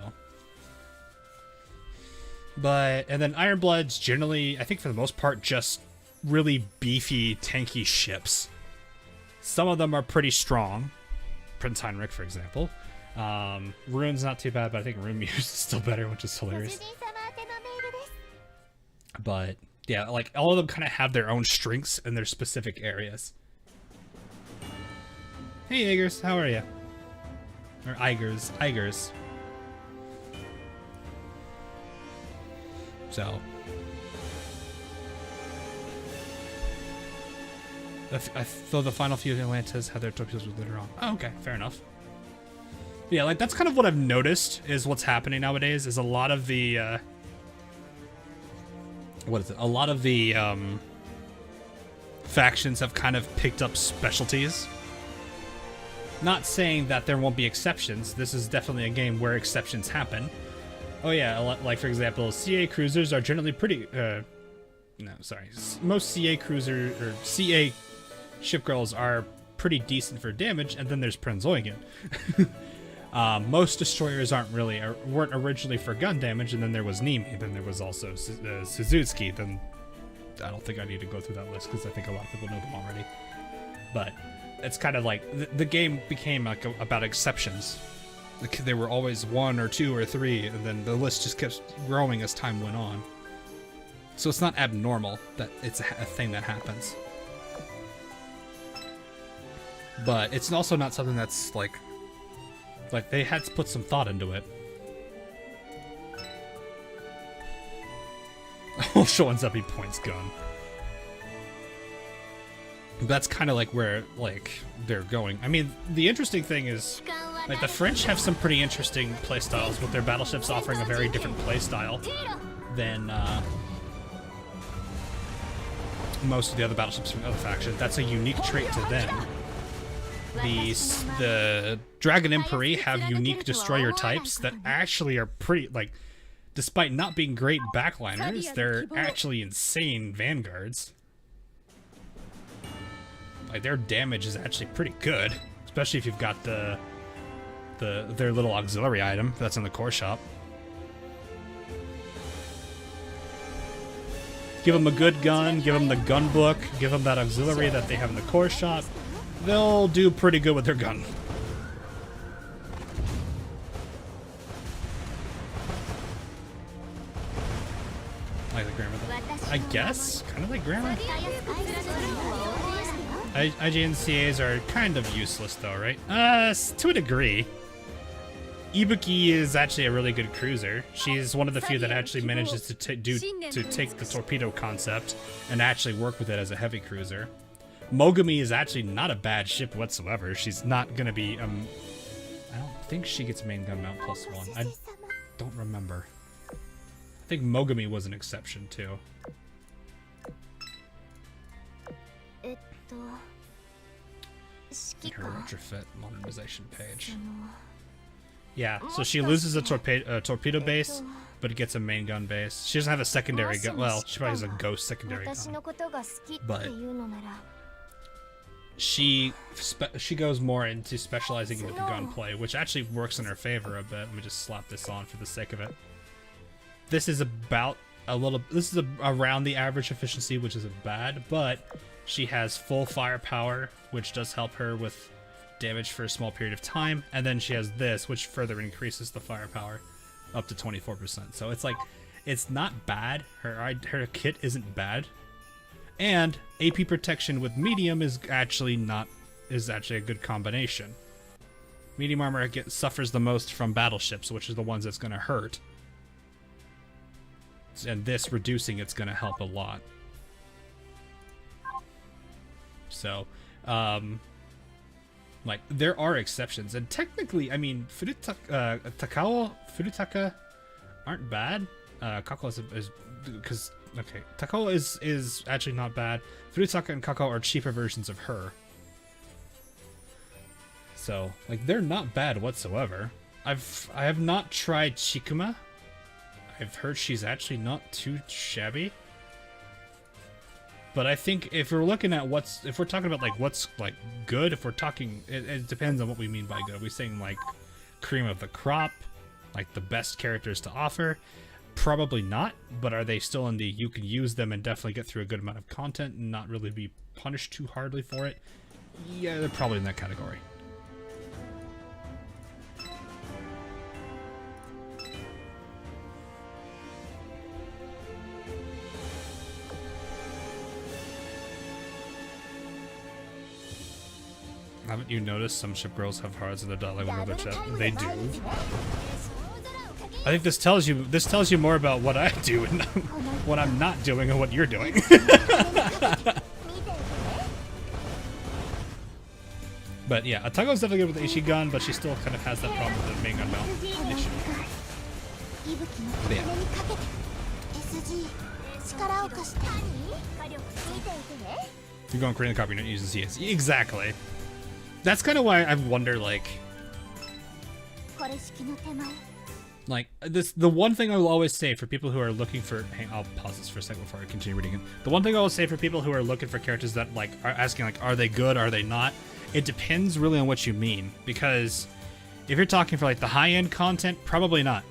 and then Ironblood's generally, I think for the most part, just really beefy, tanky ships. Some of them are pretty strong. Prince Heinrich, for example. Rune's not too bad, but I think Rune Muse is still better, which is hilarious. But yeah, like all of them kind of have their own strengths in their specific areas. Hey, Igers, how are you? Or Igers. So, I thought the final few Atlantas had their torpedoes with later on. Oh, okay, fair enough. Yeah, like that's kind of what I've noticed is what's happening nowadays is a lot of the factions have kind of picked up specialties. Not saying that there won't be exceptions. This is definitely a game where exceptions happen. Oh yeah, like for example, CA cruisers are generally pretty. Most CA cruiser or CA ship girls are pretty decent for damage, and then there's Prinz-Eugen. Most destroyers weren't originally for gun damage, and then there was Nimi. Then there was also Suzuki. Then I don't think I need to go through that list because I think a lot of people know them already. But it's kind of like the game became like about exceptions. There were always 1 or 2 or 3, and then the list just kept growing as time went on. So it's not abnormal that it's a thing that happens. But it's also not something that's like they had to put some thought into it. Oh, showing Zeppy points gun. That's kind of like where they're going. I mean, the interesting thing is like the French have some pretty interesting playstyles with their battleships offering a very different playstyle than most of the other battleships from other factions. That's a unique trait to them. The Dragon Emperor have unique destroyer types that actually are pretty, like, despite not being great backliners, they're actually insane vanguards. Like, their damage is actually pretty good, especially if you've got their little auxiliary item that's in the core shop. Give them a good gun, give them the gun book, give them that auxiliary that they have in the core shop. They'll do pretty good with their gun. Like the grammar though. I guess? Kind of like grammar? IGNCAs are kind of useless though, right? To a degree. Ibuki is actually a really good cruiser. She's one of the few that actually manages to take the torpedo concept and actually work with it as a heavy cruiser. Mogami is actually not a bad ship whatsoever. She's not gonna be I don't think she gets main gun mount +1. I don't remember. I think Mogami was an exception too. Her retrofit modernization page. Yeah, so she loses a torpedo base, but it gets a main gun base. She doesn't have a secondary gun. Well, she probably has a ghost secondary gun. But she goes more into specializing into the gunplay, which actually works in her favor a bit. Let me just slap this on for the sake of it. This is around the average efficiency, which isn't bad, but she has full firepower, which does help her with damage for a small period of time, and then she has this, which further increases the firepower up to 24%. So it's like, it's not bad. Her kit isn't bad, and AP protection with medium is actually a good combination. Medium armor suffers the most from battleships, which is the ones that's going to hurt, and this reducing it's going to help a lot. So Like, there are exceptions, and technically, I mean, Furutaka aren't bad. Kako is because okay, Tako is actually not bad. Furutaka and Kako are cheaper versions of her, so like they're not bad whatsoever. I have not tried Shikuma. I've heard she's actually not too shabby. But I think if we're looking at if we're talking about like what's like good, if we're talking, it depends on what we mean by good. Are we saying like cream of the crop, like the best characters to offer? Probably not, but are they still in the you can use them and definitely get through a good amount of content and not really be punished too hardly for it? Yeah, they're probably in that category. Haven't you noticed some ship girls have hearts in the dialogue with other chat? They do. I think this tells you more about what I do and what I'm not doing and what you're doing. But yeah, Atago's definitely good with Ichigan, but she still kind of has that problem with the main gun mount issue. But yeah. You're going Korean copy, not using CS. Exactly. That's kind of why I wonder, like this. The one thing I will always say for people who are looking for, I'll pause this for a second before I continue reading it. The one thing I will say for people who are looking for characters that like are asking like, are they good? Are they not? It depends really on what you mean, because if you're talking for like the high-end content, probably not.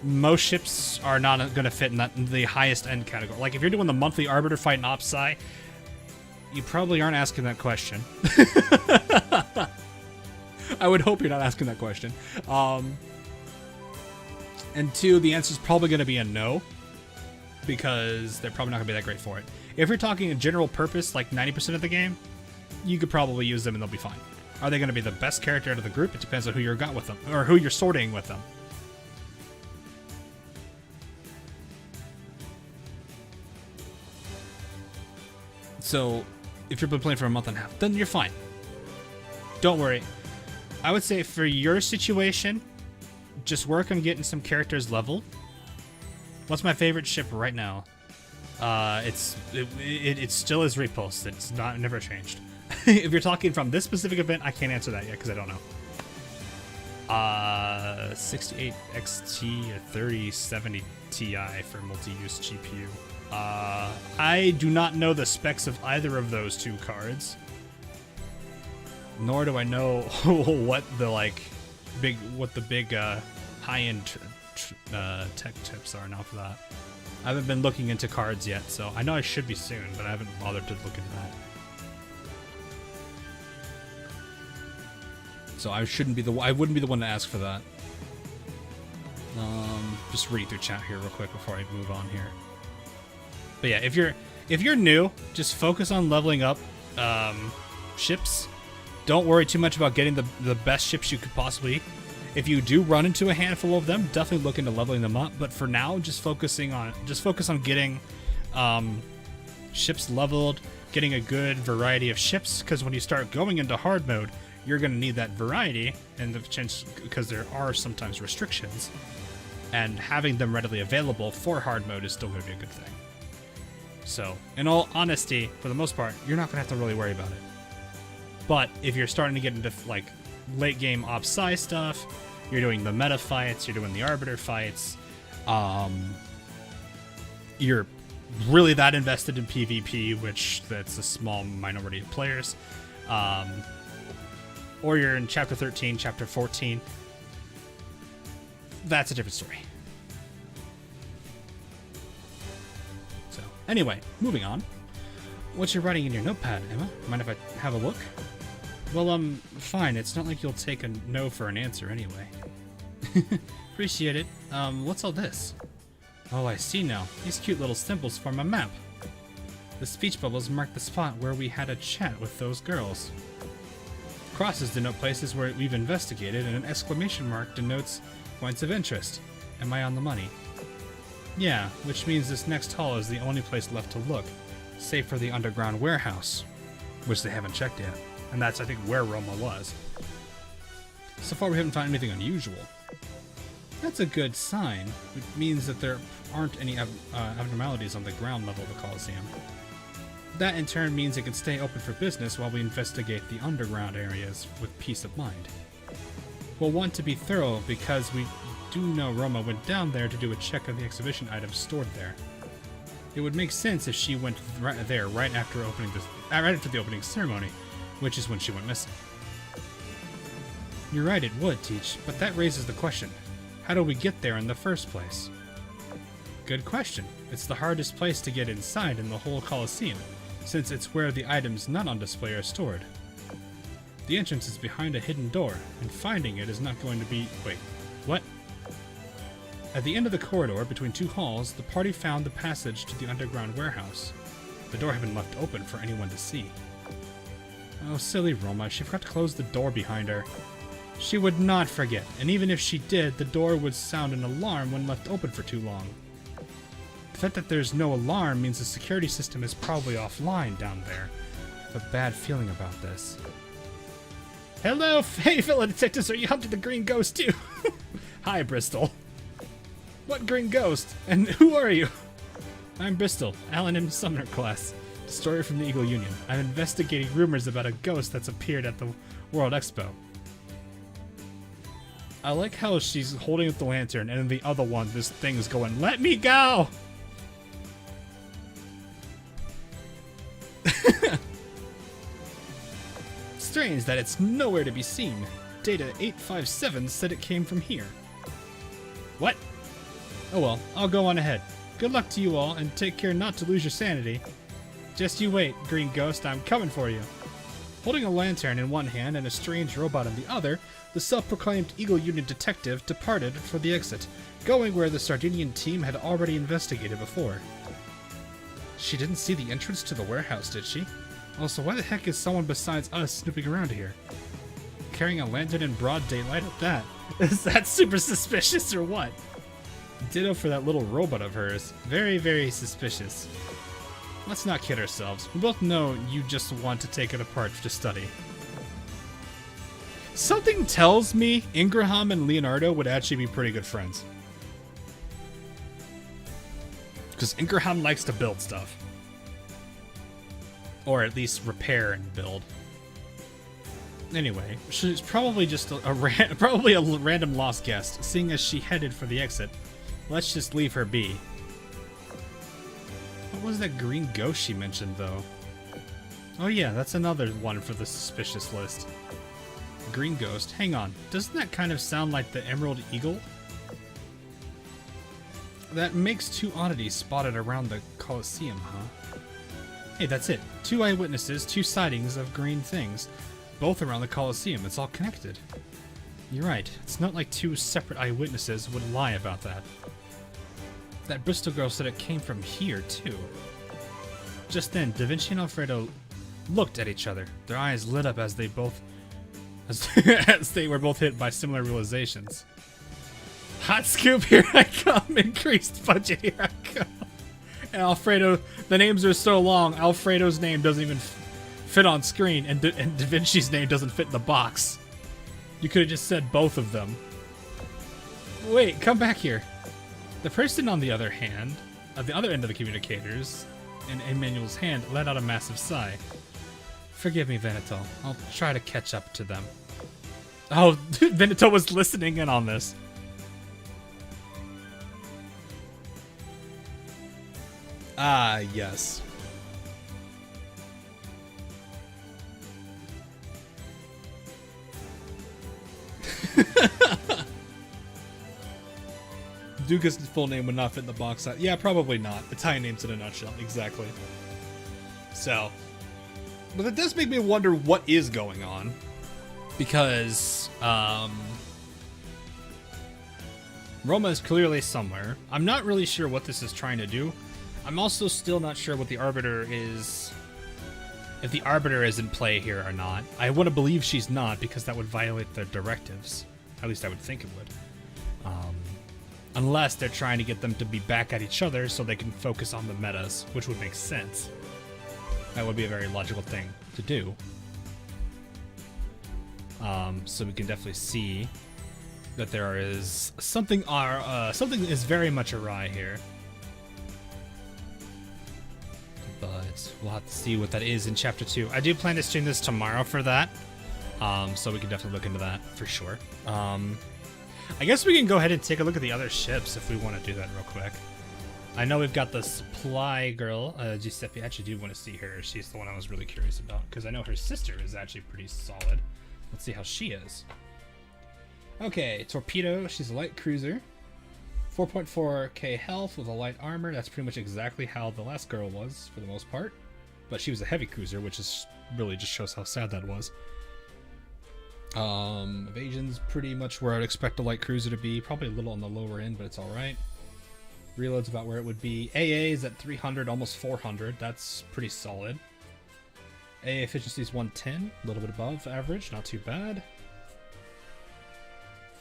Most ships are not going to fit in the highest end category. Like if you're doing the monthly Arbiter fight in Opsci, you probably aren't asking that question. I would hope you're not asking that question. And two, the answer is probably going to be a no, because they're probably not going to be that great for it. If you're talking a general purpose, like 90% of the game, you could probably use them and they'll be fine. Are they going to be the best character out of the group? It depends on who you're got with them, or who you're sorting with them. So, if you've been playing for a month and a half, then you're fine. Don't worry. I would say for your situation, just work on getting some characters leveled. What's my favorite ship right now? It still is Repulsed. It's never changed. If you're talking from this specific event, I can't answer that yet because I don't know. 68 XT or 3070 Ti for multi-use GPU. I do not know the specs of either of those two cards, nor do I know what the big high-end tech tips are now for that. I haven't been looking into cards yet, so I know I should be soon, but I haven't bothered to look into that. So I wouldn't be the one to ask for that. Just read through chat here real quick before I move on here. But yeah, if you're new, just focus on leveling up ships. Don't worry too much about getting the best ships you could possibly. If you do run into a handful of them, definitely look into leveling them up. But for now, just focus on getting ships leveled, getting a good variety of ships. Because when you start going into hard mode, you're going to need that variety, and the chance because there are sometimes restrictions, and having them readily available for hard mode is still going to be a good thing. So, in all honesty, for the most part, you're not going to have to really worry about it. But if you're starting to get into like late game Opsci stuff, you're doing the meta fights, you're doing the Arbiter fights, you're really that invested in PvP, which that's a small minority of players, or you're in Chapter 13, Chapter 14, that's a different story. So, anyway, moving on. What you're writing in your notepad, Emma? Mind if I have a look? Well, fine. It's not like you'll take a no for an answer anyway. Appreciate it. What's all this? Oh, I see now. These cute little symbols form a map. The speech bubbles mark the spot where we had a chat with those girls. Crosses denote places where we've investigated, and an exclamation mark denotes points of interest. Am I on the money? Yeah, which means this next hall is the only place left to look, save for the underground warehouse. which they haven't checked yet. And that's, I think, where Roma was. So far, we haven't found anything unusual. That's a good sign. It means that there aren't any abnormalities on the ground level of the Colosseum. That, in turn, means it can stay open for business while we investigate the underground areas with peace of mind. We'll want to be thorough because we do know Roma went down there to do a check of the exhibition items stored there. It would make sense if she went there right after the opening ceremony, which is when she went missing. You're right, it would, Teach, but that raises the question. How do we get there in the first place? Good question. It's the hardest place to get inside in the whole Colosseum, since it's where the items not on display are stored. The entrance is behind a hidden door, and finding it is not going to be... Wait, what? At the end of the corridor, between two halls, the party found the passage to the underground warehouse. The door had been left open for anyone to see. Oh, silly Roma, she forgot to close the door behind her. She would not forget, and even if she did, the door would sound an alarm when left open for too long. The fact that there's no alarm means the security system is probably offline down there. I have a bad feeling about this. Hello, hey fellow detectives, are you hunting the green ghost too? Hi, Bristol. What green ghost? And who are you? I'm Bristol, Alan M. Sumner class. Destroyer from the Eagle Union. I'm investigating rumors about a ghost that's appeared at the World Expo. I like how she's holding up the lantern, and in the other one, this thing's going, "Let me go!" Strange that it's nowhere to be seen. Data 857 said it came from here. What? Oh well, I'll go on ahead. Good luck to you all, and take care not to lose your sanity. Just you wait, Green Ghost, I'm coming for you. Holding a lantern in one hand and a strange robot in the other, the self-proclaimed Eagle Union detective departed for the exit, going where the Sardinian team had already investigated before. She didn't see the entrance to the warehouse, did she? Also, why the heck is someone besides us snooping around here? Carrying a lantern in broad daylight at that. Is that super suspicious or what? Ditto for that little robot of hers. Very, very suspicious. Let's not kid ourselves. We both know you just want to take it apart to study. Something tells me Ingraham and Leonardo would actually be pretty good friends. Because Ingraham likes to build stuff. Or at least repair and build. Anyway, she's probably just probably a random lost guest, seeing as she headed for the exit. Let's just leave her be. What was that green ghost she mentioned, though? Oh yeah, that's another one for the suspicious list. Green ghost. Hang on. Doesn't that kind of sound like the Emerald Eagle? That makes two oddities spotted around the Colosseum, huh? Hey, that's it. 2 eyewitnesses, 2 sightings of green things. Both around the Colosseum. It's all connected. You're right. It's not like 2 separate eyewitnesses would lie about that. That Bristol girl said it came from here, too. Just then, Da Vinci and Alfredo looked at each other. Their eyes lit up as they were both hit by similar realizations. Hot scoop, here I come. Increased budget, here I come. And Alfredo, the names are so long, Alfredo's name doesn't even fit on screen, and Da Vinci's name doesn't fit in the box. You could have just said both of them. Wait, come back here. The person on the other hand, at the other end of the communicators, in Emmanuel's hand, let out a massive sigh. Forgive me, Veneto. I'll try to catch up to them. Oh, Veneto was listening in on this. Ah, yes. Duca's full name would not fit in the box. Yeah, probably not. Italian names in a nutshell. Exactly. So, but it does make me wonder what is going on. Because, Roma is clearly somewhere. I'm not really sure what this is trying to do. I'm also still not sure what the Arbiter is... If the Arbiter is in play here or not. I want to believe she's not, because that would violate their directives. At least I would think it would. Unless they're trying to get them to be back at each other so they can focus on the metas, which would make sense. That would be a very logical thing. to do. So we can definitely see that there is something is very much awry here. But we'll have to see what that is in Chapter 2. I do plan to stream this tomorrow for that. So we can definitely look into that for sure. I guess we can go ahead and take a look at the other ships if we want to do that real quick. I know we've got the supply girl, Giuseppe. I actually do want to see her. She's the one I was really curious about, because I know her sister is actually pretty solid. Let's see how she is. Okay, Torpedo. She's a light cruiser. 4.4k health with a light armor. That's pretty much exactly how the last girl was, for the most part. But she was a heavy cruiser, which is really just shows how sad that was. Evasion's pretty much where I'd expect a light cruiser to be. Probably a little on the lower end, but it's alright. Reload's about where it would be. AA is at 300, almost 400. That's pretty solid. AA efficiency is 110, a little bit above average, not too bad.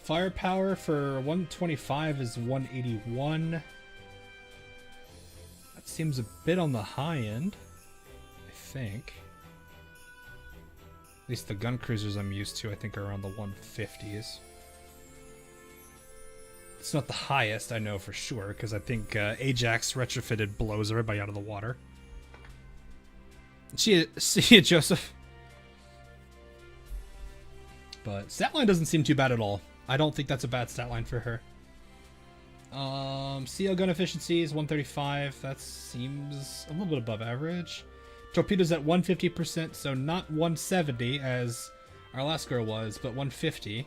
Firepower for 125 is 181. That seems a bit on the high end, I think. At least the gun cruisers I'm used to, I think, are around the 150s. It's not the highest, I know for sure, because I think Ajax retrofitted blows everybody out of the water. See ya, Joseph. But stat line doesn't seem too bad at all. I don't think that's a bad stat line for her. CL gun efficiency is 135. That seems a little bit above average. Torpedoes at 150%, so not 170 as our last girl was, but 150.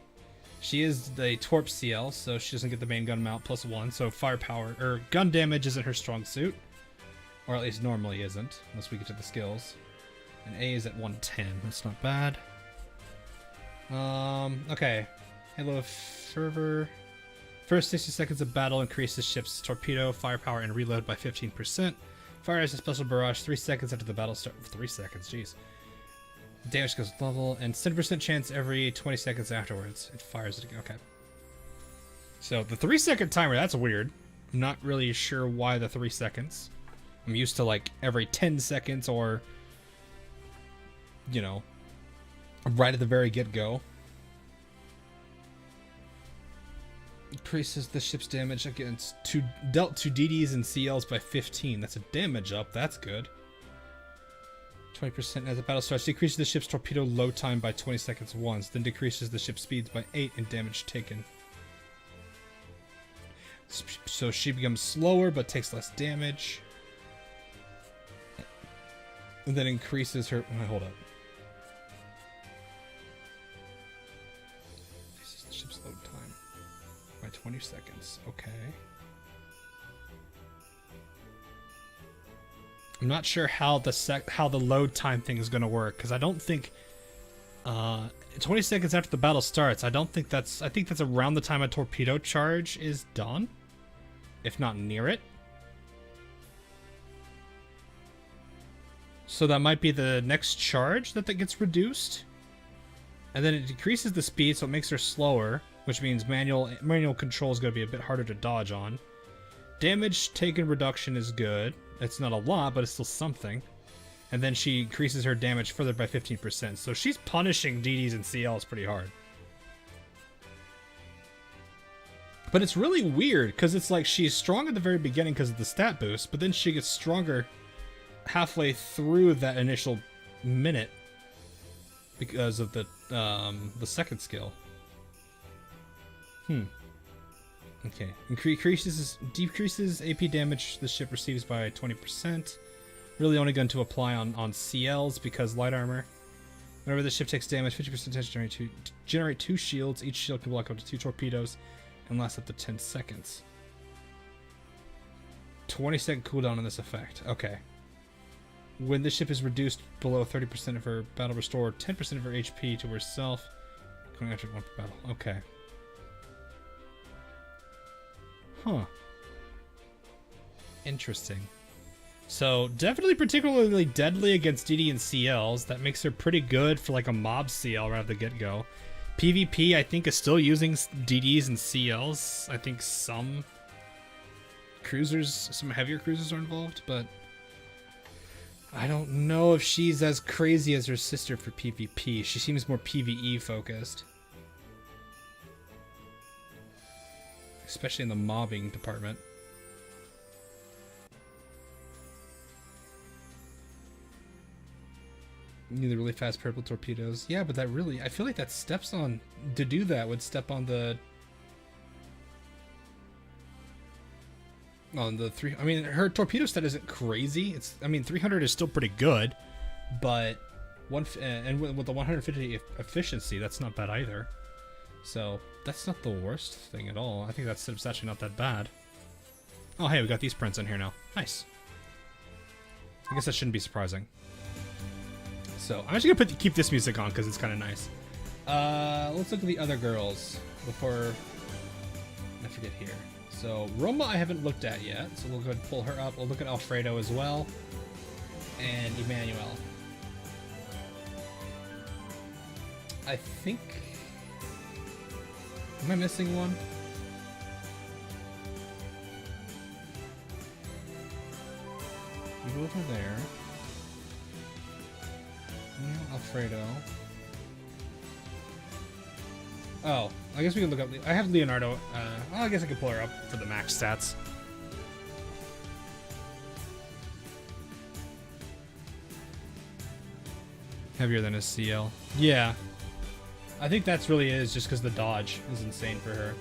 She is the Torp CL, so she doesn't get the main gun mount plus 1, so firepower, or gun damage isn't her strong suit. Or at least normally isn't, unless we get to the skills. And A is at 110, that's not bad. Okay. Halo of Fervor. First 60 seconds of battle increases ship's torpedo, firepower, and reload by 15%. Fires a special barrage 3 seconds after the battle starts. 3 seconds, jeez. Damage goes level, and 7% chance every 20 seconds afterwards. It fires it again. Okay. So the 3 second timer, that's weird. I'm not really sure why the 3 seconds. I'm used to like every 10 seconds or, you know, right at the very get-go. Increases the ship's damage against dealt to DDs and CLs by 15. That's a damage up. That's good. 20% as the battle starts. Decreases the ship's torpedo load time by 20 seconds once. Then decreases the ship's speeds by 8 and damage taken. So she becomes slower but takes less damage. And then increases her... hold up. Increases the ship's load time by 20 seconds. Okay. I'm not sure how the load time thing is going to work, because I don't think 20 seconds after the battle starts, I think that's around the time a torpedo charge is done, if not near it. So that might be the next charge that gets reduced, and then it decreases the speed, so it makes her slower, which means manual control is going to be a bit harder to dodge on. Damage taken reduction is good. It's not a lot, but it's still something. And then she increases her damage further by 15%. So she's punishing DDs and CLs pretty hard. But it's really weird, because it's like she's strong at the very beginning because of the stat boost, but then she gets stronger halfway through that initial minute because of the second skill. Okay. Decreases AP damage the ship receives by 20%. Really only going to apply on CLs because light armor. Whenever the ship takes damage, 50% chance to generate 2 shields. Each shield can block up to 2 torpedoes and last up to 10 seconds. 20-second cooldown on this effect. Okay. When the ship is reduced below 30% of her battle, restore 10% of her HP to herself. Going after one per battle. Okay. Huh. Interesting. So, definitely particularly deadly against DD and CLs. That makes her pretty good for like a mob CL right at the get-go. PvP, I think, is still using DDs and CLs. I think some heavier cruisers are involved, but I don't know if she's as crazy as her sister for PvP. She seems more PvE focused. Especially in the mobbing department. You need the really fast purple torpedoes. Yeah, but that really, I feel like that steps on, to do that would step on the three. I mean, her torpedo stat isn't crazy. It's, I mean, 300 is still pretty good, but and with the 150 efficiency, that's not bad either. So that's not the worst thing at all. I think that's actually not that bad. Oh, hey, we got these prints in here now. Nice. I guess that shouldn't be surprising. So I'm actually gonna keep this music on because it's kind of nice. Let's look at the other girls before I forget here. So Roma I haven't looked at yet, so we'll go ahead and pull her up. We'll look at Alfredo as well, and Emmanuel. I think. Am I missing one? We go over there. Alfredo. Oh, I guess we can look up. I have Leonardo. Well, I guess I can pull her up for the max stats. Heavier than a CL. Yeah. I think that's really is just because the dodge is insane for her.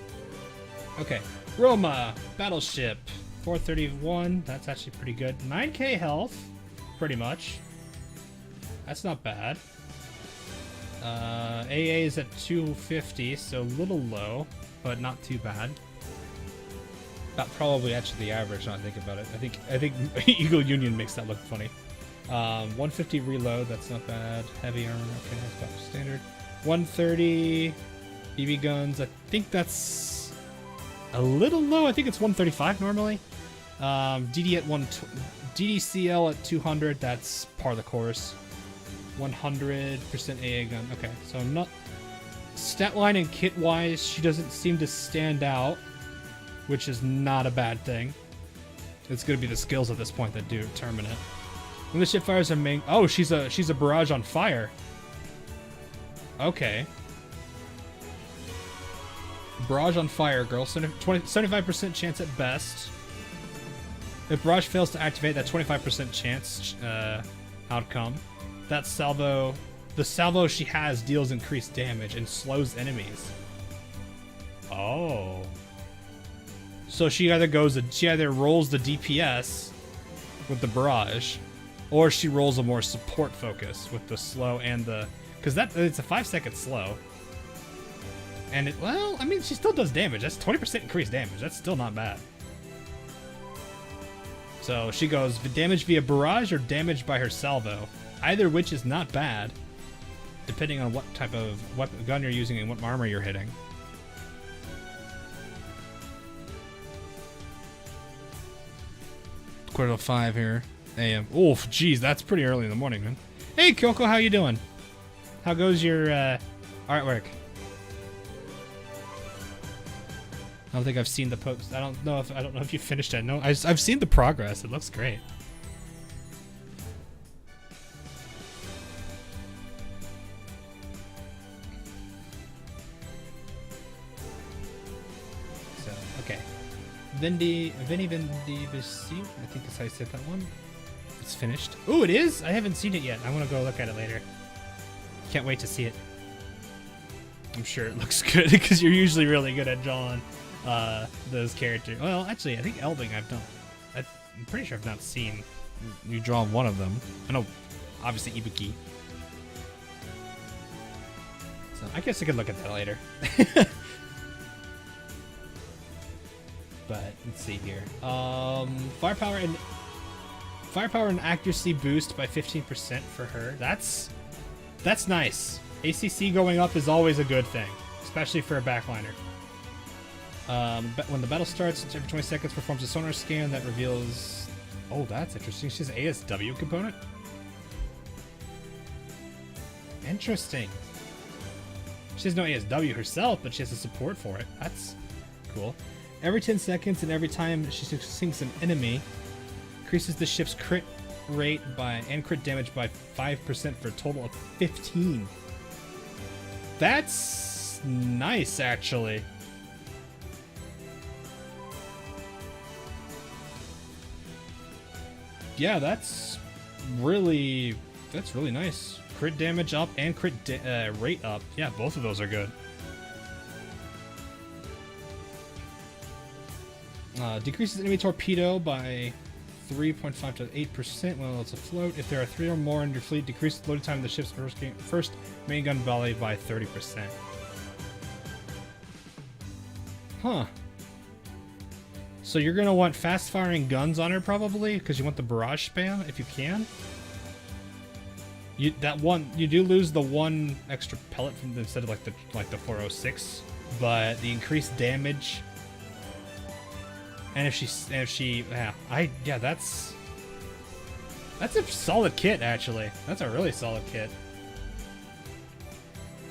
Okay. Roma. Battleship. 431. That's actually pretty good. 9k health. Pretty much. That's not bad. AA is at 250, so a little low, but not too bad. Not probably actually the average, now I think about it. I think Eagle Union makes that look funny. 150 reload, that's not bad. Heavy armor, okay, that's about standard. 130 BB guns, I think that's a little low. I think it's 135 normally. DDCL at 200, that's par the course. 100% AA gun. Okay, so not stat line and kit wise, she doesn't seem to stand out, which is not a bad thing. It's gonna be the skills at this point that do determine it. When the ship fires a main, oh, she's a barrage on fire. Okay. Barrage on fire, girl. 75% chance at best. If barrage fails to activate, that 25% chance outcome. That salvo, the salvo she has deals increased damage and slows enemies. Oh. So she either rolls the DPS with the barrage, or she rolls a more support focus with the slow and the, because it's a 5-second slow. And well, I mean, she still does damage. That's 20% increased damage. That's still not bad. So she goes damage via barrage or damage by her salvo. Either which is not bad, depending on what type of gun you're using and what armor you're hitting. Quarter to 5 here, AM. Oof, geez, that's pretty early in the morning, man. Hey, Kyoko, how you doing? How goes your artwork? I don't think I've seen the post. I don't know if you finished it. No, I've seen the progress. It looks great. Vinny Visi, I think that's how you said that one. It's finished. Oh, it is? I haven't seen it yet. I want to go look at it later. Can't wait to see it. I'm sure it looks good because you're usually really good at drawing those characters. Well, actually, I think Elding I'm pretty sure I've not seen you draw one of them. I know, obviously, Ibuki. So I guess I could look at that later. But let's see here. Firepower and accuracy boost by 15% for her. That's nice. ACC going up is always a good thing, especially for a backliner. When the battle starts, every 20 seconds performs a sonar scan that reveals. Oh, that's interesting. She has an ASW component. Interesting. She has no ASW herself, but she has the support for it. That's cool. Every 10 seconds and every time she sinks an enemy, increases the ship's crit rate by and crit damage by 5% for a total of 15. That's nice, actually. Yeah, that's really nice. Crit damage up and crit rate up. Yeah, both of those are good. Decreases enemy torpedo by 3.5 to 8% while it's afloat. If there are 3 or more in your fleet, decreases the loading time of the ship's first main gun volley by 30%. Huh. So you're gonna want fast-firing guns on her probably, because you want the barrage spam if you can. You do lose the one extra pellet from instead of like the 406, but the increased damage. And if she yeah, that's a solid kit actually. That's a really solid kit.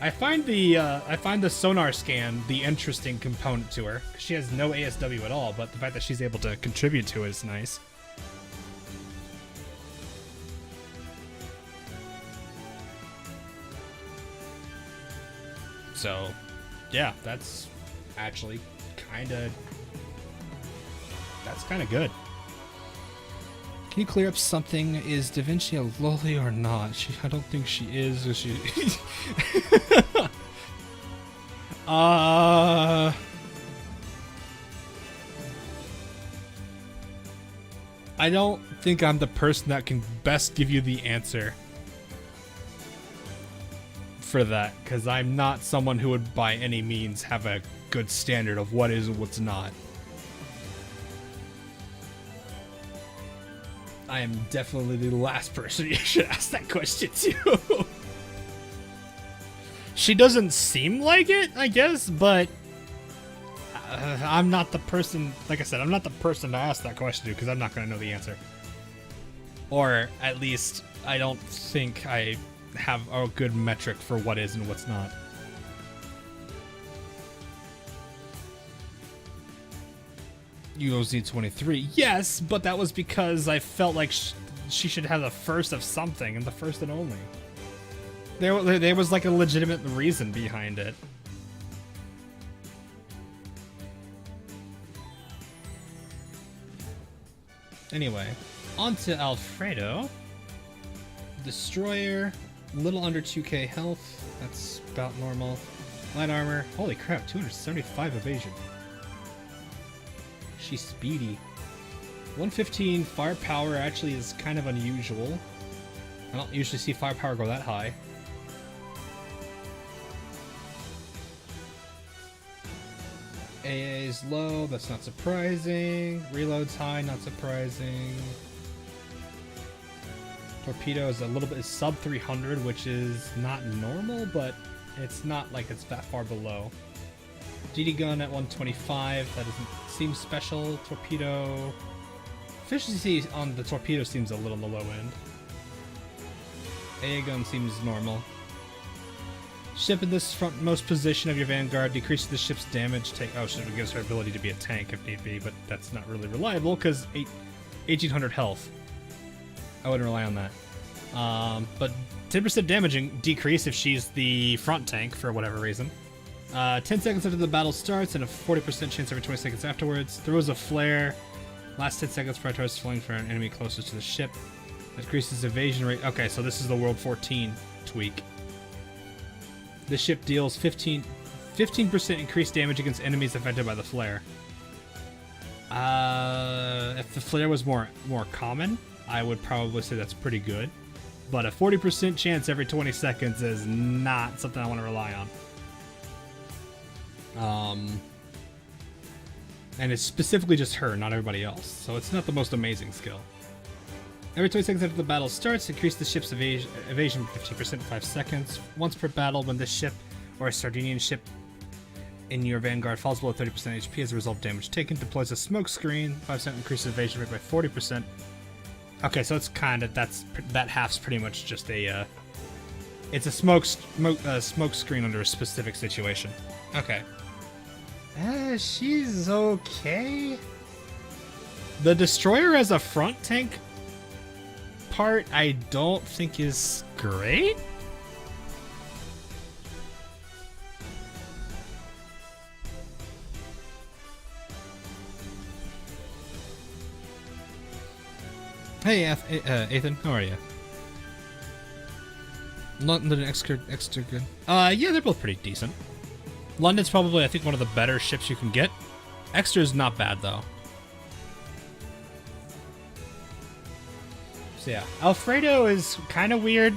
I find the sonar scan the interesting component to her. She has no ASW at all, but the fact that she's able to contribute to it is nice. So, yeah, that's actually kind of good. Can you clear up something? Is Da Vinci a loli or not? I don't think she is. Is she? I don't think I'm the person that can best give you the answer for that, because I'm not someone who would by any means have a good standard of what is and what's not. I am definitely the last person you should ask that question to. She doesn't seem like it, I guess, but I'm not the person, like I said, I'm not the person to ask that question to, because I'm not going to know the answer. Or at least I don't think I have a good metric for what is and what's not. UOZ-23, yes, but that was because I felt like she should have the first of something and the first and only. There was like a legitimate reason behind it. Anyway, on to Alfredo. Destroyer, little under 2k health, that's about normal. Light armor, holy crap, 275 evasion. She's speedy. 115 firepower actually is kind of unusual. I don't usually see firepower go that high. AA is low, that's not surprising. Reload's high, not surprising. Torpedo is a little bit sub 300, which is not normal, but it's not like it's that far below. GD gun at 125, that doesn't seem special. Torpedo efficiency on the torpedo seems a little on the low end. AA gun seems normal. Ship in this frontmost position of your vanguard decreases the ship's damage take. Oh, so it gives her ability to be a tank if need be, but that's not really reliable because 1800 health. I wouldn't rely on that. But 10% damaging decrease if she's the front tank for whatever reason. 10 seconds after the battle starts and a 40% chance every 20 seconds afterwards. Throws a flare. Last 10 seconds prior to us flying for an enemy closest to the ship. Decreases evasion rate. Okay, so this is the World 14 tweak. The ship deals 15% increased damage against enemies affected by the flare. If the flare was more common, I would probably say that's pretty good. But a 40% chance every 20 seconds is not something I want to rely on. And it's specifically just her, not everybody else. So it's not the most amazing skill. Every 20 seconds after the battle starts, increase the ship's evasion by 15% 5 seconds. Once per battle, when this ship or a Sardinian ship in your vanguard falls below 30% HP as a result of damage taken, deploys a smoke screen. 5% increases evasion rate by 40%. Okay, so it's kind of that half's pretty much just a it's a smoke screen under a specific situation. Okay. She's okay. The destroyer as a front tank part I don't think is great. Hey, Ethan, how are you? London extra good. Yeah, they're both pretty decent. London's probably, I think, one of the better ships you can get. Extra is not bad though. So yeah, Alfredo is kind of weird.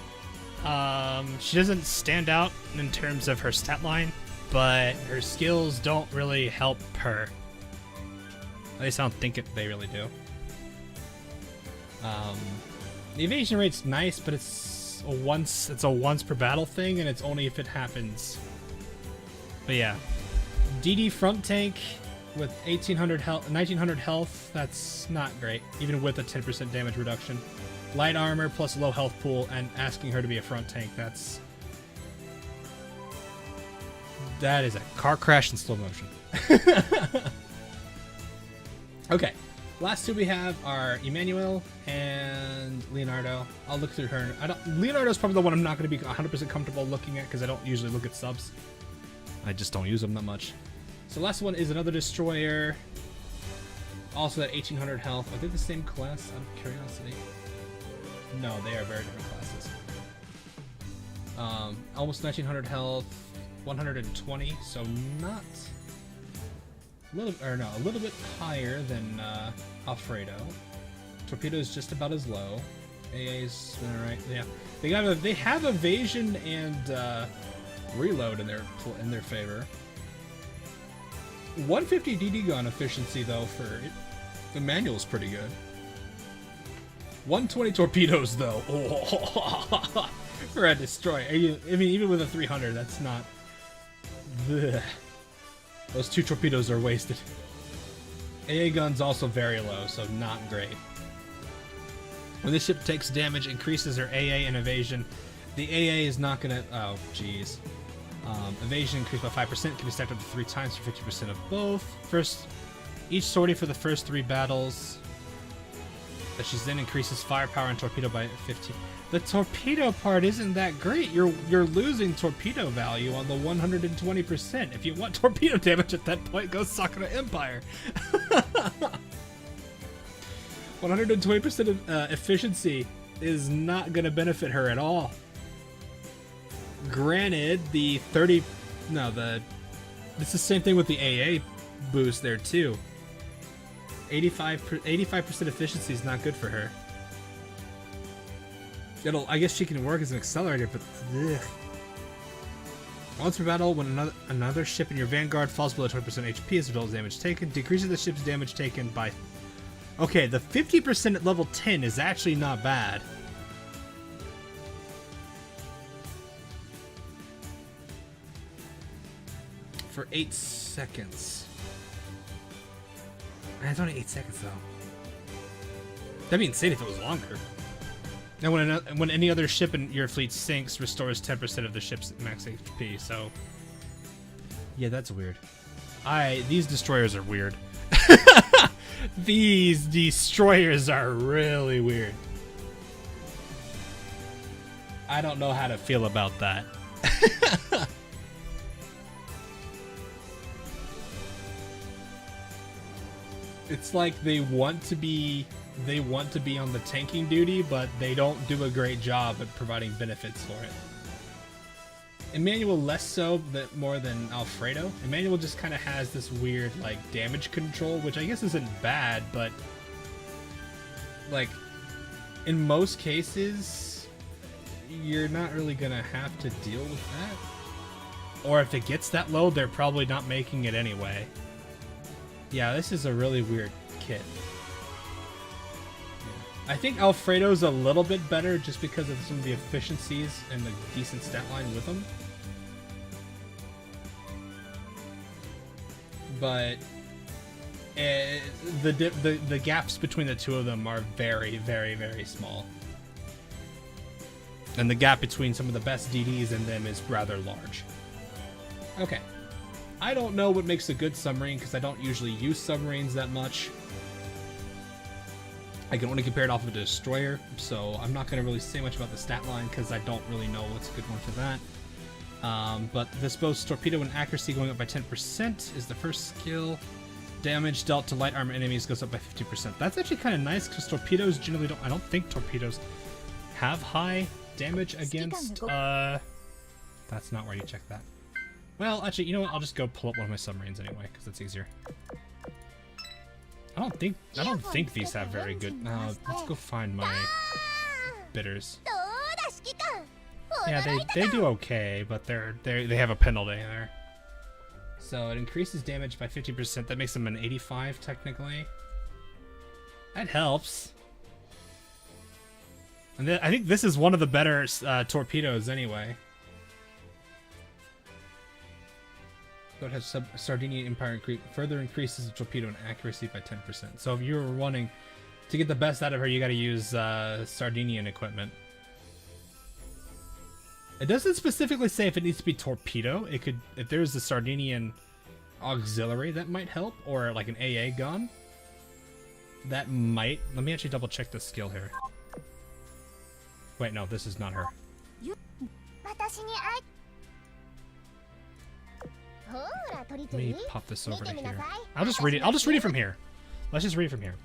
She doesn't stand out in terms of her stat line, but her skills don't really help her. At least I don't think they really do. The evasion rate's nice, but it's a once per battle thing, and it's only if it happens. But yeah, DD front tank with 1900 health, that's not great, even with a 10% damage reduction. Light armor plus low health pool, and asking her to be a front tank, that is a car crash in slow motion. Okay, last two we have are Emmanuel and Leonardo. I'll look through her. Leonardo's probably the one I'm not going to be 100% comfortable looking at because I don't usually look at subs. I just don't use them that much. So last one is another destroyer. Also at 1800 health. Are they the same class? Out of curiosity. No, they are very different classes. Almost 1900 health, 120. So not a little bit higher than Alfredo. Torpedo's just about as low. AA's alright. Yeah, they have evasion and reload in their favor. 150 DD gun efficiency though for Emmanuel is pretty good. 120 torpedoes though. Oh, for a destroyer. I mean, even with a 300, that's not. Ugh. Those 2 torpedoes are wasted. AA gun's also very low, so not great. When this ship takes damage, increases her AA and evasion. The AA is not gonna. Oh, jeez. Evasion increased by 5%, can be stacked up to 3 times for 50% of both. Each sortie for the first 3 battles. That she then increases firepower and torpedo by 15. The torpedo part isn't that great. You're losing torpedo value on the 120%. If you want torpedo damage at that point, go suck on an Empire. 120% of efficiency is not going to benefit her at all. Granted, it's the same thing with the AA boost there too. 85% efficiency is not good for her. I guess she can work as an accelerator, but ugh. Once per battle, when another ship in your vanguard falls below 20% HP as a result of damage taken, decreases the ship's damage taken by. Okay, the 50% at level 10 is actually not bad. For 8 seconds. It's only 8 seconds though. That'd be insane if it was longer. Now, when any other ship in your fleet sinks, restores 10% of the ship's max HP. So, yeah, that's weird. These destroyers are weird. These destroyers are really weird. I don't know how to feel about that. It's like they want to be on the tanking duty, but they don't do a great job at providing benefits for it. Emmanuel less so, more than Alfredo. Emmanuel just kind of has this weird like damage control, which I guess isn't bad, but like in most cases, you're not really gonna have to deal with that. Or if it gets that low, they're probably not making it anyway. Yeah, this is a really weird kit. I think Alfredo's a little bit better just because of some of the efficiencies and the decent stat line with him. But the gaps between the two of them are very, very, very small. And the gap between some of the best DDs and them is rather large. Okay. I don't know what makes a good submarine because I don't usually use submarines that much. I can only compare it off of a destroyer, so I'm not going to really say much about the stat line because I don't really know what's a good one for that. But this boasts torpedo and accuracy going up by 10% is the first skill. Damage dealt to light armor enemies goes up by 50%. That's actually kind of nice because torpedoes generally don't. I don't think torpedoes have high damage against. That's not where you check that. Well, actually, you know what? I'll just go pull up one of my submarines anyway because it's easier. I don't think these have very good. Let's go find my bitters. Yeah, they do okay, but they have a penalty there. So it increases damage by 50%. That makes them an 85 technically. That helps. And then, I think this is one of the better torpedoes anyway. So it has Sardinian Empire further increases the torpedo and accuracy by 10%. So if you're wanting to get the best out of her, you got to use Sardinian equipment. It doesn't specifically say if it needs to be torpedo. It could, if there's a Sardinian auxiliary, that might help, or like an AA gun. That might. Let me actually double check the skill here. Wait, no, this is not her. Let me pop this over to here. I'll just read it. I'll just read it from here. Let's just read it from here.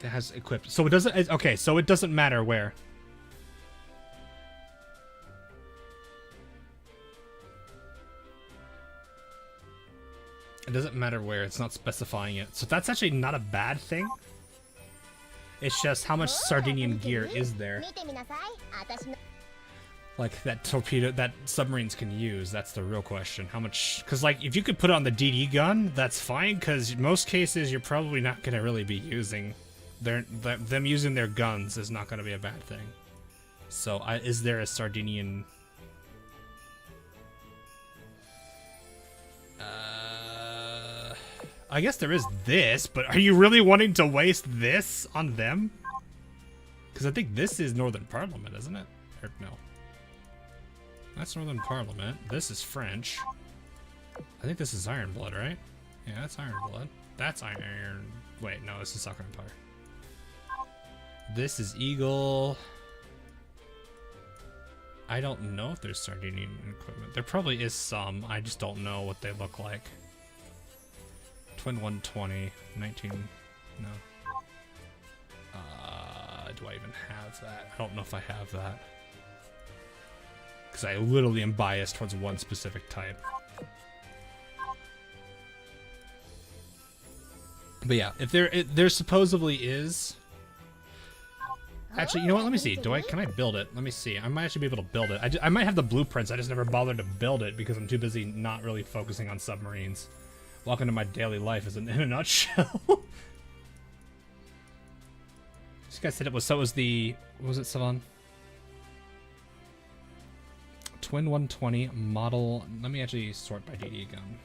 It has equipped. So it doesn't. Okay, so it doesn't matter where. It doesn't matter where. It's not specifying it. So that's actually not a bad thing. It's just how much Sardinian gear is there. Like that torpedo, that submarines can use. That's the real question. How much? Because like if you could put on the DD gun, that's fine. Because most cases you're probably not going to really be using them using their guns is not going to be a bad thing. So is there a Sardinian? I guess there is this, but are you really wanting to waste this on them? Because I think this is Northern Parliament, isn't it? Or no. That's Northern Parliament. This is French. I think this is Iron Blood, right? Yeah, that's Iron Blood. That's Iron... Wait, no, this is Soccer Empire. This is Eagle. I don't know if there's Sardinian equipment. There probably is some. I just don't know what they look like. Twin 120, 19... No. Do I even have that? I don't know if I have that. Because I literally am biased towards one specific type. But yeah, if there supposedly is... Actually, you know what? Let me see. Can I build it? Let me see. I might actually be able to build it. I might have the blueprints. I just never bothered to build it because I'm too busy not really focusing on submarines. Welcome to my daily life in a nutshell. This guy said it was, so it was the, what was it, Savon? Twin 120 model. Let me actually sort by DD gun.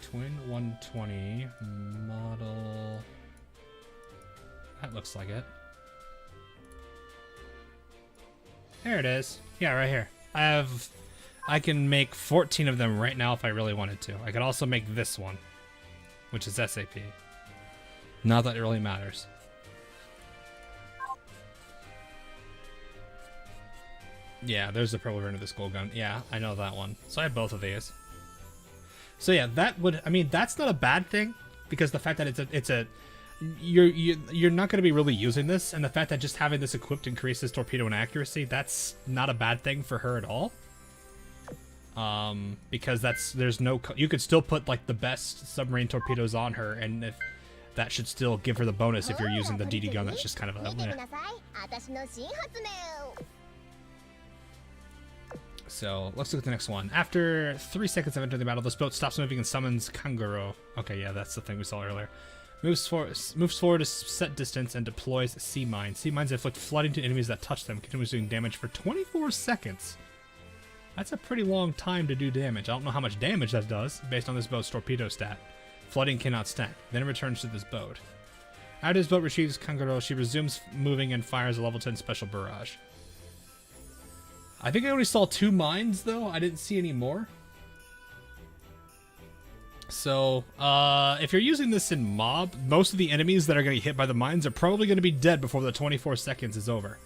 Twin 120 model. That looks like it. There it is. Yeah, right here. I can make 14 of them right now if I really wanted to. I could also make this one, which is SAP. Not that it really matters. Yeah, there's the purple version of this gold gun. Yeah, I know that one. So I have both of these. So yeah, that would, I mean, that's not a bad thing because the fact that you're not going to be really using this, and the fact that just having this equipped increases torpedo and accuracy, that's not a bad thing for her at all. Because there's no, you could still put like the best submarine torpedoes on her, and if that should still give her the bonus if you're using the DD gun. That's just kind of a So let's look at the next one. After 3 seconds of entering the battle, this boat stops moving and summons Kanguro. Okay, yeah, that's the thing we saw earlier. Moves forward a set distance and deploys sea mines. Sea mines inflict flooding to enemies that touch them, continues doing damage for 24 seconds. That's a pretty long time to do damage. I don't know how much damage that does, based on this boat's torpedo stat. Flooding cannot stack. Then it returns to this boat. After this boat retrieves Kanguro, she resumes moving and fires a level 10 special barrage. I think I only saw 2 mines, though. I didn't see any more. So, if you're using this in mob, most of the enemies that are going to get hit by the mines are probably going to be dead before the 24 seconds is over.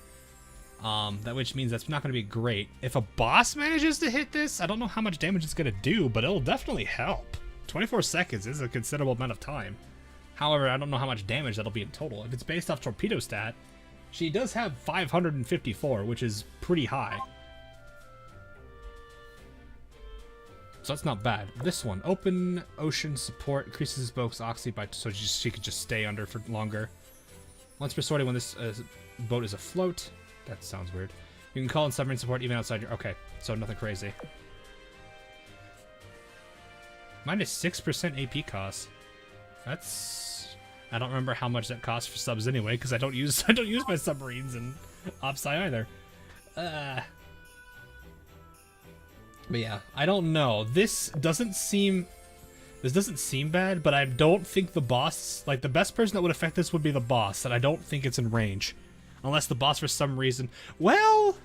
That which means that's not going to be great. If a boss manages to hit this, I don't know how much damage it's going to do, but it'll definitely help. 24 seconds is a considerable amount of time. However, I don't know how much damage that'll be in total. If it's based off torpedo stat, she does have 554, which is pretty high. So that's not bad. This one, open ocean support, increases boat's oxy by so she could just stay under for longer. Once per sortie, when this boat is afloat, that sounds weird. You can call in submarine support even outside your. Okay, so nothing crazy. Minus 6% AP cost. That's. I don't remember how much that costs for subs anyway, because I don't use my submarines in OpSci either. But yeah, I don't know. This doesn't seem bad, but I don't think the boss, like the best person that would affect this would be the boss, and I don't think it's in range. Unless the boss for some reason, well,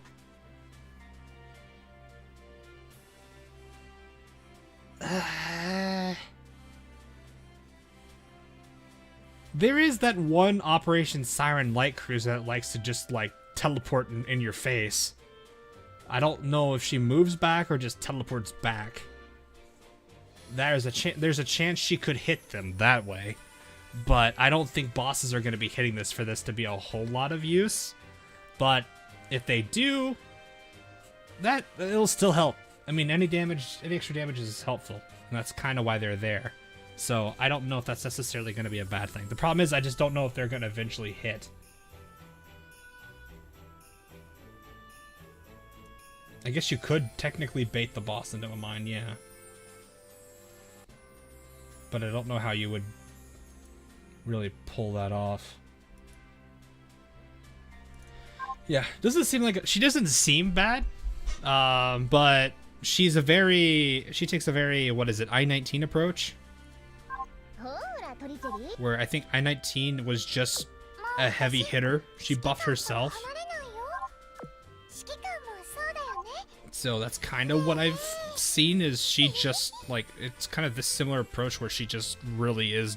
there is that one Operation Siren Light Cruiser that likes to just like teleport in your face. I don't know if she moves back or just teleports back. There's a chance she could hit them that way, but I don't think bosses are going to be hitting this for this to be a whole lot of use. But if they do, it'll still help. I mean, any extra damage is helpful, and that's kind of why they're there. So I don't know if that's necessarily going to be a bad thing. The problem is I just don't know if they're going to eventually hit. I guess you could technically bait the boss into a mine, yeah. But I don't know how you would really pull that off. Yeah, doesn't seem like she doesn't seem bad, but she takes a very what is it, I-19 approach, where I think I-19 was just a heavy hitter. She buffed herself. So that's kind of what I've seen, is she just, like, it's kind of this similar approach where she just really is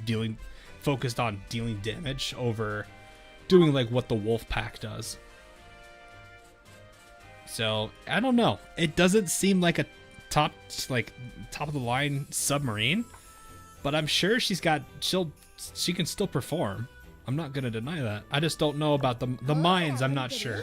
focused on dealing damage over doing, like, what the wolf pack does. So, I don't know. It doesn't seem like a top of the line submarine, but I'm sure she can still perform. I'm not going to deny that. I just don't know about the mines, I'm not sure.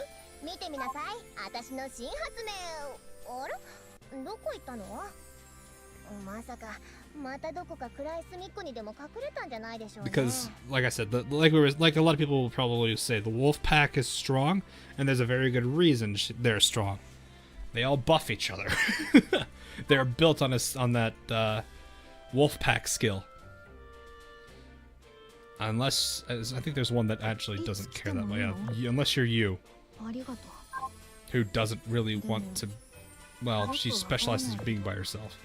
Because, like I said, like a lot of people will probably say, the wolf pack is strong, and there's a very good reason they're strong. They all buff each other. They're built on that wolf pack skill. Unless, I think there's one that actually doesn't care that way. Unless you're you, who doesn't really want to. Well, she specializes in being by herself.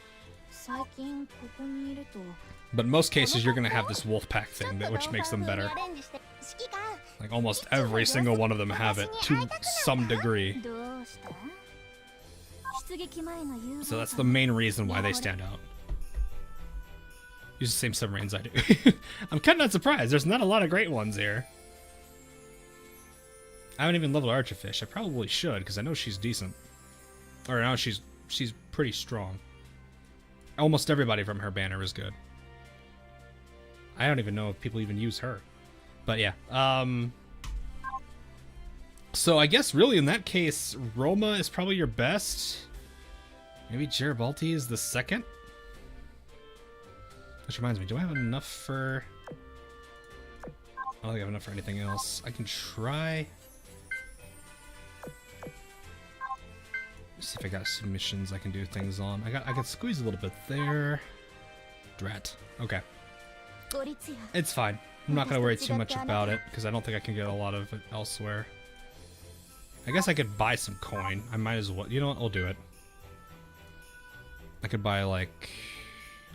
But in most cases, you're going to have this wolf pack thing, which makes them better. Like, almost every single one of them have it, to some degree. So that's the main reason why they stand out. Use the same submarines I do. I'm kind of not surprised. There's not a lot of great ones here. I haven't even leveled Archerfish. I probably should, because I know she's decent. Or no, she's pretty strong. Almost everybody from her banner is good. I don't even know if people even use her. But yeah. So I guess really in that case, Roma is probably your best. Maybe Garibaldi is the second. Which reminds me, do I have enough for... I don't think I have enough for anything else. I can try... See if I got some missions I can do things on. I can squeeze a little bit there. Drat. Okay. It's fine. I'm not gonna worry too much about it because I don't think I can get a lot of it elsewhere. I guess I could buy some coin. I might as well. You know what? I'll do it. I could buy like.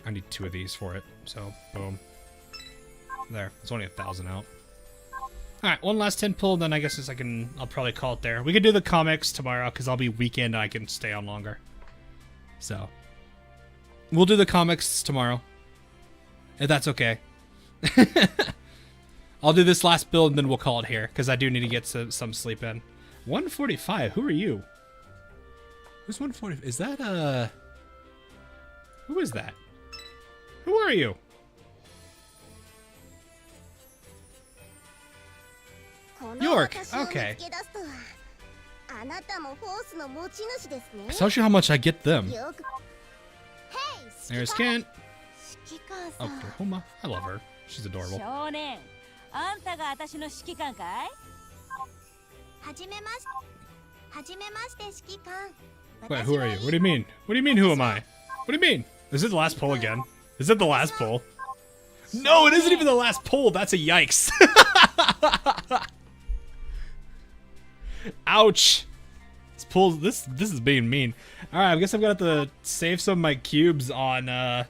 I need 2 of these for it. So boom. There. It's only 1,000 out. Alright, one last 10 pull, then I guess I'll probably call it there. We can do the comics tomorrow, because I'll be weekend and I can stay on longer. So, we'll do the comics tomorrow. If that's okay. I'll do this last build and then we'll call it here, because I do need to get some sleep in. 145, who are you? Who's 140? Is that, who is that? Who are you? York, okay. I told you how much I get them. There's Kent. Oklahoma. I love her. She's adorable. Wait, who are you? What do you mean? What do you mean, who am I? What do you mean? Is it the last poll again? Is it the last poll? No, it isn't even the last poll. That's a yikes. Ouch. This is being mean. Alright, I guess I'm gonna have to save some of my cubes on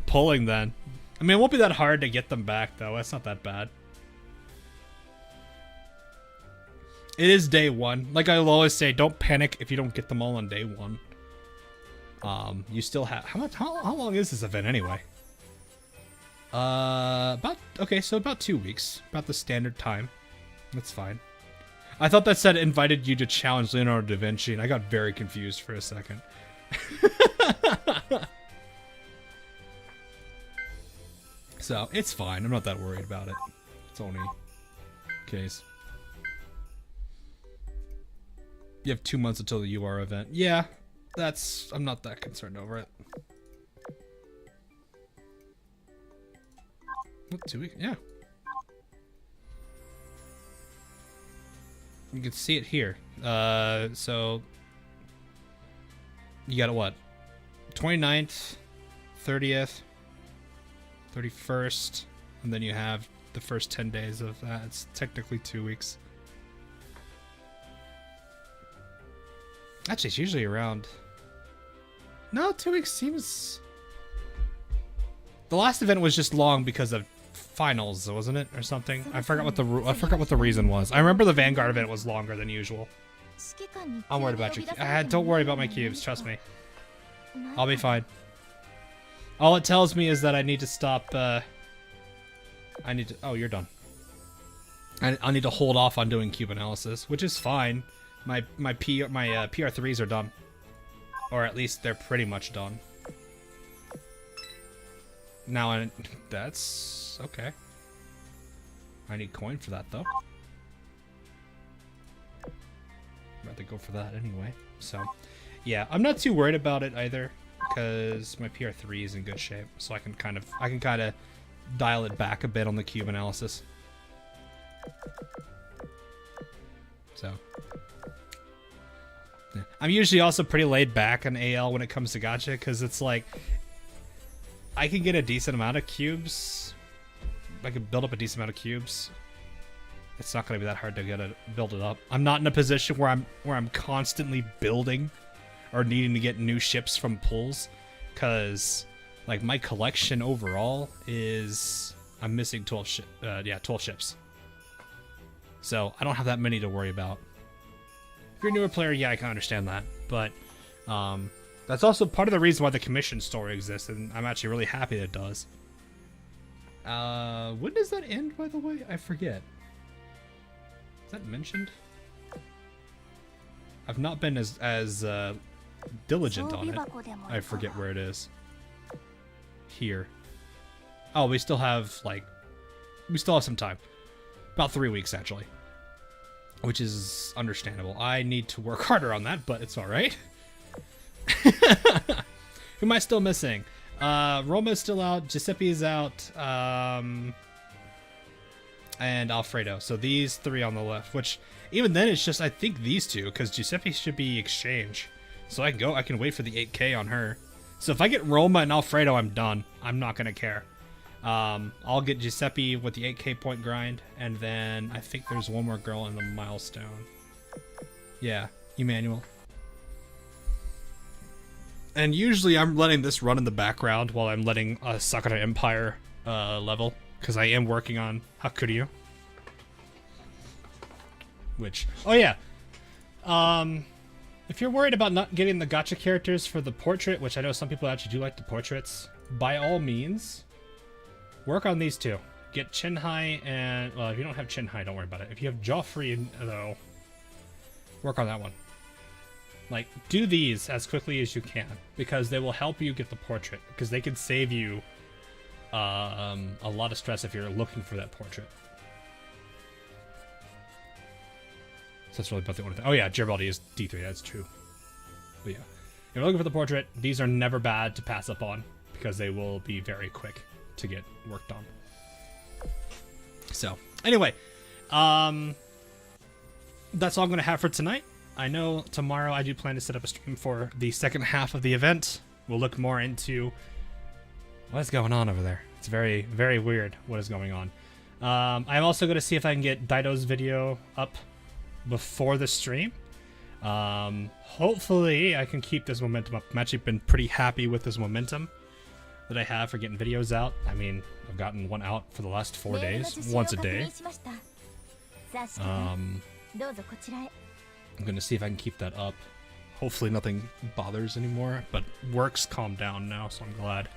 pulling then. I mean, it won't be that hard to get them back though. That's not that bad. It is day one. Like I will always say, don't panic if you don't get them all on day one. You still have how long is this event anyway? About 2 weeks. About the standard time. That's fine. I thought that said invited you to challenge Leonardo da Vinci, and I got very confused for a second. So, it's fine. I'm not that worried about it. It's only case. You have 2 months until the UR event. Yeah, I'm not that concerned over it. What, 2 weeks? Yeah. You can see it here. So you got it what? 29th, 30th, 31st, and then you have the first 10 days of that. It's technically 2 weeks. Actually, it's usually around... No, 2 weeks seems... The last event was just long because of finals, wasn't it, or something? I forgot what the reason was. I remember the Vanguard event was longer than usual. I'm worried about you. Don't worry about my cubes. Trust me. I'll be fine. All it tells me is that I need to stop. Oh, you're done. I need to hold off on doing cube analysis, which is fine. My PR3s are done, or at least they're pretty much done. Now, that's okay. I need coin for that, though. I'm about to go for that anyway. So, yeah, I'm not too worried about it either, because my PR3 is in good shape. So I can kind of dial it back a bit on the cube analysis. So, yeah. I'm usually also pretty laid back on AL when it comes to gacha, because it's like, I can get a decent amount of cubes. I can build up a decent amount of cubes. It's not going to be that hard to build it up. I'm not in a position where I'm constantly building or needing to get new ships from pulls, because like my collection overall is I'm missing 12 ships. So I don't have that many to worry about. If you're a newer player, yeah, I can understand that, but that's also part of the reason why the commission story exists, and I'm actually really happy that it does. When does that end, by the way? I forget. Is that mentioned? I've not been as diligent on it. I forget where it is. Here. Oh, we still have some time. About 3 weeks, actually. Which is understandable. I need to work harder on that, but it's alright. Who am I still missing? Roma's still out, Giuseppe's out, and Alfredo. So these three on the left, which even then it's just, I think these two, because Giuseppe should be exchange. So I can wait for the 8K on her. So if I get Roma and Alfredo, I'm done. I'm not going to care. I'll get Giuseppe with the 8K point grind, and then I think there's one more girl in the milestone. Yeah, Emmanuel. And usually I'm letting this run in the background while I'm letting Sakura Empire level, because I am working on Hakuryu. Which, oh yeah, if you're worried about not getting the gacha characters for the portrait, which I know some people actually do like the portraits, by all means, work on these two. Get Chinhai and... Well, if you don't have Chinhai, don't worry about it. If you have Joffrey, though, work on that one. Like, do these as quickly as you can, because they will help you get the portrait, because they can save you a lot of stress if you're looking for that portrait. So that's really about the only thing. Oh yeah, Garibaldi is D3, that's true. But yeah, if you're looking for the portrait, these are never bad to pass up on, because they will be very quick to get worked on. So, anyway, that's all I'm going to have for tonight. I know tomorrow I do plan to set up a stream for the second half of the event. We'll look more into what's going on over there. It's very, very weird what is going on. I'm also going to see if I can get Dido's video up before the stream. Hopefully I can keep this momentum up. I've actually been pretty happy with this momentum that I have for getting videos out. I mean, I've gotten one out for the last 4 days, once a day. I'm gonna see if I can keep that up. Hopefully nothing bothers anymore, but work's calmed down now, so I'm glad.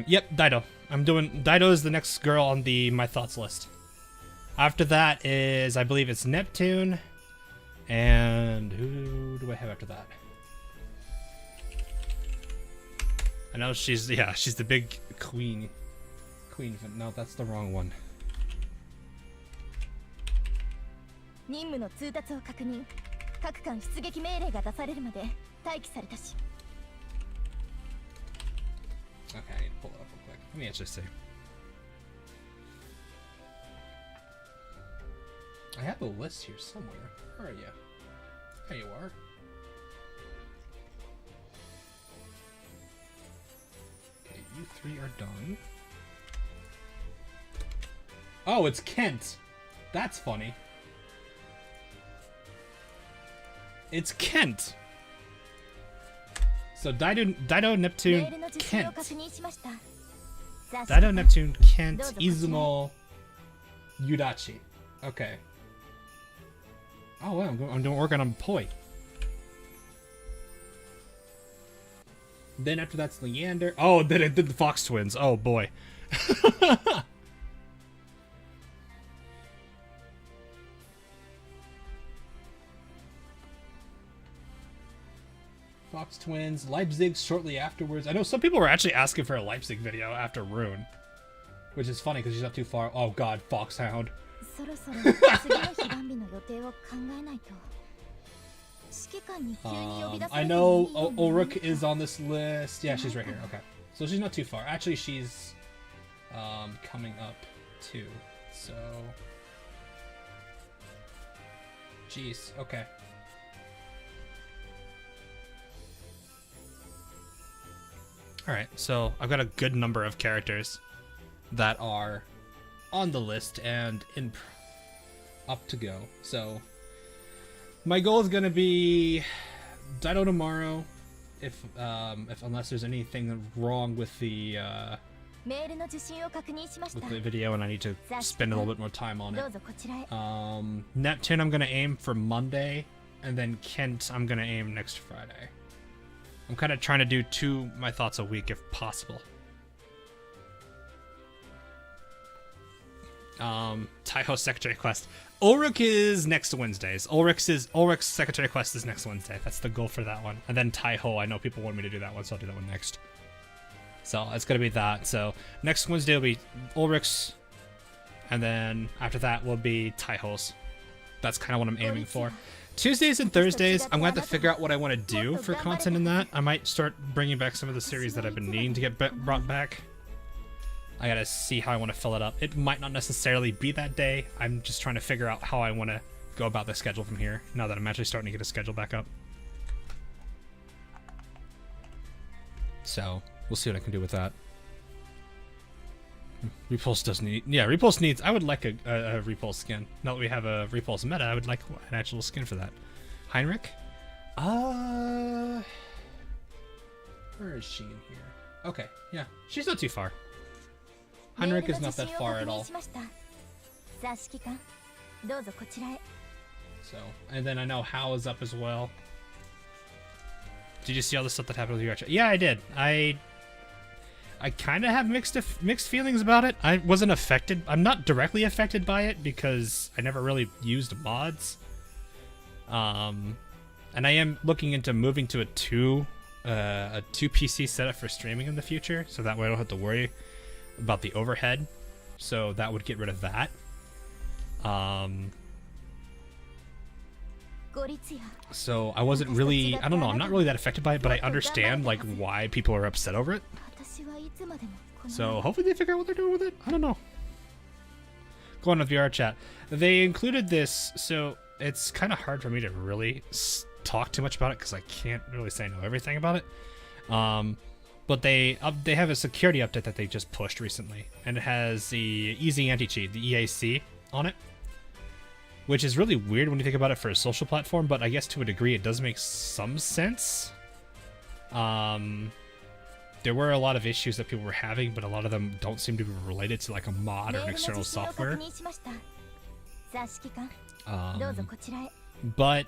Yep, Dido. Dido is the next girl on the My Thoughts list. After that is, I believe it's Neptune, and who do I have after that? I know she's the big queen. No, that's the wrong one. 任務の通達を確認。各艦出撃命令が出されるまで待機されたし。 Okay, I need to pull it up real quick. Let me actually see. I have a list here somewhere. Where are you? There you are. Okay, you three are done. Oh, it's Kent. That's funny. It's Kent. So Dido, Neptune, Kent. Dido, Neptune, Kent, Izumo, Yudachi. Okay. Oh wow, I'm doing work on Poi. Then after that's Leander. Oh, then it did the Fox twins. Oh boy. Fox twins, Leipzig shortly afterwards. I know some people were actually asking for a Leipzig video after Rune, which is funny because she's not too far. Oh god, Foxhound. I know Ulrich is on this list. Yeah, she's right here. Okay, so she's not too far. Actually, she's coming up too. So, jeez. Okay. Alright, so I've got a good number of characters that are on the list and up to go. So my goal is gonna be Dido tomorrow, if unless there's anything wrong with the video and I need to spend a little bit more time on it. Neptune I'm gonna aim for Monday, and then Kent I'm gonna aim next Friday. I'm kind of trying to do 2 My Thoughts a week if possible. Taiho Secretary Quest. Ulrich is next Wednesdays. Ulrich's Secretary Quest is next Wednesday. That's the goal for that one. And then Taiho, I know people want me to do that one, so I'll do that one next. So it's gonna be that. So next Wednesday will be Ulrich's, and then after that will be Taiho's. That's kind of what I'm aiming for. Tuesdays and Thursdays, I'm going to have to figure out what I want to do for content in that. I might start bringing back some of the series that I've been needing to get brought back. I gotta see how I want to fill it up. It might not necessarily be that day. I'm just trying to figure out how I want to go about the schedule from here, now that I'm actually starting to get a schedule back up. So, we'll see what I can do with that. Repulse does need... Yeah, Repulse needs... I would like a Repulse skin. Now that we have a Repulse meta, I would like an actual skin for that. Heinrich? Where is she in here? Okay, yeah. She's not too far. Heinrich is not that far at all. So, and then I know Hal is up as well. Did you see all the stuff that happened with you? Yeah, I did. I kind of have mixed feelings about it. I wasn't affected. I'm not directly affected by it because I never really used mods. And I am looking into moving to a two PC setup for streaming in the future, so that way I don't have to worry about the overhead. So that would get rid of that. So I wasn't really, I don't know, I'm not really that affected by it, but I understand like why people are upset over it. So hopefully they figure out what they're doing with it. I don't know. Going with VR chat, they included this, so it's kind of hard for me to really talk too much about it because I can't really say I know everything about it. But they have a security update that they just pushed recently, and it has the easy anti-cheat, the EAC, on it, which is really weird when you think about it for a social platform, but I guess to a degree it does make some sense. There were a lot of issues that people were having, but a lot of them don't seem to be related to like a mod or an external software. But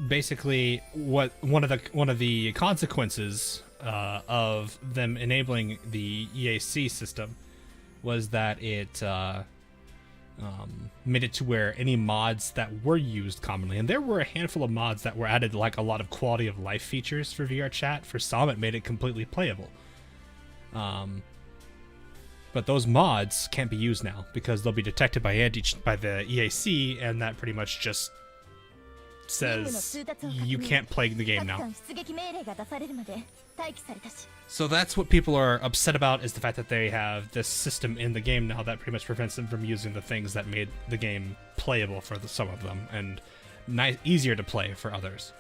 basically, one of the consequences of them enabling the EAC system was that it made it to where any mods that were used commonly, and there were a handful of mods that were added, like a lot of quality of life features for VR chat. For some, it made it completely playable. But those mods can't be used now because they'll be detected by the EAC, and that pretty much just says you can't play the game now. So that's what people are upset about, is the fact that they have this system in the game now that pretty much prevents them from using the things that made the game playable for some of them and easier to play for others.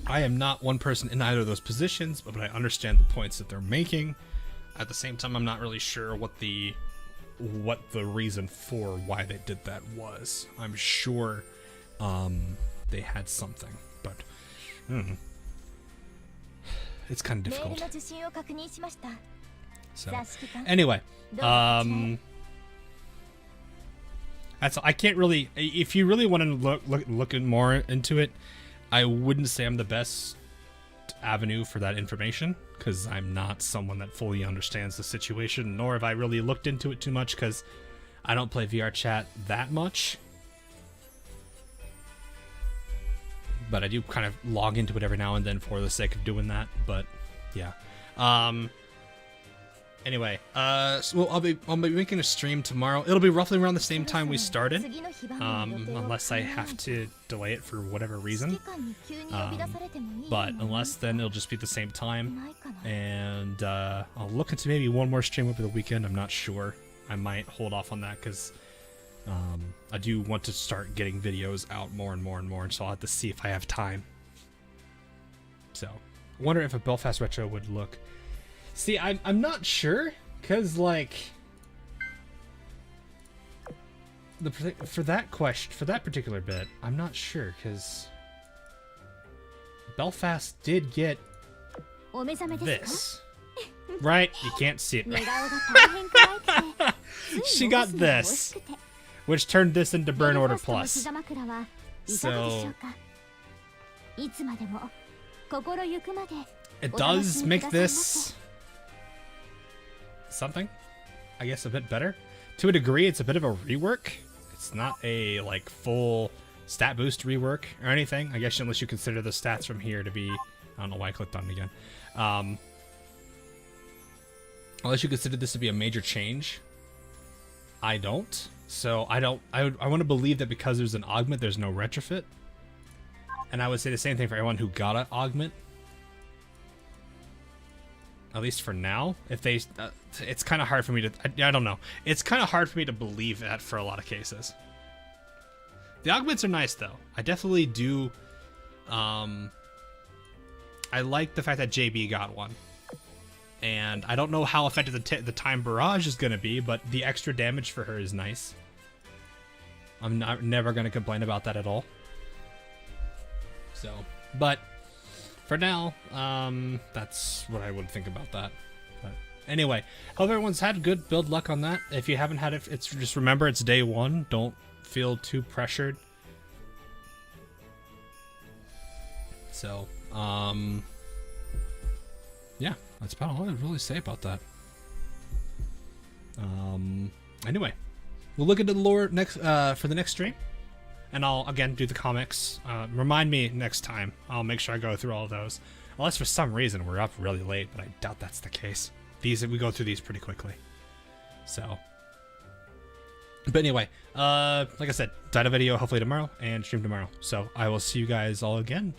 I am not one person in either of those positions, but I understand the points that they're making. At the same time, I'm not really sure what the reason for why they did that was. I'm sure they had something, but it's kind of difficult. So anyway, that's, I can't really, if you really want to look more into it, I wouldn't say I'm the best avenue for that information, because I'm not someone that fully understands the situation, nor have I really looked into it too much, because I don't play VR chat that much. But I do kind of log into it every now and then for the sake of doing that. But yeah. Anyway, so I'll be making a stream tomorrow. It'll be roughly around the same time we started, unless I have to delay it for whatever reason. But unless then, it'll just be the same time. And I'll look into maybe one more stream over the weekend. I'm not sure. I might hold off on that because I do want to start getting videos out more and more and more, and so I'll have to see if I have time. So, I wonder if a Belfast Retro would look. See, I'm not sure, because, like, for that particular bit, I'm not sure, because Belfast did get this. Right? You can't see it. She got this, which turned this into Burn Order Plus. So it does make this something, I guess, a bit better. To a degree, it's a bit of a rework. It's not a like full stat boost rework or anything, I guess, unless you consider the stats from here to be, I don't know why I clicked on it again. Unless you consider this to be a major change. I don't. So I want to believe that because there's an augment, there's no retrofit. And I would say the same thing for everyone who got an augment. At least for now. If they, it's kind of hard for me to, I don't know. It's kind of hard for me to believe that for a lot of cases. The augments are nice though. I definitely do. I like the fact that JB got one. And I don't know how effective the time barrage is going to be, but the extra damage for her is nice. I'm never going to complain about that at all. So, but for now, that's what I would think about that. But anyway, hope everyone's had good build luck on that. If you haven't had it, it's just remember it's day one. Don't feel too pressured. So, yeah, that's about all I would really say about that. Anyway, we'll look into the lore next for the next stream, and I'll again do the comics. Remind me next time. I'll make sure I go through all of those. Unless for some reason we're up really late, but I doubt that's the case. We go through these pretty quickly. So, but anyway, like I said, title video hopefully tomorrow and stream tomorrow. So I will see you guys all again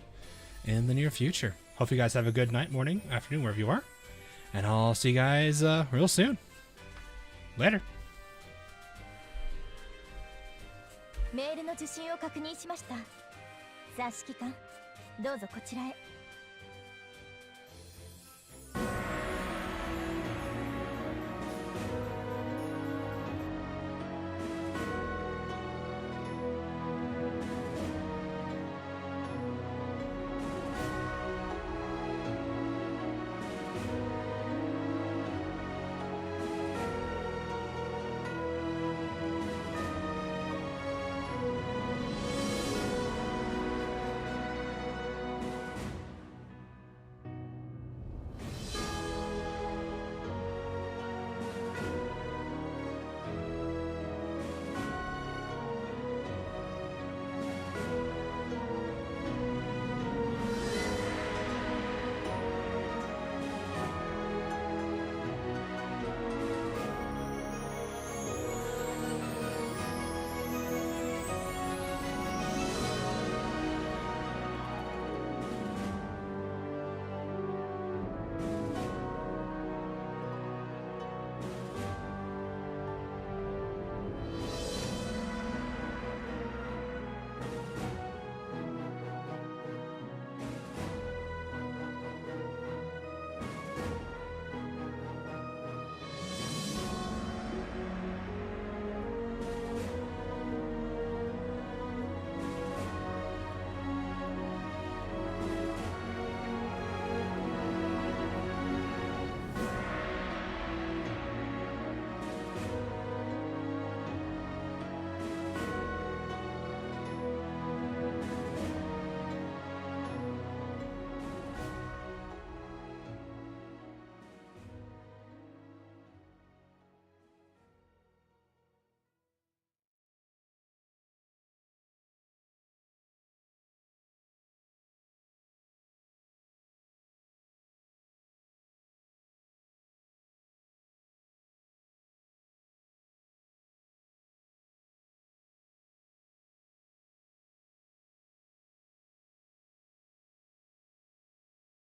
in the near future. Hope you guys have a good night, morning, afternoon, wherever you are, and I'll see you guys real soon. Later. メールの受信を確認しました。さあ指揮官、どうぞこちらへ。